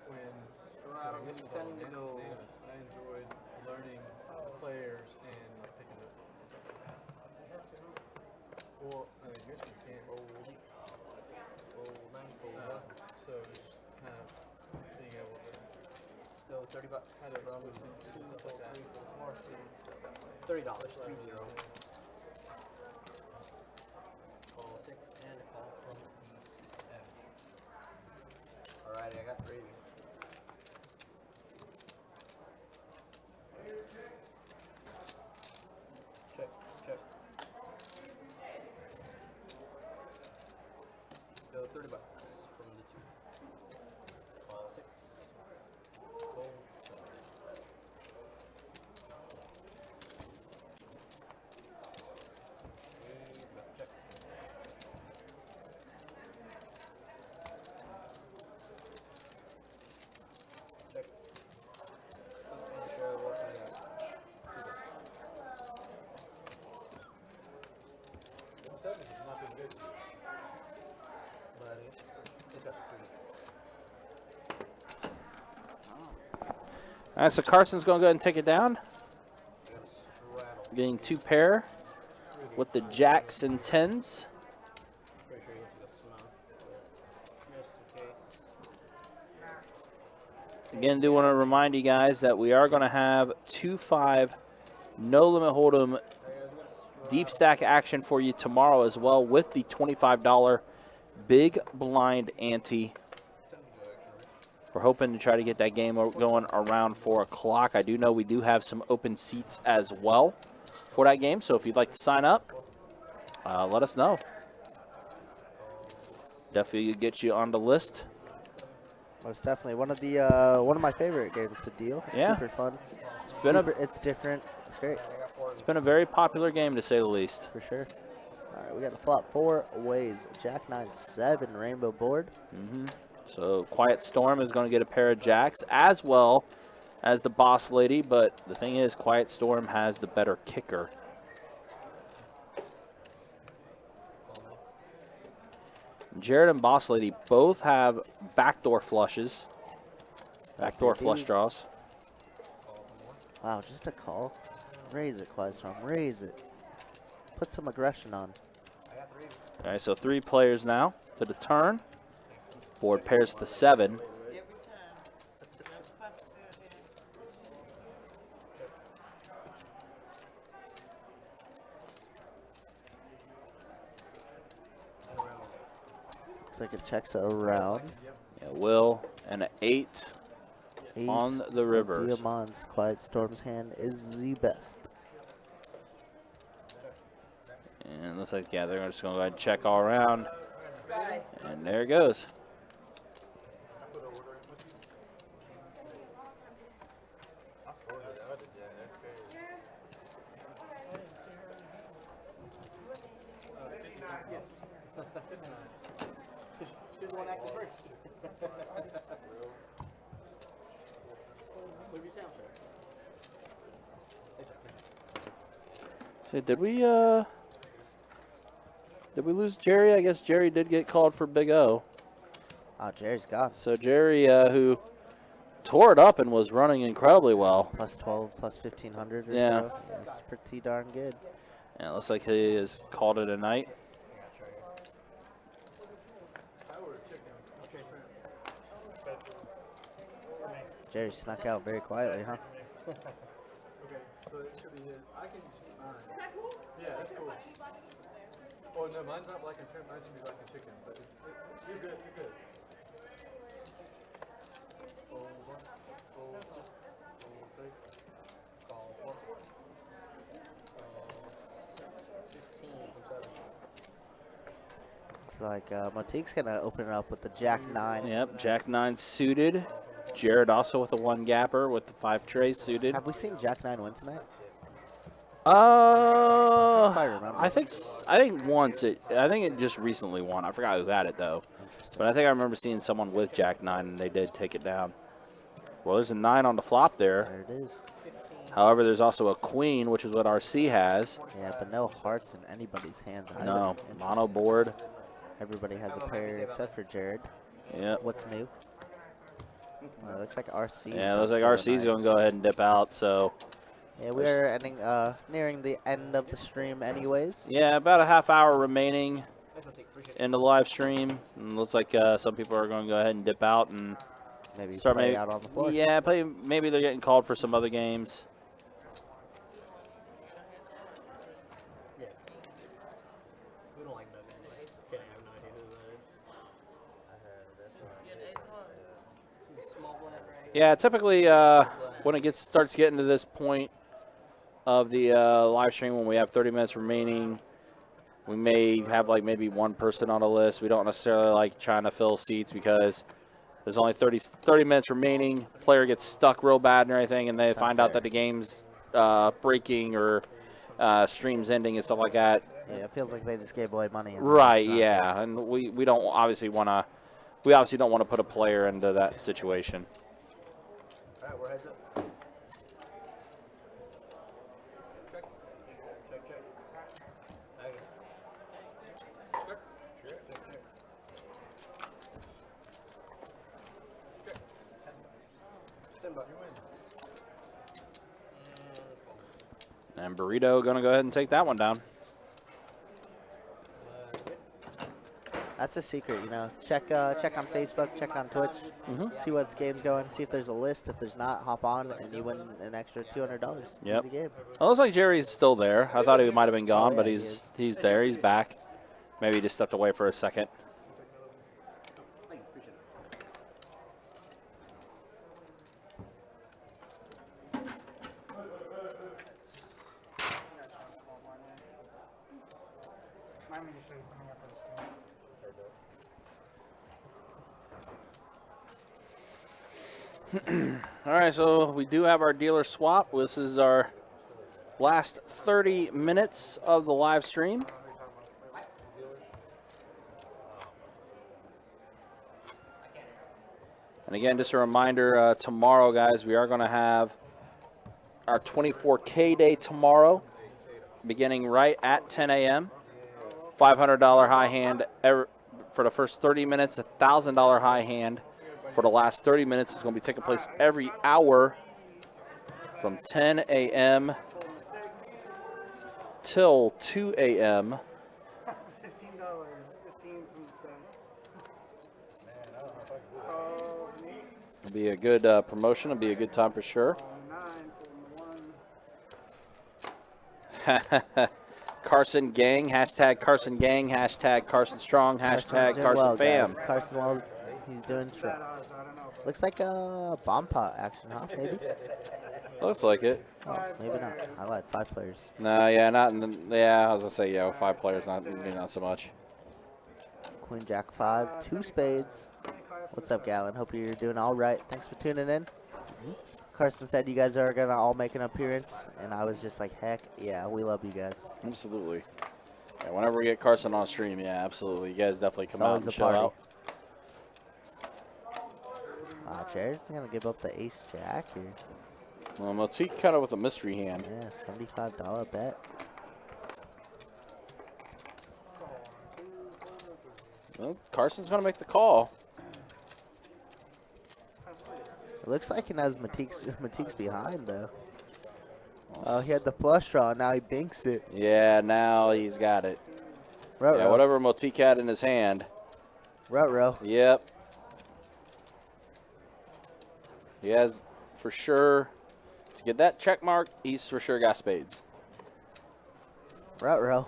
When Straddle, we ignition tend to go. I enjoyed learning players and like picking up. Well, ignition you can't. So it's just kind of being able to So $30 how to from move into stuff like that. $30, 30. Call 6 and a call from the 7. Alrighty, I got gravy. Check, check. Go $30 from the 2. Call 6. Call 7. Check. Check. And show what I got. Seven has not been good. But it's got All right, so Carson's going to go ahead and take it down. straddle. Getting 2 pair with the jacks and 10s. Pretty sure you need to go small. Just in case. Again, do want to remind you guys that we are going to have 2-5 no limit hold'em deep stack action for you tomorrow as well with the $25 big blind ante. We're hoping to try to get that game going around 4 o'clock. I do know we do have some open seats as well for that game, so if you'd like to sign up, let us know. Definitely get you on the list. Most definitely one of the one of my favorite games to deal. It's Yeah. super fun. It's different. It's great It's been a very popular game to say the least. for sure. All right, we got to flop 4 ways. Jack 9-7 rainbow board. So Quiet Storm is going to get a pair of jacks as well as the boss lady, but the thing is Quiet Storm has the better kicker. Jared and boss lady both have backdoor flushes, backdoor flush draws. Wow, just a call. Raise it, Quiet Storm. Raise it. Put some aggression on. All right, so 3 players now to the turn. Board pairs with the 7. Looks like it checks around. Yeah, Will and an 8 8 on the river. Diamond's Quiet Storm's hand is the best. And it looks like, yeah, they're just going to go ahead and check all around. And there it goes. Yes. She's the one acting first. What did you sound, sir? See, did we lose Jerry? I guess Jerry did get called for Big O. Oh, Jerry's gone. So Jerry, who tore it up and was running incredibly well. Plus 12, plus 1,500 or Yeah. so. That's pretty darn good. Yeah, it looks like he has called it a night. Jerry snuck out very quietly, huh? Okay, so it should be his. I can. Yeah, that's cool. Oh no, mine's not black and shrimp. Mine should be black and chicken. But you're good. You're good. It's like Motyk's going to open it up with the Jack 9. Yep, Jack 9 suited. Jared also with a 1 gapper with the 5 trays suited. Have we seen Jack 9 win tonight? I remember. I think once I think it just recently won. I forgot who had it though, but I think I remember seeing someone with Jack 9 and they did take it down. Well, there's a 9 on the flop there. There it is. However, there's also a queen, which is what RC has. Yeah, but no hearts in anybody's hands. either. No, Interesting. mono board. Everybody has a pair except for Jared. Yep. What's new? Well, it looks like RC. Yeah, it looks like RC's going to go ahead and dip out. So Yeah, we are ending, nearing the end of the stream anyways. yeah, about a half hour remaining in the live stream. And looks like some people are going to go ahead and dip out and Maybe start play out on the floor. Yeah, maybe they're getting called for some other games. We don't like that anyway. Yeah, I have no idea who that is. Small black, right? Yeah, typically when it starts getting to this point of the live stream, when we have 30 minutes remaining, we may have like maybe one person on the list. We don't necessarily like trying to fill seats because there's only 30 minutes remaining. Player gets stuck real bad and everything, and they find out that the game's breaking or stream's ending and stuff like that. Yeah, it feels like they just gave away money. Right, yeah, and we don't obviously want to. We obviously don't want to put a player into that situation. All right, we're heads up. Check. Check, check. Okay. Check. Check, check, check. Check. Stand by. You win. And Burrito going to go ahead and take that one down. That's a secret, you know. Check on Facebook, check on Twitch, see what game's going, see if there's a list. If there's not, hop on and you win an extra $200. Yep. Easy game. Well, it looks like Jerry's still there. I thought he might have been gone, yeah, but he he's there. He's back. Maybe he just stepped away for a second. All right, so we do have our dealer swap. This is our last 30 minutes of the live stream. And again, just a reminder, tomorrow, guys, we are going to have our 24K day tomorrow, beginning right at 10 a.m. $500 high hand for the first 30 minutes, $1,000 high hand for the last 30 minutes. It's going to be taking place every hour from 10 a.m. till 2 a.m. $15, 15 from the It'll be a good promotion. It'll be a good time for sure. 9 for 1. Carson Gang, hashtag Carson Gang, hashtag Carson Strong, hashtag doing Carson well, Fam. guys. Carson, well, he's doing true. Looks like a bomb pot action, huh? Maybe? Looks like it. Oh, maybe not. I lied. 5 players. No, yeah, not. Yeah, I was gonna say yeah, 5 players, not so much. Queen Jack 5, 2 spades. What's up, Gallon? Hope you're doing all right. Thanks for tuning in. Carson said you guys are gonna all make an appearance, and I was just like, heck yeah, we love you guys. Absolutely. Yeah, whenever we get Carson on stream, yeah, absolutely. You guys definitely come out always and a show party. out. Jared's going to give up the ace jack here. Well, Motyk kind of with a mystery hand. Yeah, $75 bet. Well, Carson's going to make the call. It looks like he knows Motyk's behind, though. Oh, he had the flush draw. Now he binks it. Yeah, now he's got it. Ruh-roh. Yeah, whatever Motyk had in his hand. Ruh-roh. Yep. He has for sure, to get that check mark, he's for sure got spades. Ruh-roh.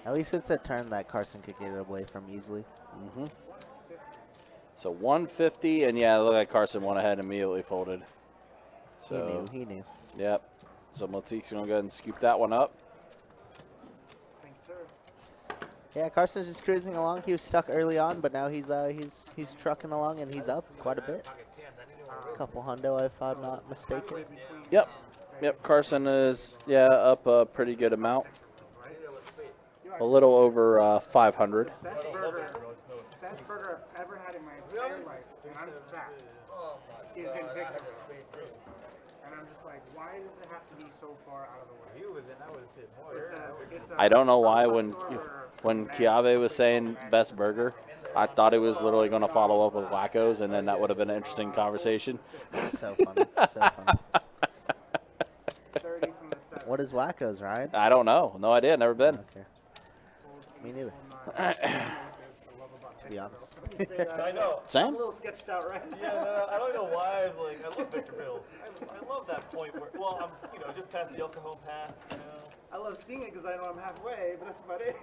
At least it's a turn that Carson could get away from easily. Mm-hmm. So 150, and yeah, it looked like Carson went ahead and immediately folded. So He knew. Yep. So Motyk's gonna go ahead and scoop that one up. Yeah, Carson's just cruising along. He was stuck early on, but now he's trucking along and he's up quite a bit. A couple hundo, if I'm not mistaken. Yep. Yep. Carson is up a pretty good amount. A little over 500. Best burger I've ever had in my entire life, and I'm fat, is in Victorville. And I'm just like, why does it have to be so far out of the way? I don't know why when Chiave was saying best burger, I thought he was literally going to follow up with Wackos, and then that would have been an interesting conversation. So funny. So funny. What is Wackos, Ryan? I don't know. No idea. Never been. Okay. Me neither. To be honest. I know. Same. I'm a little sketched out, right? Yeah, no, I don't know why. I love Victorville. I love that point where, well, I'm, just past the El Cajon Pass, I love seeing it because I know I'm halfway, but that's about it.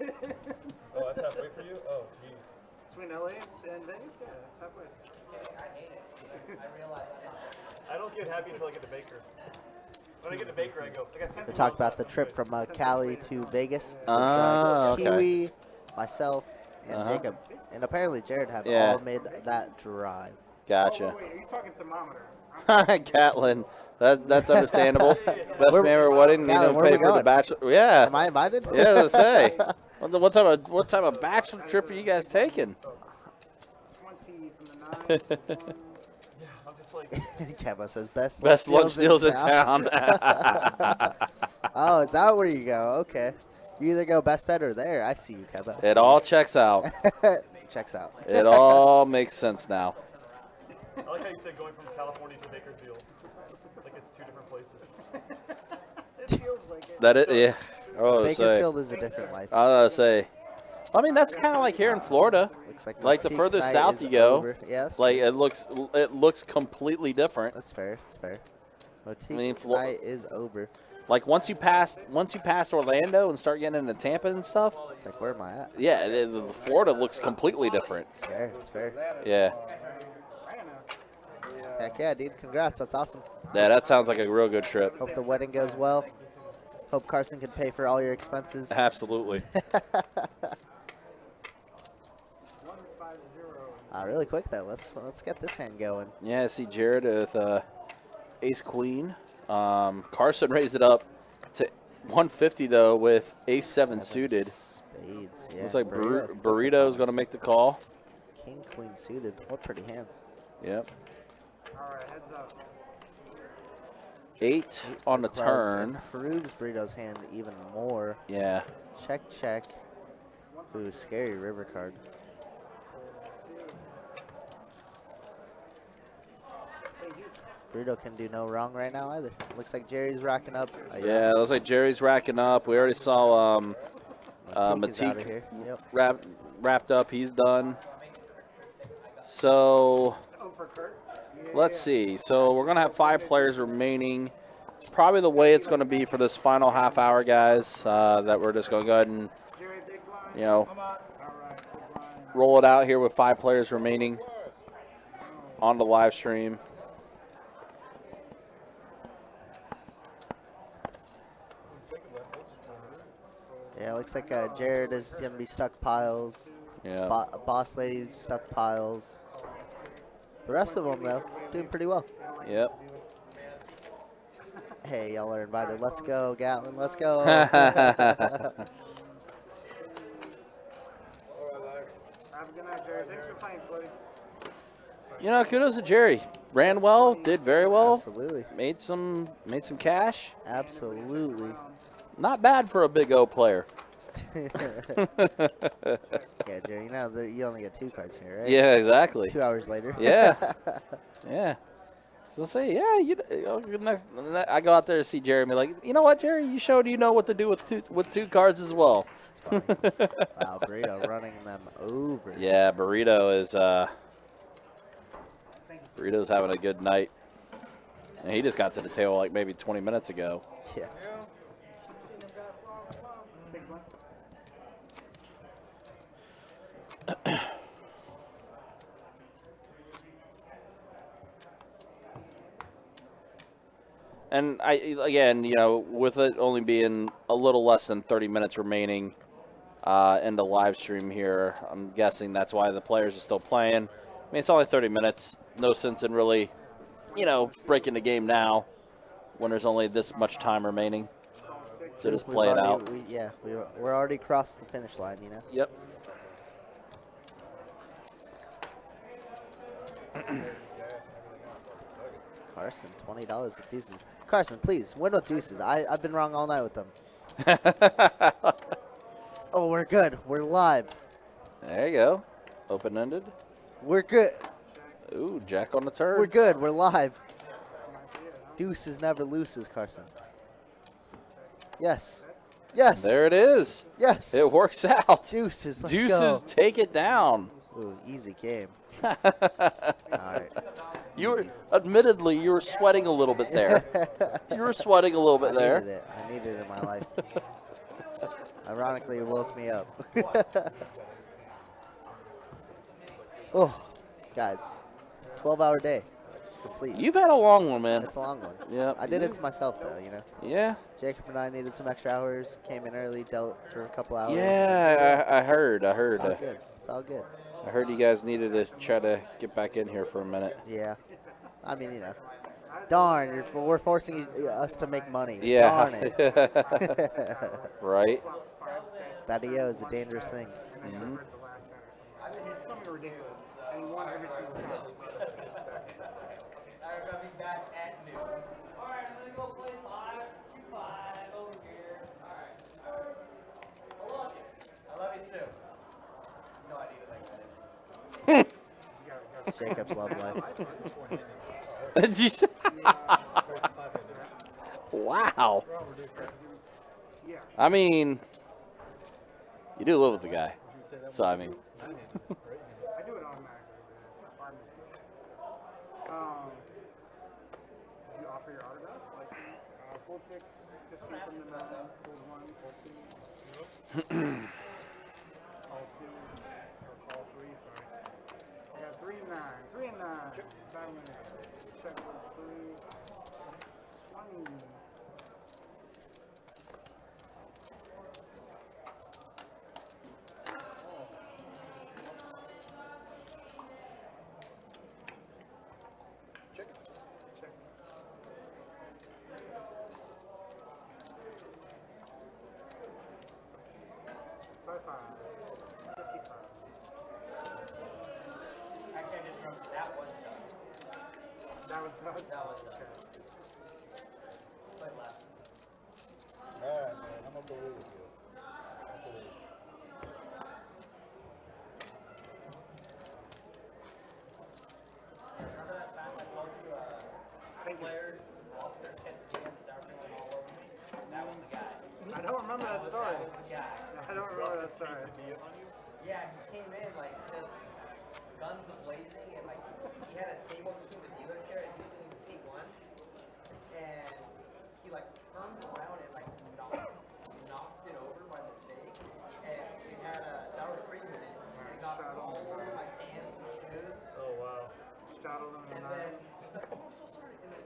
Oh, that's halfway for you? Oh, jeez. Between LA and Vegas, yeah, it's halfway. I don't get happy until I get to Baker. When I get to Baker, I go. We talked about the trip from Cali to Vegas. So Okay. Kiwi, myself, and Jacob, and apparently Jared have all made that drive. Gotcha. Oh, wait, are you talking thermometer? Catlin. That's understandable. Best man at a wedding, need to where pay we for the going? bachelor. Yeah. Am I invited? Yeah, let's say. What type of bachelor trip are you guys taking? 20 from the 9. I'm just like. Kevin says best lunch deals in town. Oh, is that where you go? Okay. You either go best bet or there. I see you, Kevin. It all checks out. Checks out. It all makes sense now. I like how you said going from California to Bakersfield. Like it's two different places. It feels like it. That it, yeah. Oh, Bakersfield is a different life. I was gonna say. I mean, that's kind of like here in Florida. Looks Like the Motik's further night south is you go, over. Yeah, that's like fair. it looks completely different. That's fair. That's fair. Motik's I mean, night is over. Like once you pass Orlando and start getting into Tampa and stuff, Like, where am I at? yeah, the Florida looks completely different. It's fair. It's fair. Yeah. Heck yeah, dude. Congrats. That's awesome. Yeah, that sounds like a real good trip. Hope the wedding goes well. Hope Carson can pay for all your expenses. Absolutely. Really quick though. Let's get this hand going. Yeah, I see Jared with ace queen. Carson raised it up to 150 though with ace 7 suited. Spades. Yeah. Looks like Burrito's going to make the call. King queen suited. What pretty hands. Yep. All right, heads up. 8 on the Clubs turn. Improves Burrito's hand even more. Yeah. Check, check. Ooh, scary river card. Burrito can do no wrong right now either. Looks like Jerry's racking up. Yeah, it looks like Jerry's racking up. We already saw Motyk is outta Motyk here. Yep. wrapped up. He's done. So let's see. So we're going to have 5 players remaining. It's probably the way it's going to be for this final half hour, guys, that we're just going to go ahead and, roll it out here with 5 players remaining on the live stream. Yeah, looks like Jared is going to be stuck piles. Yeah. Boss Lady stuck piles. The rest of them, though, doing pretty well. Yep. Hey, y'all are invited. Let's go, Gatlin. Let's go. Have a good night, Jerry. Thanks for playing, buddy. You know, kudos to Jerry. Ran well, did very well. Absolutely. Made some cash. Absolutely. Not bad for a Big O player. Yeah, Jerry, you know you only get 2 cards here, right? Yeah, exactly. 2 hours later. Yeah. Yeah. So say, yeah, I go out there to see Jeremy. Like, you know what, Jerry? You showed you know what to do with two cards as well. Wow, Burrito running them over. Yeah, Burrito's having a good night. And he just got to the table like maybe 20 minutes ago. Yeah. And again, you know, with it only being a little less than 30 minutes remaining in the live stream here, I'm guessing that's why the players are still playing. I mean, it's only 30 minutes. No sense in really, you know, breaking the game now when there's only this much time remaining. So just play it out. We're already across the finish line, you know? Yep. Carson, $20 with Deuces. Carson, please, win with Deuces. I've been wrong all night with them. Oh, we're good. We're live. There you go. Open-ended. We're good. Ooh, Jack on the turn. We're good. We're live. Deuces never loses, Carson. Yes. Yes. There it is. Yes. It works out. Deuces, let's Deuces go. take it down. Ooh, easy game. All right. Admittedly, you were sweating a little bit there. You were sweating a little bit there. I needed it in my life. Ironically, it woke me up. Oh, guys, 12-hour day, complete. You've had a long one, man. It's a long one. Yeah. I did it to myself, though, you know. Yeah. Jacob and I needed some extra hours, came in early, dealt for a couple hours. Yeah, I heard. It's all good. It's all good. I heard you guys needed to try to get back in here for a minute. Yeah. I mean, you know. Darn, we're forcing us to make money. Yeah. Darn it. Right. That EO is a dangerous thing. Mm-hmm. It's something ridiculous. And he won every single time. I'm going to be back at noon. All right, I'm going to go play 5-2-5 over here. All right. I love you. I love you too. No idea what that is. Jacob's love life. Wow. I mean, you do live with the guy. So, I mean. I do it automatically. Did you offer your autograph? Like, full 6, 15 from the 9, full 1, full 2. All 2, or all 3, sorry. I got 3 and 9. 3 and 9. Battle in there. Check for 3. 20. Alright, man. I'm gonna believe you. Remember that time I told you player lost their testing and started all over me? That was the guy. I don't remember that story. That was the guy. I don't remember that story. Yeah, he came in like just guns blazing and like he had a table between the dealer chair and he's sitting in seat 1. And he like turned around and like knocked it over by mistake. And it had sour cream in it. And it got all over my pants and shoes. Oh, wow. Straddled him And then he's like, oh, I'm so sorry. And then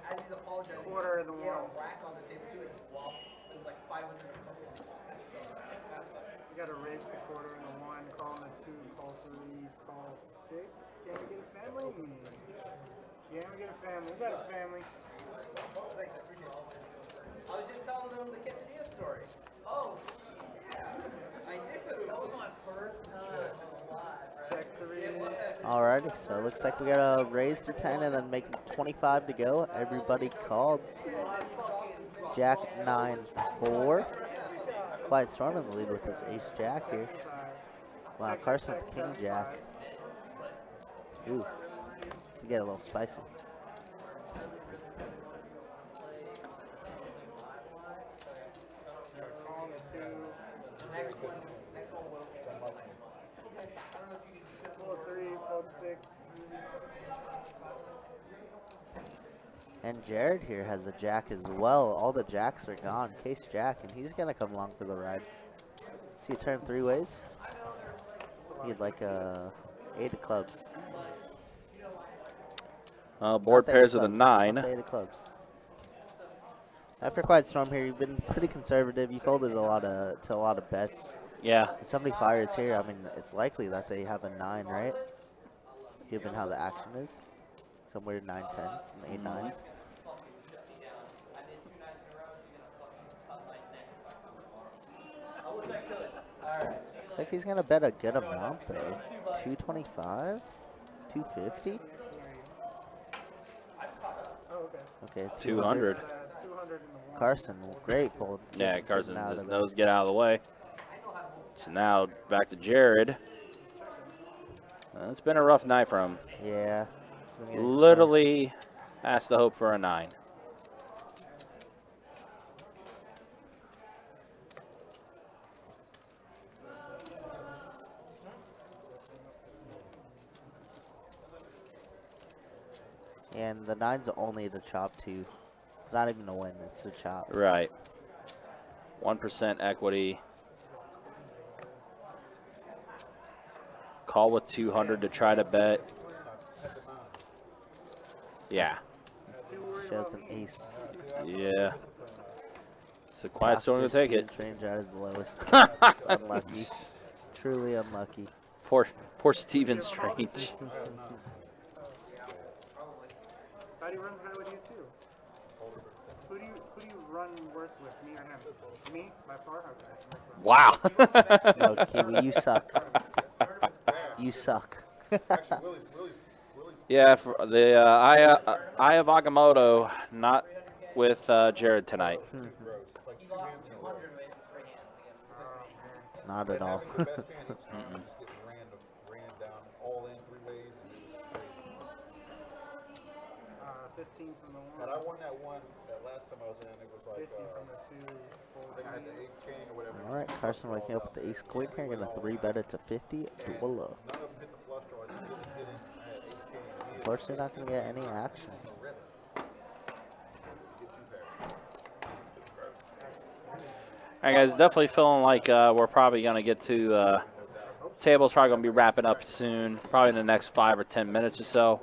as he's apologizing, Quarter of the he had a one. rack on the table too. It just wobbled. It was like 500 bucks. You gotta raise the quarter and the 1, call in the 2, call 3, call 6. Can we get a family? Yeah, we get a family. We got a family. I was just telling them the quesadilla story. Oh, yeah. I knew. That was my first time alive, Check 3. Alrighty, so it looks like we got to raise through 10 and then make it 25 to go. Everybody called. Jack 9-4. Quiet Storm in the lead with his ace jack here. Wow, Carson with king jack. Ooh, you get a little spicy. And Jared here has a jack as well. All the jacks are gone. Case jack, and he's gonna come along for the ride. See you turn 3 ways. Need like a 8 of clubs. Board pairs with a 9. 8 of clubs. After Quiet Storm here, you've been pretty conservative. You folded to a lot of bets. Yeah. If somebody fires here, I mean, it's likely that they have a 9, right? Given how the action is. Somewhere 9-10, some 8-9. Looks like he's gonna bet a good amount though. 225, 250. Okay, 200. Carson, great fold. Yeah, Carson just knows get out of the way. So now back to Jared. It's been a rough night for him. Yeah. Literally has to hope for a 9. And the 9's only the chop too. It's not even a win, it's a chop. Right. 1% equity. Call with 200 to try to bet. Yeah. Shows an ace. Yeah. So Quiet Storm will take it. Range out is the lowest. It's unlucky. Truly unlucky. Poor Steven Strange. Buddy runs better with you too. Who do you run worse with, me or him? Me, by far. Okay. Wow. No, Kiwi, you suck. You suck. Yeah, for the Eye of Agamotto, not with Jared tonight. Not at all. 15 from the 1. And I won that one that last time I was in. It was like 50 from the 2. I think I had the ace king or whatever. All right, Carson waking up with the ace queen here. Gonna 3-bet it to 50. Duella. None of them hit the flush draw. I just didn't hit it. I had ace king. Unfortunately, not gonna get any action. All right, guys, definitely feeling like we're probably going to get to table's probably going to be wrapping up soon, probably in the next 5 or 10 minutes or so.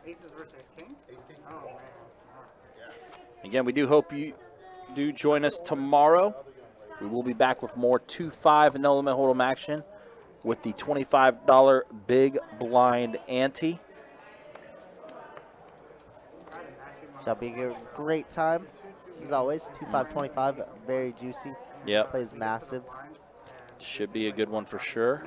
Aces versus king? Oh, man. Again, we do hope you do join us tomorrow. We will be back with more 2-5 no limit hold'em action with the $25 big blind ante. That'll be a great time. As always, 2-5-25, very juicy. Yep. Plays massive. Should be a good one for sure.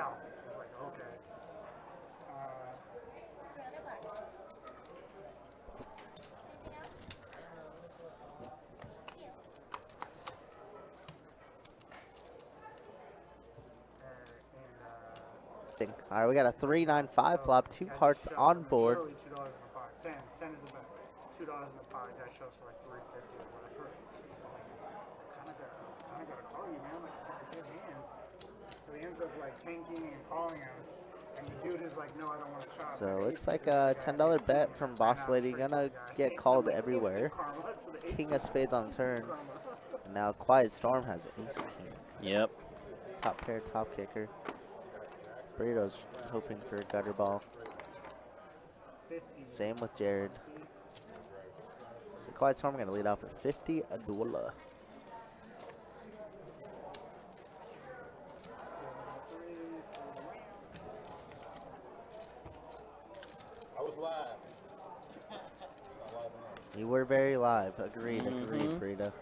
All right, we got a 3-9-5 flop, 2 hearts on board. $2 in the pot. 10 is about $2 in the pot. That shows for like $3.50 or whatever. Kind of gotta call you, man. Like, good hands. So he ends up like tanking and calling him. And the dude is like, no, I don't want to chop. So it looks like a $10 bet from Boss Lady. Gonna get called everywhere. King of spades on turn. And now Quiet Storm has ace king. Yep. Top pair, top kicker. Burrito's hoping for a gutter ball. Same with Jared. So Quiet Storm going to lead off for 50, a Duella. I was live. You were very live. Agreed, agreed, Burrito.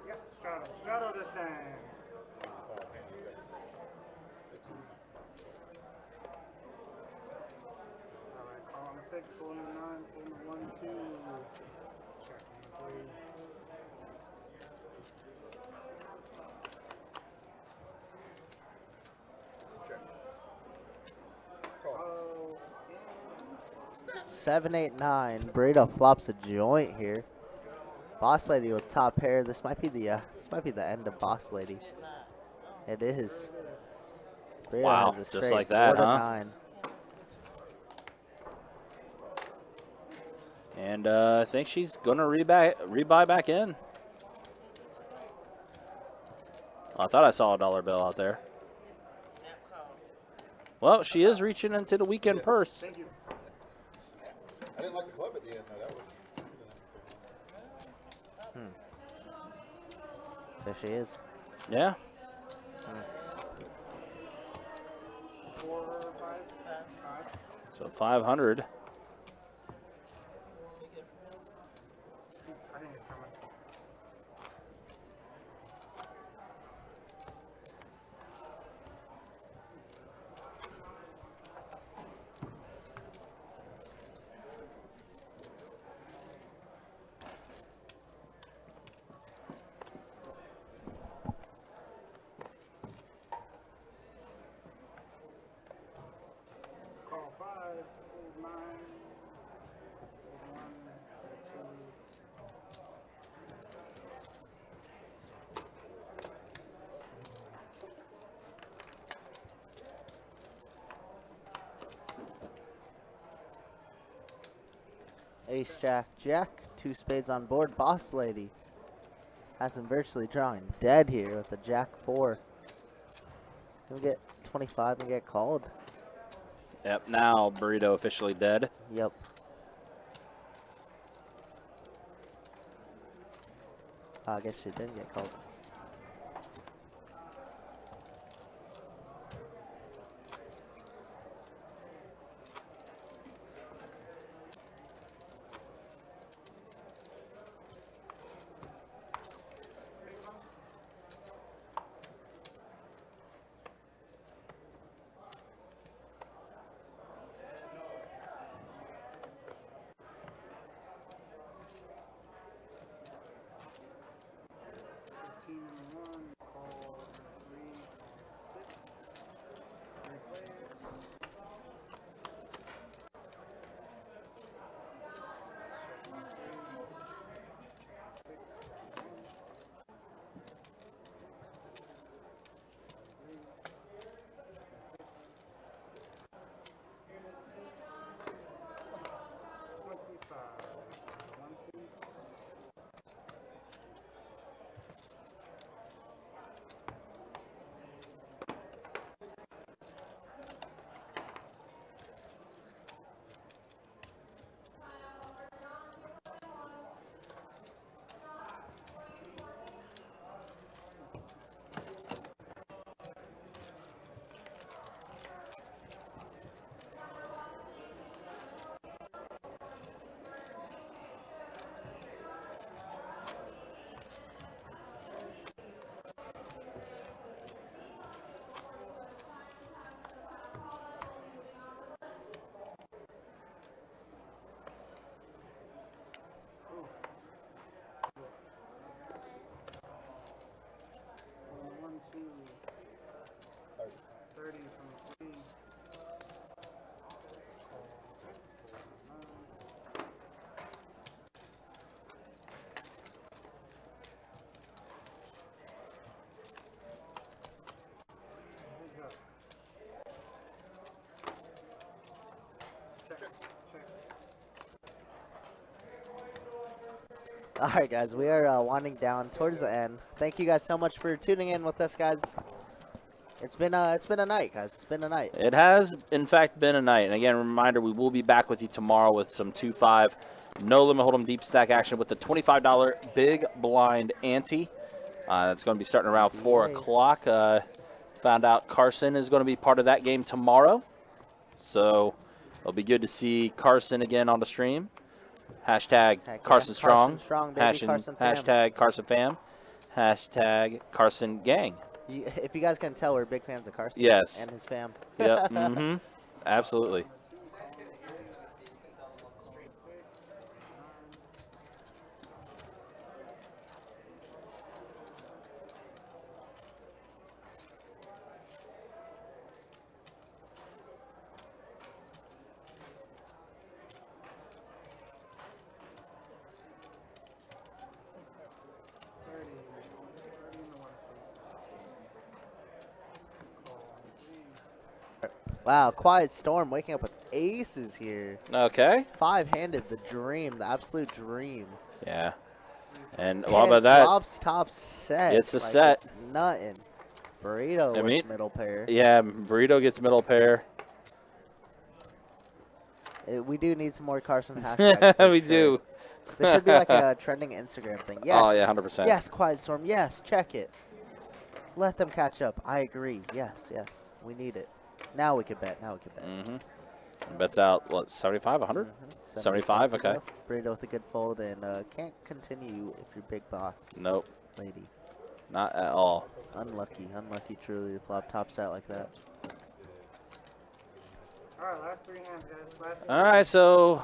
Yep, straddle the time. Alright, call on the 6, pull on the 9, pull on the 1, 2. Check on the 3. Oh, 7, 8, 9. Burrito flops a joint here. Boss Lady with top pair. This might be the end of Boss Lady. It is. Burrito Wow, has a just straight like that, 4 to huh? 9. And I think she's gonna rebuy back in. I thought I saw a dollar bill out there. Well, she is reaching into the weekend purse. thank you. I didn't like the club at the end, though. That was. So she is. Yeah. 4, 5, 5. So 500. I think it's coming. Call 5, hold 9, hold 1, 2. Ace, Jack, Jack. 2 spades on board. Boss Lady has him virtually drawing dead here with the Jack 4. Can we get 25 and get called? Yep, now Burrito officially dead. Yep. I guess she didn't get called. All right, guys, we are winding down towards the end. Thank you guys so much for tuning in with us, guys. It's been a night, guys. It's been a night. It has, in fact, been a night. And again, reminder, we will be back with you tomorrow with some 2-5 no limit hold'em deep stack action with the $25 big blind ante. That's going to be starting around 4 o'clock. Found out Carson is going to be part of that game tomorrow. So it'll be good to see Carson again on the stream. Hashtag Carson Strong. Hashtag Carson Fam. Hashtag Carson Gang. If you guys can tell, we're big fans of Carson. Yes. And his fam. Yep. Mm-hmm. Absolutely. Wow, Quiet Storm waking up with aces here. Okay. 5-handed, the dream, the absolute dream. Yeah. And how about that? Flops, top set. It's a set. It's nothing. Burrito with middle pair. Yeah, Burrito gets middle pair. We do need some more Carson hashtags. We do. This should be like a trending Instagram thing. Yes. Oh, yeah, 100%. Yes, Quiet Storm. Yes, check it. Let them catch up. I agree. Yes, yes. We need it. Now we can bet. Now we can bet. Mm-hmm. Bets out, what, 75, 100? 75, okay. Burrito with a good fold, and can't continue if you're big boss. Nope. Lady. Not at all. Unlucky. Unlucky, truly, to flop tops out like that. All right, last 3 hands, guys. All right, so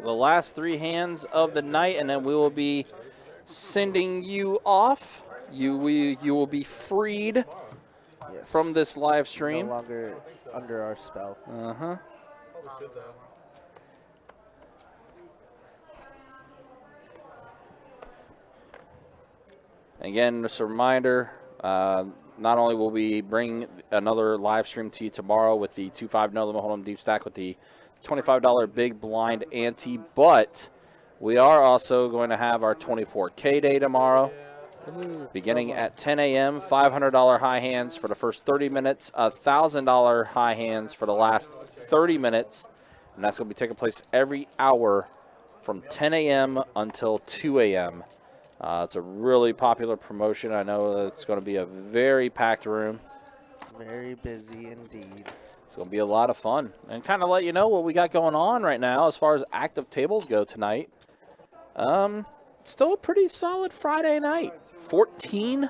the last 3 hands of the night, and then we will be sending you off. You will be freed from this live stream. No longer under our spell. Uh-huh. Again, just a reminder, not only will we bring another live stream to you tomorrow with the 2-5 no limit hold'em deep stack with the $25 big blind ante, but we are also going to have our 24K day tomorrow. Beginning at 10 a.m., $500 high hands for the first 30 minutes, $1,000 high hands for the last 30 minutes, and that's going to be taking place every hour from 10 a.m. until 2 a.m. It's a really popular promotion. I know it's going to be a very packed room. Very busy indeed. It's going to be a lot of fun. And kind of let you know what we got going on right now as far as active tables go tonight. Still a pretty solid Friday night. 14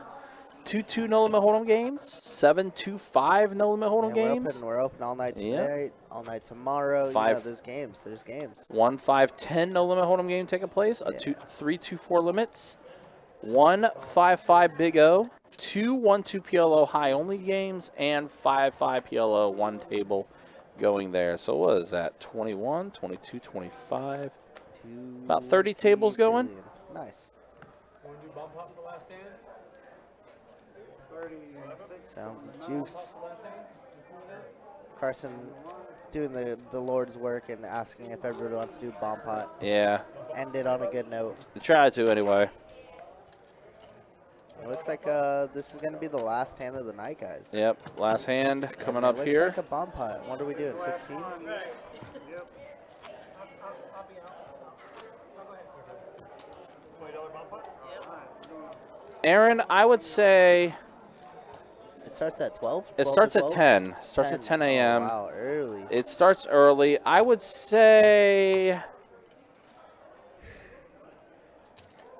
2-2 no limit hold'em games, 7-2-5 no limit hold'em games. We're open all night tonight, all night tomorrow. There's games. 1-5-10 no limit hold'em game taking place. 3-2-4 limits. 1-5-5 Big O. 2-1-2 PLO high only games and 5-5 PLO one table going there. So what is that? 21, 22, 25. About 30 tables going. Nice. Want to do bump hop for the last hand? 36. Sounds juice. Carson doing the Lord's work and asking if everybody wants to do bomb pot. Yeah. End it on a good note. Try to anyway. It looks like this is going to be the last hand of the night, guys. Yep. Last hand coming up here. Looks like a bomb pot. What are we doing? 15? Yep. Aaron, I would say it starts at 12? It starts at 10. Starts at 10 a.m. Oh, wow, early. It starts early. I would say.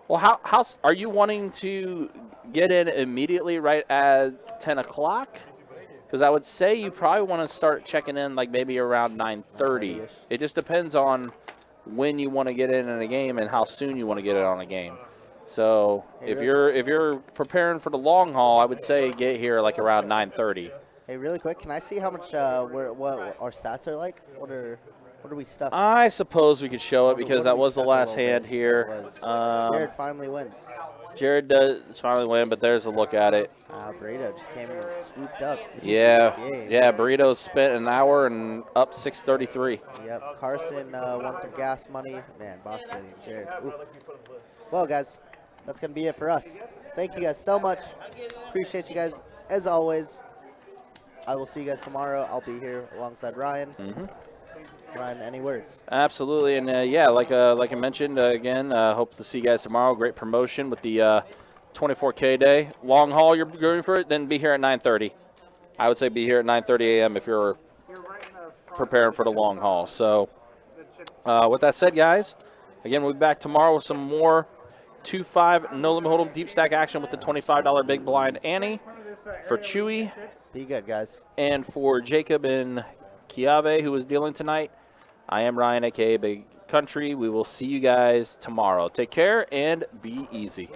Well, how are you wanting to get in immediately right at 10 o'clock? Because I would say you probably want to start checking in like maybe around 9:30. It just depends on when you want to get in a game and how soon you want to get it on a game. So if you're preparing for the long haul, I would say get here like around 9:30. Hey, really quick, can I see how much what our stats are like? What are we stuck? I suppose we could show it because that was the last hand here. Jared finally wins. Jared does finally win, but there's a look at it. Burrito just came in and swooped up. Yeah, Burrito spent an hour and up 633. Yep, Carson won some gas money. Man, box lady, Jared. Ooh. Well, guys, that's going to be it for us. Thank you guys so much. Appreciate you guys, as always. I will see you guys tomorrow. I'll be here alongside Ryan. Ryan, any words? Absolutely, and yeah, like I mentioned again, hope to see you guys tomorrow. Great promotion with the 24K day long haul. You're going for it, then be here at 9:30. I would say be here at 9:30 a.m. if you're preparing for the long haul. So, with that said, guys, again, we'll be back tomorrow with some more 2-5 no limit hold'em deep stack action with the $25 big blind Annie. For Chewy, be good, guys, and for Jacob and Kiave, who is dealing tonight, I am Ryan, aka Big Country. We will see you guys tomorrow. Take care and be easy.